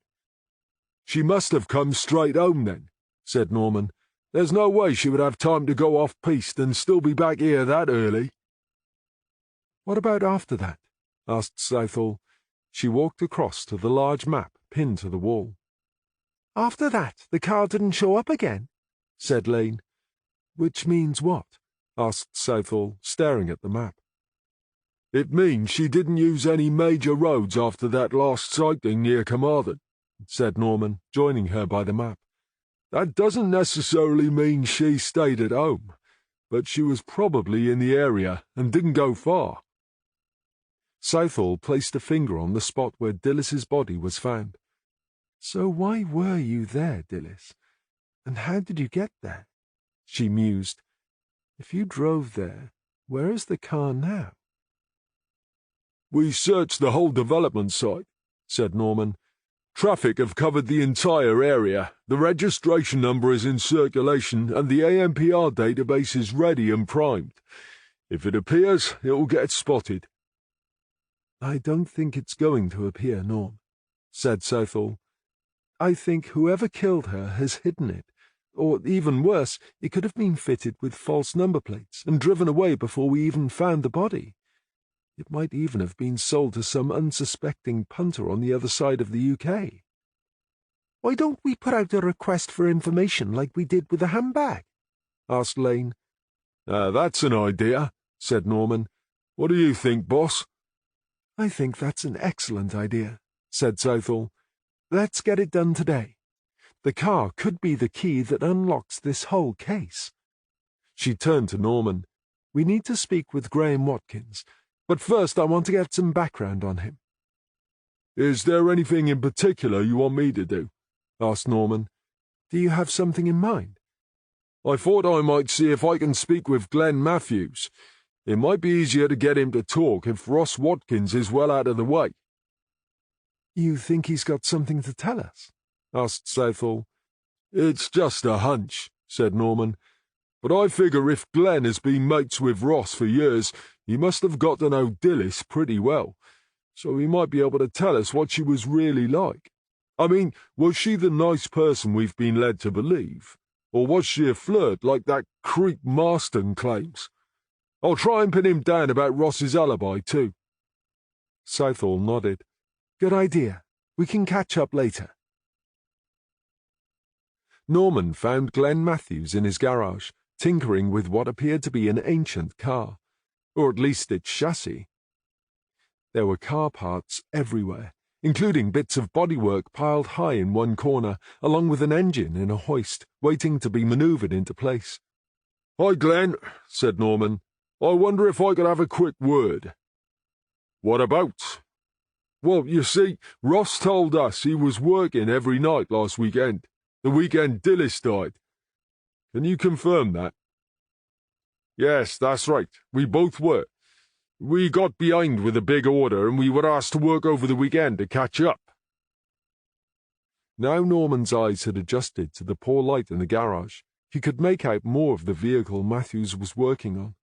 She must have come straight home then, said Norman. There's no way she would have time to go off-piste and still be back here that early. What about after that? Asked Southall. She walked across to the large map pinned to the wall. After that, the car didn't show up again, said Lane. Which means what? Asked Southall, staring at the map. It means she didn't use any major roads after that last sighting near Carmarthen, said Norman, joining her by the map. That doesn't necessarily mean she stayed at home, but she was probably in the area and didn't go far. Southall placed a finger on the spot where Dilys's body was found. So why were you there, Dilys? And how did you get there? She mused. If you drove there, where is the car now? We searched the whole development site, said Norman. Traffic have covered the entire area, the registration number is in circulation, and the ANPR database is ready and primed. If it appears, it will get spotted. I don't think it's going to appear, Norm, said Southall. I think whoever killed her has hidden it, or even worse, it could have been fitted with false number plates and driven away before we even found the body. It might even have been sold to some unsuspecting punter on the other side of the UK. Why don't we put out a request for information like we did with the handbag? Asked Lane. That's an idea, said Norman. What do you think, boss? I think that's an excellent idea, said Southall. Let's get it done today. The car could be the key that unlocks this whole case. She turned to Norman. We need to speak with Graham Watkins. But first I want to get some background on him. Is there anything in particular you want me to do? Asked Norman. Do you have something in mind? I thought I might see if I can speak with Glenn Matthews. It might be easier to get him to talk if Ross Watkins is well out of the way. You think he's got something to tell us? Asked Southall. It's just a hunch, said Norman. But I figure if Glenn has been mates with Ross for years, he must have got to know Dilys pretty well, so he might be able to tell us what she was really like. I mean, was she the nice person we've been led to believe? Or was she a flirt like that creep Marston claims? I'll try and pin him down about Ross's alibi, too. Southall nodded. Good idea. We can catch up later. Norman found Glenn Matthews in his garage, tinkering with what appeared to be an ancient car, or at least its chassis. There were car parts everywhere, including bits of bodywork piled high in one corner, along with an engine in a hoist, waiting to be manoeuvred into place.
"Hi, Glenn," said Norman. "I wonder if I could have a quick word." "What about?" "Well, you see, Ross told us he was working every night last weekend, the weekend Dillis died. Can you confirm that?" "Yes, that's right. We both were. We got behind with a big order and we were asked to work over the weekend to catch up."
Now Norman's eyes had adjusted to the poor light in the garage. He could make out more of the vehicle Matthews was working on.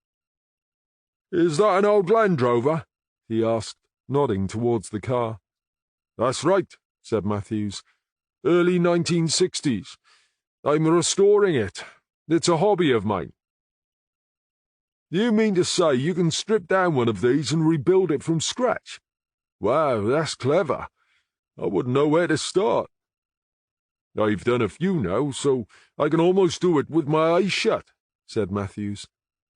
"Is that an old Land Rover?"
he asked, nodding towards the car.
"That's right," said Matthews. "Early 1960s. I'm restoring it. It's a hobby of mine."
"You mean to say you can strip down one of these and rebuild it from scratch? Wow, that's clever. I wouldn't know where to start."
"I've done a few now, so I can almost do it with my eyes shut," said Matthews.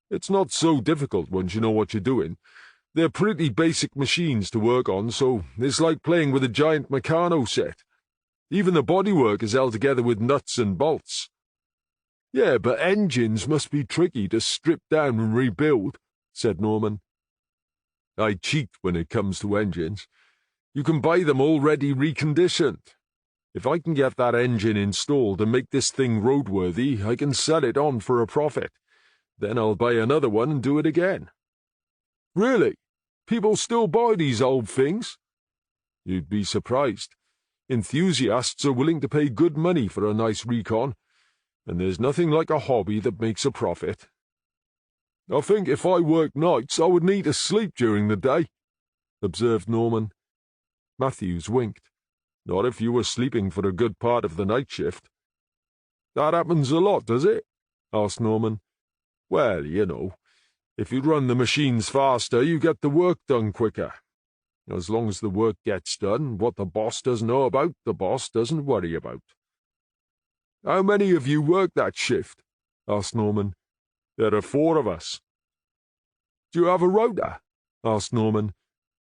"It's not so difficult once you know what you're doing. They're pretty basic machines to work on, so it's like playing with a giant Meccano set. Even the bodywork is held together with nuts and bolts."
"Yeah, but engines must be tricky to strip down and rebuild," said Norman.
"I cheat when it comes to engines. You can buy them already reconditioned. If I can get that engine installed and make this thing roadworthy, I can sell it on for a profit. Then I'll buy another one and do it again."
"Really? People still buy these old things?"
"You'd be surprised. Enthusiasts are willing to pay good money for a nice recon, and there's nothing like a hobby that makes a profit."
"I think if I worked nights, I would need to sleep during the day," observed Norman.
Matthews winked. "Not if you were sleeping for a good part of the night shift."
"That happens a lot, does it?" asked Norman.
"Well, you know, if you run the machines faster, you get the work done quicker. As long as the work gets done, what the boss doesn't know about, the boss doesn't worry about."
"How many of you work that shift?" asked Norman.
"There are 4 of us."
"Do you have a rota?" asked Norman.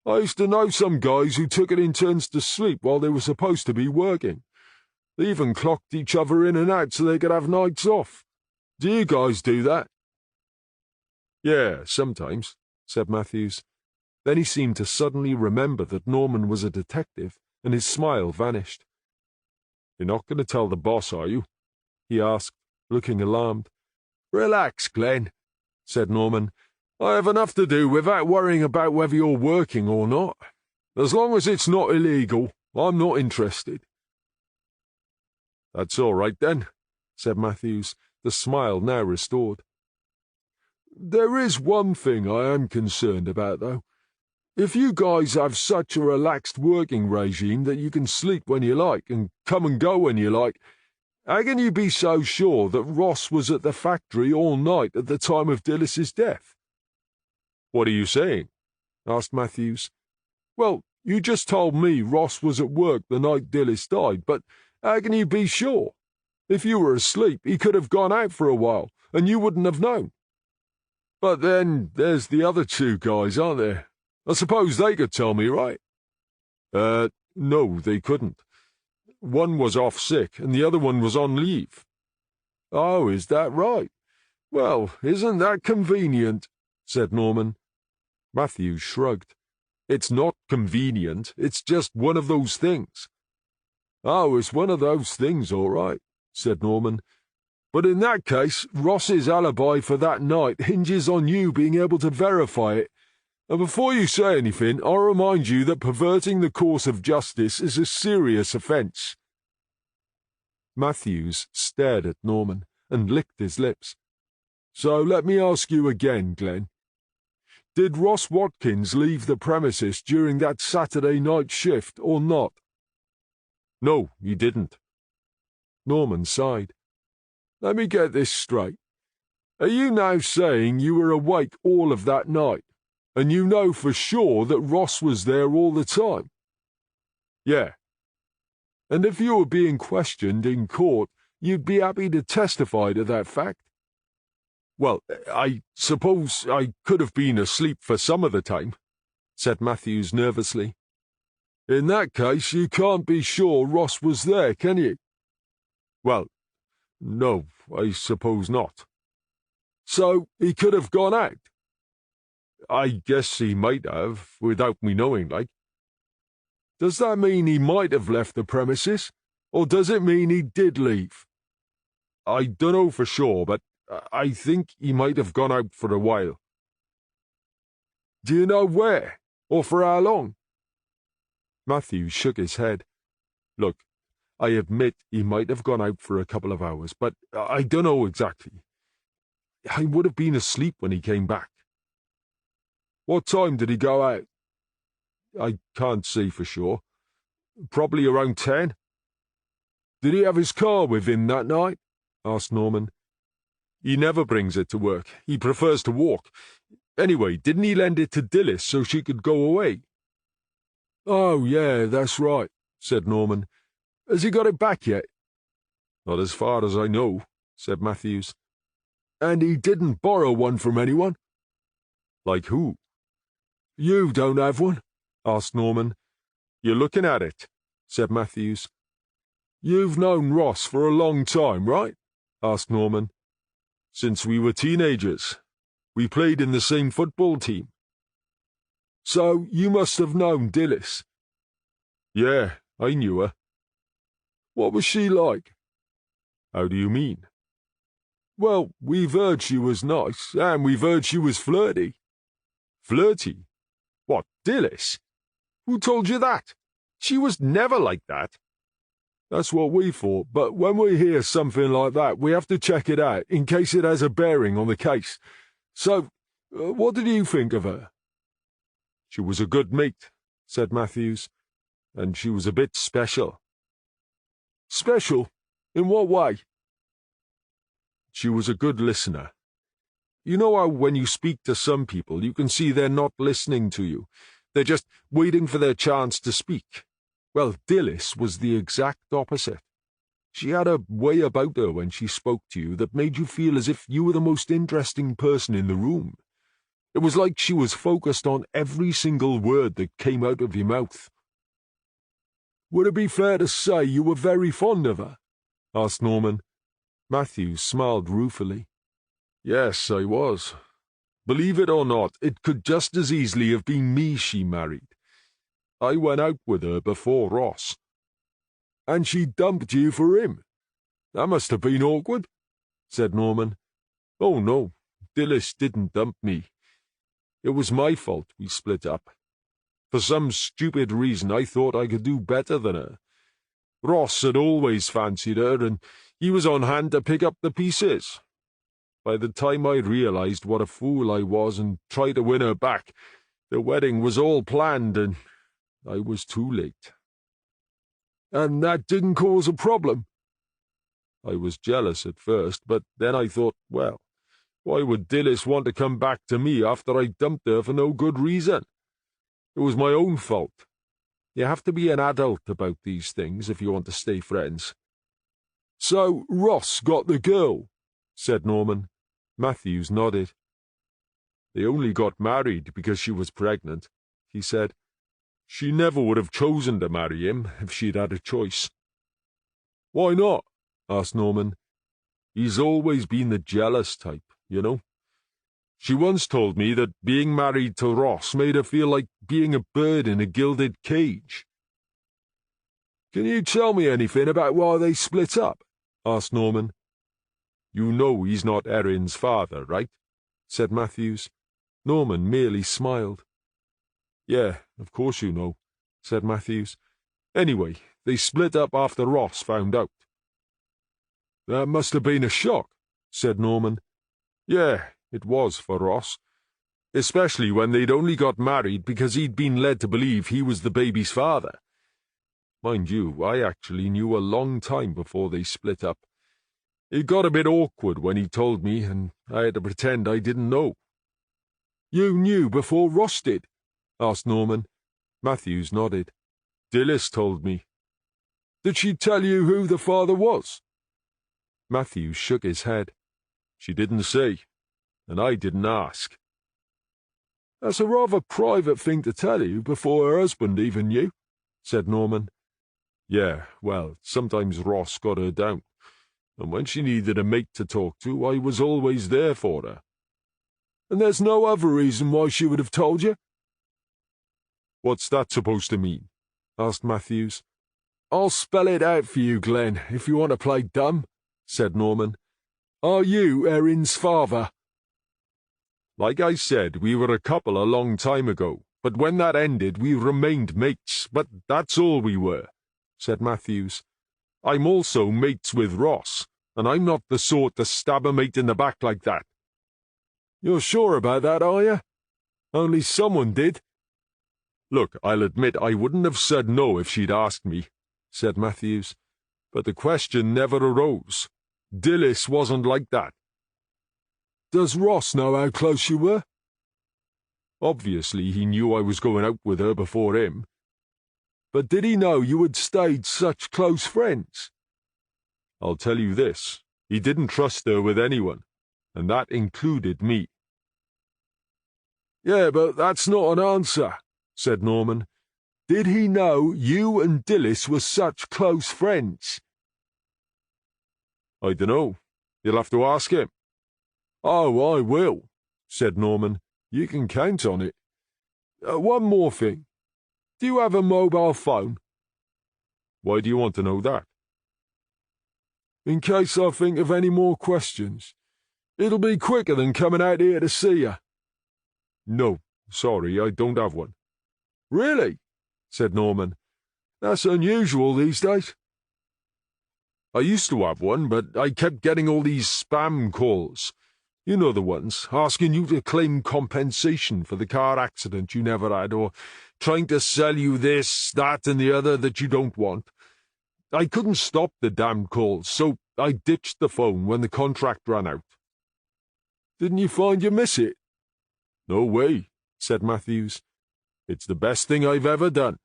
"I used to know some guys who took it in turns to sleep while they were supposed to be working. They even clocked each other in and out so they could have nights off. Do you guys do that?"
"Yeah, sometimes," said Matthews.
Then he seemed to suddenly remember that Norman was a detective, and his smile vanished.
"You're not going to tell the boss, are you?"
he asked, looking alarmed.
"Relax, Glenn," said Norman. "I have enough to do without worrying about whether you're working or not. As long as it's not illegal, I'm not interested."
"That's all right, then," said Matthews, the smile now restored. "There is one thing I am concerned about, though. If you guys have such a relaxed working regime that you can sleep when you like and come and go when you like, how can you be so sure that Ross was at the factory all night at the time of Dillis's death?"
"What are you saying?"
asked Matthews. "Well, you just told me Ross was at work the night Dillis died, but how can you be sure? If you were asleep, he could have gone out for a while, and you wouldn't have known." "But then there's the other 2 guys, aren't there? I suppose they could tell me, right?"
No, they couldn't. One was off sick, and the other one was on leave."
"Oh, is that right? Well, isn't that convenient?" said Norman.
Matthews shrugged. "It's not convenient, it's just one of those things."
"Oh, it's one of those things, all right," said Norman. "But in that case, Ross's alibi for that night hinges on you being able to verify it. And before you say anything, I'll remind you that perverting the course of justice is a serious offence." Matthews stared at Norman and licked his lips. "So let me ask you again, Glenn. Did Ross Watkins leave the premises during that Saturday night shift or not?"
"No, he didn't."
Norman sighed. "Let me get this straight. Are you now saying you were awake all of that night, and you know for sure that Ross was there all the time?"
"Yeah."
"And if you were being questioned in court, you'd be happy to testify to that fact?"
"Well, I suppose I could have been asleep for some of the time," said Matthews nervously. In that case, you can't be sure Ross was there, can you? Well, no, I suppose not. So he could have gone out? I guess he might have, without me knowing, like. Does that mean he might have left the premises, or does it mean he did leave? I dunno for sure, but I think he might have gone out for a while. Do you know where, or for how long? Matthew shook his head. Look, I admit he might have gone out for a couple of hours, but I dunno exactly. I would have been asleep when he came back. What time did he go out? I can't say for sure. Probably around 10. Did he have his car with him that night? Asked Norman. He never brings it to work. He prefers to walk. Anyway, didn't he lend it to Dilys so she could go away? Oh, yeah, that's right, said Norman. Has he got it back yet? Not as far as I know, said Matthews. And he didn't borrow one from anyone? Like who? You don't have one? Asked Norman. You're looking at it, said Matthews. You've known Ross for a long time, right? Asked Norman. Since we were teenagers. We played in the same football team. So you must have known Dilys. Yeah, I knew her. What was she like? How do you mean? Well, we've heard she was nice, and we've heard she was flirty. Flirty? What, Dilys? Who told you that? She was never like that. That's what we thought, but when we hear something like that, we have to check it out, in case it has a bearing on the case. So, what did you think of her? She was a good mate, said Matthews, and she was a bit special. Special? In what way? She was a good listener. You know how when you speak to some people, you can see they're not listening to you. They're just waiting for their chance to speak. Well, Dilys was the exact opposite. She had a way about her when she spoke to you that made you feel as if you were the most interesting person in the room. It was like she was focused on every single word that came out of your mouth. Would it be fair to say you were very fond of her? Asked Norman. Matthews smiled ruefully. Yes, I was. Believe it or not, it could just as easily have been me she married. I went out with her before Ross. And she dumped you for him? That must have been awkward, said Norman. Oh no, Dilys didn't dump me. It was my fault we split up. For some stupid reason I thought I could do better than her. Ross had always fancied her, and he was on hand to pick up the pieces. By the time I realized what a fool I was and tried to win her back, the wedding was all planned and I was too late. And that didn't cause a problem? I was jealous at first, but then I thought, well, why would Dilys want to come back to me after I dumped her for no good reason? It was my own fault. You have to be an adult about these things if you want to stay friends. So Ross got the girl, said Norman. Matthews nodded. They only got married because she was pregnant, he said. She never would have chosen to marry him if she'd had a choice. Why not? Asked Norman. He's always been the jealous type, you know. She once told me that being married to Ross made her feel like being a bird in a gilded cage. Can you tell me anything about why they split up? Asked Norman. You know he's not Erin's father, right? Said Matthews. Norman merely smiled. Yeah, of course you know, said Matthews. Anyway, they split up after Ross found out. That must have been a shock, said Norman. Yeah, it was for Ross. Especially when they'd only got married because he'd been led to believe he was the baby's father. Mind you, I actually knew a long time before they split up. It got a bit awkward when he told me, and I had to pretend I didn't know. You knew before Ross did? Asked Norman. Matthews nodded. Dilys told me. Did she tell you who the father was? Matthews shook his head. She didn't say, and I didn't ask. That's a rather private thing to tell you before her husband even knew,
said Norman. Yeah, well, sometimes Ross got her down, and when she needed a mate to talk to, I was always there for her.
And there's no other reason why she would have told you?
What's that supposed to mean? Asked Matthews.
I'll spell it out for you, Glenn, if you want to play dumb, said Norman. Are you Erin's father?
Like I said, we were a couple a long time ago, but when that ended, we remained mates, but that's all we were, said Matthews. I'm also mates with Ross, and I'm not the sort to stab a mate in the back like that.
You're sure about that, are you? Only someone did.
Look, I'll admit I wouldn't have said no if she'd asked me, said Matthews, but the question never arose. Dilys wasn't like that.
Does Ross know how close you were?
Obviously, he knew I was going out with her before him.
But did he know you had stayed such close friends?
I'll tell you this, he didn't trust her with anyone, and that included me.
Yeah, but that's not an answer, said Norman. Did he know you and Dilys were such close friends?
I dunno. You'll have to ask him.
Oh, I will, said Norman. You can count on it. One more thing. Do you have a mobile phone?
Why do you want to know that?
In case I think of any more questions. It'll be quicker than coming out here to see you.
No, sorry, I don't have one.
Really? Said Norman. That's unusual these days.
I used to have one, but I kept getting all these spam calls. You know the ones, asking you to claim compensation for the car accident you never had, or trying to sell you this, that, and the other that you don't want. I couldn't stop the damned calls, so I ditched the phone when the contract ran out.
Didn't you find you miss it?
No way, said Matthews. It's the best thing I've ever done.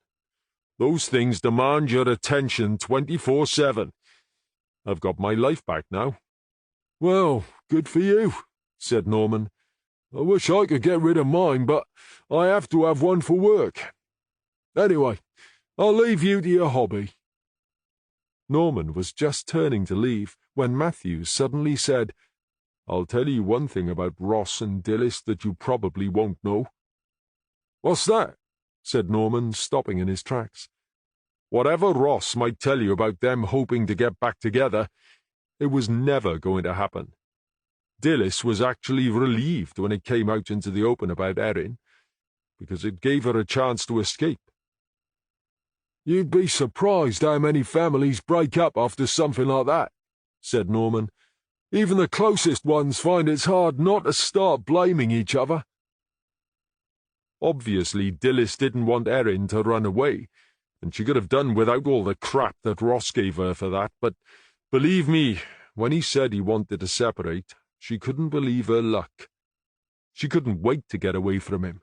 Those things demand your attention 24/7. I've got my life back now.
Well, good for you, said Norman. I wish I could get rid of mine, but I have to have one for work. Anyway, I'll leave you to your hobby.
Norman was just turning to leave when Matthews suddenly said, I'll tell you one thing about Ross and Dilys that you probably won't know.
What's that?
Said Norman, stopping in his tracks. Whatever Ross might tell you about them hoping to get back together, it was never going to happen. Dilys was actually relieved when it came out into the open about Erin, because it gave her a chance to escape.
You'd be surprised how many families break up after something like that, said Norman. Even the closest ones find it's hard not to start blaming each other.
Obviously, Dilys didn't want Erin to run away, and she could have done without all the crap that Ross gave her for that, but believe me, when he said he wanted to separate, she couldn't believe her luck. She couldn't wait to get away from him.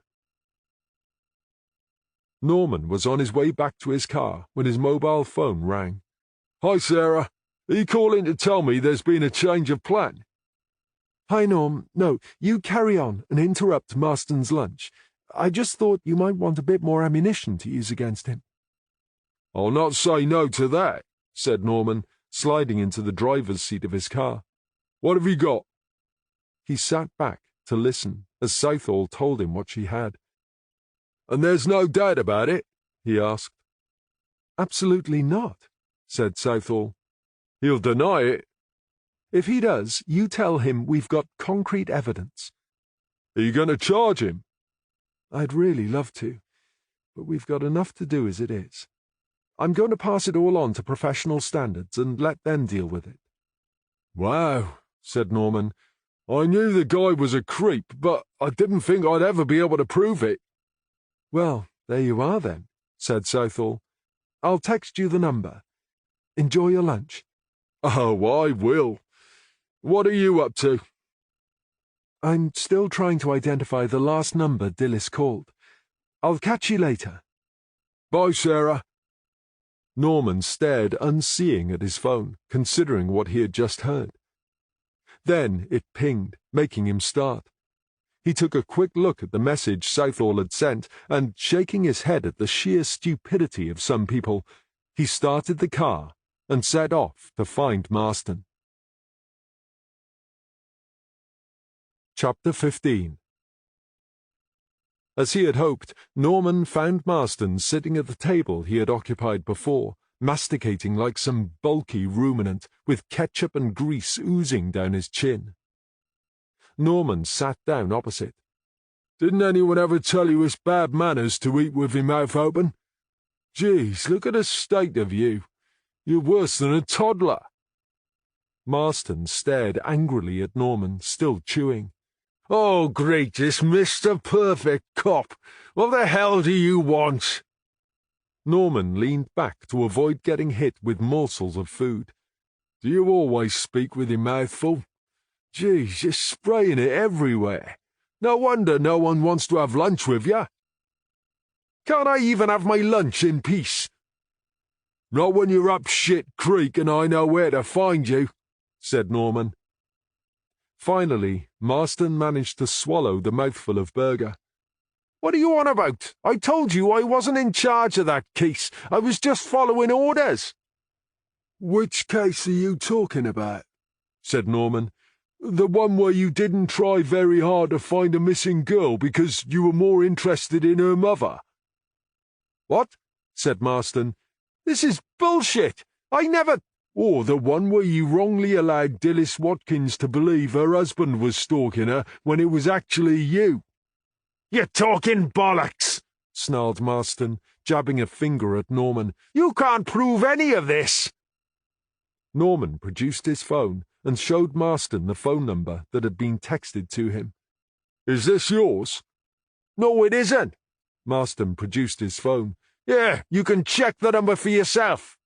Norman was on his way back to his car when his mobile phone rang.
Hi, Sarah. Are you calling to tell me there's been a change of plan?
Hi, Norm. No, you carry on and interrupt Marston's lunch. I just thought you might want a bit more ammunition to use against him.
I'll not say no to that, said Norman, sliding into the driver's seat of his car. What have you got?
He sat back to listen as Southall told him what she had.
And there's no doubt about it? He asked.
Absolutely not, said Southall.
He'll deny it.
If he does, you tell him we've got concrete evidence.
Are you going to charge him?
I'd really love to, but we've got enough to do as it is. I'm going to pass it all on to professional standards and let them deal with it.
Wow, said Norman. I knew the guy was a creep, but I didn't think I'd ever be able to prove it.
Well, there you are then, said Southall. I'll text you the number. Enjoy your lunch.
Oh, I will. What are you up to?
I'm still trying to identify the last number Dilys called. I'll catch you later.
Bye, Sarah.
Norman stared unseeing at his phone, considering what he had just heard. Then it pinged, making him start.
He took a quick look at the message Southall had sent, and, shaking his head at the sheer stupidity of some people, he started the car and set off to find Marston. Chapter 15. As he had hoped, Norman found Marston sitting at the table he had occupied before, masticating like some bulky ruminant, with ketchup and grease oozing down his chin. Norman sat down opposite.
"Didn't anyone ever tell you it's bad manners to eat with your mouth open? Geez, look at the state of you. You're worse than a toddler."
Marston stared angrily at Norman, still chewing.
"Oh, gracious, Mr. Perfect Cop! What the hell do you want?"
Norman leaned back to avoid getting hit with morsels of food.
"Do you always speak with your mouth full? Geez, you're spraying it everywhere. No wonder no one wants to have lunch with you. Can't I even have my lunch in peace?" "Not when you're up shit creek and I know where to find you," said Norman.
Finally, Marston managed to swallow the mouthful of burger.
"What are you on about? I told you I wasn't in charge of that case. I was just following orders." "Which case are you talking about?" said Norman. "The one where you didn't try very hard to find a missing girl because you were more interested in her mother?"
"What?" said Marston.
"This is bullshit. I never—" "Or the one where you wrongly allowed Dilys Watkins to believe her husband was stalking her when it was actually you?" "You're talking bollocks," snarled Marston, jabbing a finger at Norman. "You can't prove any of this."
Norman produced his phone and showed Marston the phone number that had been texted to him.
"Is this yours?" "No, it isn't." Marston produced his phone. "Yeah, you can check the number for yourself."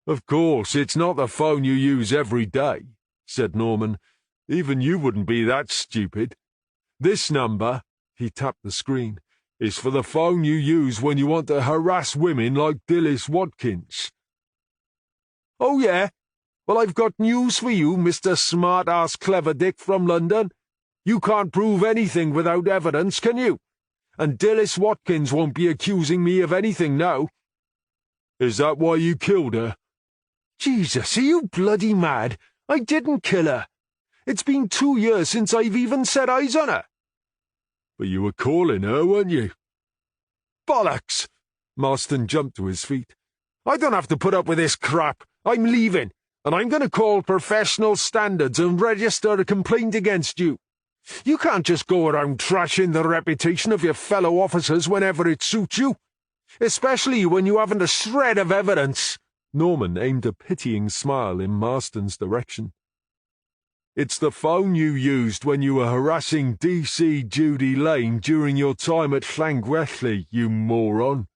"Of course, it's not the phone you use every day," said Norman. "Even you wouldn't be that stupid. This number," he tapped the screen, "is for the phone you use when you want to harass women like Dilys Watkins." "Oh, yeah? Well, I've got news for you, Mr. Smart-Ass Clever Dick from London. You can't prove anything without evidence, can you? And Dilys Watkins won't be accusing me of anything now." "Is that why you killed her?" "Jesus, are you bloody mad? I didn't kill her. It's been 2 years since I've even set eyes on her." "But you were calling her, weren't you?" "Bollocks!" Marston jumped to his feet. "I don't have to put up with this crap. I'm leaving, and I'm going to call professional standards and register a complaint against you. You can't just go around trashing the reputation of your fellow officers whenever it suits you, especially when you haven't a shred of evidence."
Norman aimed a pitying smile in Marston's direction.
"It's the phone you used when you were harassing DC Judy Lane during your time at Llangwelly, you moron."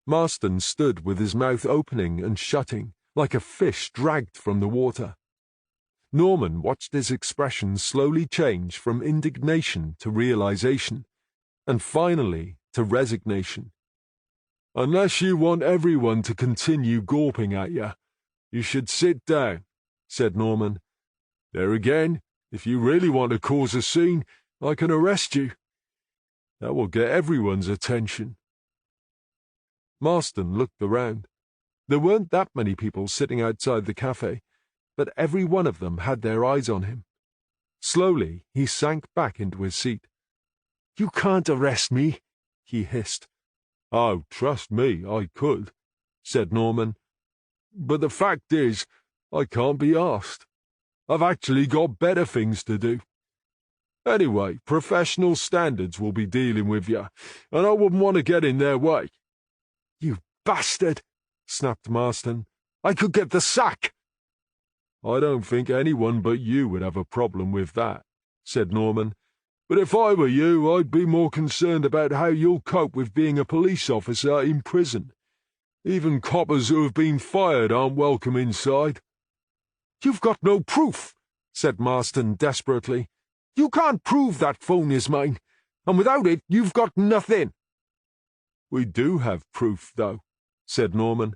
Marston stood with his mouth opening and shutting, like a fish dragged from the water. Norman watched his expression slowly change from indignation to realization, and finally to resignation.
"Unless you want everyone to continue gawping at you, you should sit down," said Norman. "There again, if you really want to cause a scene, I can arrest you. That will get everyone's attention."
Marston looked around. There weren't that many people sitting outside the cafe, but every one of them had their eyes on him. Slowly, he sank back into his seat.
"You can't arrest me," he hissed. "Oh, trust me, I could," said Norman. "But the fact is, I can't be asked. I've actually got better things to do. Anyway, professional standards will be dealing with you, and I wouldn't want to get in their way." "You bastard!" snapped Marston. "I could get the sack." "I don't think anyone but you would have a problem with that," said Norman. "But if I were you, I'd be more concerned about how you'll cope with being a police officer in prison. Even coppers who have been fired aren't welcome inside." "You've got no proof," said Marston desperately. "You can't prove that phone is mine, and without it, you've got nothing." "We do have proof, though," said Norman.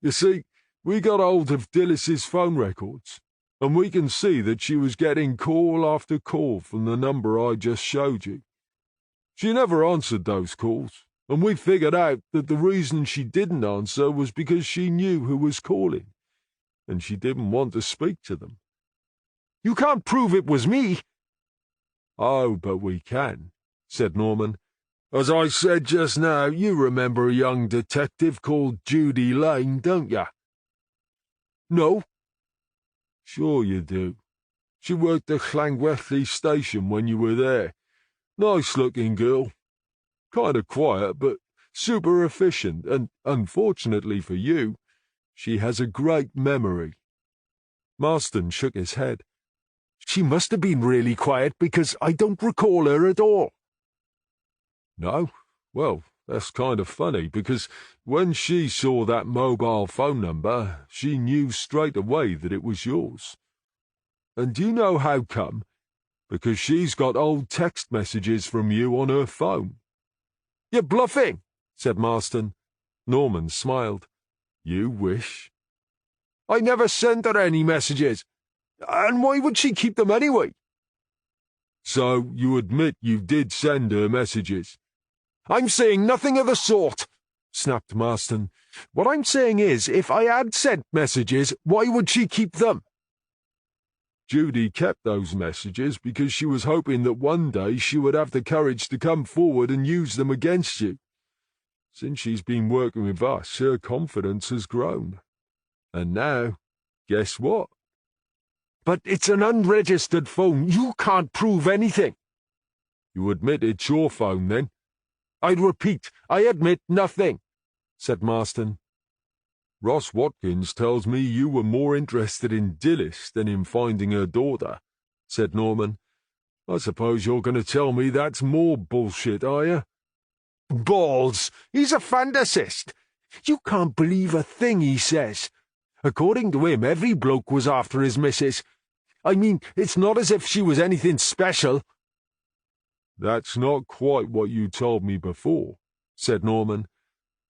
"You see, we got hold of Dilys's phone records,
and we can see that she was getting call after call from the number I just showed you. She never answered those calls, and we figured out that the reason she didn't answer was because she knew who was calling, and she didn't want to speak to them.
You can't prove it was me.
Oh, but we can, said Norman. As I said just now, you remember a young detective called Judy Lane, don't you?
No.
Sure you do. She worked at Llangwethley station when you were there. Nice-looking girl. Kind of quiet, but super efficient, and, unfortunately for you, she has a great memory.
Marston shook his head.
She must have been really quiet, because I don't recall her at all.
No? Well, that's kind of funny, because when she saw that mobile phone number, she knew straight away that it was yours. And do you know how come? Because she's got old text messages from you on her phone.
You're bluffing,
said Marston.
Norman smiled. You wish.
I never sent her any messages. And why would she keep them anyway?
So you admit you did send her messages?
I'm saying nothing of the sort, snapped Marston. What I'm saying is, if I had sent messages, why would she keep them?
Judy kept those messages because she was hoping that one day she would have the courage to come forward and use them against you. Since she's been working with us, her confidence has grown. And now, guess what?
But it's an unregistered phone. You can't prove anything.
You admit it's your phone, then?
I repeat, I admit nothing, said Marston.
Ross Watkins tells me you were more interested in Dilys than in finding her daughter, said Norman. I suppose you're going to tell me that's more bullshit, are you?
Balls! He's a fantasist. You can't believe a thing he says. According to him, every bloke was after his missus. I mean, it's not as if she was anything special.
That's not quite what you told me before, said Norman.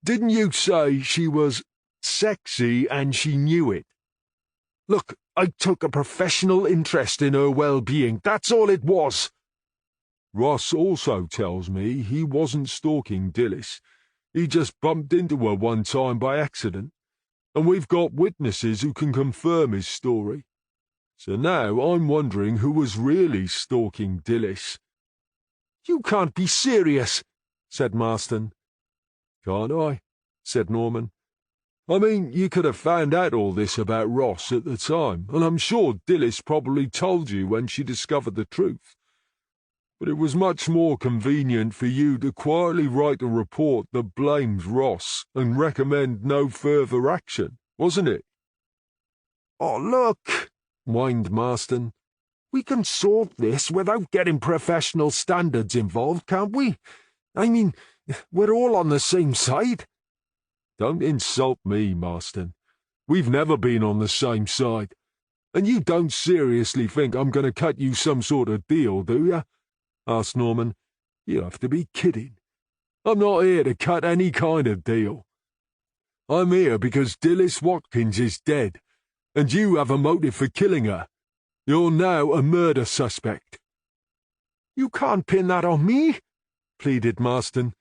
Didn't you say she was sexy and she knew it? Look, I took a professional interest in her well-being. That's all it was.
Ross also tells me he wasn't stalking Dilys. He just bumped into her one time by accident, and we've got witnesses who can confirm his story. So now I'm wondering who was really stalking Dilys.
You can't be serious, said Marston.
Can't I? Said Norman. I mean, you could have found out all this about Ross at the time, and I'm sure Dilys probably told you when she discovered the truth. But it was much more convenient for you to quietly write a report that blames Ross and recommend no further action, wasn't it?
Oh, look, whined Marston. We can sort this without getting professional standards involved, can't we? I mean, we're all on the same side.
Don't insult me, Marston. We've never been on the same side. And you don't seriously think I'm going to cut you some sort of deal, do you? Asked Norman. You have to be kidding. I'm not here to cut any kind of deal. I'm here because Dilys Watkins is dead, and you have a motive for killing her. You're now a murder suspect.
You can't pin that on me, pleaded Marston.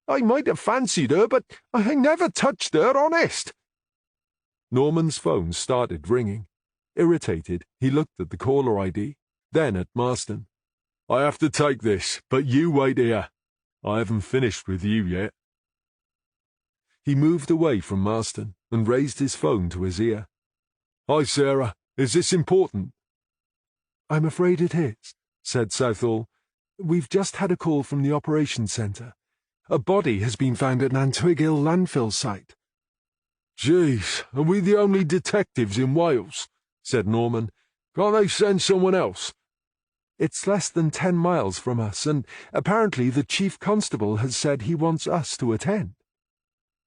I might have fancied her, but I never touched her, honest.
Norman's phone started ringing. Irritated, he looked at the caller ID, then at Marston.
I have to take this, but you wait here. I haven't finished with you yet.
He moved away from Marston and raised his phone to his ear.
Hi, Sarah. Is this important?
I'm afraid it is, said Southall. We've just had a call from the operations centre. A body has been found at Nantwighill landfill site.
Jeez, are we the only detectives in Wales? Said Norman. Can't they send someone else?
It's less than 10 miles from us, and apparently the chief constable has said he wants us to attend.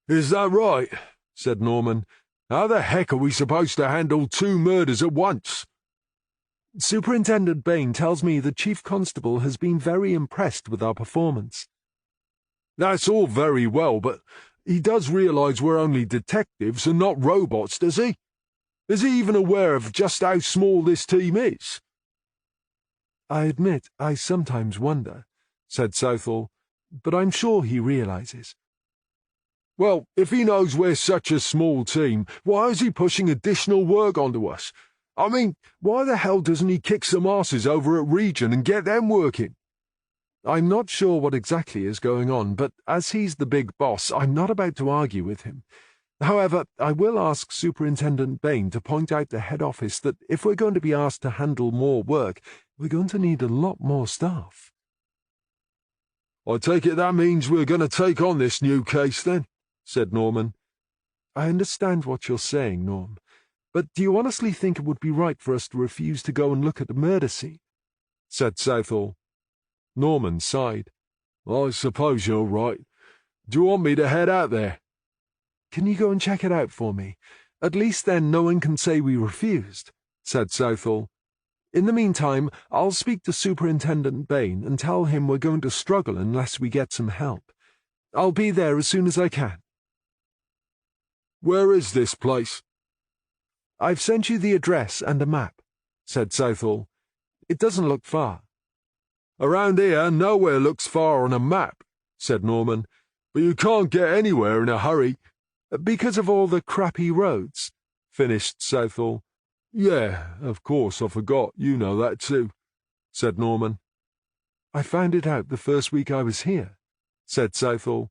Is that right? Said Norman. How the heck are we supposed to handle 2 murders at once?
Superintendent Bain tells me the chief constable has been very impressed with our performance.
That's all very well, but he does realise we're only detectives and not robots, does he?
Is he even aware of just how small this team is?
I admit I sometimes wonder, said Southall, but I'm sure he realizes.
Well, if he knows we're such a small team, why is he pushing additional work onto us? I mean, why the hell doesn't he kick some asses over at Region and get them working?
I'm not sure what exactly is going on, but as he's the big boss, I'm not about to argue with him. However, I will ask Superintendent Bain to point out to head office that if we're going to be asked to handle more work, we're going to need a lot more staff.
I take it that means we're going to take on this new case, then, said Norman.
I understand what you're saying, Norm, but do you honestly think it would be right for us to refuse to go and look at the murder scene?
Said Southall. Norman sighed. I suppose you're right. Do you want me to head out there?
Can you go and check it out for me? At least then no one can say we refused, said Southall. In the meantime, I'll speak to Superintendent Bain and tell him we're going to struggle unless we get some help. I'll be there as soon as I can.
Where is this place?
I've sent you the address and a map, said Southall. It doesn't look far.
Around here, nowhere looks far on a map, said Norman, but you can't get anywhere in a hurry.
Because of all the crappy roads, finished Southall.
Yeah, of course, I forgot. You know that too, said Norman.
I found it out the first week I was here, said Southall.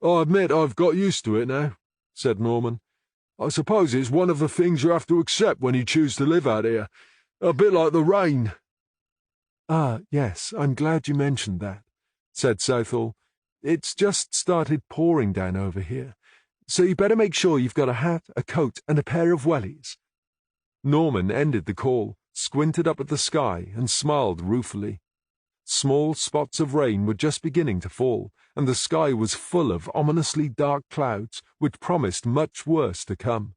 I admit I've got used to it now, said Norman. I suppose it's one of the things you have to accept when you choose to live out here. A bit like the rain.
Ah, yes, I'm glad you mentioned that, said Southall. It's just started pouring down over here, so you better make sure you've got a hat, a coat, and a pair of wellies.
Norman ended the call, squinted up at the sky, and smiled ruefully. Small spots of rain were just beginning to fall, and the sky was full of ominously dark clouds, which promised much worse to come.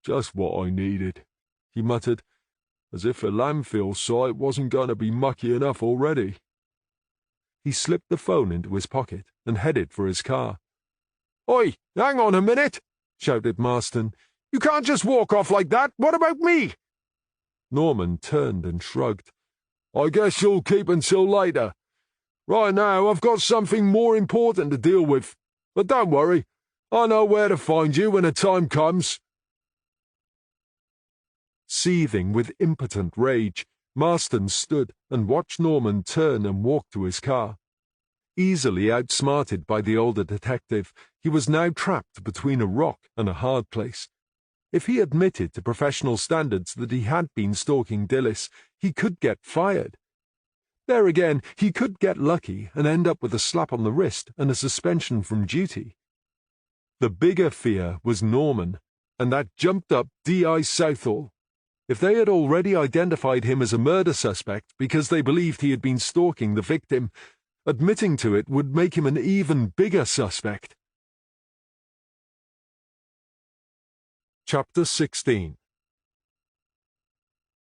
Just what I needed, he muttered, as if the landfill site wasn't going to be mucky enough already. He slipped the phone into his pocket and headed for his car. Oi, hang on a minute, shouted Marston. You can't just walk off like that. What about me? Norman turned and shrugged. I guess you'll keep until later. Right now, I've got something more important to deal with. But don't worry, I know where to find you when the time comes. Seething with impotent rage, Marston stood and watched Norman turn and walk to his car. Easily outsmarted by the older detective, he was now trapped between a rock and a hard place. If he admitted to professional standards that he had been stalking Dillis, he could get fired. There again, he could get lucky and end up with a slap on the wrist and a suspension from duty. The bigger fear was Norman, and that jumped-up D.I. Southall. If they had already identified him as a murder suspect because they believed he had been stalking the victim, admitting to it would make him an even bigger suspect. Chapter 16.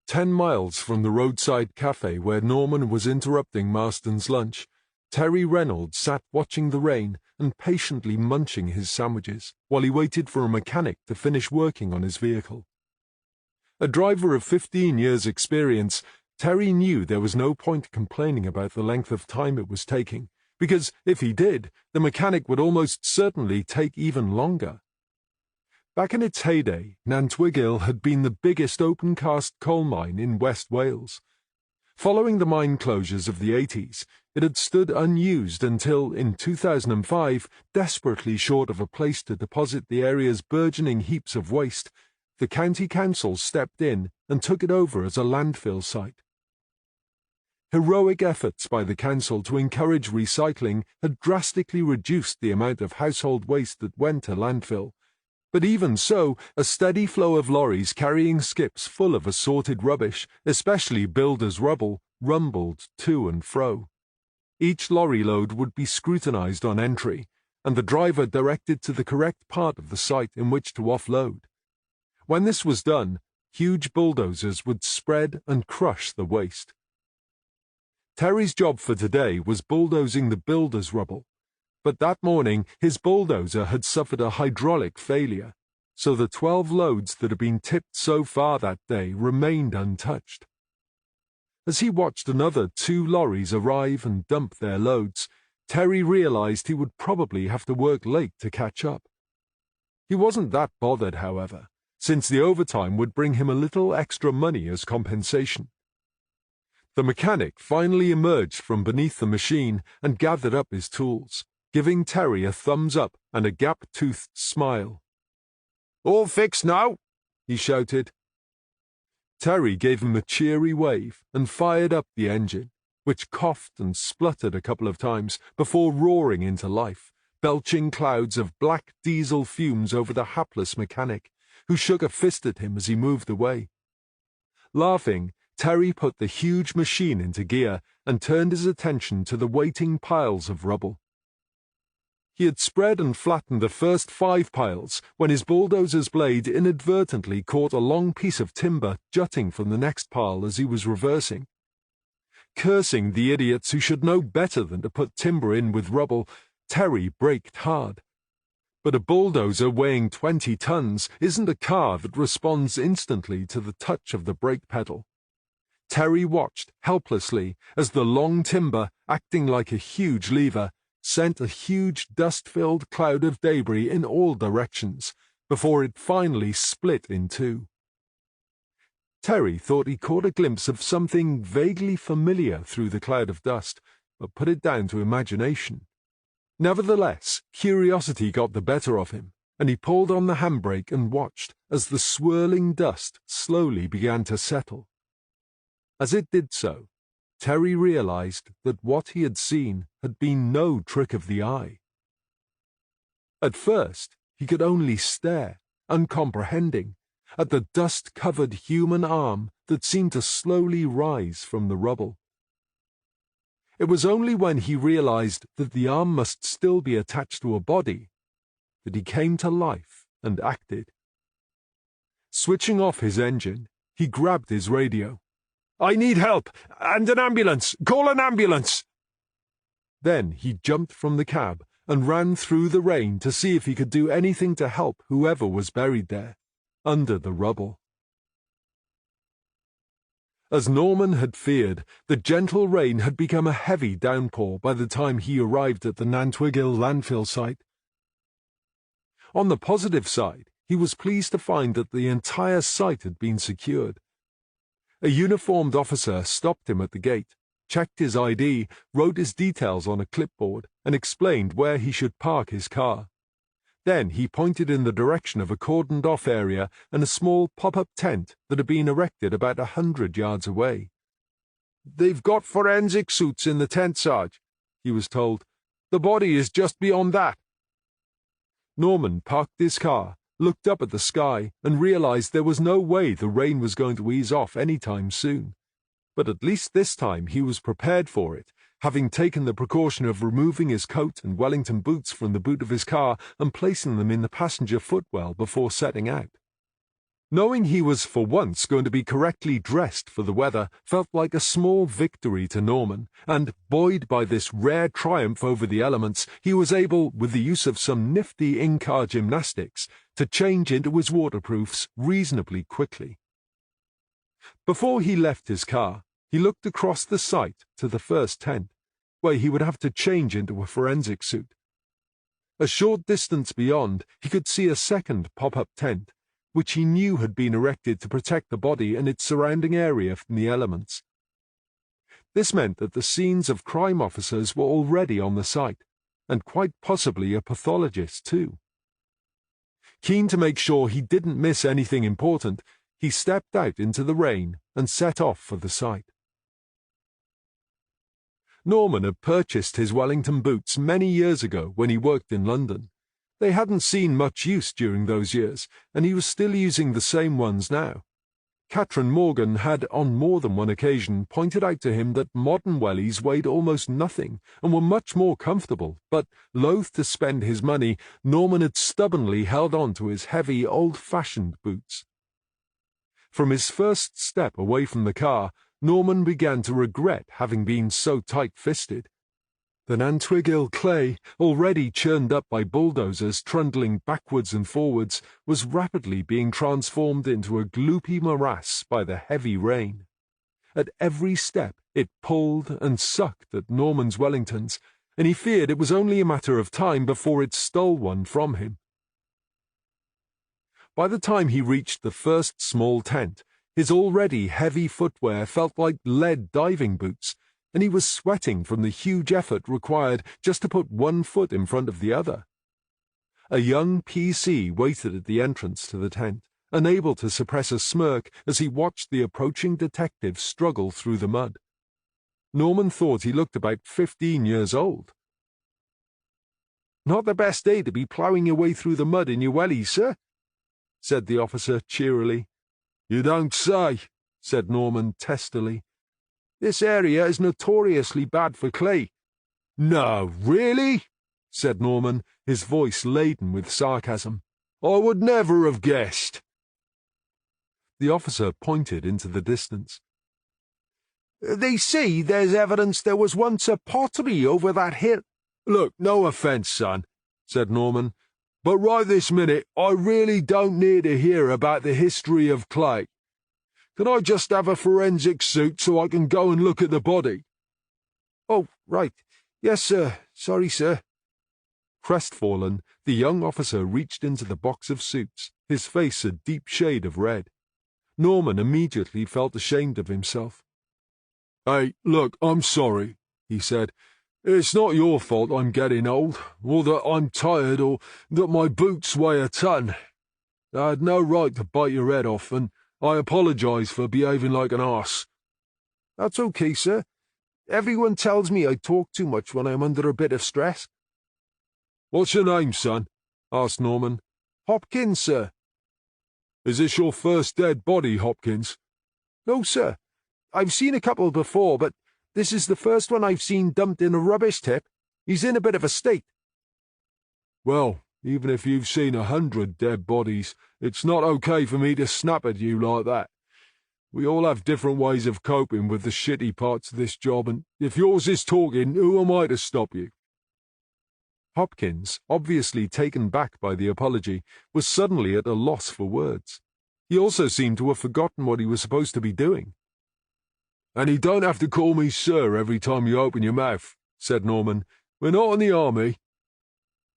10 miles from the roadside cafe where Norman was interrupting Marston's lunch, Terry Reynolds sat watching the rain and patiently munching his sandwiches while he waited for a mechanic to finish working on his vehicle. A driver of 15 years' experience, Terry knew there was no point complaining about the length of time it was taking, because if he did, the mechanic would almost certainly take even longer. Back in its heyday, Nantwigil had been the biggest open-cast coal mine in West Wales. Following the mine closures of the 80s, it had stood unused until, in 2005, desperately short of a place to deposit the area's burgeoning heaps of waste, the county council stepped in and took it over as a landfill site. Heroic efforts by the council to encourage recycling had drastically reduced the amount of household waste that went to landfill. But even so, a steady flow of lorries carrying skips full of assorted rubbish, especially builders' rubble, rumbled to and fro. Each lorry load would be scrutinized on entry, and the driver directed to the correct part of the site in which to offload. When this was done, huge bulldozers would spread and crush the waste. Terry's job for today was bulldozing the builders' rubble, but that morning his bulldozer had suffered a hydraulic failure,
so the 12 loads that had been tipped so far that day remained untouched. As he watched another 2 lorries arrive and dump their loads, Terry realized he would probably have to work late to catch up. He wasn't that bothered, however, since the overtime would bring him a little extra money as compensation. The mechanic finally emerged from beneath the machine and gathered up his tools, giving Terry a thumbs up and a gap-toothed smile.
"All fixed now?"
he shouted. Terry gave him a cheery wave and fired up the engine, which coughed and spluttered a couple of times before roaring into life, belching clouds of black diesel fumes over the hapless mechanic, who shook a fist at him as he moved away. Laughing, Terry put the huge machine into gear and turned his attention to the waiting piles of rubble. He had spread and flattened the first 5 piles when his bulldozer's blade inadvertently caught a long piece of timber jutting from the next pile as he was reversing. Cursing the idiots who should know better than to put timber in with rubble, Terry braked hard. But a bulldozer weighing 20 tons isn't a car that responds instantly to the touch of the brake pedal. Terry watched helplessly as the long timber, acting like a huge lever, sent a huge dust-filled cloud of debris in all directions before it finally split in 2. Terry thought he caught a glimpse of something vaguely familiar through the cloud of dust, but put it down to imagination. Nevertheless, curiosity got the better of him, and he pulled on the handbrake and watched as the swirling dust slowly began to settle. As it did so, Terry realized that what he had seen had been no trick of the eye. At first, he could only stare, uncomprehending, at the dust-covered human arm that seemed to slowly rise from the rubble. It was only when he realized that the arm must still be attached to a body that he came to life and acted. Switching off his engine, he grabbed his radio.
"I need help, and an ambulance! Call an ambulance!"
Then he jumped from the cab and ran through the rain to see if he could do anything to help whoever was buried there, under the rubble. As Norman had feared, the gentle rain had become a heavy downpour by the time he arrived at the Nantwigil landfill site. On the positive side, he was pleased to find that the entire site had been secured. A uniformed officer stopped him at the gate, checked his ID, wrote his details on a clipboard, and explained where he should park his car. Then he pointed in the direction of a cordoned-off area and a small pop-up tent that had been erected about 100 yards away.
"They've got forensic suits in the tent, Sarge," he was told. "The body is just beyond that."
Norman parked his car, looked up at the sky, and realized there was no way the rain was going to ease off any time soon. But at least this time he was prepared for it, having taken the precaution of removing his coat and Wellington boots from the boot of his car and placing them in the passenger footwell before setting out. Knowing he was for once going to be correctly dressed for the weather felt like a small victory to Norman, and, buoyed by this rare triumph over the elements, he was able, with the use of some nifty in-car gymnastics, to change into his waterproofs reasonably quickly. Before he left his car, he looked across the site to the first tent, where he would have to change into a forensic suit. A short distance beyond, he could see a second pop-up tent, which he knew had been erected to protect the body and its surrounding area from the elements. This meant that the scenes of crime officers were already on the site, and quite possibly a pathologist too. Keen to make sure he didn't miss anything important, he stepped out into the rain and set off for the site. Norman had purchased his Wellington boots many years ago when he worked in London. They hadn't seen much use during those years, and he was still using the same ones now. Catherine Morgan had on more than one occasion pointed out to him that modern wellies weighed almost nothing and were much more comfortable, but, loath to spend his money, Norman had stubbornly held on to his heavy, old-fashioned boots. From his first step away from the car, Norman began to regret having been so tight-fisted. The Nantwigil clay, already churned up by bulldozers trundling backwards and forwards, was rapidly being transformed into a gloopy morass by the heavy rain. At every step it pulled and sucked at Norman's Wellingtons, and he feared it was only a matter of time before it stole one from him. By the time he reached the first small tent, his already heavy footwear felt like lead diving boots, and he was sweating from the huge effort required just to put one foot in front of the other. A young PC waited at the entrance to the tent, unable to suppress a smirk as he watched the approaching detective struggle through the mud. Norman thought he looked about 15 years old.
"Not the best day to be ploughing your way through the mud in your wellies, sir," said the officer cheerily.
"You don't say," said Norman testily.
"This area is notoriously bad for clay."
"No, really?"
said Norman, his voice laden with sarcasm.
"I would never have guessed."
The officer pointed into the distance.
"They say there's evidence there was once a pottery over that hill."
"Look, no offence, son," said Norman, "but right this minute I really don't need to hear about the history of clay. Can I just have a forensic suit so I can go and look at the body?"
"Oh, right. Yes, sir. Sorry, sir."
Crestfallen, the young officer reached into the box of suits, his face a deep shade of red. Norman immediately felt ashamed of himself.
"Hey, look, I'm sorry," he said. "It's not your fault I'm getting old, or that I'm tired, or that my boots weigh a ton. I had no right to bite your head off, and I apologise for behaving like an arse."
"That's okay, sir. Everyone tells me I talk too much when I'm under a bit of stress."
"What's your name, son?" asked Norman.
"Hopkins, sir."
"Is this your first dead body, Hopkins?"
"No, sir. I've seen a couple before, but this is the first one I've seen dumped in a rubbish tip. He's in a bit of a state."
"Well, even if you've seen 100 dead bodies, it's not okay for me to snap at you like that. We all have different ways of coping with the shitty parts of this job, and if yours is talking, who am I to stop you?"
Hopkins, obviously taken back by the apology, was suddenly at a loss for words. He also seemed to have forgotten what he was supposed to be doing.
"And you don't have to call me sir every time you open your mouth," said Norman. "We're not in the army."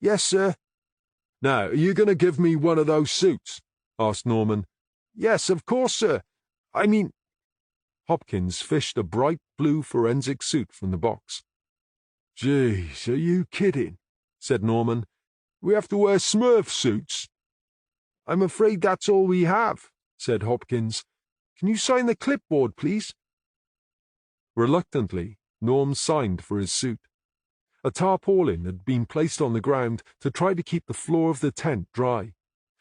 "Yes, sir."
"Now, are you going to give me one of those suits?" asked Norman.
"Yes, of course, sir. I mean—"
Hopkins fished a bright blue forensic suit from the box.
"Jeez, are you kidding?" said Norman. "We have to wear Smurf suits."
"I'm afraid that's all we have," said Hopkins. "Can you sign the clipboard, please?"
Reluctantly, Norm signed for his suit. A tarpaulin had been placed on the ground to try to keep the floor of the tent dry.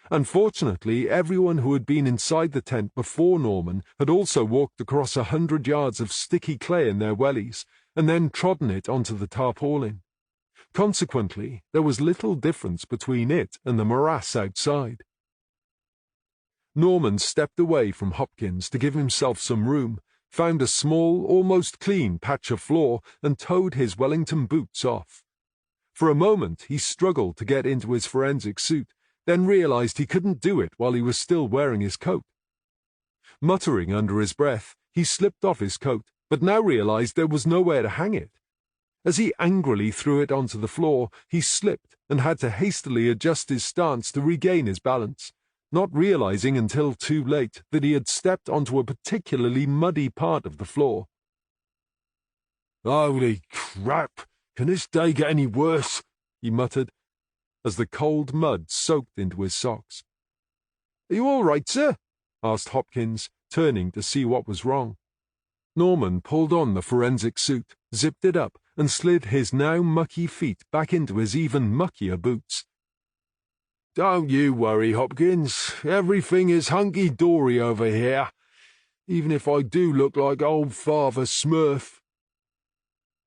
Unfortunately, everyone who had been inside the tent before Norman had also walked across 100 yards of sticky clay in their wellies, and then trodden it onto the tarpaulin. Consequently, there was little difference between it and the morass outside. Norman stepped away from Hopkins to give himself some room, found a small, almost clean patch of floor, and towed his Wellington boots off. For a moment he struggled to get into his forensic suit, then realized he couldn't do it while he was still wearing his coat. Muttering under his breath, he slipped off his coat, but now realized there was nowhere to hang it. As he angrily threw it onto the floor, he slipped and had to hastily adjust his stance to regain his balance, not realizing until too late that he had stepped onto a particularly muddy part of the floor.
"Holy crap! Can this day get any worse?"
he muttered, as the cold mud soaked into his socks.
"Are you all right, sir?"
asked Hopkins, turning to see what was wrong. Norman pulled on the forensic suit, zipped it up, and slid his now mucky feet back into his even muckier boots.
"Don't you worry, Hopkins. Everything is hunky-dory over here, even if I do look like old Father Smurf."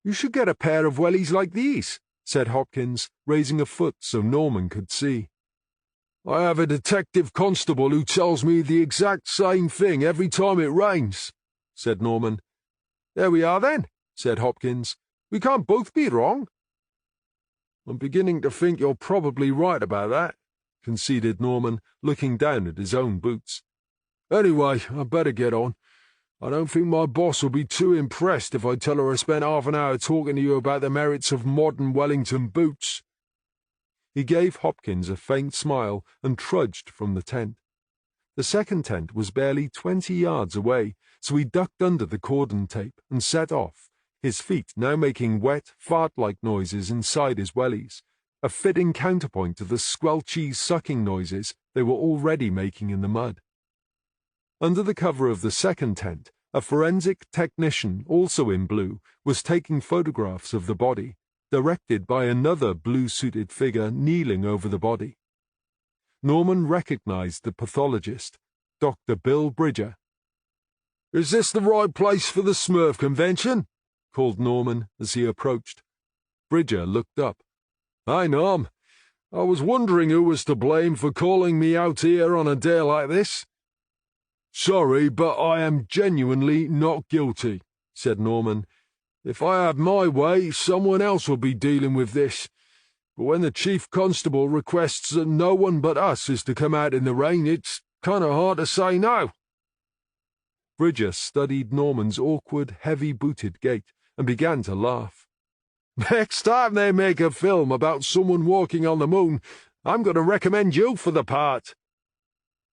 "You should get a pair of wellies like these," said Hopkins, raising a foot so Norman could see.
"I have a detective constable who tells me the exact same thing every time it rains," said Norman.
"There we are, then," said Hopkins. "We can't both be wrong.
I'm beginning to think you're probably right about that, conceded Norman, looking down at his own boots. Anyway, I'd better get on. I don't think my boss will be too impressed if I tell her I spent half an hour talking to you about the merits of modern Wellington boots. He gave Hopkins a faint smile and trudged from the tent. The second tent was barely 20 yards away, so he ducked under the cordon tape and set off, his feet now making wet, fart-like noises inside his wellies, a fitting counterpoint to the squelchy sucking noises they were already making in the mud. Under the cover of the second tent, a forensic technician, also in blue, was taking photographs of the body, directed by another blue-suited figure kneeling over the body. Norman recognized the pathologist, Dr. Bill Bridger. "Is this the right place for the Smurf convention?" called Norman as he approached. Bridger looked up. "Hi, Norm. I was wondering who was to blame for calling me out here on a day like this." "Sorry, but I am genuinely not guilty," said Norman. "If I had my way, someone else would be dealing with this. But when the chief constable requests that no one but us is to come out in the rain, it's kind of hard to say no." Bridger studied Norman's awkward, heavy-booted gait and began to laugh. "Next time they make a film about someone walking on the moon, I'm going to recommend you for the part."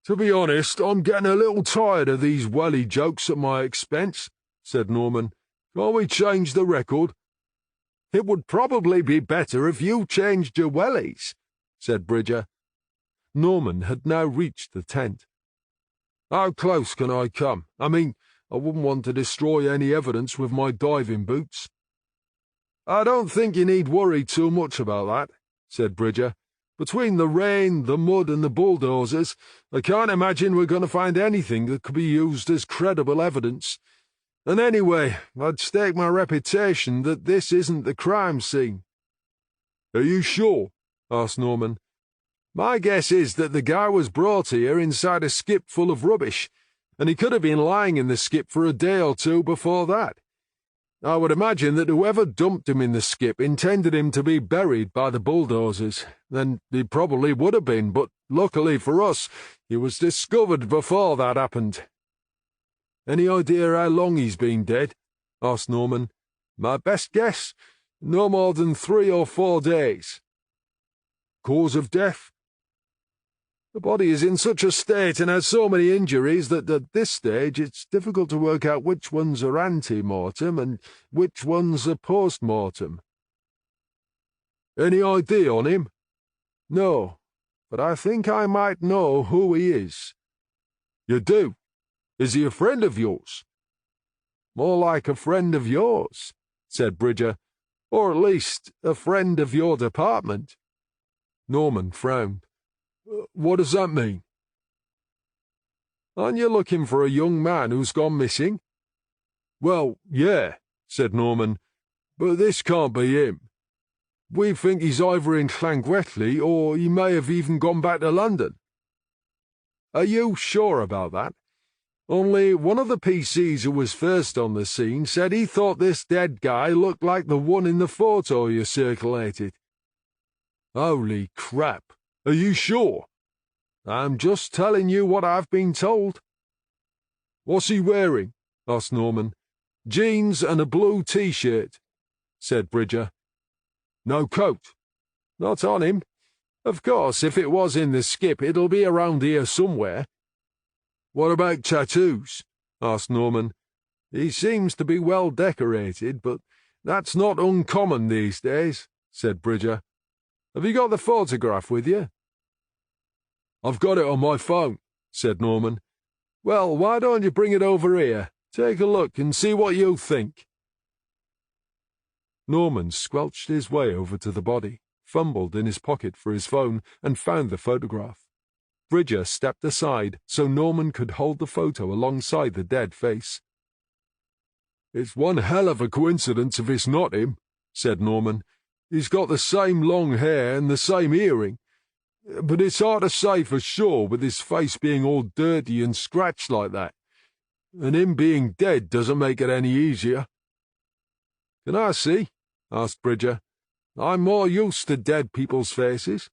"To be honest, I'm getting a little tired of these welly jokes at my expense," said Norman. "Can't we change the record?" "It would probably be better if you changed your wellies," said Bridger. Norman had now reached the tent. "How close can I come? I mean, I wouldn't want to destroy any evidence with my diving boots." "I don't think you need worry too much about that," said Bridger. "Between the rain, the mud, and the bulldozers, I can't imagine we're going to find anything that could be used as credible evidence. And anyway, I'd stake my reputation that this isn't the crime scene." "Are you sure?" asked Norman. "My guess is that the guy was brought here inside a skip full of rubbish, and he could have been lying in the skip for a day or two before that. I would imagine that whoever dumped him in the skip intended him to be buried by the bulldozers, and he probably would have been, but luckily for us, he was discovered before that happened." "Any idea how long he's been dead?" asked Norman. "My best guess, no more than 3 or 4 days." "Cause of death?" "The body is in such a state and has so many injuries that at this stage it's difficult to work out which ones are ante-mortem and which ones are post-mortem." "Any idea on him?" "No, but I think I might know who he is." "You do? Is he a friend of yours?" "More like a friend of yours," said Bridger, "or at least a friend of your department." Norman frowned. "What does that mean?" "Aren't you looking for a young man who's gone missing?" "Well, yeah," said Norman, "but this can't be him. We think he's either in Llangwethley or he may have even gone back to London." "Are you sure about that? Only one of the PCs who was first on the scene said he thought this dead guy looked like the one in the photo you circulated." "Holy crap! Are you sure?" "I'm just telling you what I've been told." "What's he wearing?" asked Norman. "Jeans and a blue T-shirt," said Bridger. "No coat?" "Not on him. Of course, if it was in the skip, it'll be around here somewhere." "What about tattoos?" asked Norman. "He seems to be well decorated, but that's not uncommon these days," said Bridger. "Have you got the photograph with you?" "I've got it on my phone," said Norman. "Well, why don't you bring it over here? Take a look and see what you think." Norman squelched his way over to the body, fumbled in his pocket for his phone, and found the photograph. Bridger stepped aside so Norman could hold the photo alongside the dead face. "It's one hell of a coincidence if it's not him," said Norman. "He's got the same long hair and the same earring. But it's hard to say for sure with his face being all dirty and scratched like that. And him being dead doesn't make it any easier." "Can I see?" asked Bridger.
I'm more used to dead people's faces."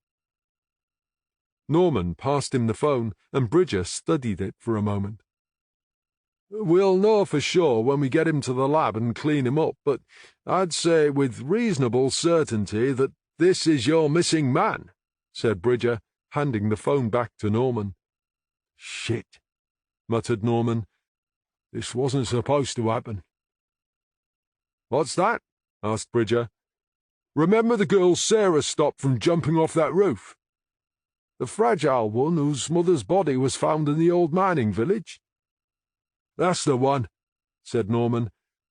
Norman passed him the phone, and Bridger studied it for a moment.
"We'll know for sure when we get him to the lab and clean him up, but I'd say with reasonable certainty that this is your missing man," said Bridger, handing the phone back to Norman.
"Shit,"
muttered Norman.
"this wasn't supposed to happen."
"What's that?" asked Bridger. "Remember the girl Sarah stopped from jumping off that roof? The fragile one whose mother's body was found in the old mining village?" "That's the one," said Norman.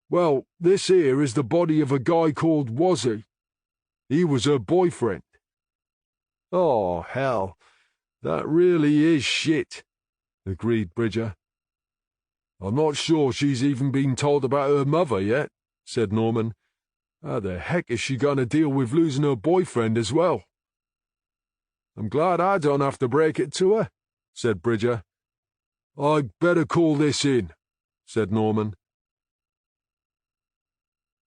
"Well, this here is the body of a guy called Wazzy. He was her boyfriend."
"Oh, hell.
"That really is shit," agreed Bridger.
I'm not sure she's even been told about her mother yet," said Norman.
"How the heck is she going to deal with losing her boyfriend as well?" "I'm glad I don't have to break it to her," said Bridger. "I'd better call this in," said Norman.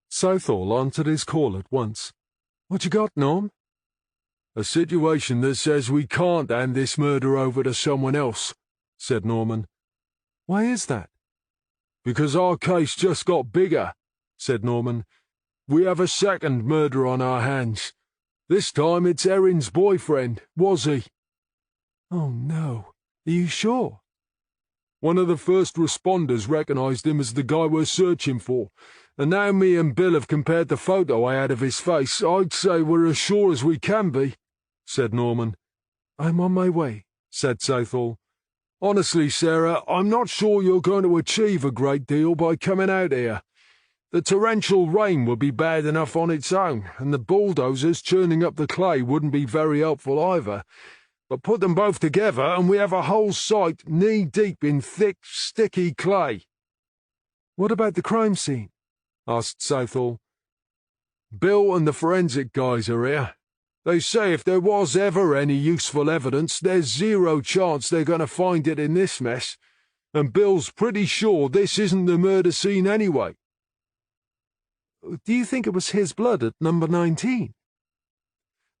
Southall answered his call at once. "What you got, Norm?"
"A situation that says we can't hand this murder over to someone else," said Norman.
"Why is that?"
"Because our case just got bigger," said Norman. "We have a second murder on our hands. This time it's Erin's boyfriend, Wazzy."
"Oh, no. Are you sure?"
"One of the first responders recognized him as the guy we're searching for, and now me and Bill have compared the photo I had of his face. I'd say we're as sure as we can be," said Norman.
"I'm on my way,"
said Southall. "Honestly, Sarah, I'm not sure you're going to achieve a great deal by coming out here. The torrential rain would be bad enough on its own, and the bulldozers churning up the clay wouldn't be very helpful either. But put them both together and we have a whole site knee-deep in thick, sticky clay."
"What about the crime scene?"
asked Southall. "Bill and the forensic guys are here. They say if there was ever any useful evidence, there's zero chance they're going to find it in this mess, and Bill's pretty sure this isn't the murder scene anyway."
"Do you think it was his blood at number 19?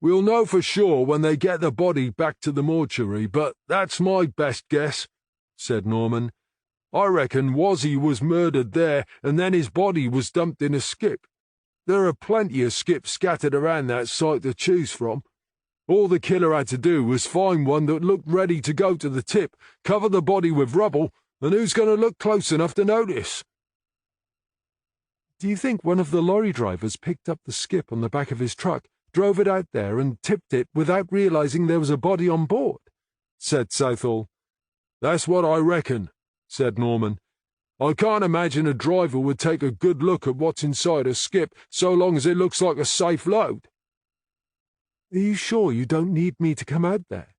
"We'll know for sure when they get the body back to the mortuary, but that's my best guess," said Norman. "I reckon Wazzy was murdered there, and then his body was dumped in a skip. There are plenty of skips scattered around that site to choose from. All the killer had to do was find one that looked ready to go to the tip, cover the body with rubble, and who's going to look close enough to notice?"
"Do you think one of the lorry drivers picked up the skip on the back of his truck, drove it out there, and tipped it without realizing there was a body on board?"
said Southall. "That's what I reckon," said Norman. "I can't imagine a driver would take a good look at what's inside a skip so long as it looks like a safe load."
"Are you sure you don't need me to come out there?"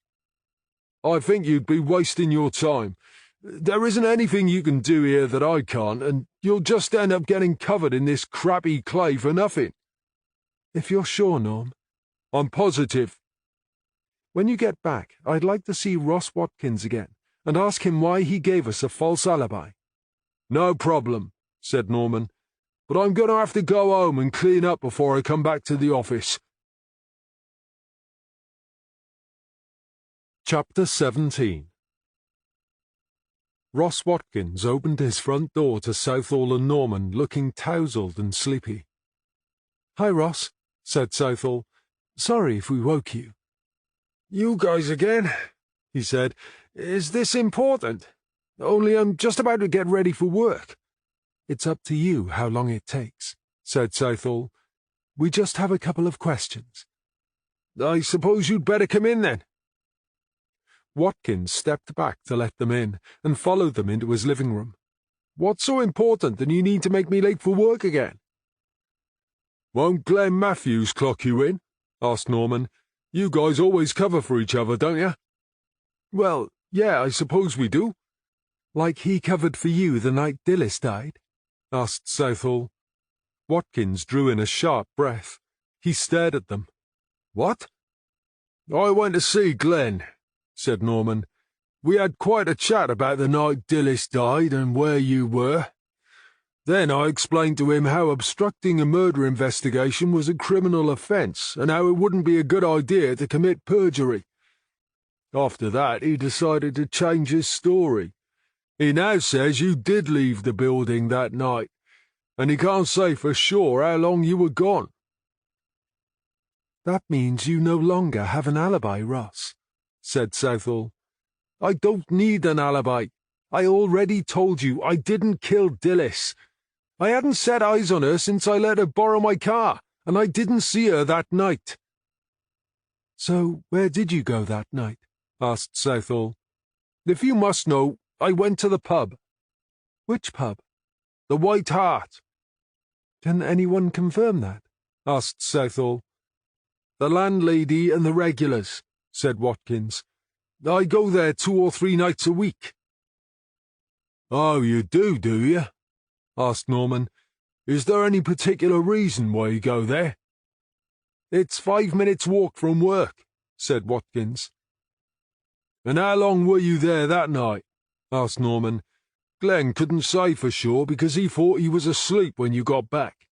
"I think you'd be wasting your time. There isn't anything you can do here that I can't, and you'll just end up getting covered in this crappy clay for nothing."
"If you're sure, Norm."
"I'm positive."
"When you get back, I'd like to see Ross Watkins again, and ask him why he gave us a false alibi."
"No problem," said Norman. "But I'm going to have to go home and clean up before I come back to the office."
Chapter 17. Ross Watkins opened his front door to Southall and Norman, looking tousled and sleepy. "Hi, Ross," said Southall. "Sorry if we woke you."
"You guys again," he said. "Is this important? Only I'm just about to get ready for work."
"It's up to you how long it takes," said Southall. "We just have a couple of questions."
"I suppose you'd better come in then."
Watkins stepped back to let them in, and followed them into his living room.
"What's so important that you need to make me late for work again?" "Won't Glenn Matthews clock you in?" asked Norman. "You guys always cover for each other, don't you?"
"Well, yeah, I suppose we do."
"Like he covered for you the night Dillis died?" asked Southall. Watkins drew in a sharp breath. He stared at them.
"What?" "I went to see Glenn," said Norman. "We had quite a chat about the night Dillis died and where you were. Then I explained to him how obstructing a murder investigation was a criminal offence and how it wouldn't be a good idea to commit perjury. After that, he decided to change his story. He now says you did leave the building that night, and he can't say for sure how long you were gone.
That means you no longer have an alibi, Ross, said Southall.
I don't need an alibi. I already told you I didn't kill Dilys. I hadn't set eyes on her since I let her borrow my car, and I didn't see her that night.
So where did you go that night? Asked Southall.
If you must know, I went to the pub.
Which pub?
The White Hart.
Can anyone confirm that? Asked Southall.
The landlady and the regulars, said Watkins. I go there 2 or 3 nights a week.
Oh, you do you? Asked Norman. Is there any particular reason why you go there?
It's 5 minutes' walk from work, said Watkins.
And how long were you there that night? Asked Norman. Glenn couldn't say for sure because he thought he was asleep when you got back.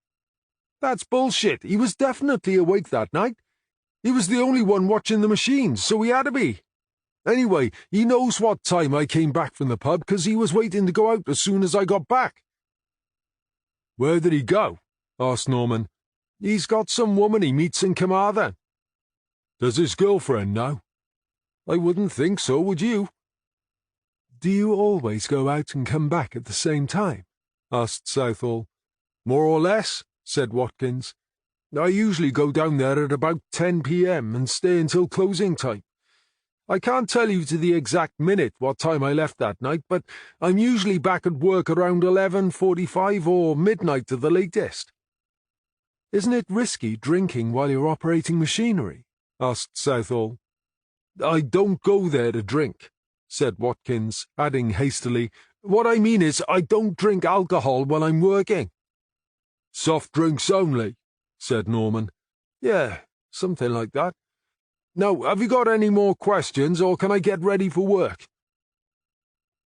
That's bullshit. He was definitely awake that night. He was the only one watching the machines, so he had to be. Anyway, he knows what time I came back from the pub because he was waiting to go out as soon as I got back.
Where did he go? Asked Norman.
He's got some woman he meets in Carmarthen.
Does his girlfriend know?
I wouldn't think so, would you?
Do you always go out and come back at the same time? Asked Southall.
More or less, said Watkins. I usually go down there at about 10 p.m. and stay until closing time. I can't tell you to the exact minute what time I left that night, but I'm usually back at work around 11:45 or midnight at the latest.
Isn't it risky drinking while you're operating machinery? Asked Southall.
I don't go there to drink, said Watkins, adding hastily, what I mean is I don't drink alcohol while I'm working.
Soft drinks only, said Norman.
Yeah, something like that. Now, have you got any more questions, or can I get ready for work?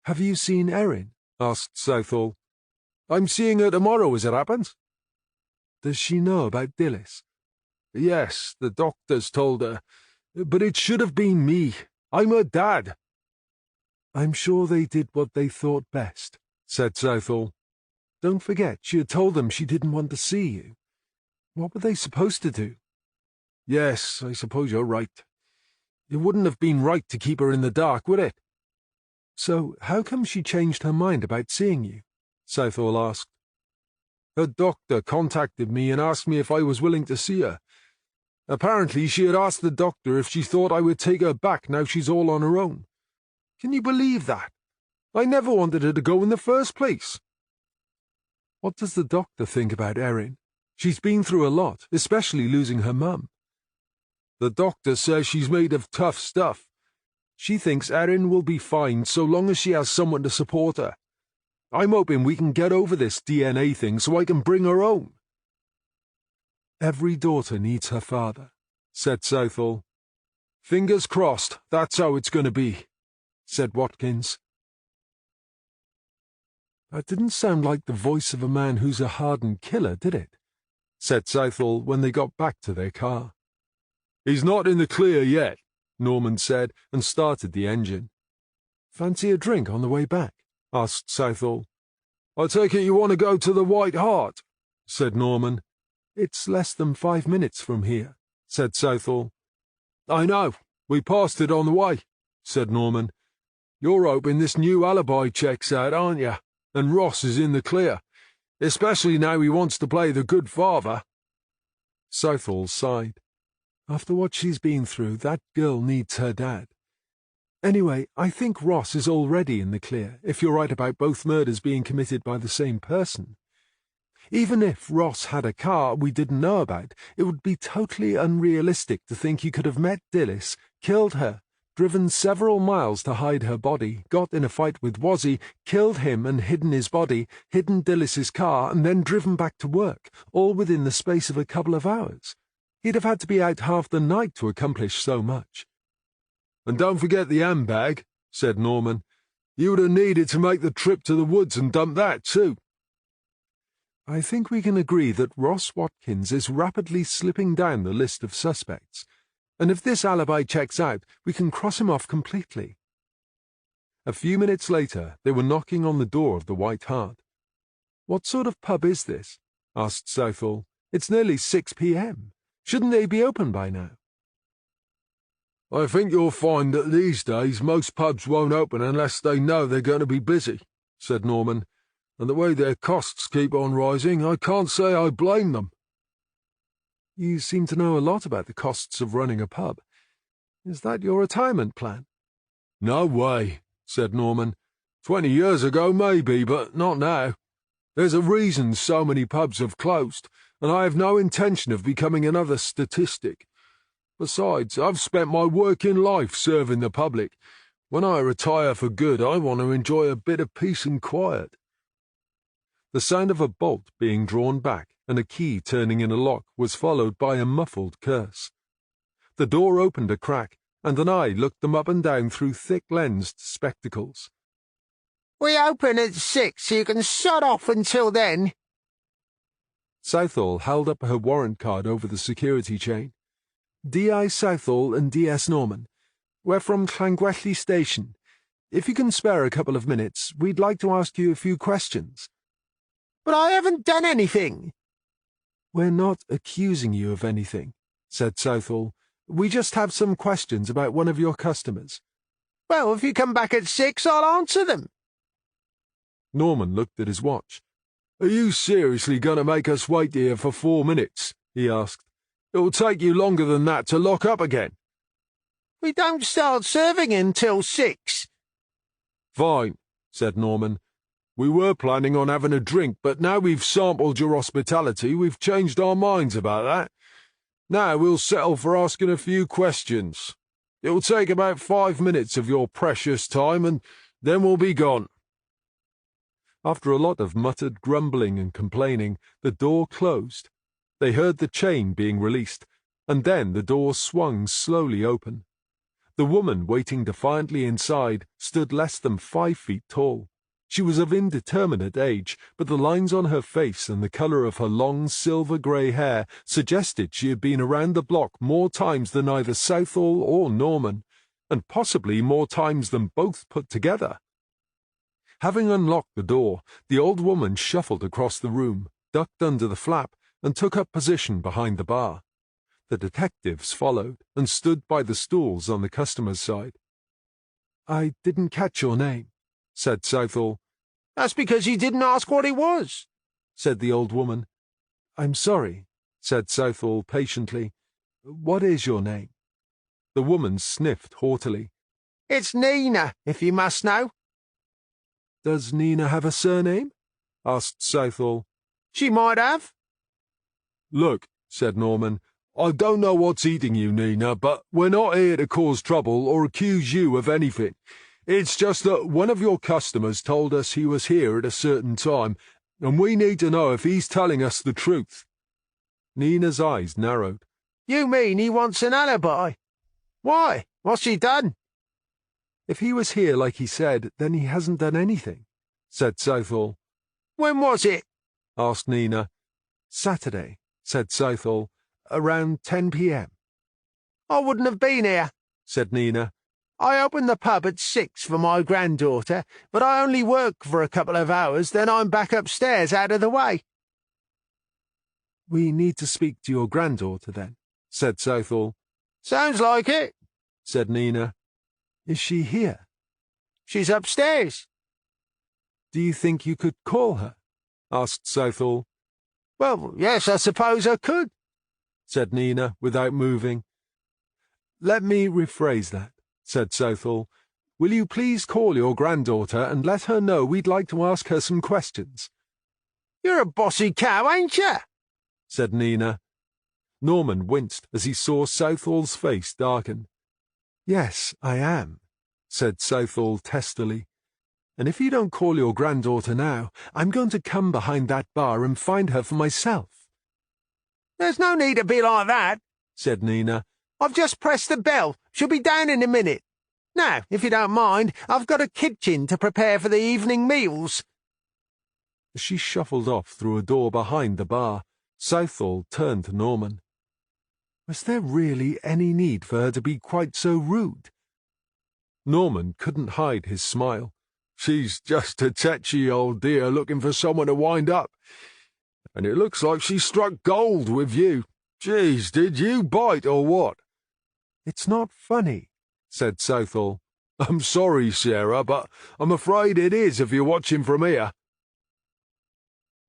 Have you seen Erin? Asked Southall.
I'm seeing her tomorrow, as it happens.
Does she know about Dilys?
Yes, the doctors told her. But it should have been me. I'm her dad.
I'm sure they did what they thought best, said Southall. Don't forget, she had told them she didn't want to see you. What were they supposed to do?
Yes, I suppose you're right. It wouldn't have been right to keep her in the dark, would it?
So how come she changed her mind about seeing you? Southall asked.
Her doctor contacted me and asked me if I was willing to see her. Apparently she had asked the doctor if she thought I would take her back now she's all on her own. Can you believe that? I never wanted her to go in the first place.
What does the doctor think about Erin? She's been through a lot, especially losing her mum.
The doctor says she's made of tough stuff. She thinks Erin will be fine so long as she has someone to support her. I'm hoping we can get over this DNA thing so I can bring her home.
Every daughter needs her father, said Southall.
Fingers crossed, that's how it's going to be, said Watkins.
That didn't sound like the voice of a man who's a hardened killer, did it? Said Southall when they got back to their car.
He's not in the clear yet, Norman said, and started the engine.
Fancy a drink on the way back? Asked Southall.
I take it you want to go to the White Hart, said Norman.
It's less than 5 minutes from here, said Southall.
I know. We passed it on the way, said Norman. You're hoping this new alibi checks out, aren't you? And Ross is in the clear, especially now he wants to play the good father.
Southall sighed. After what she's been through, that girl needs her dad. Anyway, I think Ross is already in the clear, if you're right about both murders being committed by the same person. Even if Ross had a car we didn't know about, it would be totally unrealistic to think he could have met Dilys, killed her, driven several miles to hide her body, got in a fight with Wazzy, killed him and hidden his body, hidden Dilys's car, and then driven back to work, all within the space of a couple of hours. He'd have had to be out half the night to accomplish so much.
And don't forget the handbag, said Norman. You would have needed to make the trip to the woods and dump that too.
I think we can agree that Ross Watkins is rapidly slipping down the list of suspects, and if this alibi checks out, we can cross him off completely. A few minutes later, they were knocking on the door of the White Hart. "What sort of pub is this?" asked Southall. "It's nearly 6 p.m. Shouldn't they be open by now?"
"I think you'll find that these days most pubs won't open unless they know they're going to be busy," said Norman, "and the way their costs keep on rising, I can't say I blame them."
"You seem to know a lot about the costs of running a pub. Is that your retirement plan?"
"No way," said Norman. 20 years ago, maybe, but not now. There's a reason so many pubs have closed, and I have no intention of becoming another statistic. Besides, I've spent my working life serving the public. When I retire for good, I want to enjoy a bit of peace and quiet."
The sound of a bolt being drawn back and a key turning in a lock was followed by a muffled curse. The door opened a crack, and an eye looked them up and down through thick-lensed spectacles.
"We open at 6, so you can shut off until then."
Southall held up her warrant card over the security chain. "D.I. Southall and D.S. Norman. We're from Llangwelly Station. If you can spare a couple of minutes, we'd like to ask you a few questions."
"But I haven't done anything."
"We're not accusing you of anything," said Southall. "We just have some questions about one of your customers."
"Well, if you come back at 6, I'll answer them."
Norman looked at his watch.
"Are you seriously going to make us wait here for 4 minutes?" he asked. "It'll take you longer than that to lock up again."
"We don't start serving until 6.
"Fine," said Norman. "We were planning on having a drink, but now we've sampled your hospitality, we've changed our minds about that. Now we'll settle for asking a few questions. It'll take about 5 minutes of your precious time, and then we'll be gone."
After a lot of muttered grumbling and complaining, the door closed. They heard the chain being released, and then the door swung slowly open. The woman waiting defiantly inside stood less than 5 feet tall. She was of indeterminate age, but the lines on her face and the colour of her long silver-grey hair suggested she had been around the block more times than either Southall or Norman, and possibly more times than both put together. Having unlocked the door, the old woman shuffled across the room, ducked under the flap, and took up position behind the bar. The detectives followed and stood by the stools on the customer's side. "I didn't catch your name," said Southall.
"That's because you didn't ask what it was,"
said the old woman. "I'm sorry," said Southall patiently. "What is your name?" The woman sniffed haughtily.
"It's Nina, if you must know."
"Does Nina have a surname?" asked Southall.
"She might have."
"Look," said Norman, "I don't know what's eating you, Nina, but we're not here to cause trouble or accuse you of anything. It's just that one of your customers told us he was here at a certain time, and we need to know if he's telling us the truth."
Nina's eyes narrowed.
"You mean he wants an alibi? Why? What's he done?"
"If he was here like he said, then he hasn't done anything," said Southall.
"When was it?"
asked Nina. "Saturday," said Southall, "around 10 p.m.
"I wouldn't have been here,"
said Nina.
"I opened the pub at 6 for my granddaughter, but I only work for a couple of hours, then I'm back upstairs out of the way."
"We need to speak to your granddaughter, then," said Southall.
"Sounds like it,"
said Nina. "Is she here?"
"She's upstairs."
"Do you think you could call her?" asked Southall.
"Well, yes, I suppose I could,"
said Nina, without moving. "Let me rephrase that," said Southall. "Will you please call your granddaughter and let her know we'd like to ask her some questions?"
"You're a bossy cow, ain't you?"
said Nina. Norman winced as he saw Southall's face darken. "Yes, I am," said Southall testily. "And if you don't call your granddaughter now, I'm going to come behind that bar and find her for myself."
"There's no need to be like that,"
said Nina.
"I've just pressed the bell. She'll be down in a minute. Now, if you don't mind, I've got a kitchen to prepare for the evening meals."
As she shuffled off through a door behind the bar, Southall turned to Norman. Was there really any need for her to be quite so rude? Norman couldn't hide his smile.
She's just a tetchy old dear looking for someone to wind up. And it looks like she struck gold with you. Geez, did you bite or what?
It's not funny, said Southall.
I'm sorry, Sarah, but I'm afraid it is if you're watching from here.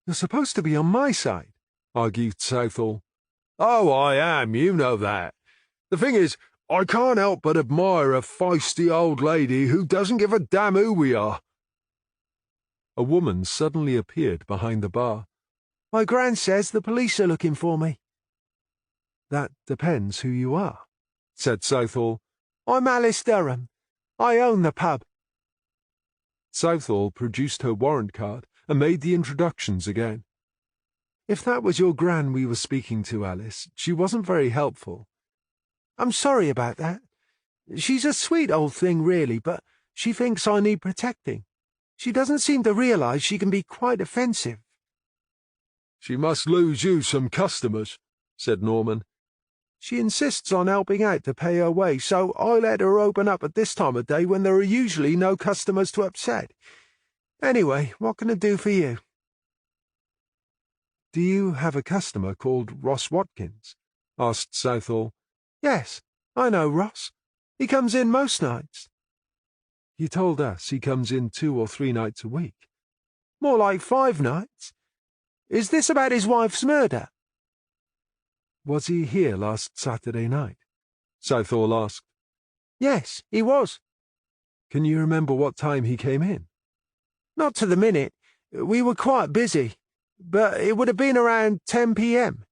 You're supposed to be on my side, argued Southall.
Oh, I am, you know that. The thing is, I can't help but admire a feisty old lady who doesn't give a damn who we are.
A woman suddenly appeared behind the bar.
My gran says the police are looking for me.
That depends who you are, said Southall.
I'm Alice Durham. I own the pub.
Southall produced her warrant card and made the introductions again. If that was your gran we were speaking to, Alice, she wasn't very helpful.
I'm sorry about that. She's a sweet old thing, really, but she thinks I need protecting. She doesn't seem to realize she can be quite offensive.
She must lose you some customers, said Norman.
She insists on helping out to pay her way, so I let her open up at this time of day when there are usually no customers to upset. Anyway, what can I do for you?
Do you have a customer called Ross Watkins? Asked Southall.
Yes, I know Ross. He comes in most nights.
You told us he comes in 2 or 3 nights a week.
More like 5 nights. Is this about his wife's murder?
Was he here last Saturday night? Southall asked.
Yes, he was.
Can you remember what time he came in?
Not to the minute. We were quite busy, but it would have been around 10 p.m.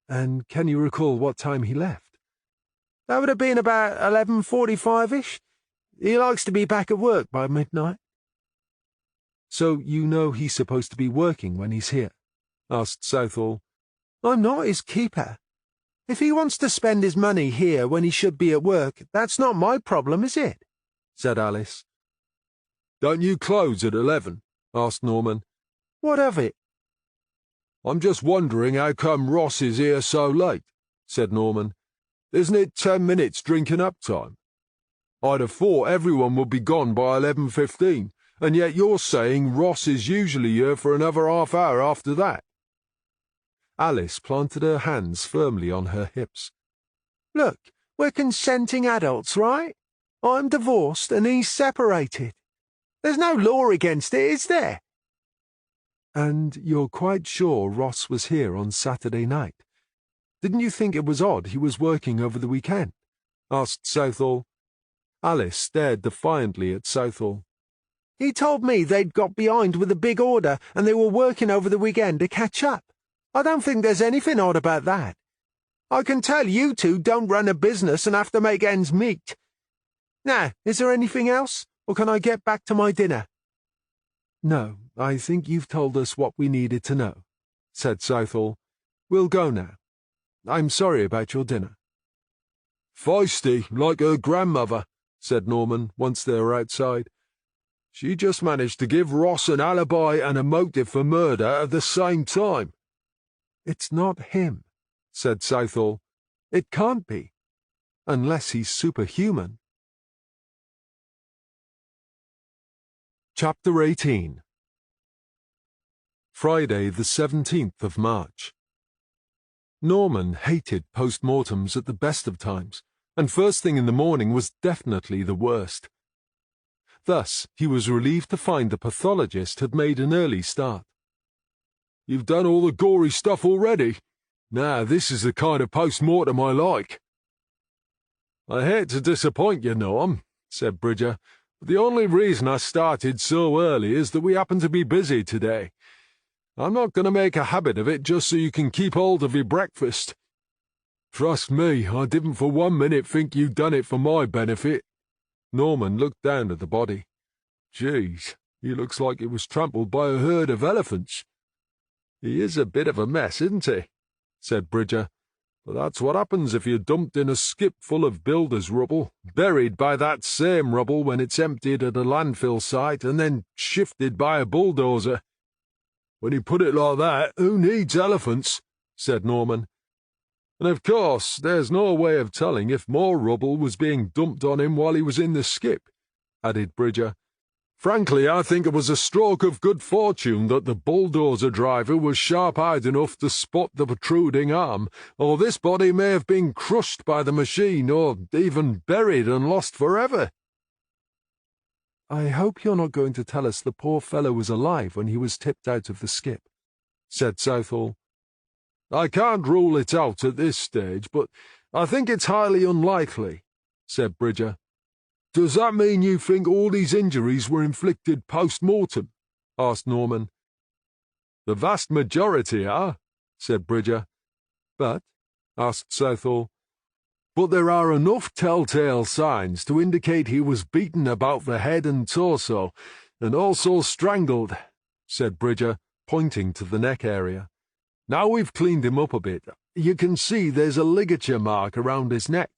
And can you recall what time he left?
That would have been about 11:45-ish. He likes to be back at work by midnight.
So you know he's supposed to be working when he's here? Asked Southall.
I'm not his keeper. If he wants to spend his money here when he should be at work, that's not my problem, is it?
Said Alice.
Don't you close at 11? Asked Norman.
What of it?
I'm just wondering how come Ross is here so late, said Norman. Isn't it 10 minutes drinking up time? I'd have thought everyone would be gone by 11:15, and yet you're saying Ross is usually here for another half hour after that.
Alice planted her hands firmly on her hips.
Look, we're consenting adults, right? I'm divorced and he's separated. There's no law against it, is there?
And you're quite sure Ross was here on Saturday night? Didn't you think it was odd he was working over the weekend? Asked Southall. Alice stared defiantly at Southall.
He told me they'd got behind with a big order and they were working over the weekend to catch up. I don't think there's anything odd about that. I can tell you two don't run a business and have to make ends meet. Now, is there anything else, or can I get back to my dinner?
No, I think you've told us what we needed to know, said Southall. We'll go now. I'm sorry about your dinner.
Feisty, like her grandmother, said Norman, once they were outside. She just managed to give Ross an alibi and a motive for murder at the same time.
It's not him, said Southall. It can't be, unless he's superhuman. Chapter 18. Friday, the 17th of March. Norman hated post-mortems at the best of times, and first thing in the morning was definitely the worst. Thus, he was relieved to find the pathologist had made an early start.
You've done all the gory stuff already. Now, this is the kind of post-mortem I like. I hate to disappoint you, Norm, said Bridger, but the only reason I started so early is that we happen to be busy today. I'm not going to make a habit of it just so you can keep hold of your breakfast. Trust me, I didn't for 1 minute think you'd done it for my benefit.
Norman looked down at the body.
Geez, he looks like it was trampled by a herd of elephants. He is a bit of a mess, isn't he? Said Bridger. But that's what happens if you're dumped in a skip full of builders' rubble, buried by that same rubble when it's emptied at a landfill site, and then shifted by a bulldozer.
When you put it like that, who needs elephants? Said Norman. And of course, there's no way of telling if more rubble was being dumped on him while he was in the skip, added Bridger. Frankly, I think it was a stroke of good fortune that the bulldozer driver was sharp-eyed enough to spot the protruding arm, or this body may have been crushed by the machine, or even buried and lost forever.
I hope you're not going to tell us the poor fellow was alive when he was tipped out of the skip, said Southall.
I can't rule it out at this stage, but I think it's highly unlikely, said Bridger. Does that mean you think all these injuries were inflicted post-mortem? Asked Norman. The vast majority are, said Bridger.
But, asked Southall,
but there are enough telltale signs to indicate he was beaten about the head and torso, and also strangled, said Bridger, pointing to the neck area. Now we've cleaned him up a bit. You can see there's a ligature mark around his neck.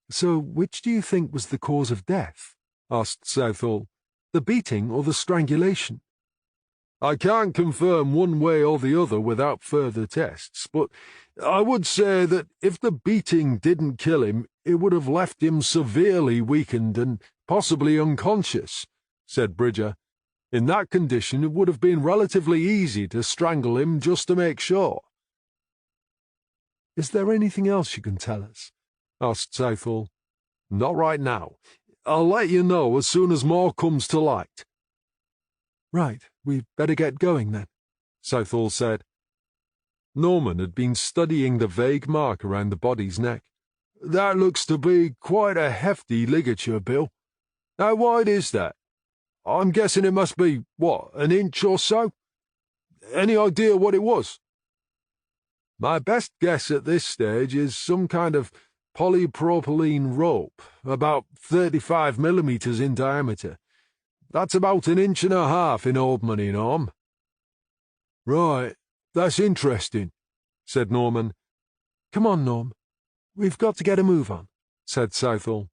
So which do you think was the cause of death? Asked Southall. The beating or the strangulation?
I can't confirm one way or the other without further tests, but I would say that if the beating didn't kill him, it would have left him severely weakened and possibly unconscious, said Bridger. In that condition, it would have been relatively easy to strangle him just to make sure.
Is there anything else you can tell us? Asked Southall.
Not right now. I'll let you know as soon as more comes to light.
Right, we'd better get going then, Southall said.
Norman had been studying the vague mark around the body's neck. That looks to be quite a hefty ligature, Bill. How wide is that? I'm guessing it must be, what, an inch or so? Any idea what it was? My best guess at this stage is some kind of polypropylene rope, about 35 millimeters in diameter. That's about 1.5 inches in old money, Norm. Right, that's interesting, said Norman.
Come on, Norm. We've got to get a move on, said Southall.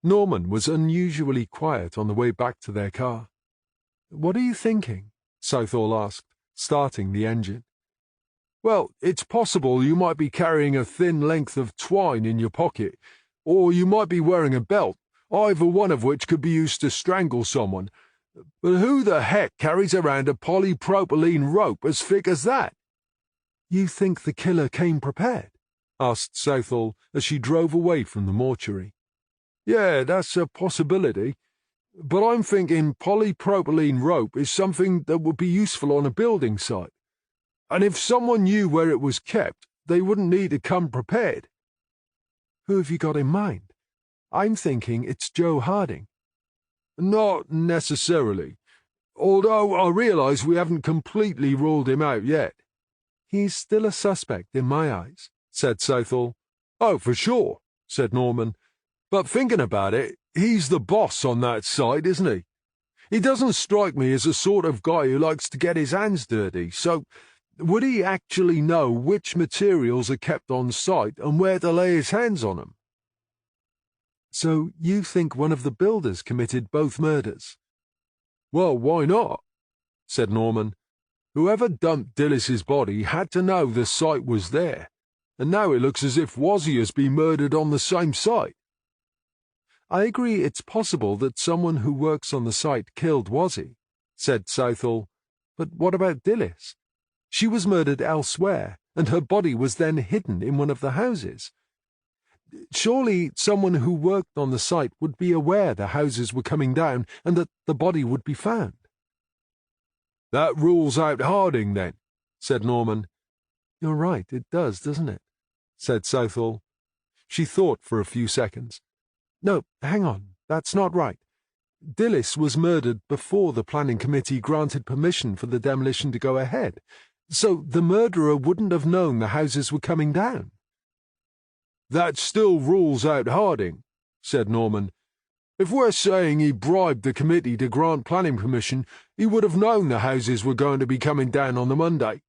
Norman was unusually quiet on the way back to their car. What are you thinking? Southall asked, starting the engine.
Well, it's possible you might be carrying a thin length of twine in your pocket, or you might be wearing a belt, either one of which could be used to strangle someone. But who the heck carries around a polypropylene rope as thick as that?
You think the killer came prepared? Asked Southall as she drove away from the mortuary.
Yeah, that's a possibility. But I'm thinking polypropylene rope is something that would be useful on a building site. And if someone knew where it was kept, they wouldn't need to come prepared.
Who have you got in mind? I'm thinking it's Joe Harding.
Not necessarily, although I realize we haven't completely ruled him out yet.
He's still a suspect in my eyes, said Southall.
Oh, for sure, said Norman. But thinking about it, he's the boss on that site, isn't he? He doesn't strike me as the sort of guy who likes to get his hands dirty, so would he actually know which materials are kept on site and where to lay his hands on them?
So you think one of the builders committed both murders?
Well, why not? Said Norman. Whoever dumped Dillis's body had to know the site was there, and now it looks as if Wazzy has been murdered on the same site.
I agree it's possible that someone who works on the site killed Wazzy, said Southall. But what about Dillis? She was murdered elsewhere, and her body was then hidden in one of the houses. Surely someone who worked on the site would be aware the houses were coming down and that the body would be found.
That rules out Harding, then, said Norman.
You're right, it does, doesn't it? Said Southall. She thought for a few seconds. No, hang on, that's not right. Dillis was murdered before the planning committee granted permission for the demolition to go ahead, so the murderer wouldn't have known the houses were coming down.
That still rules out Harding, said Norman. If we're saying he bribed the committee to grant planning permission, he would have known the houses were going to be coming down on the Monday.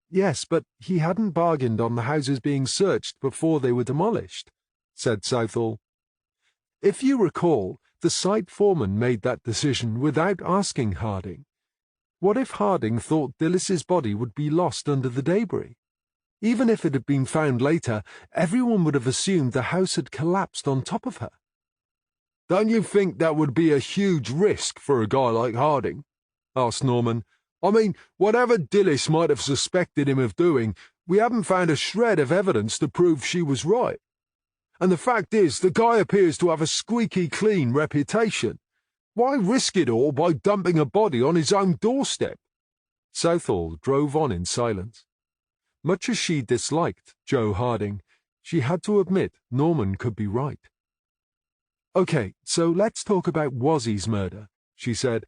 Yes, but he hadn't bargained on the houses being searched before they were demolished, said Southall. If you recall, The site foreman made that decision without asking Harding. What if Harding thought Dillis's body would be lost under the debris? Even if it had been found later, everyone would have assumed the house had collapsed on top of her.
Don't you think that would be a huge risk for a guy like Harding? Asked Norman. I mean, whatever Dillis might have suspected him of doing, we haven't found a shred of evidence to prove she was right. And the fact is, the guy appears to have a squeaky clean reputation. Why risk it all by dumping a body on his own doorstep?
Southall drove on in silence. Much as she disliked Joe Harding, she had to admit Norman could be right. Okay, so let's talk about Wozzie's murder, she said.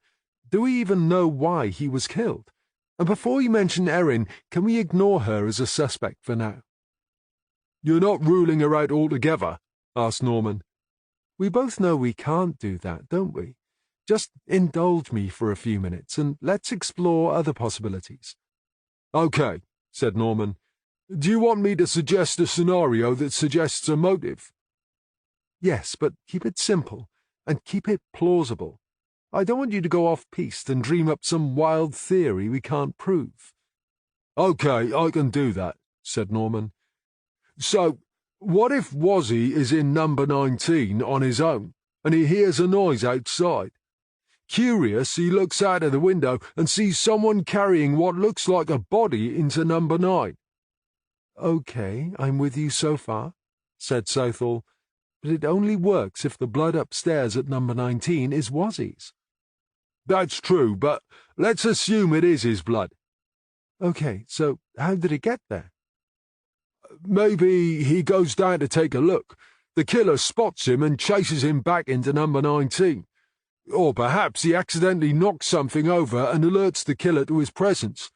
Do we even know why he was killed? And before you mention Erin, can we ignore her as a suspect for now?
You're not ruling her out altogether? Asked Norman.
We both know we can't do that, don't we? Just indulge me for a few minutes and let's explore other possibilities.
Okay, said Norman. Do you want me to suggest a scenario that suggests a motive?
Yes, but keep it simple and keep it plausible. I don't want you to go off-piste and dream up some wild theory we can't prove.
Okay, I can do that, said Norman. So, what if Wozzie is in number 19 on his own, and he hears a noise outside? Curious, he looks out of the window and sees someone carrying what looks like a body into number 9.
Okay, I'm with you so far, said Southall, but it only works if the blood upstairs at number 19 is Wozzie's.
That's true, but let's assume it is his blood.
Okay, so how did it get there?
Maybe he goes down to take a look. The killer spots him and chases him back into number 19. Or perhaps he accidentally knocks something over and alerts the killer to his presence.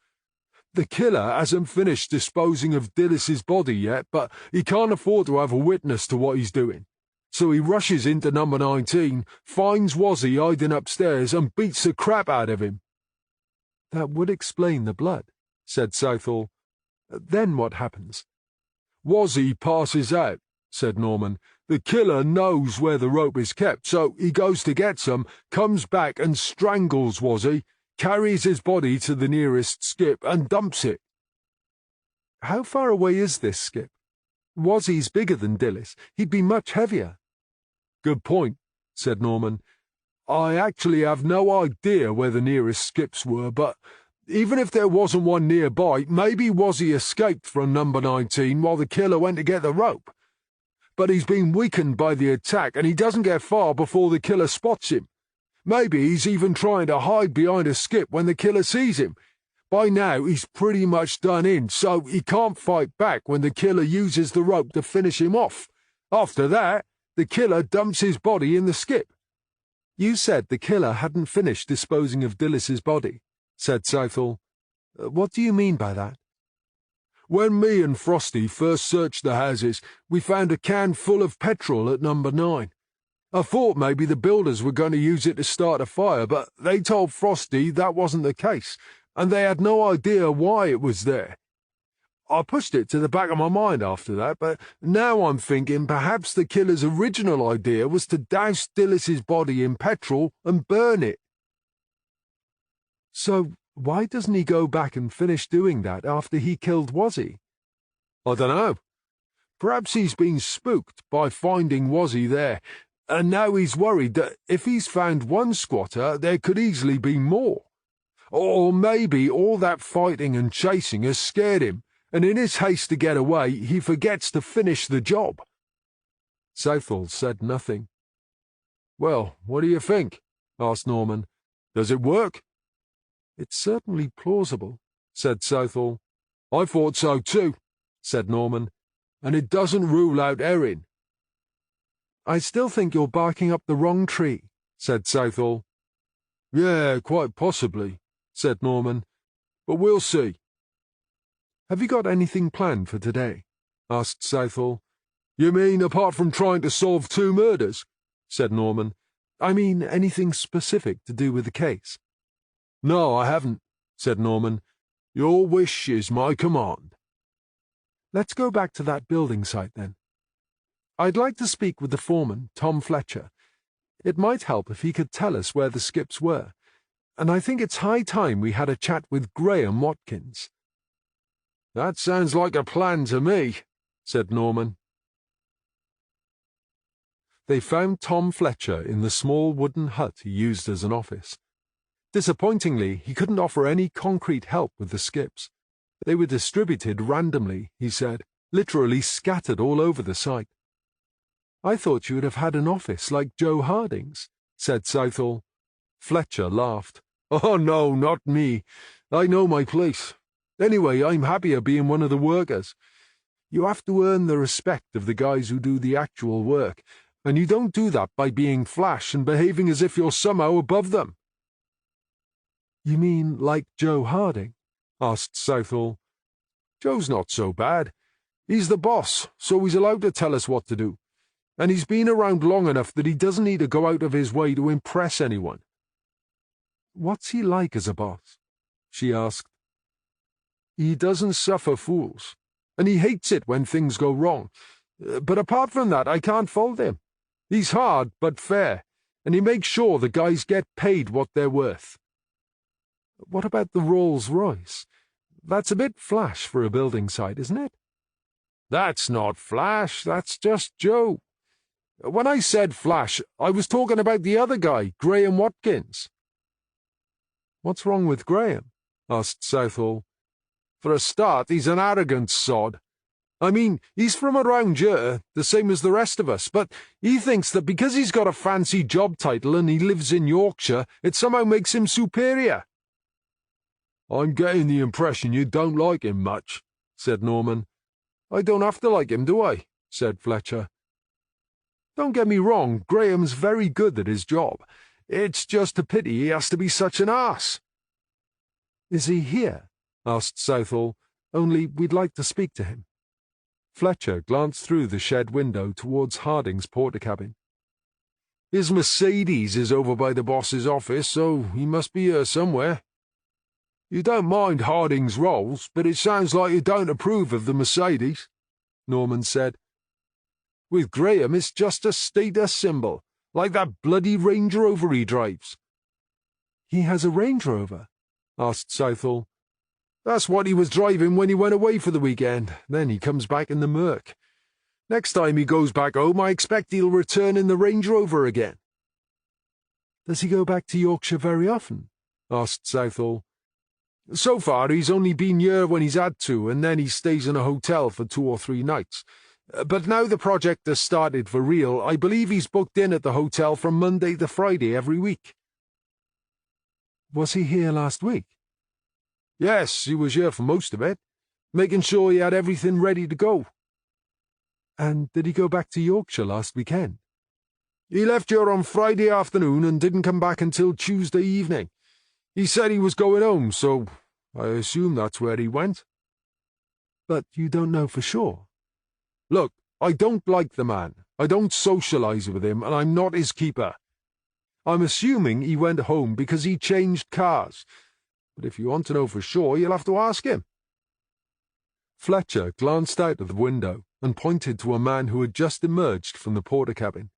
The killer hasn't finished disposing of Dillis's body yet, but he can't afford to have a witness to what he's doing. So he rushes into number 19, finds Wozzie hiding upstairs and beats the crap out of him.
That would explain the blood, said Southall. Then what happens?
Wozzie passes out, said Norman. The killer knows where the rope is kept, so he goes to get some, comes back and strangles Wozzie, carries his body to the nearest skip and dumps it.
How far away is this skip? Wozzie's bigger than Dillis. He'd be much heavier.
Good point, said Norman. I actually have no idea where the nearest skips were, but even if there wasn't one nearby, maybe Wozzie escaped from number 19 while the killer went to get the rope. But he's been weakened by the attack and he doesn't get far before the killer spots him. Maybe he's even trying to hide behind a skip when the killer sees him. By now, he's pretty much done in, so he can't fight back when the killer uses the rope to finish him off. After that, the killer dumps his body in the skip.
You said the killer hadn't finished disposing of Dillis's body, said Southall. What do you mean by that?
When me and Frosty first searched the houses, we found a can full of petrol at number 9. I thought maybe the builders were going to use it to start a fire, but they told Frosty that wasn't the case, and they had no idea why it was there. I pushed it to the back of my mind after that, but now I'm thinking perhaps the killer's original idea was to douse Dillis's body in petrol and burn it.
So why doesn't he go back and finish doing that after he killed Wozzie?
I don't know. Perhaps he's been spooked by finding Wozzie there, and now he's worried that if he's found one squatter, there could easily be more. Or maybe all that fighting and chasing has scared him, and in his haste to get away, he forgets to finish the job.
Southall said nothing.
Well, what do you think? Asked Norman. Does it work?
It's certainly plausible,
said Southall. I thought so too, said Norman. And it doesn't rule out Erin.
I still think you're barking up the wrong tree, said Southall.
Yeah, quite possibly, said Norman. But we'll see.
Have you got anything planned for today? Asked Southall.
You mean apart from trying to solve 2 murders? Said Norman.
I mean anything specific to do with the case.
No, I haven't, said Norman. Your wish is my command.
Let's go back to that building site then. I'd like to speak with the foreman, Tom Fletcher. It might help if he could tell us where the skips were, and I think it's high time we had a chat with Graham Watkins."
"That sounds like a plan to me," said Norman.
They found Tom Fletcher in the small wooden hut he used as an office. Disappointingly, he couldn't offer any concrete help with the skips. They were distributed randomly, he said, literally scattered all over the site. "I thought you would have had an office like Joe Harding's," said Southall. Fletcher laughed.
"Oh, no, not me. I know my place. Anyway, I'm happier being one of the workers. You have to earn the respect of the guys who do the actual work, and you don't do that by being flash and behaving as if you're somehow above them."
"You mean like Joe Harding?" asked Southall.
"Joe's not so bad. He's the boss, so he's allowed to tell us what to do. And he's been around long enough that he doesn't need to go out of his way to impress anyone."
"What's he like as a boss?" she asked.
"He doesn't suffer fools, and he hates it when things go wrong. But apart from that, I can't fault him. He's hard but fair, and he makes sure the guys get paid what they're worth."
"What about the Rolls-Royce? That's a bit flash for a building site, isn't it?"
"That's not flash, that's just Joe. When I said flash, I was talking about the other guy, Graham Watkins."
"What's wrong with Graham?" asked Southall.
"For a start, he's an arrogant sod. I mean, he's from around here, the same as the rest of us, but he thinks that because he's got a fancy job title and he lives in Yorkshire, it somehow makes him superior." "I'm getting the impression you don't like him much," said Norman. "I don't have to like him, do I?" said Fletcher. "Don't get me wrong, Graham's very good at his job. It's just a pity he has to be such an ass."
"Is he here?" asked Southall. "Only we'd like to speak to him." Fletcher glanced through the shed window towards Harding's porter-cabin.
"His Mercedes is over by the boss's office, so he must be here somewhere. You don't mind Harding's Rolls, but it sounds like you don't approve of the Mercedes," Norman said. "With Graham, it's just a status symbol, like that bloody Range Rover he drives."
"He has a Range Rover?" asked Southall.
"That's what he was driving when he went away for the weekend. Then he comes back in the Merc. Next time he goes back home, I expect he'll return in the Range Rover again."
"Does he go back to Yorkshire very often?" asked Southall.
"So far, he's only been here when he's had to, and then he stays in a hotel for 2 or 3 nights. But now the project has started for real, I believe he's booked in at the hotel from Monday to Friday every week."
"Was he here last week?"
"Yes, he was here for most of it, making sure he had everything ready to go."
"And did he go back to Yorkshire last weekend?"
"He left here on Friday afternoon and didn't come back until Tuesday evening. He said he was going home, so I assume that's where he went."
"But you don't know for sure?"
"Look, I don't like the man. I don't socialize with him, and I'm not his keeper. I'm assuming he went home because he changed cars. But if you want to know for sure, you'll have to ask him."
Fletcher glanced out of the window and pointed to a man who had just emerged from the porter-cabin.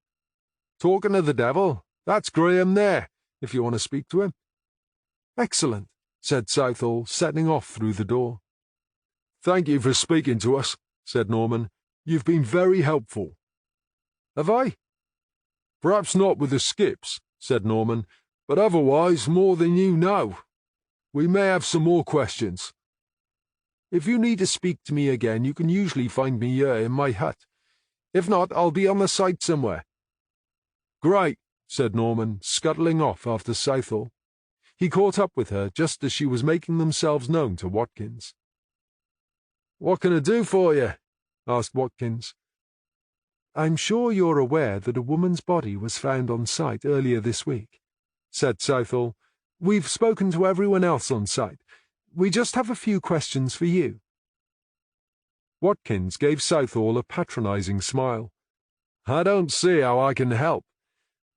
"Talking of the devil, that's Graham there, if you want to speak to him."
"Excellent," said Southall, setting off through the door.
"Thank you for speaking to us," said Norman. "You've been very helpful." "Have I?" "Perhaps not with the skips," said Norman, "but otherwise more than you know. We may have some more questions. If you need to speak to me again, you can usually find me here in my hut. If not, I'll be on the site somewhere."
"Great," said Norman, scuttling off after Southall. He caught up with her just as she was making themselves known to Watkins.
"What can I do for you?" asked Watkins.
"I'm sure you're aware that a woman's body was found on site earlier this week," said Southall. "We've spoken to everyone else on site. We just have a few questions for you."
Watkins gave Southall a patronizing smile. "I don't see how I can help.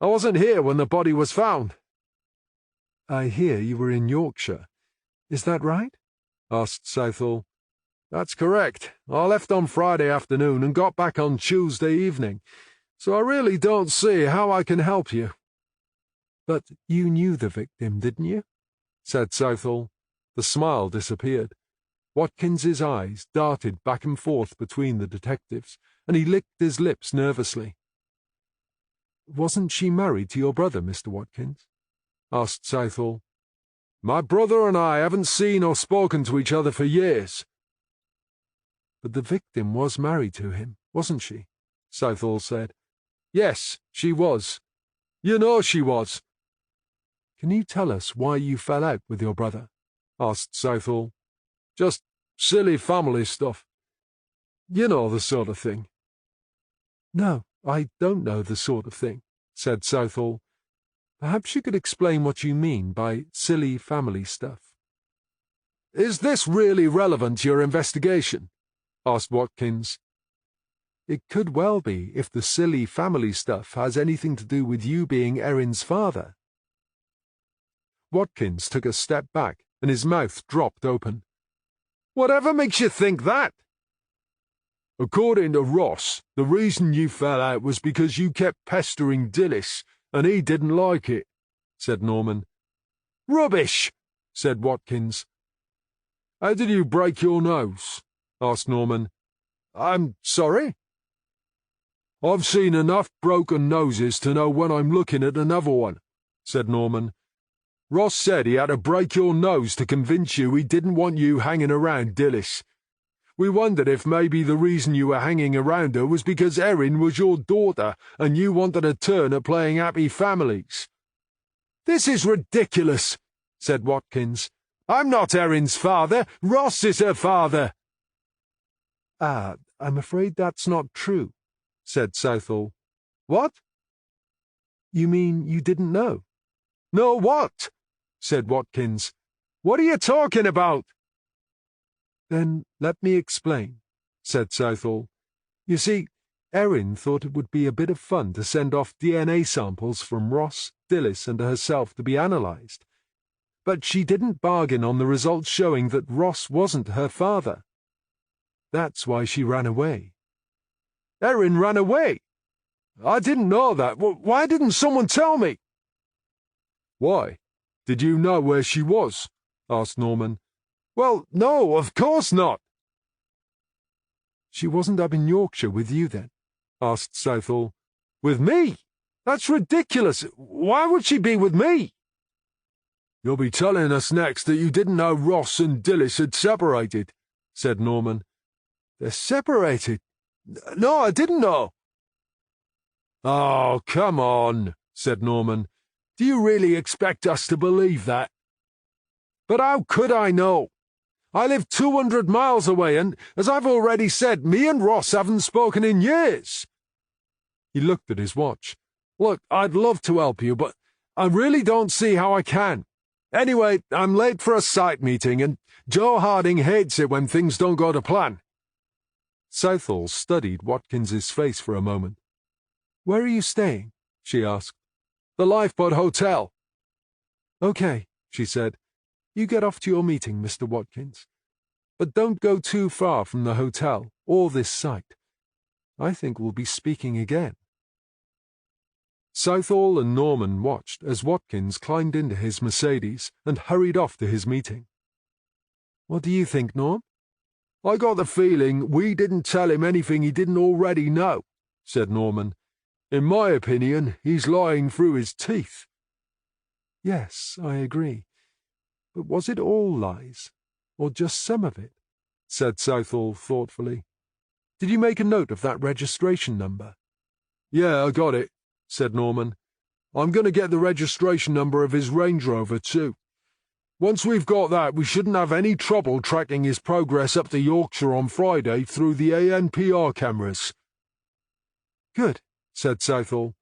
I wasn't here when the body was found."
"I hear you were in Yorkshire. Is that right?" asked Southall.
"That's correct. I left on Friday afternoon and got back on Tuesday evening.
so I really don't see how I can help you."
"But you knew the victim, didn't you?" said Southall. The smile disappeared. Watkins's eyes darted back and forth between the detectives, and he licked his lips nervously. "Wasn't she married to your brother, Mr. Watkins?" asked Southall.
"My brother and I haven't seen or spoken to each other for years."
"But the victim was married to him, wasn't she?" Southall said.
"Yes, she was. You know she was."
"Can you tell us why you fell out with your brother?" asked Southall.
"Just silly family stuff. You know the sort of thing."
"No, I don't know the sort of thing," said Southall. "Perhaps you could explain what you mean by silly family stuff."
"Is this really relevant to your investigation?" asked Watkins.
"It could well be if the silly family stuff has anything to do with you being Erin's father." Watkins took a step back, and his mouth dropped open.
"Whatever makes you think that?" "According to Ross, the reason you fell out was because you kept pestering Dillis, and he didn't like it," said Norman.
"Rubbish!"
said Watkins. "How did you break your nose?" asked Norman.
"I'm sorry?"
"I've seen enough broken noses to know when I'm looking at another one," said Norman. "Ross said he had to break your nose to convince you he didn't want you hanging around Dillis. We wondered if maybe the reason you were hanging around her was because Erin was your daughter and you wanted a turn at playing happy families."
"This is ridiculous," said Watkins. "I'm not Erin's father. Ross is her father." "I'm afraid that's not true," said Southall.
"What?"
"You mean you didn't know?"
"Know what?" said Watkins. "What are you talking about?"
"Then let me explain," said Southall. "You see, Erin thought it would be a bit of fun to send off DNA samples from Ross, Dillis, and herself to be analysed. But she didn't bargain on the results showing that Ross wasn't her father. That's why she ran away."
"Erin ran away? I didn't know that. Why didn't someone tell me?"
"Why? Did you know where she was?" asked Norman.
"Well, no, of course not."
"She wasn't up in Yorkshire with you then?" asked Southall.
"With me? That's ridiculous. Why would she be with me?"
"You'll be telling us next that you didn't know Ross and Dillis had separated," said Norman.
"They're separated? No, I didn't know."
"Oh, come on," said Norman. "Do you really expect us to believe that?"
"But how could I know? I live 200 miles away, and, as I've already said, me and Ross haven't spoken in years."
He looked at his watch.
"Look, I'd love to help you, but I really don't see how I can. Anyway, I'm late for a site meeting, and Joe Harding hates it when things don't go to plan."
Southall studied Watkins's face for a moment. "Where are you staying?" she asked.
"The Lifeboat Hotel."
"Okay," she said. "You get off to your meeting, Mr. Watkins. But don't go too far from the hotel or this site. I think we'll be speaking again." Southall and Norman watched as Watkins climbed into his Mercedes and hurried off to his meeting. "What do you think, Norm?"
"I got the feeling we didn't tell him anything he didn't already know," said Norman. "In my opinion, he's lying through his teeth."
"Yes, I agree. But was it all lies, or just some of it?" said Southall thoughtfully. "Did you make a note of that registration number?"
"Yeah, I got it," said Norman. "I'm going to get the registration number of his Range Rover, too. Once we've got that, we shouldn't have any trouble tracking his progress up to Yorkshire on Friday through the ANPR cameras."
"Good," said Southall.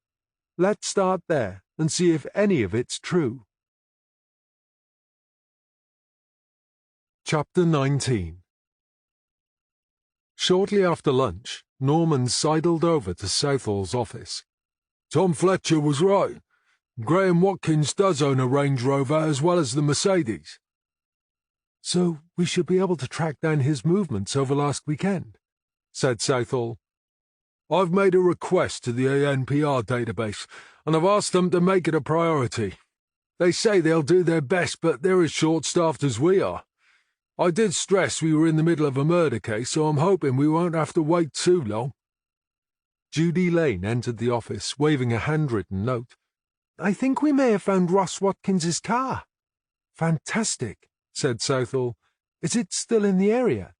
"Let's start there and see if any of it's true." Chapter 19. Shortly after lunch, Norman sidled over to Southall's office.
"Tom Fletcher was right. Graham Watkins does own a Range Rover as well as the Mercedes."
"So we should be able to track down his movements over last weekend," said Southall.
I've made a request to the ANPR database, and I've asked them to make it a priority. They say they'll do their best, but they're as short-staffed as we are. I did stress we were in the middle of a murder case, so I'm hoping we won't have to wait too long.
Judy Lane entered the office, waving a handwritten note.
I think we may have found Ross Watkins's car.
Fantastic, said Southall. Is it still in the area?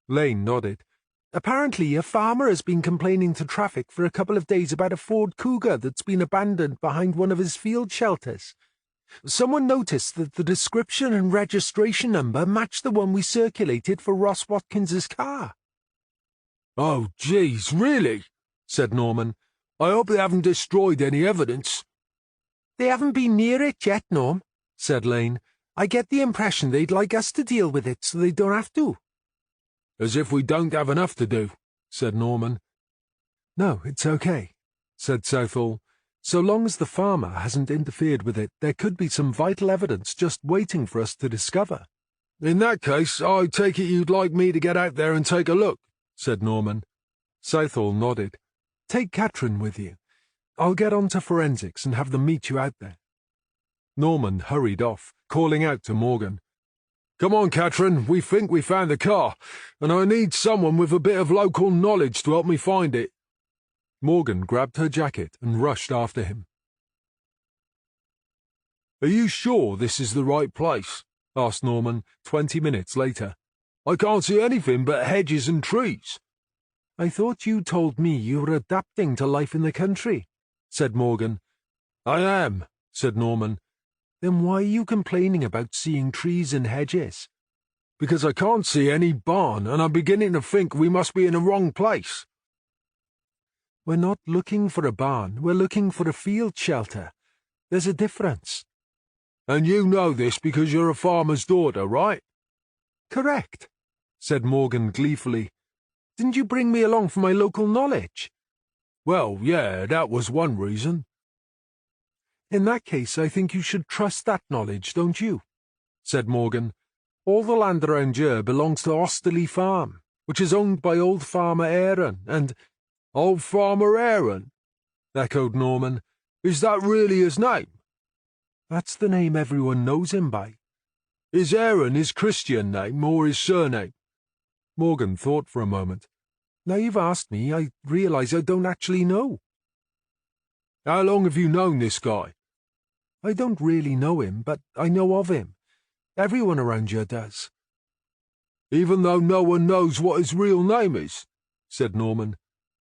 Lane nodded.
Apparently, a farmer has been complaining to traffic for a couple of days about a Ford Cougar that's been abandoned behind one of his field shelters. Someone noticed that the description and registration number matched the one we circulated for Ross Watkins's car.
Oh, geez, really? Said Norman. I hope they haven't destroyed any evidence.
They haven't been near it yet, Norm, said Lane. I get the impression they'd like us to deal with it so they don't have to.
As if we don't have enough to do, said Norman.
No, it's okay, said Southall. So long as the farmer hasn't interfered with it, there could be some vital evidence just waiting for us to discover.
In that case, I take it you'd like me to get out there and take a look, said Norman.
Southall nodded. Take Catherine with you. I'll get on to forensics and have them meet you out there. Norman hurried off, calling out to Morgan.
Come on, Catherine, we think we found the car, and I need someone with a bit of local knowledge to help me find it.
Morgan grabbed her jacket and rushed after him.
Are you sure this is the right place? Asked Norman 20 minutes later. I can't see anything but hedges and trees.
I thought you told me you were adapting to life in the country, said Morgan.
I am, said Norman.
Then why are you complaining about seeing trees and hedges?
Because I can't see any barn, and I'm beginning to think we must be in the wrong place.
We're not looking for a barn, we're looking for a field shelter. There's a difference.
And you know this because you're a farmer's daughter, right?
Correct,
said Morgan gleefully.
Didn't you bring me along for my local knowledge?
Well, yeah, that was one reason.
In that case, I think you should trust that knowledge, don't you?
Said Morgan. All the land around here belongs to Osterley Farm, which is owned by old Farmer Aaron, and—
Old Farmer Aaron?
Echoed Norman.
Is that really his name?
That's the name everyone knows him by.
Is Aaron his Christian name or his surname?
Morgan thought for a moment.
Now you've asked me, I realise I don't actually know.
How long have you known this guy?
I don't really know him, but I know of him. Everyone around here does.
Even though no one knows what his real name is, said Norman.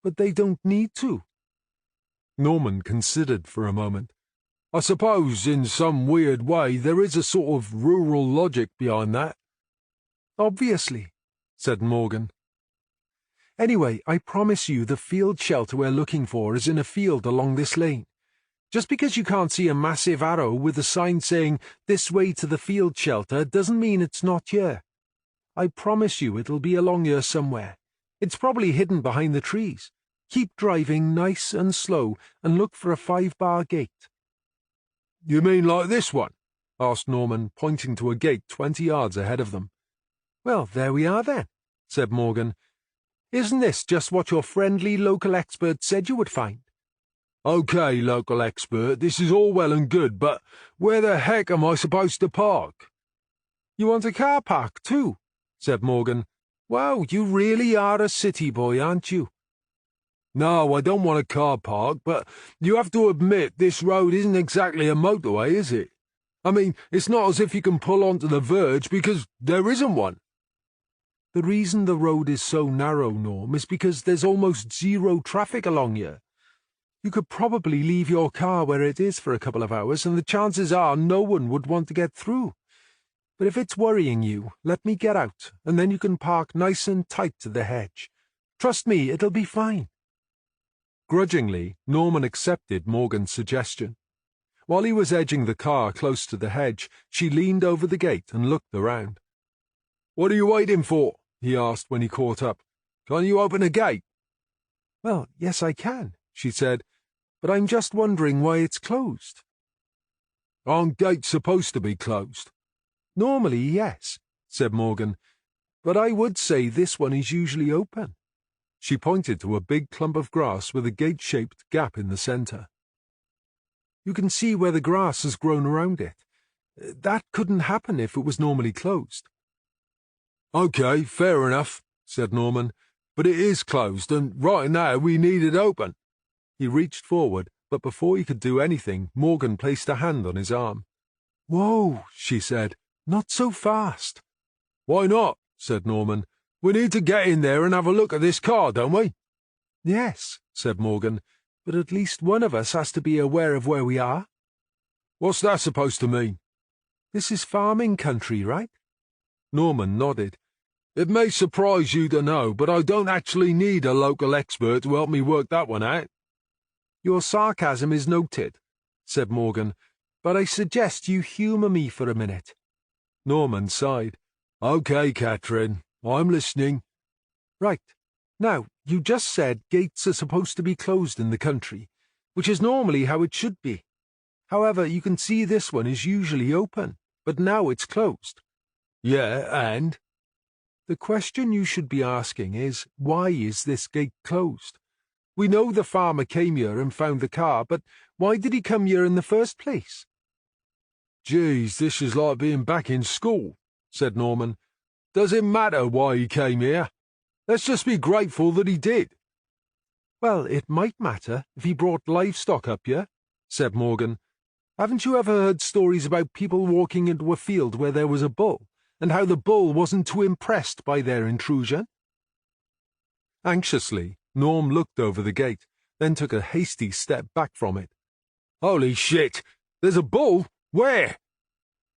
But they don't need to.
Norman considered for a moment.
I suppose, in some weird way, there is a sort of rural logic behind that.
Obviously,
said Morgan.
Anyway, I promise you the field shelter we're looking for is in a field along this lane. Just because you can't see a massive arrow with a sign saying, "This way to the field shelter," doesn't mean it's not here. I promise you it'll be along here somewhere. It's probably hidden behind the trees. Keep driving nice and slow and look for a 5-bar gate.
You mean like this one?
Asked Norman, pointing to a gate 20 yards ahead of them.
Well, there we are then, said Morgan. Isn't this just what your friendly local expert said you would find?
Okay, local expert, this is all well and good, but where the heck am I supposed to park?
You want a car park too, said Morgan. Wow, you really are a city boy, aren't you?
No, I don't want a car park, but you have to admit this road isn't exactly a motorway, is it? I mean, it's not as if you can pull onto the verge because there isn't one.
The reason the road is so narrow, Norm, is because there's almost zero traffic along here. You could probably leave your car where it is for a couple of hours, and the chances are no one would want to get through. But if it's worrying you, let me get out, and then you can park nice and tight to the hedge. Trust me, it'll be fine.
Grudgingly, Norman accepted Morgan's suggestion. While he was edging the car close to the hedge, she leaned over the gate and looked around.
"What are you waiting for?" he asked when he caught up. "Can't you open a gate?"
"Well, yes, I can," she said, "but I'm just wondering why it's closed."
"Aren't gates supposed to be closed?"
"Normally, yes," said Morgan, "but I would say this one is usually open."
She pointed to a big clump of grass with a gate-shaped gap in the centre.
You can see where the grass has grown around it. That couldn't happen if it was normally closed.
Okay, fair enough, said Norman, but it is closed, and right now we need it open.
He reached forward, but before he could do anything, Morgan placed a hand on his arm.
Whoa, she said, not so fast.
Why not? Said Norman. We need to get in there and have a look at this car, don't we?
Yes, said Morgan, but at least one of us has to be aware of where we are.
What's that supposed to mean?
This is farming country, right?
Norman nodded.
It may surprise you to know, but I don't actually need a local expert to help me work that one out.
Your sarcasm is noted, said Morgan, but I suggest you humour me for a minute.
Norman sighed.
Okay, Catherine, I'm listening.
Right. Now, you just said gates are supposed to be closed in the country, which is normally how it should be. However, you can see this one is usually open, but now it's closed.
Yeah, and?
The question you should be asking is, why is this gate closed? We know the farmer came here and found the car, but why did he come here in the first place?
Geez, this is like being back in school, said Norman. Does it matter why he came here? Let's just be grateful that he did.
Well, it might matter if he brought livestock up here, said Morgan. Haven't you ever heard stories about people walking into a field where there was a bull, and how the bull wasn't too impressed by their intrusion?
Anxiously, Norm looked over the gate, then took a hasty step back from it.
Holy shit! There's a bull? Where?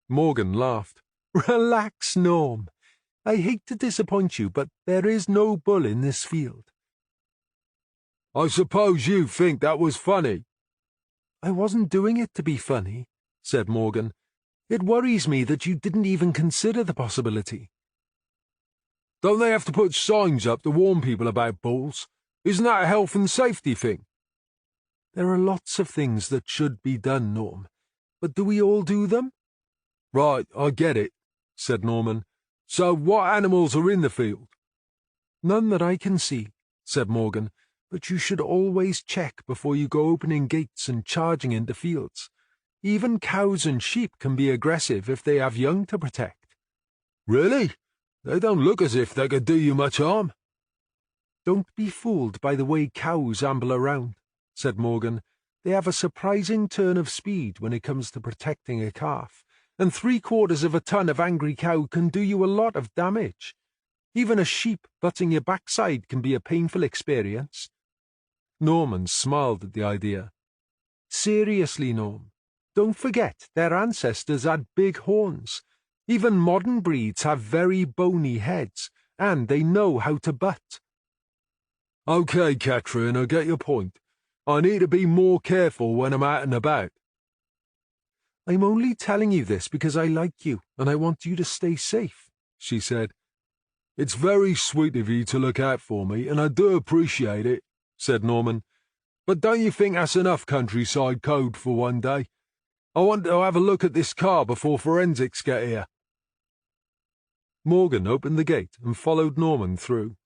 Morgan laughed.
Relax, Norm. I hate to disappoint you, but there is no bull in this field.
I suppose you think that was funny.
I wasn't doing it to be funny, said Morgan. It worries me that you didn't even consider the possibility.
Don't they have to put signs up to warn people about bulls? Isn't that a health and safety thing?
There are lots of things that should be done, Norm. But do we all do them?
Right, I get it, said Norman. So what animals are in the field?
None that I can see, said Morgan, but you should always check before you go opening gates and charging into fields. Even cows and sheep can be aggressive if they have young to protect.
Really? They don't look as if they could do you much harm.
Don't be fooled by the way cows amble around, said Morgan. They have a surprising turn of speed when it comes to protecting a calf, and 3/4 of a ton of angry cow can do you a lot of damage. Even a sheep butting your backside can be a painful experience.
Norman smiled at the idea.
Seriously, Norm, don't forget their ancestors had big horns. Even modern breeds have very bony heads, and they know how to butt.
Okay, Catherine, I get your point. I need to be more careful when I'm out and about.
I'm only telling you this because I like you, and I want you to stay safe, she said.
It's very sweet of you to look out for me, and I do appreciate it, said Norman. But don't you think that's enough countryside code for one day? I want to have a look at this car before forensics get here.
Morgan opened the gate and followed Norman through.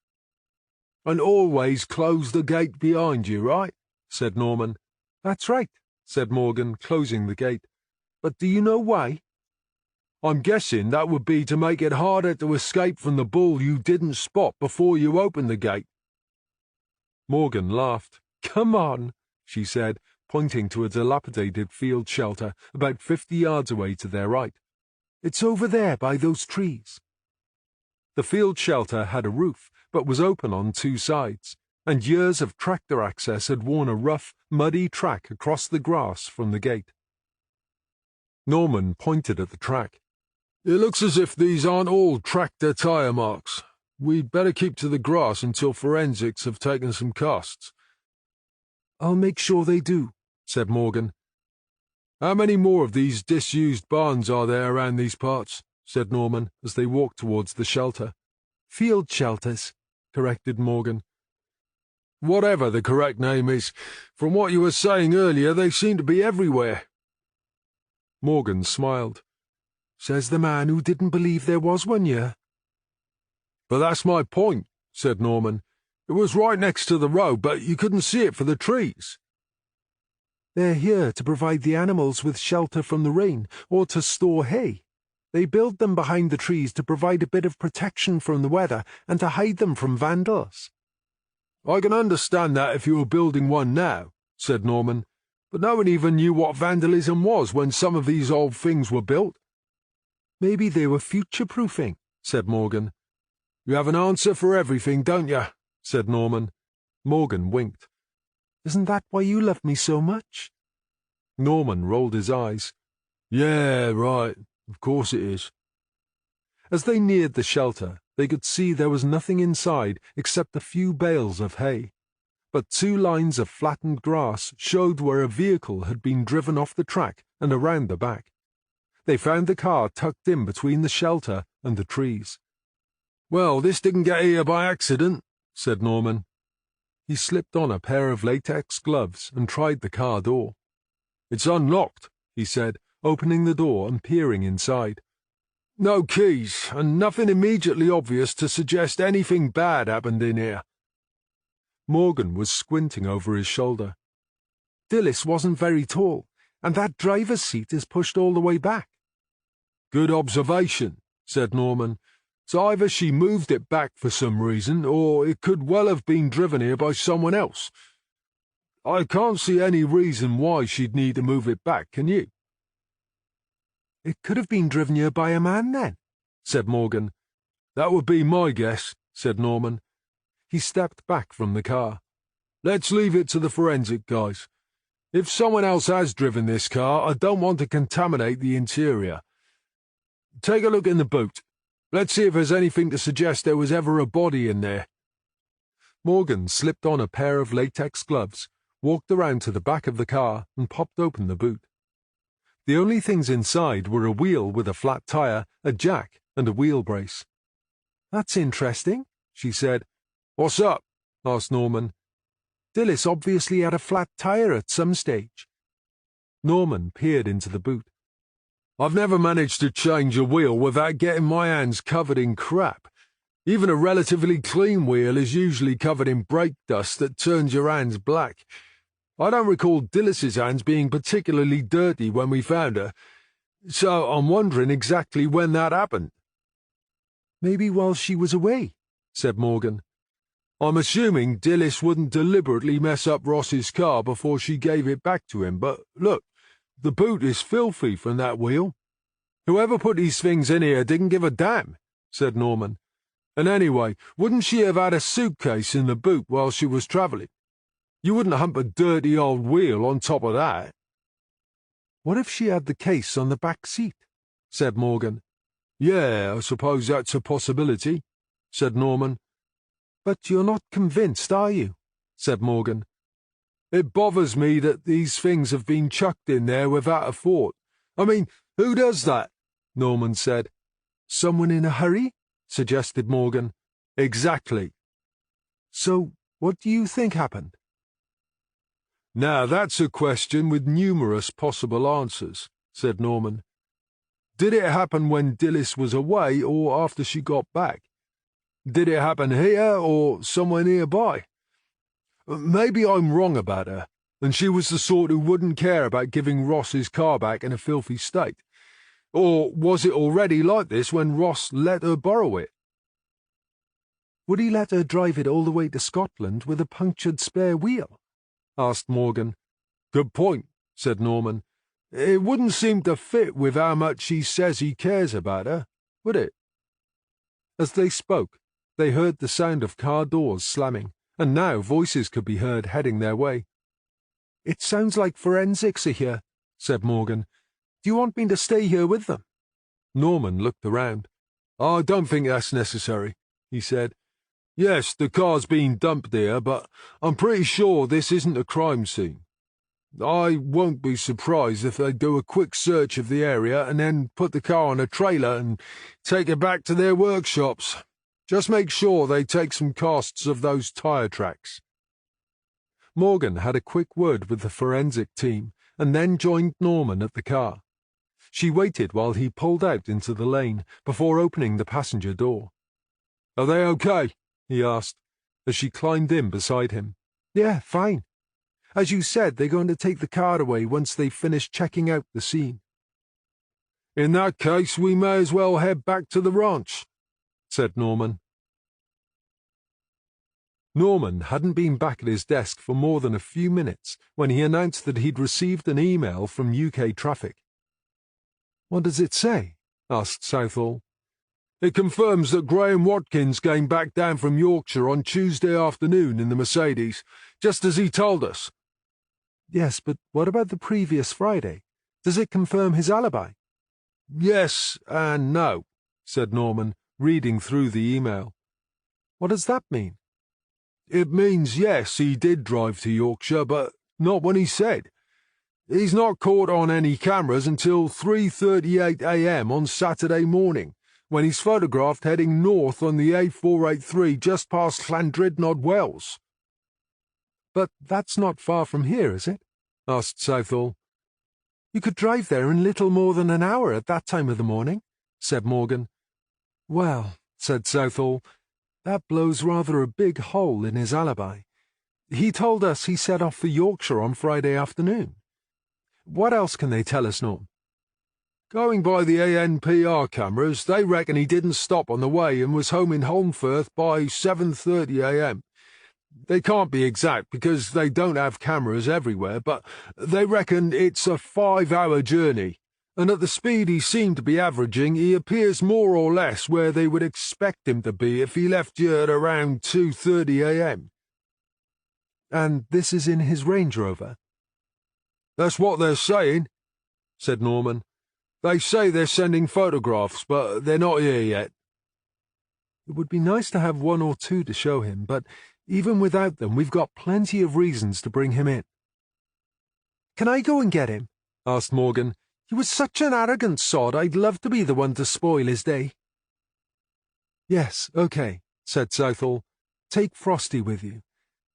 And always close the gate behind you, right? Said Norman.
That's right, said Morgan, closing the gate. But do you know why?
I'm guessing that would be to make it harder to escape from the bull you didn't spot before you opened the gate.
Morgan laughed.
Come on,
she said, pointing to a dilapidated field shelter about 50 yards away to their right.
It's over there by those trees.
The field shelter had a roof, but was open on 2 sides, and years of tractor access had worn a rough, muddy track across the grass from the gate. Norman pointed at the track.
It looks as if these aren't all tractor tyre marks. We'd better keep to the grass until forensics have taken some casts.
I'll make sure they do, said Morgan.
How many more of these disused barns are there around these parts? Said Norman as they walked towards the shelter.
Field shelters, corrected Morgan.
Whatever the correct name is, from what you were saying earlier, they seem to be everywhere.
Morgan smiled.
Says the man who didn't believe there was one here.
But that's my point, said Norman.
It was right next to the road, but you couldn't see it for the trees.
They're here to provide the animals with shelter from the rain or to store hay. They build them behind the trees to provide a bit of protection from the weather and to hide them from vandals.
I can understand that if you were building one now, said Norman, but no one even knew what vandalism was when some of these old things were built.
Maybe they were future-proofing, said Morgan.
You have an answer for everything, don't you? Said Norman.
Morgan winked. Isn't that why you love me so much?
Norman rolled his eyes. Yeah, right. Of course it is.
As they neared the shelter, they could see there was nothing inside except a few bales of hay. But 2 lines of flattened grass showed where a vehicle had been driven off the track and around the back. They found the car tucked in between the shelter and the trees.
Well, this didn't get here by accident, said Norman.
He slipped on a pair of latex gloves and tried the car door.
It's unlocked,
he said, opening the door and peering inside.
No keys, and nothing immediately obvious to suggest anything bad happened in here.
Morgan was squinting over his shoulder. Dilys wasn't very tall, and that driver's seat is pushed all the way back.
Good observation, said Norman. So either she moved it back for some reason, or it could well have been driven here by someone else. I can't see any reason why she'd need to move it back, can you?
It could have been driven here by a man, then, said Morgan.
That would be my guess, said Norman.
He stepped back from the car.
Let's leave it to the forensic guys. If someone else has driven this car, I don't want to contaminate the interior. Take a look in the boot. Let's see if there's anything to suggest there was ever a body in there.
Morgan slipped on a pair of latex gloves, walked around to the back of the car, and popped open the boot. The only things inside were a wheel with a flat tire, a jack, and a wheel brace. That's interesting, she said.
What's up?
Asked Norman. Dilys obviously had a flat tire at some stage. Norman peered into the boot.
I've never managed to change a wheel without getting my hands covered in crap. Even a relatively clean wheel is usually covered in brake dust that turns your hands black. I don't recall Dilys's hands being particularly dirty when we found her, so I'm wondering exactly when that happened.
Maybe while she was away, said Morgan.
I'm assuming Dilys wouldn't deliberately mess up Ross's car before she gave it back to him, but look, the boot is filthy from that wheel. Whoever put these things in here didn't give a damn, said Norman. And anyway, wouldn't she have had a suitcase in the boot while she was travelling? You wouldn't hump a dirty old wheel on top of that.
What if she had the case on the back seat? Said Morgan.
Yeah, I suppose that's a possibility, said Norman.
But you're not convinced, are you? Said Morgan.
It bothers me that these things have been chucked in there without a thought. I mean, who does that? Norman said.
Someone in a hurry? Suggested Morgan.
Exactly.
So, what do you think happened?
Now that's a question with numerous possible answers, said Norman. Did it happen when Dilys was away or after she got back? Did it happen here or somewhere nearby? Maybe I'm wrong about her, and she was the sort who wouldn't care about giving Ross his car back in a filthy state. Or was it already like this when Ross let her borrow it?
Would he let her drive it all the way to Scotland with a punctured spare wheel? Asked Morgan.
Good point, said Norman. It wouldn't seem to fit with how much he says he cares about her, would it?
As they spoke, they heard the sound of car doors slamming, and now voices could be heard heading their way. It sounds like forensics are here, said Morgan. Do you want me to stay here with them?
Norman looked around. I don't think that's necessary, he said. Yes, the car's been dumped here, but I'm pretty sure this isn't a crime scene. I won't be surprised if they do a quick search of the area and then put the car on a trailer and take it back to their workshops. Just make sure they take some casts of those tyre tracks.
Morgan had a quick word with the forensic team and then joined Norman at the car. She waited while he pulled out into the lane before opening the passenger door.
Are they okay?
He asked. as she climbed in beside him.
Yeah, fine. As you said, they're going to take the car away once they've finished checking out the scene. In that case, we may as well head back to the ranch,
said Norman. Norman hadn't been back at his desk for more than a few minutes when he announced that he'd received an email from UK Traffic.
What does it say? Asked Southall.
It confirms that Graham Watkins came back down from Yorkshire on Tuesday afternoon in the Mercedes, just as he told us.
Yes, but what about the previous Friday? Does it confirm his alibi?
Yes and no, said Norman, reading through the email.
What does that mean?
It means yes, he did drive to Yorkshire, but not when he said. He's not caught on any cameras until 3:38 a.m. on Saturday morning, when he's photographed heading north on the A483 just past Llandrydnod Wells.
But that's not far from here, is it? Asked Southall. You could drive there in little more than an hour at that time of the morning, said Morgan. Well, said Southall, that blows rather a big hole in his alibi. He told us he set off for Yorkshire on Friday afternoon. What else can they tell us, Norm?
Going by the ANPR cameras, they reckon he didn't stop on the way and was home in Holmfirth by 7:30 a.m. They can't be exact because they don't have cameras everywhere, but they reckon it's a 5-hour journey, and at the speed he seemed to be averaging, he appears more or less where they would expect him to be if he left you at around 2:30 a.m.
And this is in his Range Rover?
That's what they're saying, said Norman. They say they're sending photographs, but they're not here yet.
It would be nice to have one or two to show him, but even without them, we've got plenty of reasons to bring him in. Can I go and get him? Asked Morgan. He was such an arrogant sod, I'd love to be the one to spoil his day. Yes, okay, said Southall. Take Frosty with you.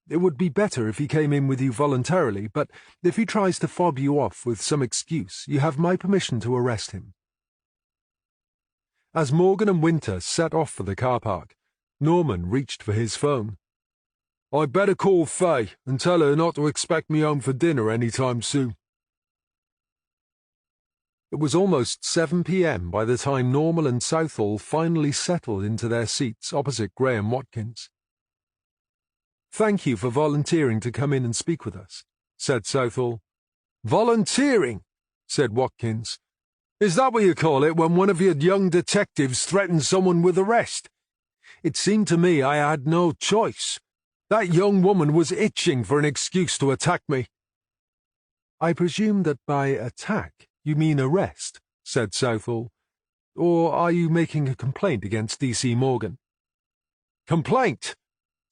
It would be better if he came in with you voluntarily, but if he tries to fob you off with some excuse, you have my permission to arrest him. As Morgan and Winter set off for the car park, Norman reached for his phone.
I'd better call Faye and tell her not to expect me home for dinner any time soon.
It was almost 7 p.m. by the time Norman and Southall finally settled into their seats opposite Graham Watkins.
Thank you for volunteering to come in and speak with us, said Southall.
Volunteering, said Watkins. Is that what you call it when one of your young detectives threatens someone with arrest? It seemed to me I had no choice. That young woman was itching for an excuse to attack me.
I presume that by attack you mean arrest, said Southall. Or are you making a complaint against D.C. Morgan?
Complaint,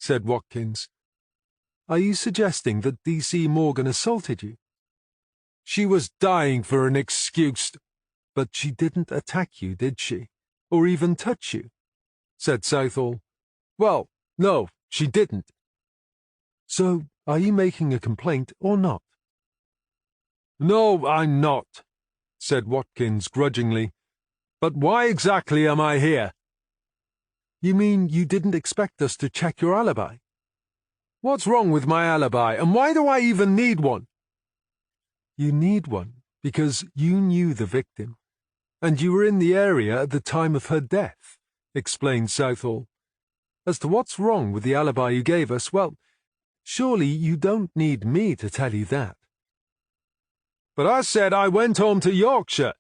said Watkins.
Are you suggesting that D.C. Morgan assaulted you?
She was dying for an excuse.
But she didn't attack you, did she? Or even touch you? Said Southall.
Well, no, she didn't.
So, are you making a complaint or not?
No, I'm not, said Watkins grudgingly. But why exactly am I here?
You mean you didn't expect us to check your alibi?
What's wrong with my alibi, and why do I even need one?
You need one because you knew the victim, and you were in the area at the time of her death, explained Southall. As to what's wrong with the alibi you gave us, well, surely you don't need me to tell you that.
But I said I went home to Yorkshire,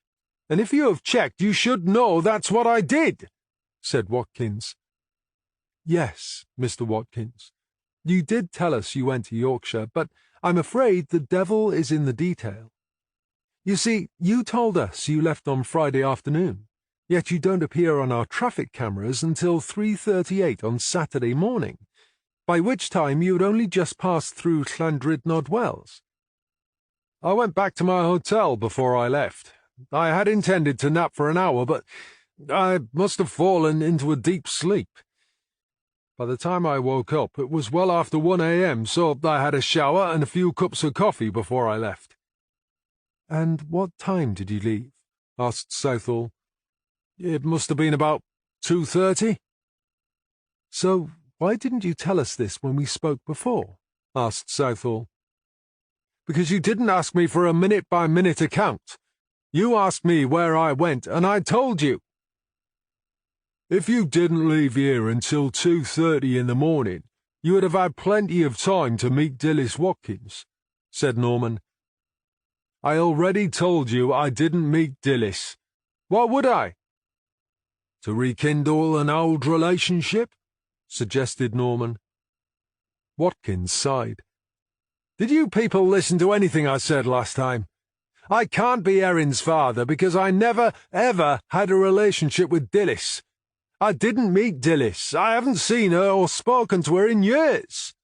and if you have checked, you should know that's what I did, said Watkins.
Yes, Mr. Watkins. You did tell us you went to Yorkshire, but I'm afraid the devil is in the detail. You see, you told us you left on Friday afternoon, yet you don't appear on our traffic cameras until 3:38 on Saturday morning, by which time you had only just passed through Llandrydnod Wells.
I went back to my hotel before I left. I had intended to nap for an hour, but I must have fallen into a deep sleep. By the time I woke up, it was well after 1 a.m., so I had a shower and a few cups of coffee before I left.
And what time did you leave? Asked Southall.
It must have been about 2:30.
So
Why didn't you tell us this when we spoke before? Asked Southall.
Because you didn't ask me for a minute-by-minute account. You asked me where I went, and I told you. If you didn't leave here until 2:30 in the morning, you would have had plenty of time to meet Dilys Watkins, said Norman. I already told you I didn't meet Dilys. Why would I? To rekindle an old relationship? Suggested Norman.
Watkins sighed.
Did you people listen to anything I said last time? I can't be Erin's father because I never, ever had a relationship with Dilys. I didn't meet Dilys. I haven't seen her or spoken to her in years.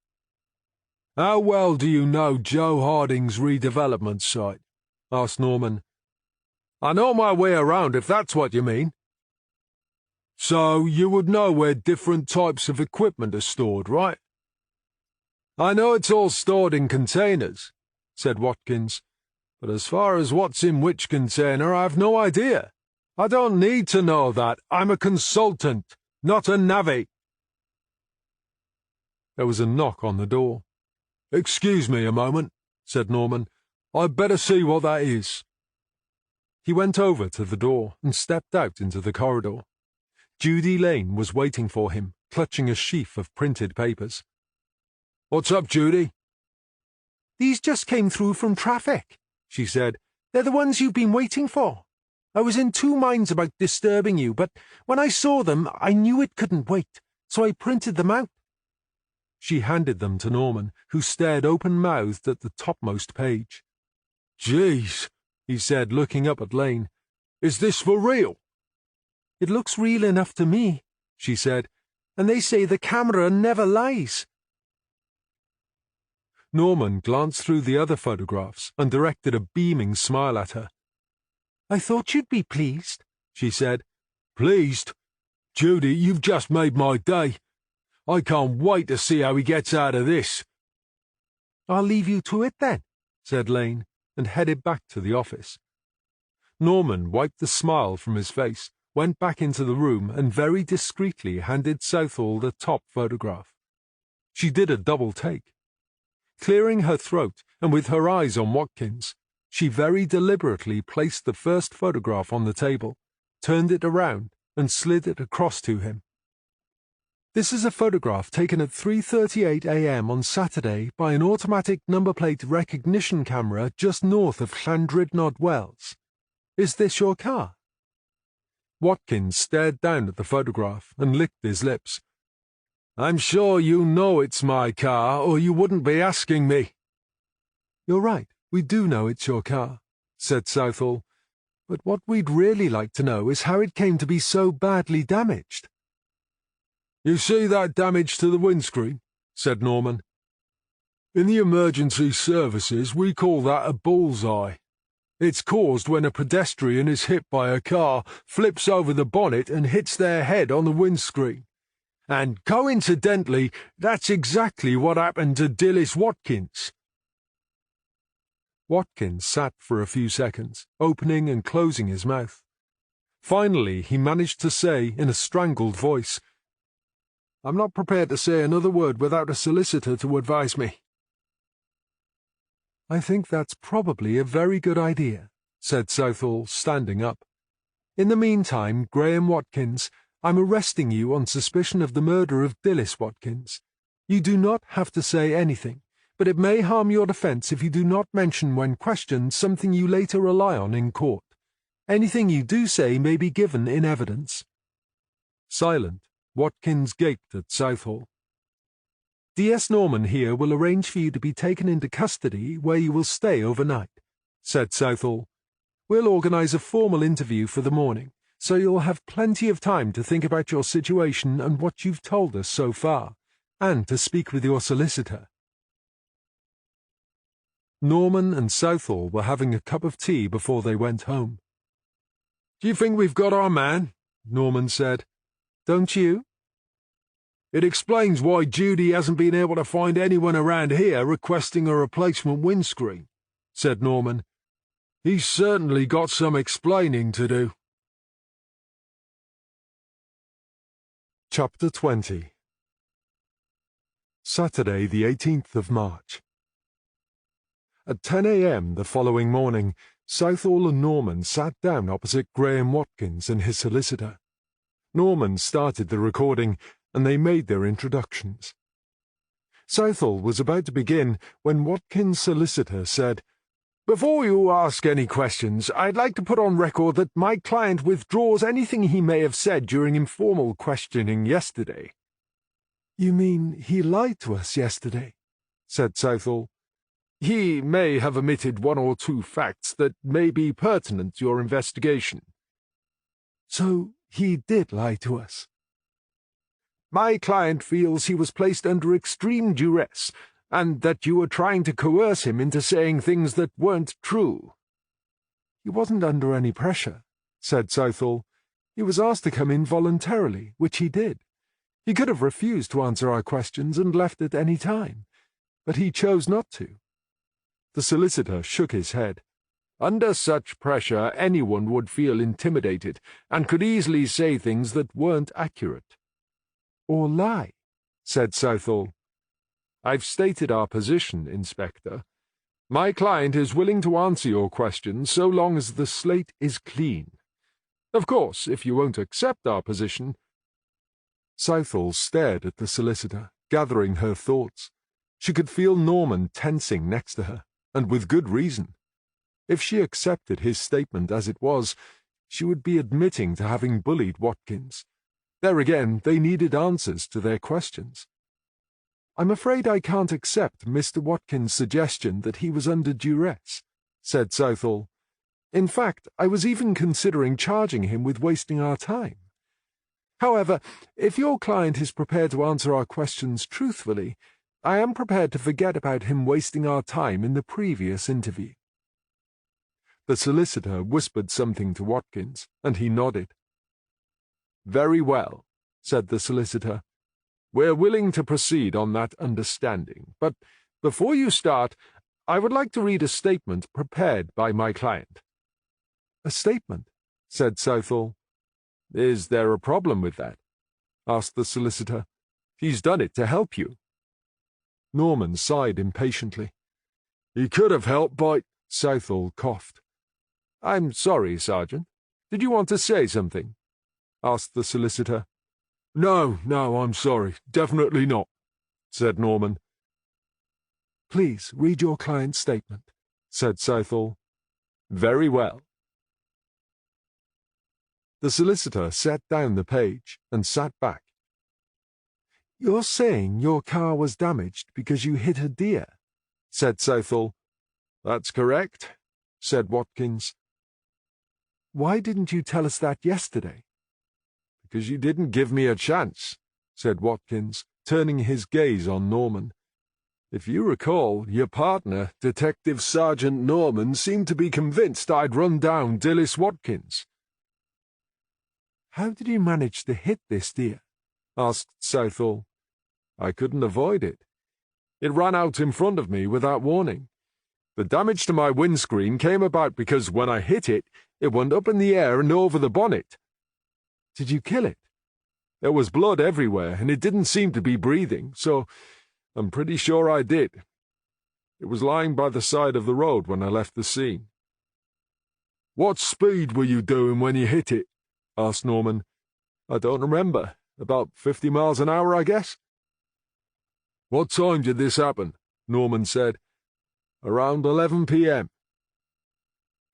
How well do you know Joe Harding's redevelopment site? Asked Norman. I know my way around, if that's what you mean. So you would know where different types of equipment are stored, right? I know it's all stored in containers, said Watkins, but as far as what's in which container, I've no idea. I don't need to know that. I'm a consultant, not a navvy.
There was a knock on the door.
Excuse me a moment, said Norman. I'd better see what that is.
He went over to the door and stepped out into the corridor. Judy Lane was waiting for him, clutching a sheaf of printed papers.
What's up, Judy?
These just came through from traffic, she said. They're the ones you've been waiting for. I was in two minds about disturbing you, but when I saw them, I knew it couldn't wait, so I printed them out.
She handed them to Norman, who stared open-mouthed at the topmost page.
Jeez, he said, looking up at Lane. Is this for real?
It looks real enough to me, she said, and they say the camera never lies.
Norman glanced through the other photographs and directed a beaming smile at her.
I thought you'd be pleased, she said.
Pleased? Judy, you've just made my day. I can't wait to see how he gets out of this.
I'll leave you to it then, said Lane,
and headed back to the office. Norman wiped the smile from his face, went back into the room, and very discreetly handed Southall the top photograph. She did a double take. Clearing her throat, and with her eyes on Watkins, she very deliberately placed the first photograph on the table, turned it around, and slid it across to him. This is a photograph taken at 3:38 a.m. on Saturday by an automatic number plate recognition camera just north of Llandrindod Wells. Is this your car? Watkins stared down at the photograph and licked his lips.
I'm sure you know it's my car, or you wouldn't be asking me.
You're right, we do know it's your car, said Southall, but what we'd really like to know is how it came to be so badly damaged.
You see that damage to the windscreen? Said Norman. In the emergency services, we call that a bullseye. It's caused when a pedestrian is hit by a car, flips over the bonnet and hits their head on the windscreen. And coincidentally, that's exactly what happened to Dilys Watkins.
Watkins sat for a few seconds, opening and closing his mouth. Finally, he managed to say in a strangled voice,
I'm not prepared to say another word without a solicitor to advise me.
I think that's probably a very good idea, said Southall, standing up. In the meantime, Graham Watkins, I'm arresting you on suspicion of the murder of Dilys Watkins. You do not have to say anything, but it may harm your defence if you do not mention when questioned something you later rely on in court. Anything you do say may be given in evidence. Silent, Watkins gaped at Southall. D.S. Norman here will arrange for you to be taken into custody where you will stay overnight, said Southall. We'll organise a formal interview for the morning, so you'll have plenty of time to think about your situation and what you've told us so far, and to speak with your solicitor. Norman and Southall were having a cup of tea before they went home.
Do you think we've got our man? Norman said.
Don't you?
It explains why Judy hasn't been able to find anyone around here requesting a replacement windscreen, said Norman. He's certainly got some explaining to do.
Chapter 20. Saturday, the 18th of March. At 10 a.m. the following morning, Southall and Norman sat down opposite Graham Watkins and his solicitor. Norman started the recording, and they made their introductions. Southall was about to begin when Watkins' solicitor said, "Before you ask any questions, I'd like to put on record that my client withdraws anything he may have said during informal questioning yesterday."
"You mean he lied to us yesterday?"
said Southall.
"He may have omitted one or two facts that may be pertinent to your investigation."
"So he did lie to us?"
"My client feels he was placed under extreme duress, and that you were trying to coerce him into saying things that weren't true."
"He wasn't under any pressure," said Southall. "He was asked to come in voluntarily, which he did. He could have refused to answer our questions and left at any time, but he chose not to."
The solicitor shook his head.
"Under such pressure, anyone would feel intimidated and could easily say things that weren't accurate."
"Or lie,"
said Southall.
"I've stated our position, Inspector. My client is willing to answer your questions so long as the slate is clean. Of course, if you won't accept our position—"
Southall stared at the solicitor, gathering her thoughts. She could feel Norman tensing next to her, and with good reason. If she accepted his statement as it was, she would be admitting to having bullied Watkins. There again, they needed answers to their questions.
"I'm afraid I can't accept Mr. Watkins' suggestion that he was under duress," said Southall. "In fact, I was even considering charging him with wasting our time. However, if your client is prepared to answer our questions truthfully, I am prepared to forget about him wasting our time in the previous interview."
The solicitor whispered something to Watkins, and he nodded. "Very well," said the solicitor. "We're willing to proceed on that understanding, but before you start, I would like to read a statement prepared by my client."
"A statement?" said Southall.
"Is there a problem with that?" asked the solicitor. "He's done it to help you." Norman sighed impatiently.
"He could have helped by—"
Southall coughed.
"I'm sorry, Sergeant. Did you want to say something?" asked the solicitor.
No, I'm sorry. Definitely not," said Norman. "Please read your client's statement," said Southall.
"Very well." The solicitor set down the page and sat back.
"You're saying your car was damaged because you hit a deer?" said Southall.
"That's correct," said Watkins.
"Why didn't you tell us that yesterday?"
"Because you didn't give me a chance," said Watkins, turning his gaze on Norman. "If you recall, your partner, Detective Sergeant Norman, seemed to be convinced I'd run down Dilys Watkins."
"How did you manage to hit this deer?"
asked Southall. "I couldn't avoid it. It ran out in front of me without warning. The damage to my windscreen came about because when I hit it, it went up in the air and over the bonnet."
"Did you kill it?"
"There was blood everywhere, and it didn't seem to be breathing, so I'm pretty sure I did. It was lying by the side of the road when I left the scene."
"What speed were you doing when you hit it?" asked Norman.
"I don't remember. About 50 miles an hour, I guess."
"What time did this happen?" Norman said.
"Around 11 p.m.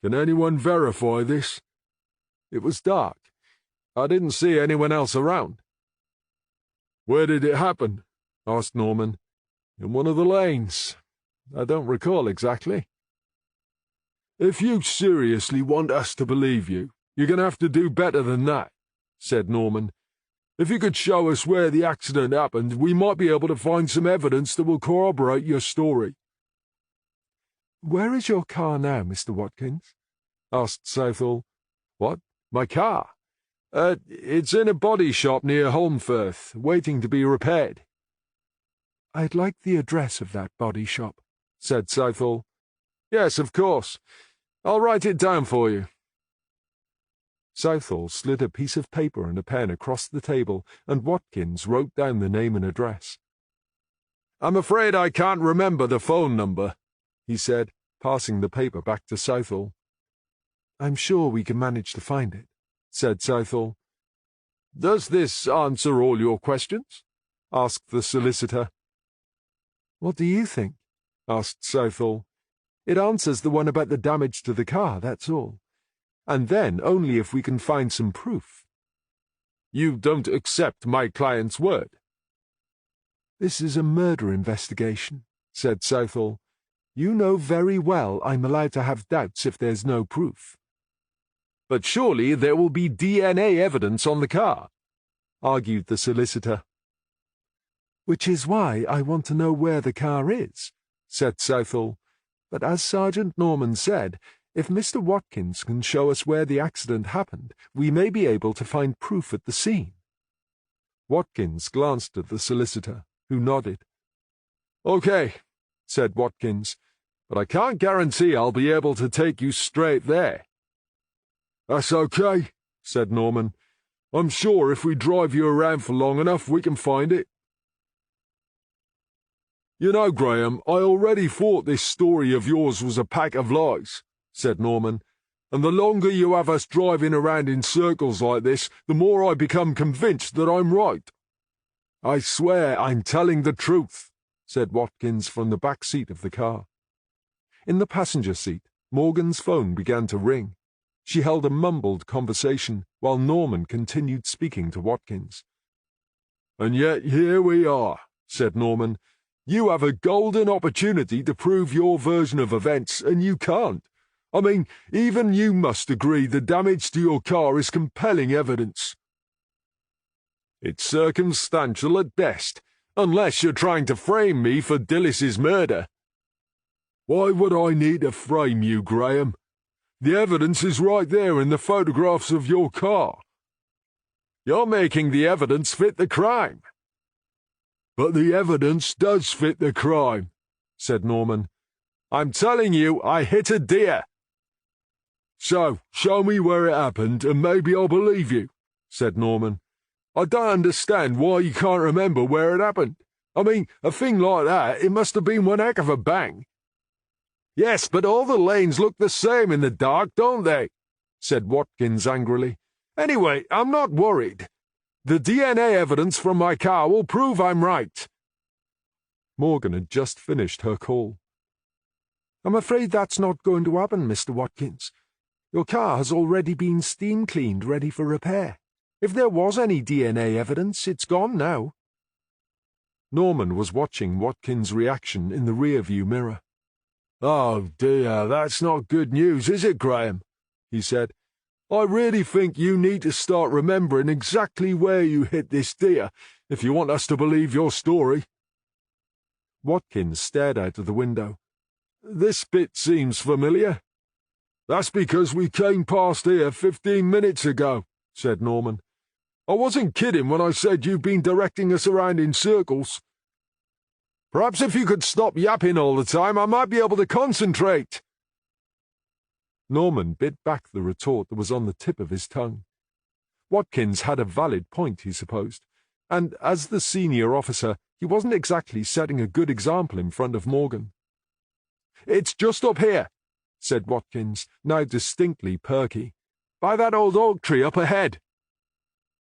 "Can anyone verify this?"
"It was dark. I didn't see anyone else around."
"Where did it happen?" asked Norman.
"In one of the lanes. I don't recall exactly."
"If you seriously want us to believe you, you're going to have to do better than that," said Norman. "If you could show us where the accident happened, we might be able to find some evidence that will corroborate your story."
"Where is your car now, Mr. Watkins?"
asked Southall.
"What? My car? It's in a body shop near Holmfirth, waiting to be repaired."
"I'd like the address of that body shop,"
said Southall.
"Yes, of course. I'll write it down for you."
Southall slid a piece of paper and a pen across the table, and Watkins wrote down the name and address. I'm afraid I can't remember the phone number, he said, passing the paper back to Southall.
I'm sure we can manage to find it, said Southall.
Does this answer all your questions? Asked the solicitor.
What do you think? Asked Southall. It answers the one about the damage to the car, that's all. And then only if we can find some proof.
You don't accept my client's word?
This is a murder investigation, said Southall. You know very well I'm allowed to have doubts if there's no proof.
But surely there will be DNA evidence on the car, argued the solicitor.
Which is why I want to know where the car is, said Southall. But as Sergeant Norman said, if Mr. Watkins can show us where the accident happened, we may be able to find proof at the scene.
Watkins glanced at the solicitor, who nodded. Okay, said Watkins, but I can't guarantee I'll be able to take you straight there. That's okay, said Norman. I'm sure if we drive you around for long enough, we can find it. You know, Graham, I already thought this story of yours was a pack of lies, said Norman, and the longer you have us driving around in circles like this, the more I become convinced that I'm right. I swear I'm telling the truth, said Watkins from the back seat of the car.
In the passenger seat, Morgan's phone began to ring. She held a mumbled conversation while Norman continued speaking to Watkins.
And yet here we are, said Norman. You have a golden opportunity to prove your version of events, and you can't. I mean, even you must agree the damage to your car is compelling evidence. It's circumstantial at best, unless you're trying to frame me for Dillis's murder. Why would I need to frame you, Graham? The evidence is right there in the photographs of your car. You're making the evidence fit the crime. But the evidence does fit the crime, said Norman. I'm telling you, I hit a deer. So, show me where it happened, and maybe I'll believe you, said Norman. I don't understand why you can't remember where it happened. I mean, a thing like that, it must have been one heck of a bang. Yes, but all the lanes look the same in the dark, don't they? Said Watkins angrily. Anyway, I'm not worried. The DNA evidence from my car will prove I'm right.
Morgan had just finished her call. I'm afraid that's not going to happen, Mr. Watkins. Your car has already been steam cleaned, ready for repair. If there was any DNA evidence, it's gone now.
Norman was watching Watkins' reaction in the rearview mirror. Oh dear, that's not good news, is it, Graham? He said. I really think you need to start remembering exactly where you hit this deer, if you want us to believe your story.
Watkins stared out of the window.
This bit seems familiar. That's because we came past here 15 minutes ago, said Norman. I wasn't kidding when I said you've been directing us around in circles. Perhaps if you could stop yapping all the time, I might be able to concentrate.
Norman bit back the retort that was on the tip of his tongue. Watkins had a valid point, he supposed, and as the senior officer, he wasn't exactly setting a good example in front of Morgan.
It's just up here, said Watkins, now distinctly perky. By that old oak tree up ahead.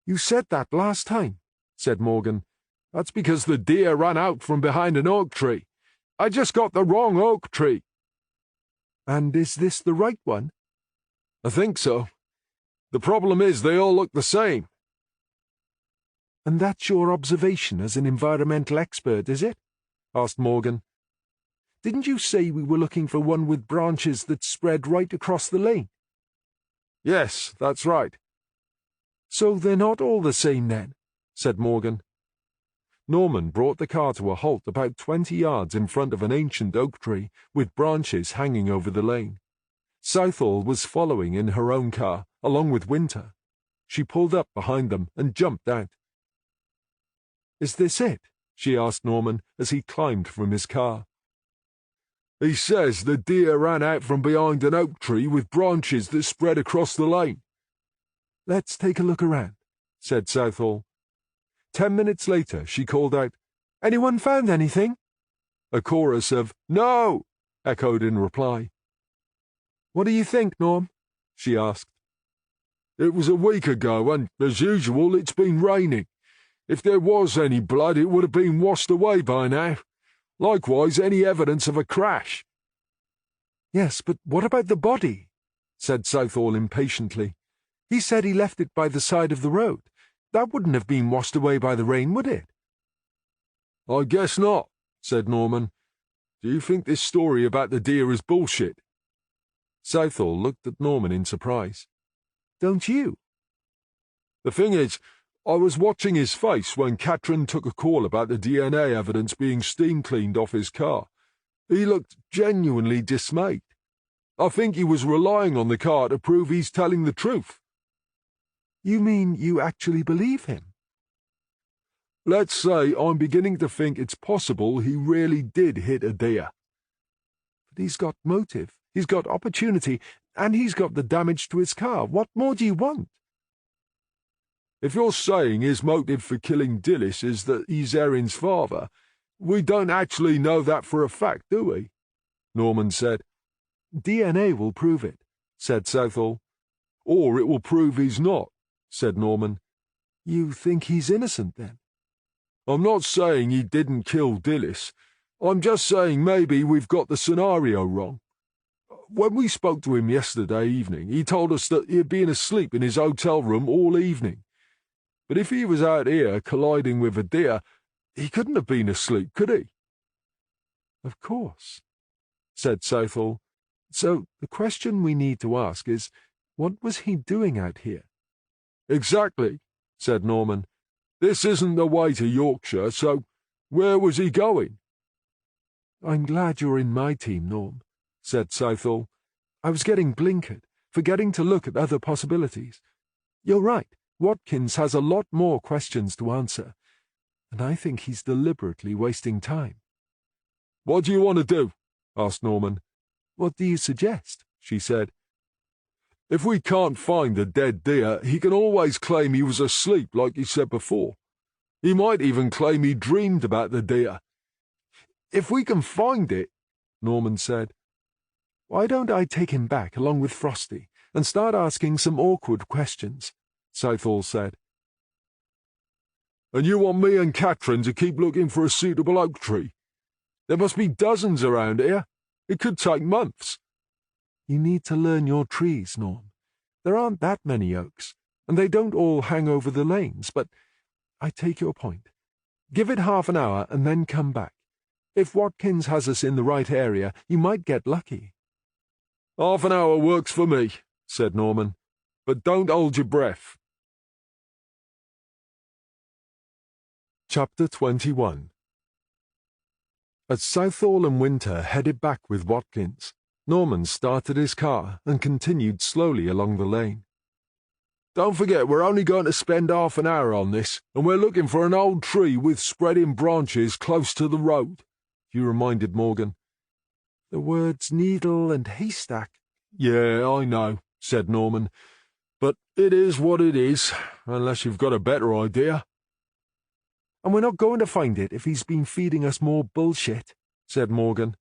You said that last time, said Morgan.
That's because the deer ran out from behind an oak tree. I just got the wrong oak tree.
And is this the right one?
I think so. The problem is they all look the same.
And that's your observation as an environmental expert, is it? Asked Morgan. Didn't you say we were looking for one with branches that spread right across the lane?
Yes, that's right.
So they're not all the same then, said Morgan. Norman brought the car to a halt about 20 yards in front of an ancient oak tree with branches hanging over the lane. Southall was following in her own car, along with Winter. She pulled up behind them and jumped out. Is this it? She asked Norman as he climbed from his car.
He says the deer ran out from behind an oak tree with branches that spread across the lane.
Let's take a look around, said Southall. 10 minutes later, she called out, Anyone found anything?
A chorus of "No!" echoed in reply.
"What do you think, Norm?" she asked.
"It was a week ago, and, as usual, it's been raining. If there was any blood, it would have been washed away by now. Likewise, any evidence of a crash."
"Yes, but what about the body?" said Southall impatiently. "He said he left it by the side of the road. That wouldn't have been washed away by the rain, would it?"
"I guess not," said Norman. "Do you think this story about the deer is bullshit?"
Southall looked at Norman in surprise.
"Don't you?"
"The thing is, I was watching his face when Catherine took a call about the DNA evidence being steam cleaned off his car. He looked genuinely dismayed. I think he was relying on the car to prove he's telling the truth."
"You mean you actually believe him?"
"Let's say I'm beginning to think it's possible he really did hit a deer."
"But he's got motive, he's got opportunity, and he's got the damage to his car. What more do you want?"
"If you're saying his motive for killing Dillis is that he's Erin's father, we don't actually know that for a fact, do we?" Norman said.
"DNA will prove it," said Southall.
"Or it will prove he's not," said Norman.
"You think he's innocent, then?"
"I'm not saying he didn't kill Dillis. I'm just saying maybe we've got the scenario wrong. When we spoke to him yesterday evening, he told us that he had been asleep in his hotel room all evening. But if he was out here colliding with a deer, he couldn't have been asleep, could he?"
"Of course," said Southall. "So the question we need to ask is, what was he doing out here?"
"Exactly," said Norman. "This isn't the way to Yorkshire, so where was he going?"
"I'm glad you're in my team, Norm," said Southall. "I was getting blinkered, forgetting to look at other possibilities. You're right. Watkins has a lot more questions to answer, and I think he's deliberately wasting time."
"What do you want to do?" asked Norman.
"What do you suggest?" she said.
"If we can't find the dead deer, he can always claim he was asleep like he said before. He might even claim he dreamed about the deer. If we can find it," Norman said.
"Why don't I take him back along with Frosty and start asking some awkward questions?" Southall said.
"And you want me and Catherine to keep looking for a suitable oak tree? There must be dozens around here. It could take months."
"You need to learn your trees, Norm. There aren't that many oaks, and they don't all hang over the lanes, but I take your point. Give it half an hour and then come back. If Watkins has us in the right area, you might get lucky."
"Half an hour works for me," said Norman. "But don't hold your breath."
Chapter 21. As Southall and Winter headed back with Watkins, Norman started his car and continued slowly along the lane.
"Don't forget we're only going to spend half an hour on this, and we're looking for an old tree with spreading branches close to the road," he reminded Morgan.
"The words needle and haystack."
"Yeah, I know," said Norman. "But it is what it is, unless you've got a better idea."
"And we're not going to find it if he's been feeding us more bullshit," said Morgan.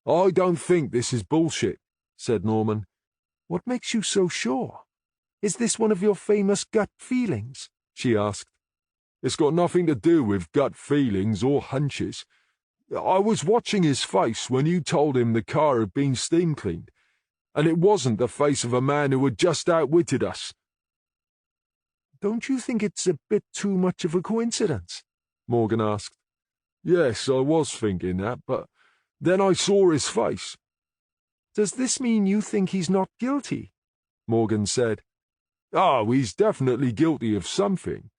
"I don't think this is bullshit," said Norman.
"What makes you so sure? Is this one of your famous gut feelings?" she asked.
"It's got nothing to do with gut feelings or hunches. I was watching his face when you told him the car had been steam cleaned, and it wasn't the face of a man who had just outwitted us."
"Don't you think it's a bit too much of a coincidence?" Morgan asked.
"Yes, I was thinking that, but then I saw his face."
"Does this mean you think he's not guilty?" Morgan said.
"Oh, he's definitely guilty of something.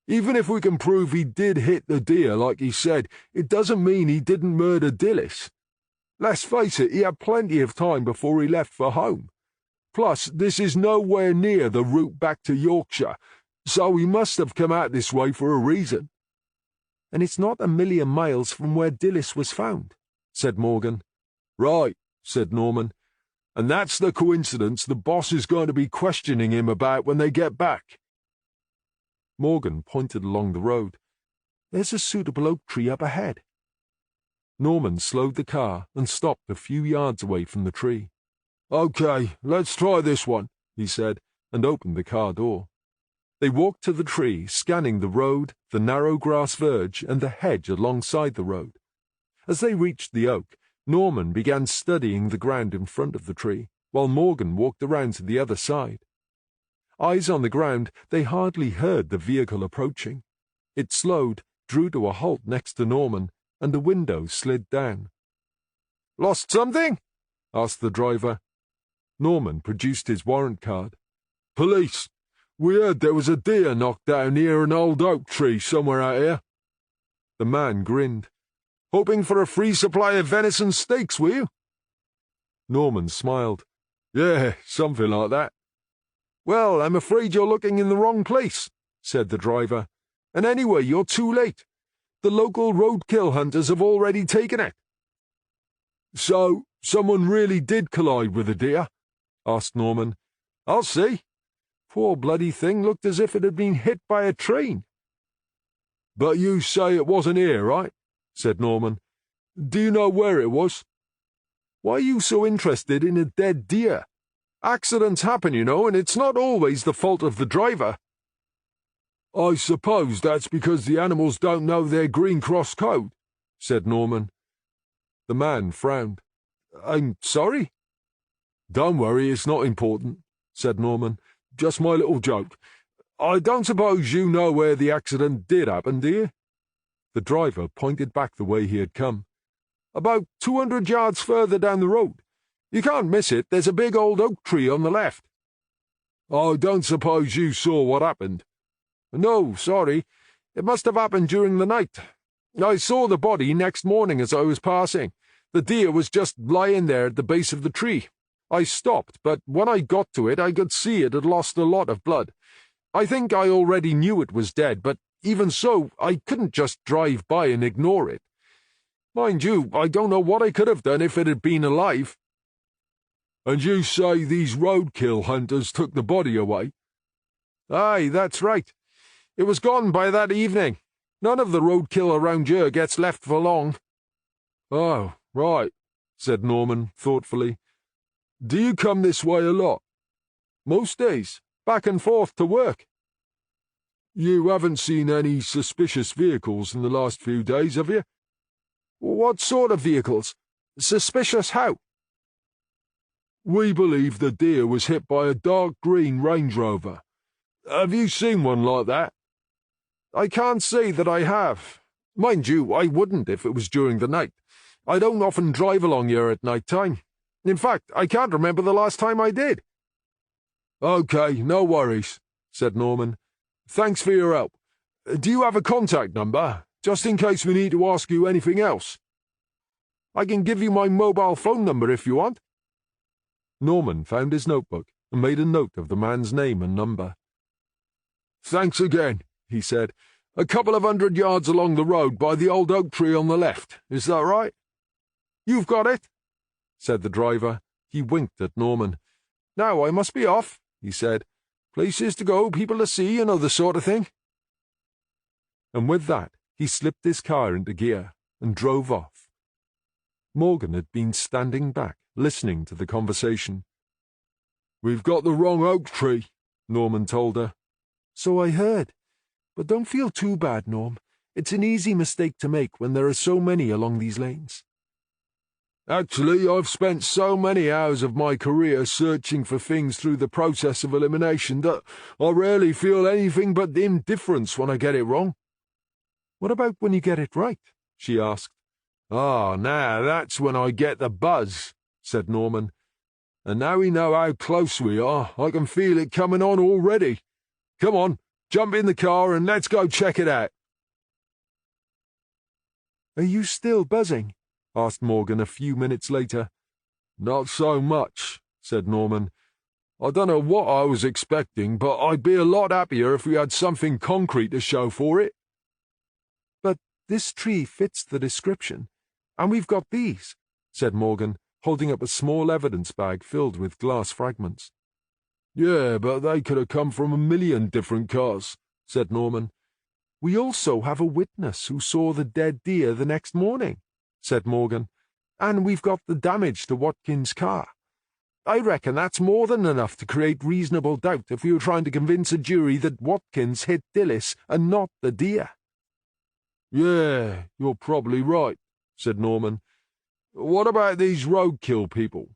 Even if we can prove he did hit the deer like he said, it doesn't mean he didn't murder Dillis. Let's face it, he had plenty of time before he left for home. Plus, this is nowhere near the route back to Yorkshire, so he must have come out this way for a reason."
"And it's not a million miles from where Dillis was found," said Morgan.
"Right," said Norman. "And that's the coincidence the boss is going to be questioning him about when they get back."
Morgan pointed along the road.
"There's a suitable oak tree up ahead."
Norman slowed the car and stopped a few yards away from the tree. "Okay, let's try this one," he said, and opened the car door. They walked to the tree, scanning the road, the narrow grass verge, and the hedge alongside the road. As they reached the oak, Norman began studying the ground in front of the tree, while Morgan walked around to the other side. Eyes on the ground, they hardly heard the vehicle approaching. It slowed, drew to a halt next to Norman, and the window slid down. "Lost something?" asked the driver. Norman produced his warrant card. "Police. We heard there was a deer knocked down near an old oak tree somewhere out here." The man grinned. "Hoping for a free supply of venison steaks, were you?" Norman smiled. "Yeah, something like that." "Well, I'm afraid you're looking in the wrong place," said the driver. "And anyway, you're too late. The local roadkill hunters have already taken it." "So, someone really did collide with a deer?" asked Norman. "I'll see. Poor bloody thing looked as if it had been hit by a train." "But you say it wasn't here, right?" said Norman. "Do you know where it was?" "Why are you so interested in a dead deer? Accidents happen, you know, and it's not always the fault of the driver." "I suppose that's because the animals don't know their Green Cross code," said Norman. The man frowned. "I'm sorry?" "Don't worry, it's not important," said Norman. "Just my little joke. I don't suppose you know where the accident did happen, do you?" The driver pointed back the way he had come. "About 200 yards further down the road. You can't miss it, there's a big old oak tree on the left." "I don't suppose you saw what happened?" "No, sorry. It must have happened during the night. I saw the body next morning as I was passing. The deer was just lying there at the base of the tree. I stopped, but when I got to it, I could see it had lost a lot of blood. I think I already knew it was dead, but even so, I couldn't just drive by and ignore it. Mind you, I don't know what I could have done if it had been alive." "And you say these roadkill hunters took the body away?" "Aye, that's right. It was gone by that evening. None of the roadkill around here gets left for long." "Oh, right," said Norman thoughtfully. "Do you come this way a lot?" "Most days, back and forth to work." "You haven't seen any suspicious vehicles in the last few days, have you?" "What sort of vehicles? Suspicious how?" "We believe the deer was hit by a dark green Range Rover. Have you seen one like that?" "I can't say that I have. Mind you, I wouldn't if it was during the night. I don't often drive along here at night time. In fact, I can't remember the last time I did." "Okay, no worries," said Norman. "Thanks for your help. Do you have a contact number, just in case we need to ask you anything else?" "I can give you my mobile phone number if you want." Norman found his notebook and made a note of the man's name and number. "Thanks again," he said. "A couple of 100 yards along the road by the old oak tree on the left. Is that right?" "You've got it," said the driver. He winked at Norman. "Now I must be off," he said. "Places to go, people to see, you know the sort of thing." And with that, he slipped his car into gear and drove off. Morgan had been standing back, listening to the conversation. "We've got the wrong oak tree," Norman told her.
"So I heard. But don't feel too bad, Norm. It's an easy mistake to make when there are so many along these lanes."
"Actually, I've spent so many hours of my career searching for things through the process of elimination that I rarely feel anything but indifference when I get it wrong."
"What about when you get it right?"
she asked. "Ah, now that's when I get the buzz," said Norman. "And now we know how close we are, I can feel it coming on already. Come on, jump in the car and let's go check it out."
"Are you still buzzing?"
asked Morgan a few minutes later.
"Not so much," said Norman. "I don't know what I was expecting, but I'd be a lot happier if we had something concrete to show for it."
"But this tree fits the description, and we've got these," said Morgan, holding up a small evidence bag filled with glass fragments.
"Yeah, but they could have come from a million different cars," said Norman.
"We also have a witness who saw the dead deer the next morning,"
said Morgan.
"And we've got the damage to Watkins' car. I reckon that's more than enough to create reasonable doubt if we were trying to convince a jury that Watkins hit Dillis and not the deer."
"Yeah, you're probably right," said Norman. "What about these roadkill people?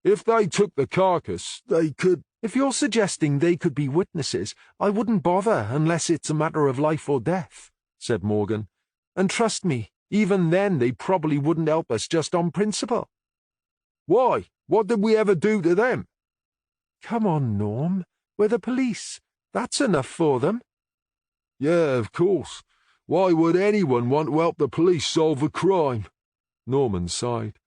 If they took the carcass, they could—"
"If you're suggesting they could be witnesses, I wouldn't bother unless it's a matter of life or death," said Morgan. "And trust me, even then they probably wouldn't help us just on principle."
"Why? What did we ever do to them?"
"Come on, Norm. We're the police. That's enough for them."
"Yeah, of course. Why would anyone want to help the police solve a crime?" Norman sighed.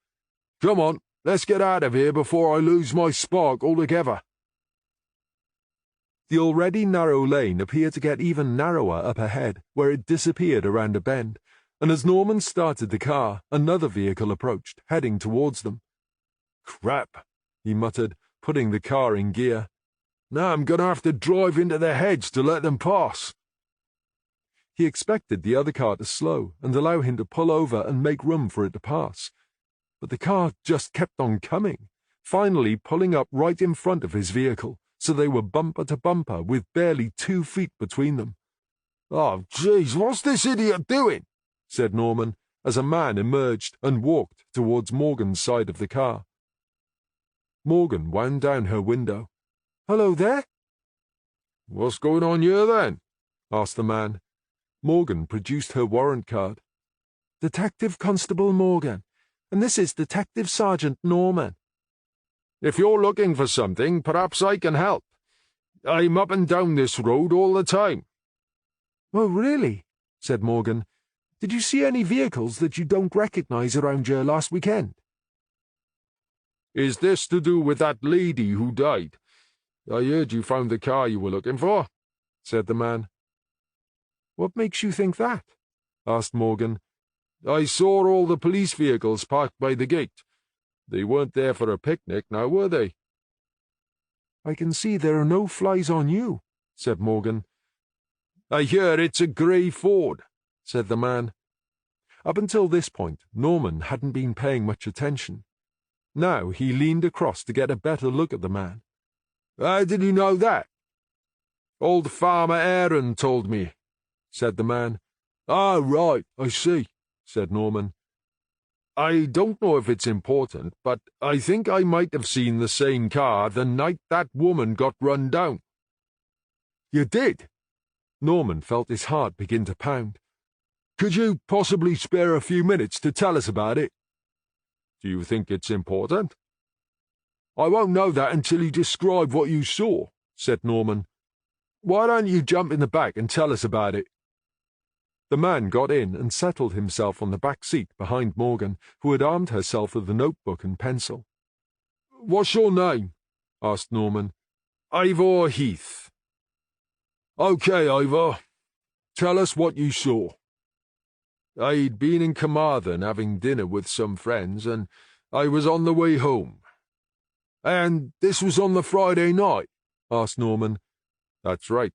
"Come on, let's get out of here before I lose my spark altogether."
The already narrow lane appeared to get even narrower up ahead, where it disappeared around a bend, and as Norman started the car, another vehicle approached, heading towards them.
"Crap,"
he muttered, putting the car in gear.
"Now I'm gonna have to drive into the hedge to let them pass."
He expected the other car to slow and allow him to pull over and make room for it to pass. But the car just kept on coming, finally pulling up right in front of his vehicle, so they were bumper to bumper with barely 2 feet between them.
"Oh, jeez, what's this idiot doing?"
said Norman, as a man emerged and walked towards Morgan's side of the car. Morgan wound down her window.
"Hello there."
"What's going on here, then?"
asked the man. Morgan produced her warrant card.
"Detective Constable Morgan, and this is Detective Sergeant Norman."
"If you're looking for something, perhaps I can help. I'm up and down this road all the time."
"Oh, really?" said Morgan. "Did you see any vehicles that you don't recognize around here last weekend?"
"Is this to do with that lady who died? I heard you found the car you were looking for," said the man.
"What makes you think that?"
asked Morgan. "I saw all the police vehicles parked by the gate. They weren't there for a picnic, now were they?"
"I can see there are no flies on you," said Morgan.
"I hear it's a grey Ford," said the man.
Up until this point, Norman hadn't been paying much attention. Now he leaned across to get a better look at the man.
"How did you know that?" "Old Farmer Aaron told me," said the man. "Ah, right, I see," said Norman. "I don't know if it's important, but I think I might have seen the same car the night that woman got run down."
"You did?" Norman felt his heart begin to pound.
"Could you possibly spare a few minutes to tell us about it?" "Do you think it's important?" "I won't know that until you describe what you saw," said Norman. "Why don't you jump in the back and tell us about it?"
The man got in and settled himself on the back seat behind Morgan, who had armed herself with a notebook and pencil.
"What's your name?" asked Norman.
"Ivor Heath."
"Okay, Ivor. Tell us what you saw."
"I'd been in Carmarthen having dinner with some friends, and I was on the way home."
"And this was on the Friday night?"
asked Norman. "That's right.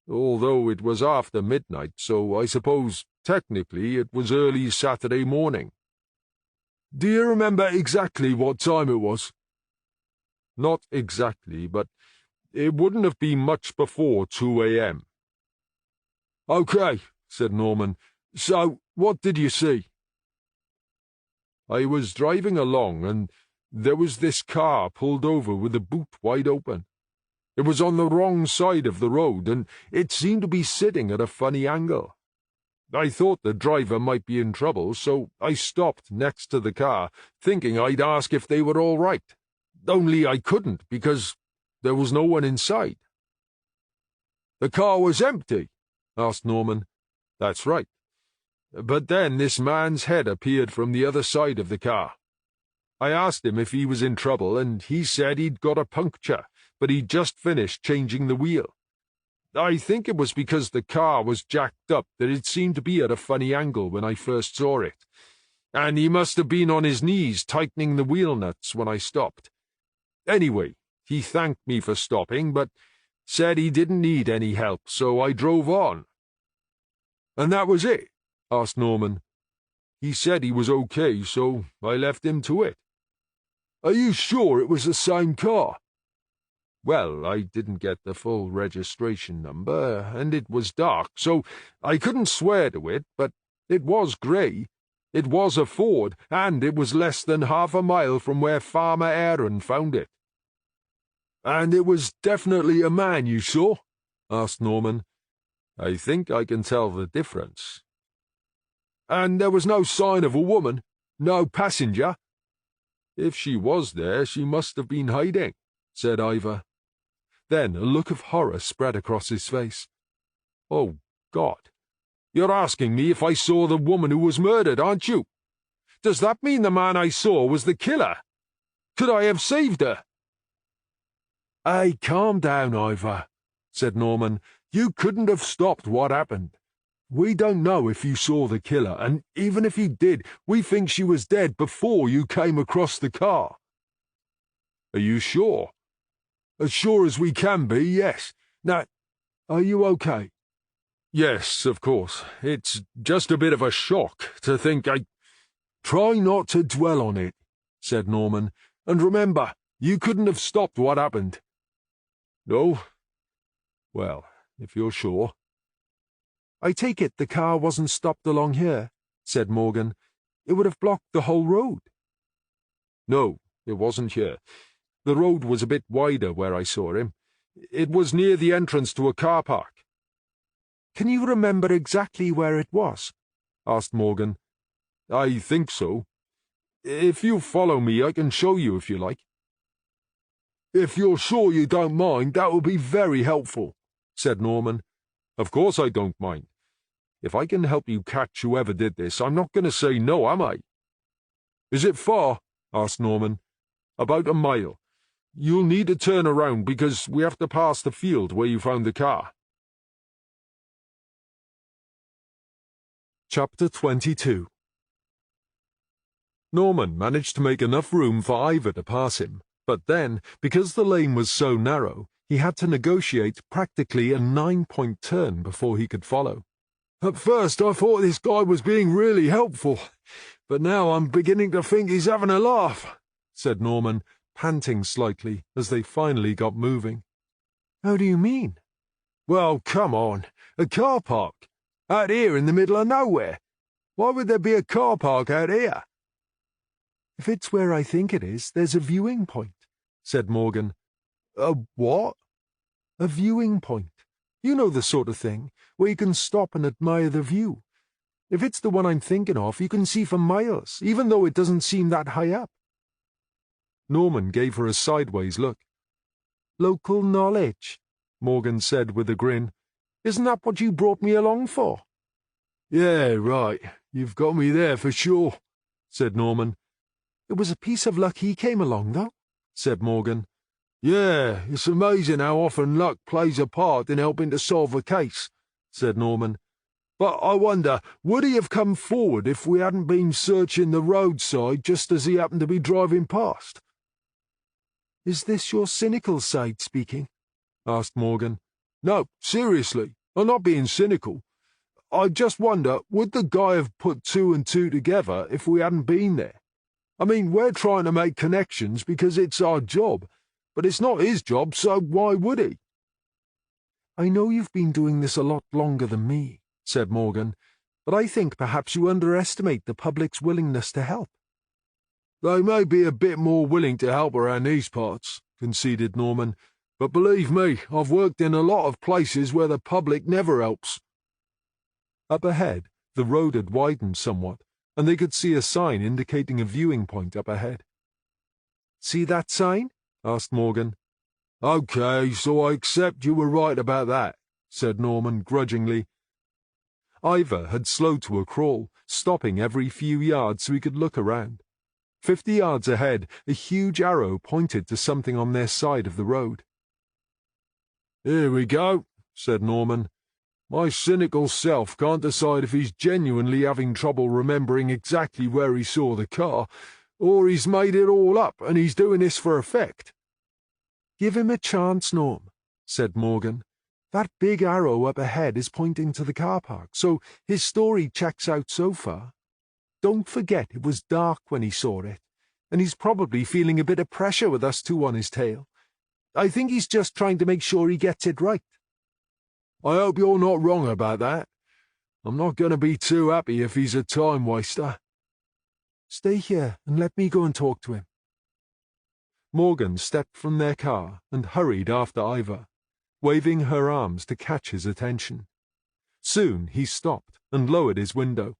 Although it was after midnight, so I suppose technically it was early Saturday morning."
"Do you remember exactly what time it was?"
"Not exactly, but it wouldn't have been much before 2 a.m.
"Okay," said Norman. "So, what did you see?"
"I was driving along, and there was this car pulled over with the boot wide open. It was on the wrong side of the road, and it seemed to be sitting at a funny angle. I thought the driver might be in trouble, so I stopped next to the car, thinking I'd ask if they were all right. Only I couldn't, because there was no one inside."
"The car was empty?"
asked Norman. "That's right. But then this man's head appeared from the other side of the car. I asked him if he was in trouble, and he said he'd got a puncture, but he'd just finished changing the wheel. I think it was because the car was jacked up that it seemed to be at a funny angle when I first saw it, and he must have been on his knees tightening the wheel nuts when I stopped. Anyway, he thanked me for stopping, but said he didn't need any help, so I drove on."
"And that was it?"
asked Norman.
He said he was okay, so I left him to it. Are you sure it was the same car? Well, I didn't get the full registration number, and it was dark, so I couldn't swear to it, but it was grey. It was a Ford, and it was less than half a mile from where Farmer Aaron found it. And it was definitely a man you saw? Asked Norman. I think I can tell the difference. And there was no sign of a woman? No passenger? If she was there, she must have been hiding, said Ivor. Then a look of horror spread across his face. Oh, God. You're asking me if I saw the woman who was murdered, aren't you? Does that mean the man I saw was the killer? Could I have saved her? Hey, calm down, Ivor, said Norman. You couldn't have stopped what happened. We don't know if you saw the killer, and even if you did, we think she was dead before you came across the car. Are you sure? As sure as we can be, yes. Now, are you okay? Yes, of course. It's just a bit of a shock to think I... Try not to dwell on it, said Norman, and remember, you couldn't have stopped what happened. No? Well, if you're sure. I take it the car wasn't stopped along here, said Morgan. It would have blocked the whole road. No, it wasn't here. The road was a bit wider where I saw him. It was near the entrance to a car park. Can you remember exactly where it was? Asked Morgan. I think so. If you follow me, I can show you if you like. If you're sure you don't mind, that would be very helpful, said Norman. Of course I don't mind. If I can help you catch whoever did this, I'm not going to say no, am I? Is it far? Asked Norman. About a mile. You'll need to turn around because we have to pass the field where you found the car.
Chapter 22. Norman managed to make enough room for Ivor to pass him, but then, because the lane was so narrow, he had to negotiate practically a 9-point turn before he could follow.
At first I thought this guy was being really helpful, but now I'm beginning to think he's having a laugh, said Norman, panting slightly as they finally got moving.
How do you mean?
Well, come on, a car park. Out here in the middle of nowhere. Why would there be a car park out here?
If it's where I think it is, there's a viewing point, said Morgan.
A what?
A viewing point. You know the sort of thing, where you can stop and admire the view. If it's the one I'm thinking of, you can see for miles, even though it doesn't seem that high up.
Norman gave her a sideways look.
Local knowledge, Morgan said with a grin. Isn't that what you brought me along for?
Yeah, right. You've got me there for sure, said Norman.
It was a piece of luck he came along, though, said Morgan.
Yeah, it's amazing how often luck plays a part in helping to solve a case, said Norman. But I wonder, would he have come forward if we hadn't been searching the roadside just as he happened to be driving past?
Is this your cynical side speaking?
Asked Morgan. No, seriously, I'm not being cynical. I just wonder, would the guy have put two and two together if we hadn't been there? I mean, we're trying to make connections because it's our job, but it's not his job, so why would he?
I know you've been doing this a lot longer than me, said Morgan, but I think perhaps you underestimate the public's willingness to help.
They may be a bit more willing to help around these parts, conceded Norman, but believe me, I've worked in a lot of places where the public never helps.
Up ahead, the road had widened somewhat, and they could see a sign indicating a viewing point up ahead.
See that sign?
Asked Morgan.
Okay, so I accept you were right about that, said Norman grudgingly.
Ivor had slowed to a crawl, stopping every few yards so he could look around. 50 yards ahead, a huge arrow pointed to something on their side of the road.
Here we go, said Norman. My cynical self can't decide if he's genuinely having trouble remembering exactly where he saw the car, or he's made it all up and he's doing this for effect.
Give him a chance, Norm, said Morgan. That big arrow up ahead is pointing to the car park, so his story checks out so far.
don't forget it was dark when he saw it, and he's probably feeling a bit of pressure with us two on his tail. I think he's just trying to make sure he gets it right.
I hope you're not wrong about that. I'm not going to be too happy if he's a time waster.
Stay here and let me go and talk to him.
Morgan stepped from their car and hurried after Ivor, waving her arms to catch his attention. Soon he stopped and lowered his window.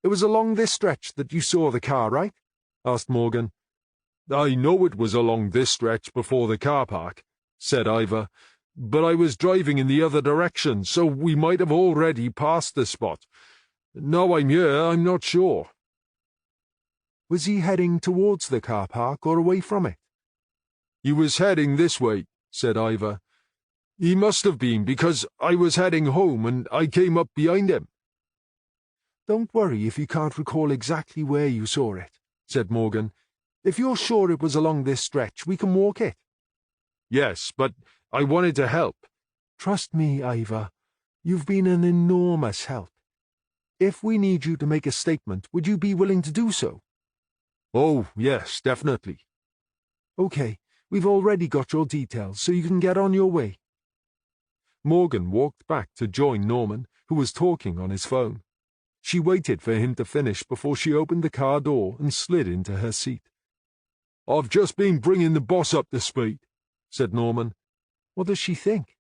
It was along this stretch that you saw the car, right? Asked Morgan.
I know it was along this stretch before the car park, said Ivor, but I was driving in the other direction, so we might have already passed the spot. Now I'm here, I'm not sure.
Was he heading towards the car park or away from it?
He was heading this way, said Ivor. He must have been, because I was heading home and I came up behind him.
Don't worry if you can't recall exactly where you saw it, said Morgan. If you're sure it was along this stretch, we can walk it.
Yes, but I wanted to help.
Trust me, Ivor. You've been an enormous help. If we need you to make a statement, would you be willing to do so?
Oh, yes, definitely.
Okay, we've already got your details, so you can get on your way.
Morgan walked back to join Norman, who was talking on his phone. She waited for him to finish before she opened the car door and slid into her seat.
I've just been bringing the boss up to speed, said Norman.
What does she think?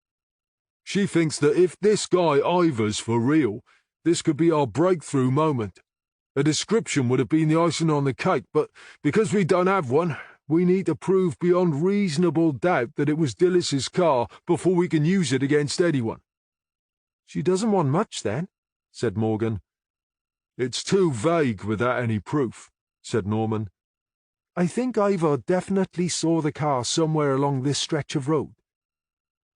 She thinks that if this guy Ivor's for real, this could be our breakthrough moment. A description would have been the icing on the cake, but because we don't have one, we need to prove beyond reasonable doubt that it was Dillis's car before we can use it against anyone.
She doesn't want much, then, said Morgan.
It's too vague without any proof, said Norman.
I think Ivor definitely saw the car somewhere along this stretch of road.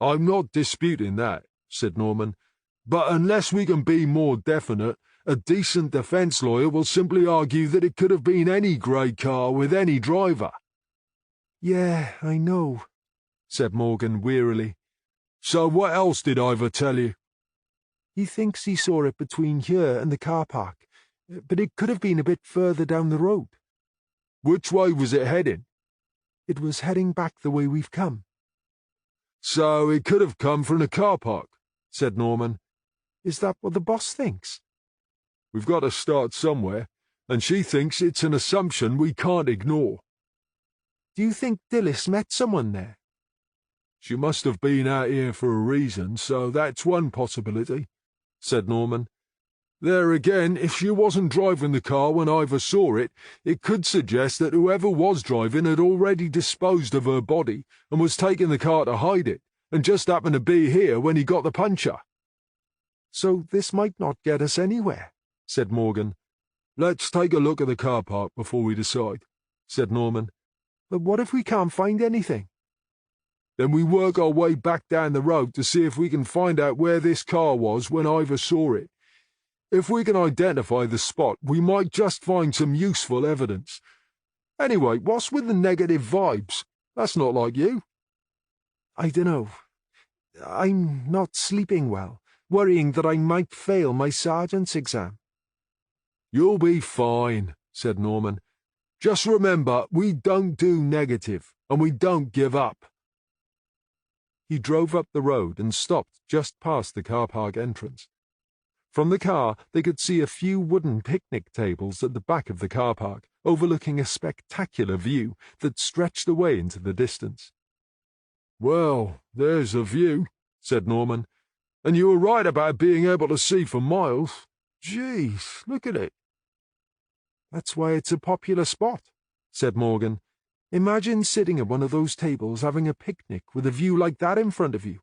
I'm not disputing that, said Norman, but unless we can be more definite, a decent defence lawyer will simply argue that it could have been any grey car with any driver.
Yeah, I know, said Morgan wearily.
So what else did Ivor tell you?
He thinks he saw it between here and the car park, but it could have been a bit further down the road.
Which way was it heading?
It was heading back the way we've come.
So it could have come from the car park, said Norman.
Is that what the boss thinks?
We've got to start somewhere, and she thinks it's an assumption we can't ignore.
Do you think Dillis met someone there?
She must have been out here for a reason, so that's one possibility, said Norman. There again, if she wasn't driving the car when Ivor saw it, it could suggest that whoever was driving had already disposed of her body and was taking the car to hide it, and just happened to be here when he got the puncture.
So this might not get us anywhere, said Morgan.
Let's take a look at the car park before we decide, said Norman.
But what if we can't find anything?
Then we work our way back down the road to see if we can find out where this car was when Ivor saw it. If we can identify the spot, we might just find some useful evidence. Anyway, what's with the negative vibes? That's not like you.
I dunno. I'm not sleeping well, worrying that I might fail my sergeant's exam.
You'll be fine, said Norman. Just remember, we don't do negative, and we don't give up.
He drove up the road and stopped just past the car park entrance. From the car, they could see a few wooden picnic tables at the back of the car park, overlooking a spectacular view that stretched away into the distance.
Well, there's a view, said Norman. And you were right about being able to see for miles. Jeez, look at it.
That's why it's a popular spot, said Morgan. Imagine sitting at one of those tables having a picnic with a view like that in front of you.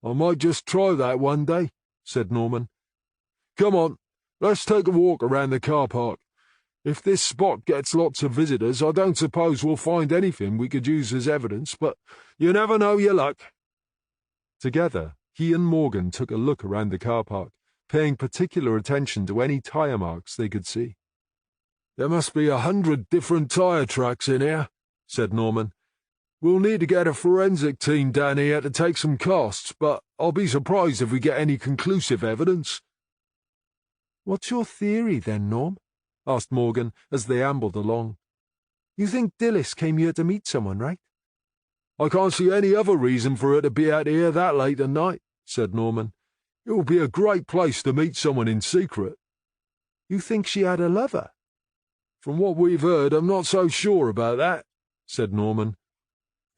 I might just try that one day, said Norman. Come on, let's take a walk around the car park. If this spot gets lots of visitors, I don't suppose we'll find anything we could use as evidence, but you never know your luck.
Together, he and Morgan took a look around the car park, paying particular attention to any tyre marks they could see.
There must be 100 different tyre tracks in here, said Norman. We'll need to get a forensic team down here to take some casts, but I'll be surprised if we get any conclusive evidence.
What's your theory then, Norm? Asked Morgan as they ambled along. You think Dilys came here to meet someone, right?
I can't see any other reason for her to be out here that late at night, said Norman. It will be a great place to meet someone in secret.
You think she had a lover?
From what we've heard, I'm not so sure about that, said Norman.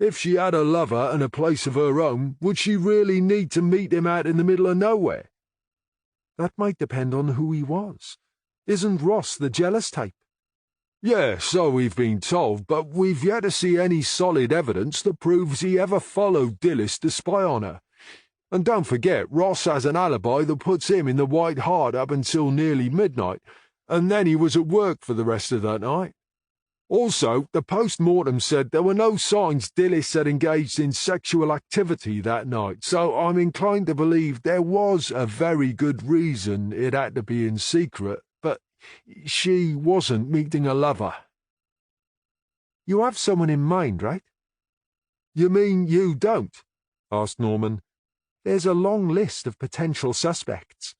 If she had a lover and a place of her own, would she really need to meet him out in the middle of nowhere?
That might depend on who he was. Isn't Ross the jealous type?
Yeah, so we've been told, but we've yet to see any solid evidence that proves he ever followed Dilys to spy on her. And don't forget, Ross has an alibi that puts him in the White Hart up until nearly midnight, and then he was at work for the rest of that night. Also, the post-mortem said there were no signs Dilys had engaged in sexual activity that night, so I'm inclined to believe there was a very good reason it had to be in secret, but she wasn't meeting a lover.
You have someone in mind, right?
You mean you don't? Asked Norman.
There's a long list of potential suspects.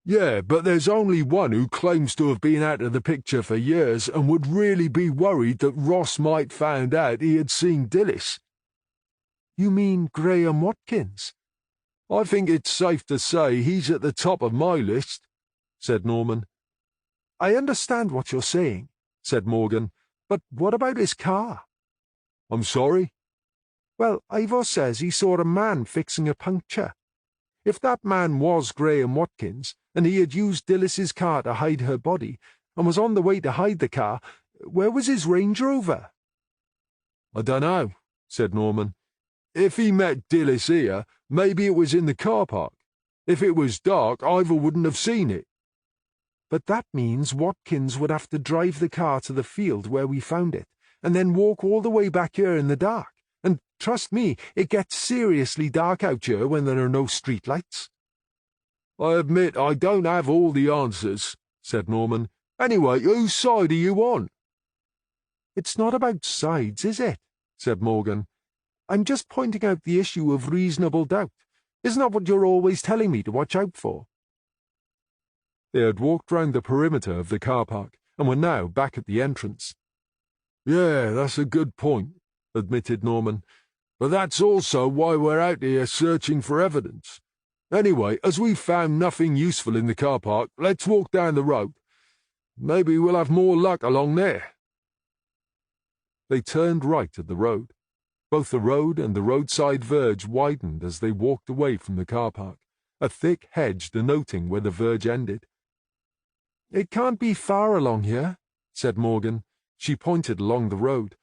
Yeah, but there's only one who claims to have been out of the picture for years and would really be worried that Ross might find out he had seen Dilys.
You mean Graham Watkins?
I think it's safe to say he's at the top of my list, said Norman.
I understand what you're saying, said Morgan, but what about his car?
I'm sorry?
Well, Ivor says he saw a man fixing a puncture. If that man was Graham Watkins, and he had used Dilys's car to hide her body, and was on the way to hide the car, where was his Range Rover?
I dunno, said Norman. If he met Dilys here, maybe it was in the car park. If it was dark, Ivor wouldn't have seen it.
But that means Watkins would have to drive the car to the field where we found it, and then walk all the way back here in the dark. And trust me, it gets seriously dark out here when there are no streetlights.
I admit I don't have all the answers, said Norman. Anyway, whose side are you on?
It's not about sides, is it? Said Morgan. I'm just pointing out the issue of reasonable doubt. Isn't that what you're always telling me to watch out for?
They had walked round the perimeter of the car park and were now back at the entrance.
Yeah, that's a good point, admitted Norman. But that's also why we're out here searching for evidence. Anyway, as we've found nothing useful in the car park, let's walk down the road. Maybe we'll have more luck along there.
They turned right at the road. Both the road and the roadside verge widened as they walked away from the car park, a thick hedge denoting where the verge ended.
It can't be far along here, said Morgan. She pointed along the road.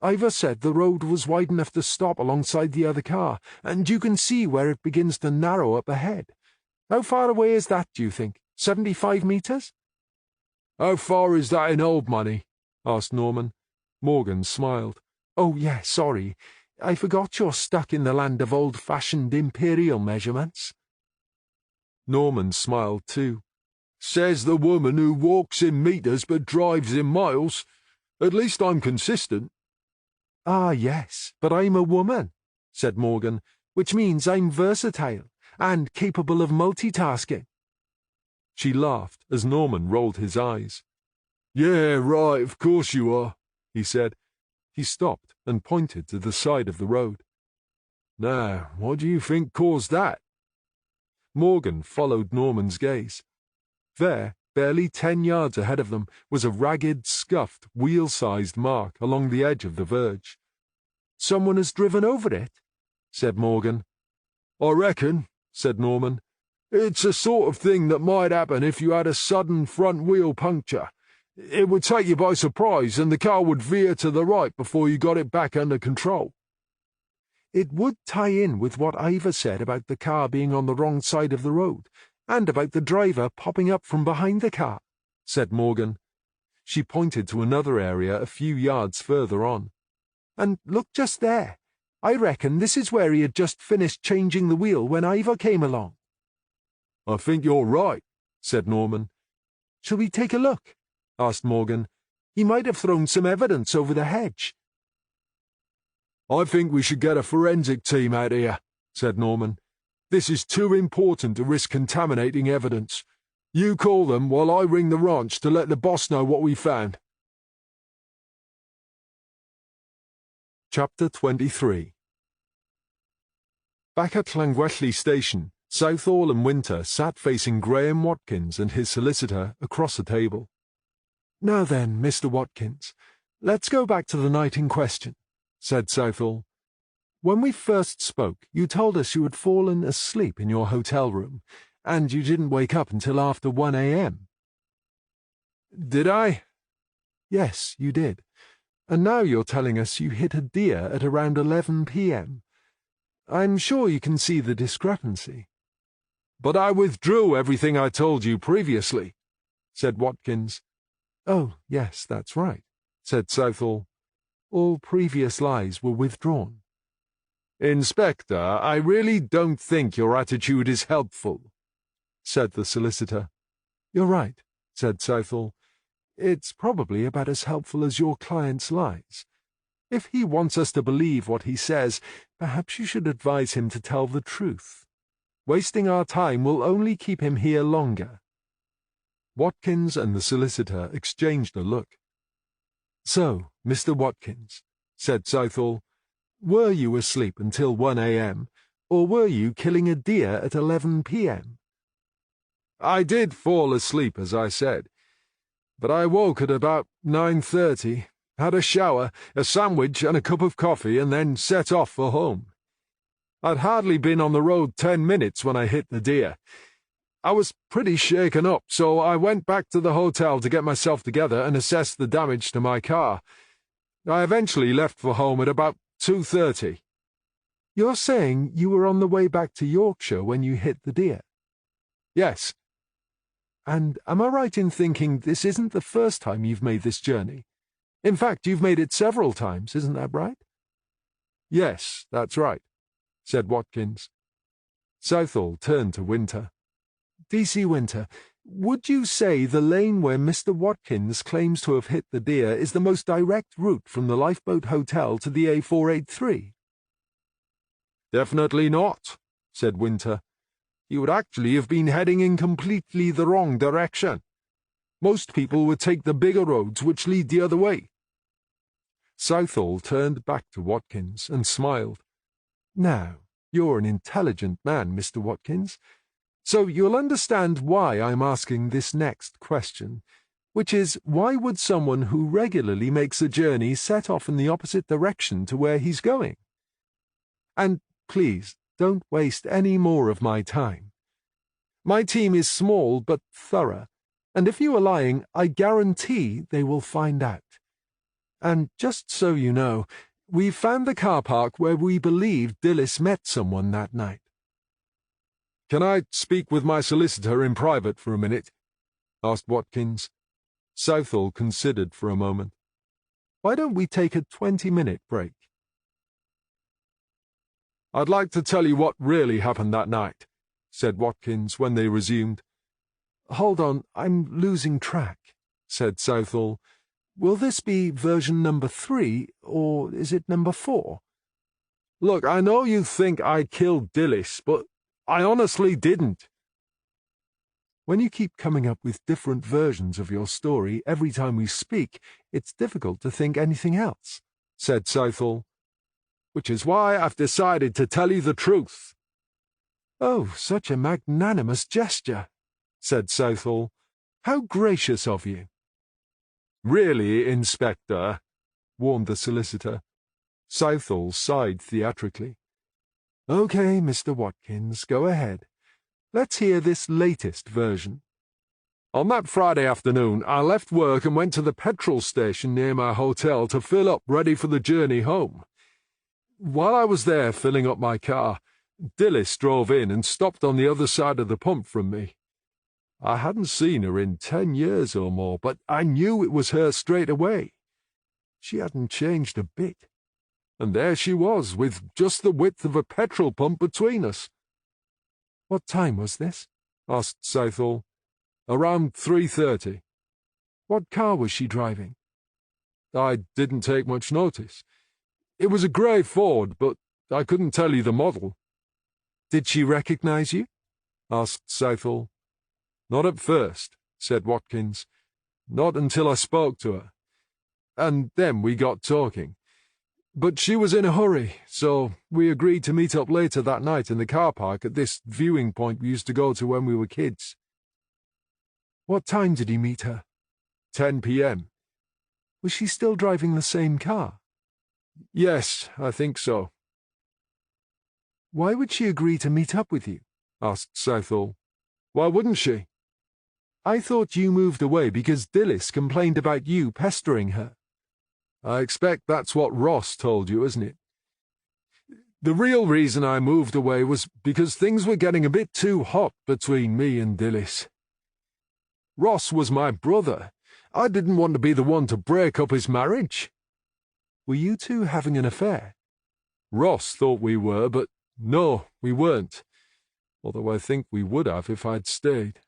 Ivor said the road was wide enough to stop alongside the other car, and you can see where it begins to narrow up ahead. How far away is that, do you think? 75 meters?
How far is that in old money? Asked Norman.
Morgan smiled.
Oh, yeah, sorry. I forgot you're stuck in the land of old-fashioned imperial measurements.
Norman smiled too.
Says the woman who walks in meters but drives in miles. At least I'm consistent.
Ah, yes, but I'm a woman, said Morgan, which means I'm versatile and capable of multitasking.
She laughed as Norman rolled his eyes.
Yeah, right, of course you are, he said.
He stopped and pointed to the side of the road.
Now, what do you think caused that?
Morgan followed Norman's gaze. There, barely 10 yards ahead of them, was a ragged, scuffed, wheel-sized mark along the edge of the verge.
Someone has driven over it, said Morgan.
I reckon, said Norman. It's the sort of thing that might happen if you had a sudden front wheel puncture. It would take you by surprise and the car would veer to the right before you got it back under control.
It would tie in with what Ivor said about the car being on the wrong side of the road, and about the driver popping up from behind the car, said Morgan.
She pointed to another area a few yards further on.
And look just there. I reckon this is where he had just finished changing the wheel when Ivor came along.
I think you're right, said Norman.
Shall we take a look? Asked Morgan. He might have thrown some evidence over the hedge.
I think we should get a forensic team out here, said Norman. This is too important to risk contaminating evidence. You call them while I ring the ranch to let the boss know what we found.
Chapter 23. Back at Llangwelly Station, Southall and Winter sat facing Graham Watkins and his solicitor across a table. "Now then, Mr. Watkins, let's go back to the night in question," said Southall. "When we first spoke, you told us you had fallen asleep in your hotel room, and you didn't wake up until after 1 a.m.
Did I?
Yes, you did. And now you're telling us you hit a deer at around 11 p.m. I'm sure you can see the discrepancy."
But I withdrew everything I told you previously, said Watkins.
"Oh, yes, that's right," said Southall. "All previous lies were withdrawn."
"Inspector, I really don't think your attitude is helpful," said the solicitor.
"You're right," said Southall. "It's probably about as helpful as your client's lies. If he wants us to believe what he says, perhaps you should advise him to tell the truth. Wasting our time will only keep him here longer." Watkins and the solicitor exchanged a look. "So, Mr. Watkins," said Southall, "were you asleep until 1 a.m., or were you killing a deer at 11 p.m.?
"I did fall asleep, as I said, but I woke at about 9:30, had a shower, a sandwich and a cup of coffee, and then set off for home. I'd hardly been on the road 10 minutes when I hit the deer. I was pretty shaken up, so I went back to the hotel to get myself together and assess the damage to my car. I eventually left for home at about 2:30.
"You're saying you were on the way back to Yorkshire when you hit the deer?"
"Yes."
"And am I right in thinking this isn't the first time you've made this journey? In fact, you've made it several times, isn't that right?"
"Yes, that's right," said Watkins.
Southall turned to Winter. "D.C. Winter, would you say the lane where Mr. Watkins claims to have hit the deer is the most direct route from the Lifeboat Hotel to the A483?
"Definitely not," said Winter. "He would actually have been heading in completely the wrong direction. Most people would take the bigger roads which lead the other way."
Southall turned back to Watkins and smiled. "Now, you're an intelligent man, Mr. Watkins, so you'll understand why I'm asking this next question, which is, why would someone who regularly makes a journey set off in the opposite direction to where he's going? And please, don't waste any more of my time. My team is small but thorough, and if you are lying, I guarantee they will find out. And just so you know, we found the car park where we believe Dillis met someone that night."
"Can I speak with my solicitor in private for a minute?" asked Watkins.
Southall considered for a moment. "Why don't we take a 20-minute break?"
"I'd like to tell you what really happened that night," said Watkins when they resumed.
"Hold on, I'm losing track," said Southall. "Will this be version number 3, or is it number 4?
"Look, I know you think I killed Dillis, but I honestly didn't."
When you keep coming up with different versions of your story every time we speak, it's difficult to think anything else," said Southall.
"Which is why I've decided to tell you the truth."
"Oh, such a magnanimous gesture," said Southall. "How gracious of you."
"Really, Inspector,"
warned the solicitor. Southall sighed theatrically. "Okay, Mr. Watkins, go ahead. Let's hear this latest version."
"On that Friday afternoon, I left work and went to the petrol station near my hotel to fill up ready for the journey home. While I was there filling up my car, Dillis drove in and stopped on the other side of the pump from me. I hadn't seen her in 10 years or more, but I knew it was her straight away. She hadn't changed a bit. And there she was, with just the width of a petrol pump between us."
"What time was this?"
asked Southall. "Around 3:30.
"What car was she driving?"
"I didn't take much notice. It was a grey Ford, but I couldn't tell you the model."
"Did she recognize you?"
asked Southall.
Not at first, said Watkins. Not until I spoke to her. And then we got talking. But she was in a hurry, so we agreed to meet up later that night in the car park at this viewing point we used to go to when we were kids.
What time did you meet her?
10 p.m.
Was she still driving the same car?
Yes, I think so.
Why would she agree to meet up with you?
Asked Southall. Why wouldn't she?
I thought you moved away because Dilys complained about you pestering her.
I expect that's what Ross told you, isn't it? The real reason I moved away was because things were getting a bit too hot between me and Dilys. Ross was my brother. I didn't want to be the one to break up his marriage.
Were you two having an affair?
Ross thought we were, but no, we weren't. Although I think we would have if I'd stayed.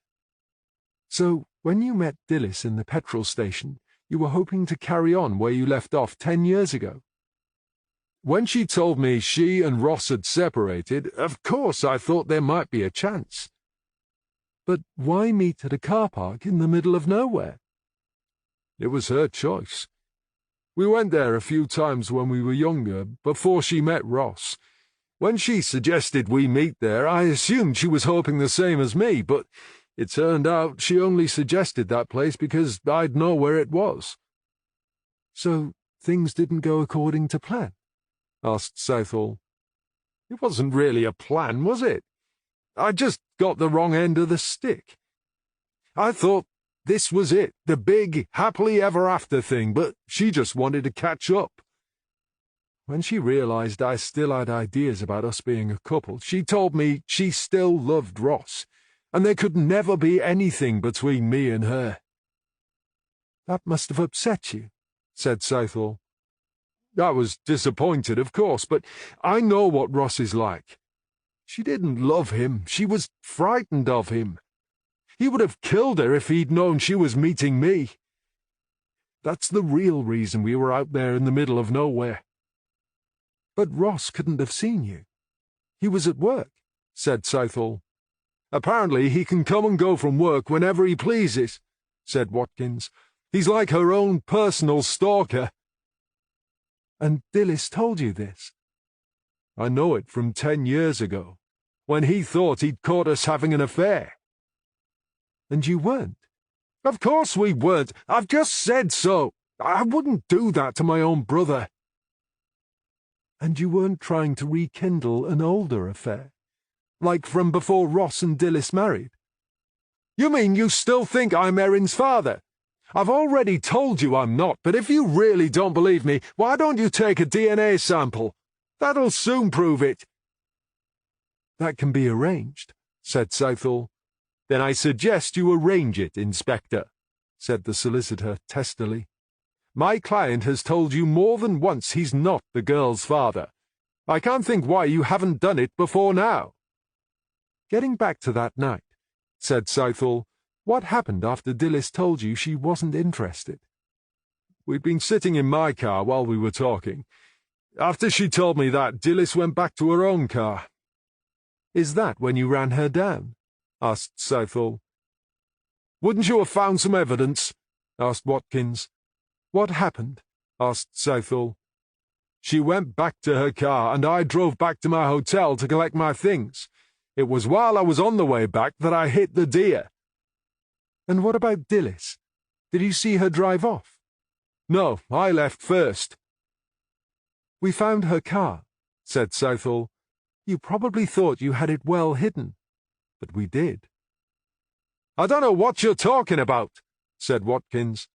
So, when you met Dilys in the petrol station, you were hoping to carry on where you left off 10 years ago?
When she told me she and Ross had separated, of course I thought there might be a chance.
But why meet at a car park in the middle of nowhere?
It was her choice. We went there a few times when we were younger, before she met Ross. When she suggested we meet there, I assumed she was hoping the same as me, but it turned out she only suggested that place because I'd know where it was.
So things didn't go according to plan?
Asked Southall. It wasn't really a plan, was it? I just got the wrong end of the stick. I thought this was it, the big, happily ever after thing, but she just wanted to catch up. When she realized I still had ideas about us being a couple, she told me she still loved Ross, and there could never be anything between me and her.
That must have upset you, said Southall.
I was disappointed, of course, but I know what Ross is like. She didn't love him, she was frightened of him. He would have killed her if he'd known she was meeting me. That's the real reason we were out there in the middle of nowhere.
But Ross couldn't have seen you. He was at work, said Southall.
Apparently he can come and go from work whenever he pleases, said Watkins. He's like her own personal stalker.
And Dilys told you this?
I know it from 10 years ago, when he thought he'd caught us having an affair.
And you weren't?
Of course we weren't. I've just said so. I wouldn't do that to my own brother.
And you weren't trying to rekindle an older affair? Like from before Ross and Dilys married?
You mean you still think I'm Erin's father? I've already told you I'm not, but if you really don't believe me, why don't you take a DNA sample? That'll soon prove it.
That can be arranged, said Southall.
Then I suggest you arrange it, Inspector, said the solicitor testily. My client has told you more than once he's not the girl's father. I can't think why you haven't done it before now.
Getting back to that night, said Southall, what happened after Dilys told you she wasn't interested?
We'd been sitting in my car while we were talking. After she told me that, Dilys went back to her own car.
Is that when you ran her down?
Asked Southall. Wouldn't you have found some evidence? Asked Watkins.
What happened?
Asked Southall. She went back to her car, and I drove back to my hotel to collect my things. It was while I was on the way back that I hit the deer.
And what about Dilys? Did you see her drive off?
No, I left first.
We found her car, said Southall. You probably thought you had it well hidden. But we did.
I don't know what you're talking about, said Watkins.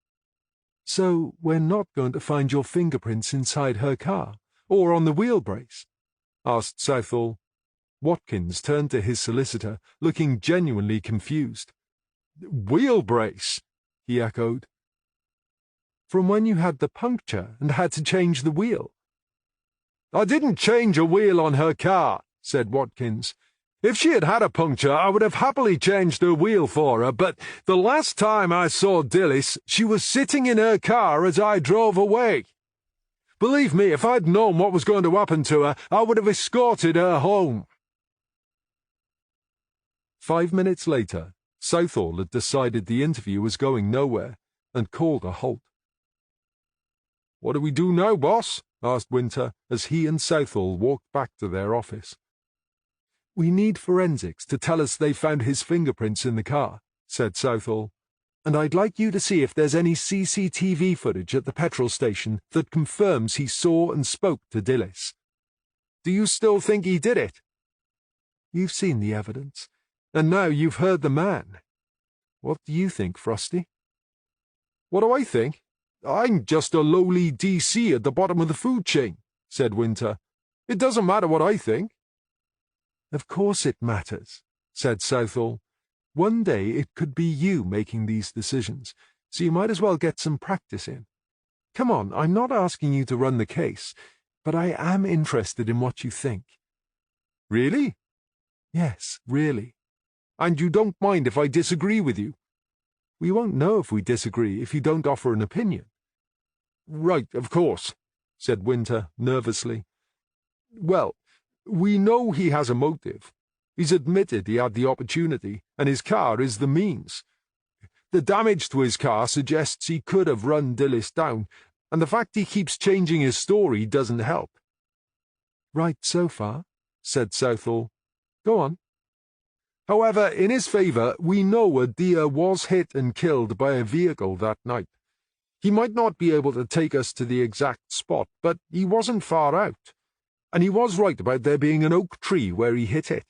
So we're not going to find your fingerprints inside her car, or on the wheel brace?
Asked Southall. Watkins turned to his solicitor, looking genuinely confused. Wheel brace? He echoed.
From when you had the puncture and had to change the wheel?
I didn't change a wheel on her car, said Watkins. If she had had a puncture, I would have happily changed her wheel for her, but the last time I saw Dilys, she was sitting in her car as I drove away. Believe me, if I'd known what was going to happen to her, I would have escorted her home.
5 minutes later,
Southall had decided the interview was going nowhere and called a halt.
"What do we do now, boss?" asked Winter as he and Southall walked back to their office.
"We need forensics to tell us they found his fingerprints in the car," said Southall, "and I'd like you to see if there's any CCTV footage at the petrol station that confirms he saw and spoke to Dillis."
"Do you still think he did it?"
"You've seen the evidence, and now you've heard the man. What do you think, Frosty?"
"What do I think? I'm just a lowly DC at the bottom of the food chain," said Winter. "It doesn't matter what I think."
"Of course it matters," said Southall. "One day it could be you making these decisions, so you might as well get some practice in. Come on, I'm not asking you to run the case, but I am interested in what you think."
"Really?"
"Yes, really."
"And you don't mind if I disagree with you?"
"We won't know if we disagree if you don't offer an opinion."
"Right, of course," said Winter nervously. "Well, we know he has a motive. He's admitted he had the opportunity, and his car is the means. The damage to his car suggests he could have run Dillis down, and the fact he keeps changing his story doesn't help."
"Right so far," said Southall. "Go on."
"However, in his favour, we know a deer was hit and killed by a vehicle that night. He might not be able to take us to the exact spot, but he wasn't far out. And he was right about there being an oak tree where he hit it.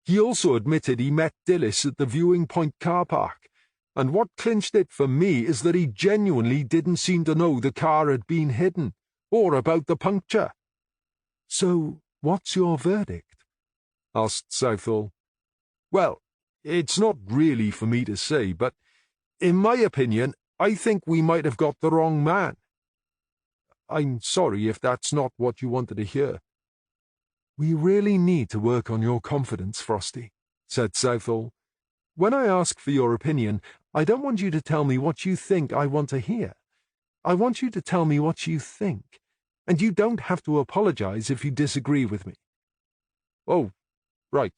He also admitted he met Dillis at the Viewing Point car park, and what clinched it for me is that he genuinely didn't seem to know the car had been hidden, or about the puncture."
"So, what's your verdict?"
asked Southall. "Well, it's not really for me to say, but in my opinion, I think we might have got the wrong man. I'm sorry if that's not what you wanted to hear."
"We really need to work on your confidence, Frosty," said Southall. "When I ask for your opinion, I don't want you to tell me what you think I want to hear. I want you to tell me what you think, and you don't have to apologize if you disagree with me."
"Oh, right.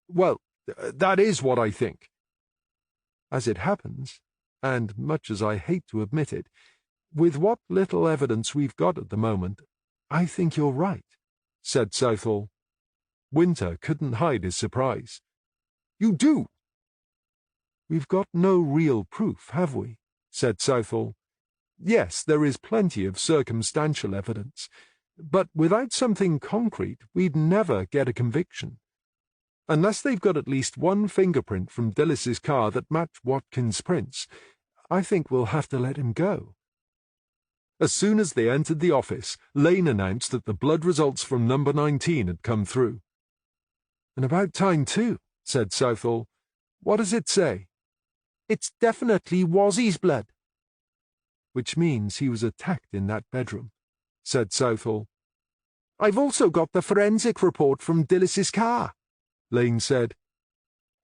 Well, that is what I think."
"As it happens, and much as I hate to admit it, with what little evidence we've got at the moment, I think you're right," said Southall. Winter couldn't hide his surprise.
"You do?"
"We've got no real proof, have we?" said Southall. "Yes, there is plenty of circumstantial evidence, but without something concrete, we'd never get a conviction. Unless they've got at least one fingerprint from Dillis's car that matched Watkins' prints, I think we'll have to let him go." As soon as they entered the office, Lane announced that the blood results from number 19 had come through. "And about time, too," said Southall. "What does it say?"
"It's definitely Wozzie's blood."
"Which means he was attacked in that bedroom," said Southall.
"I've also got the forensic report from Dillis's car,"
Lane said.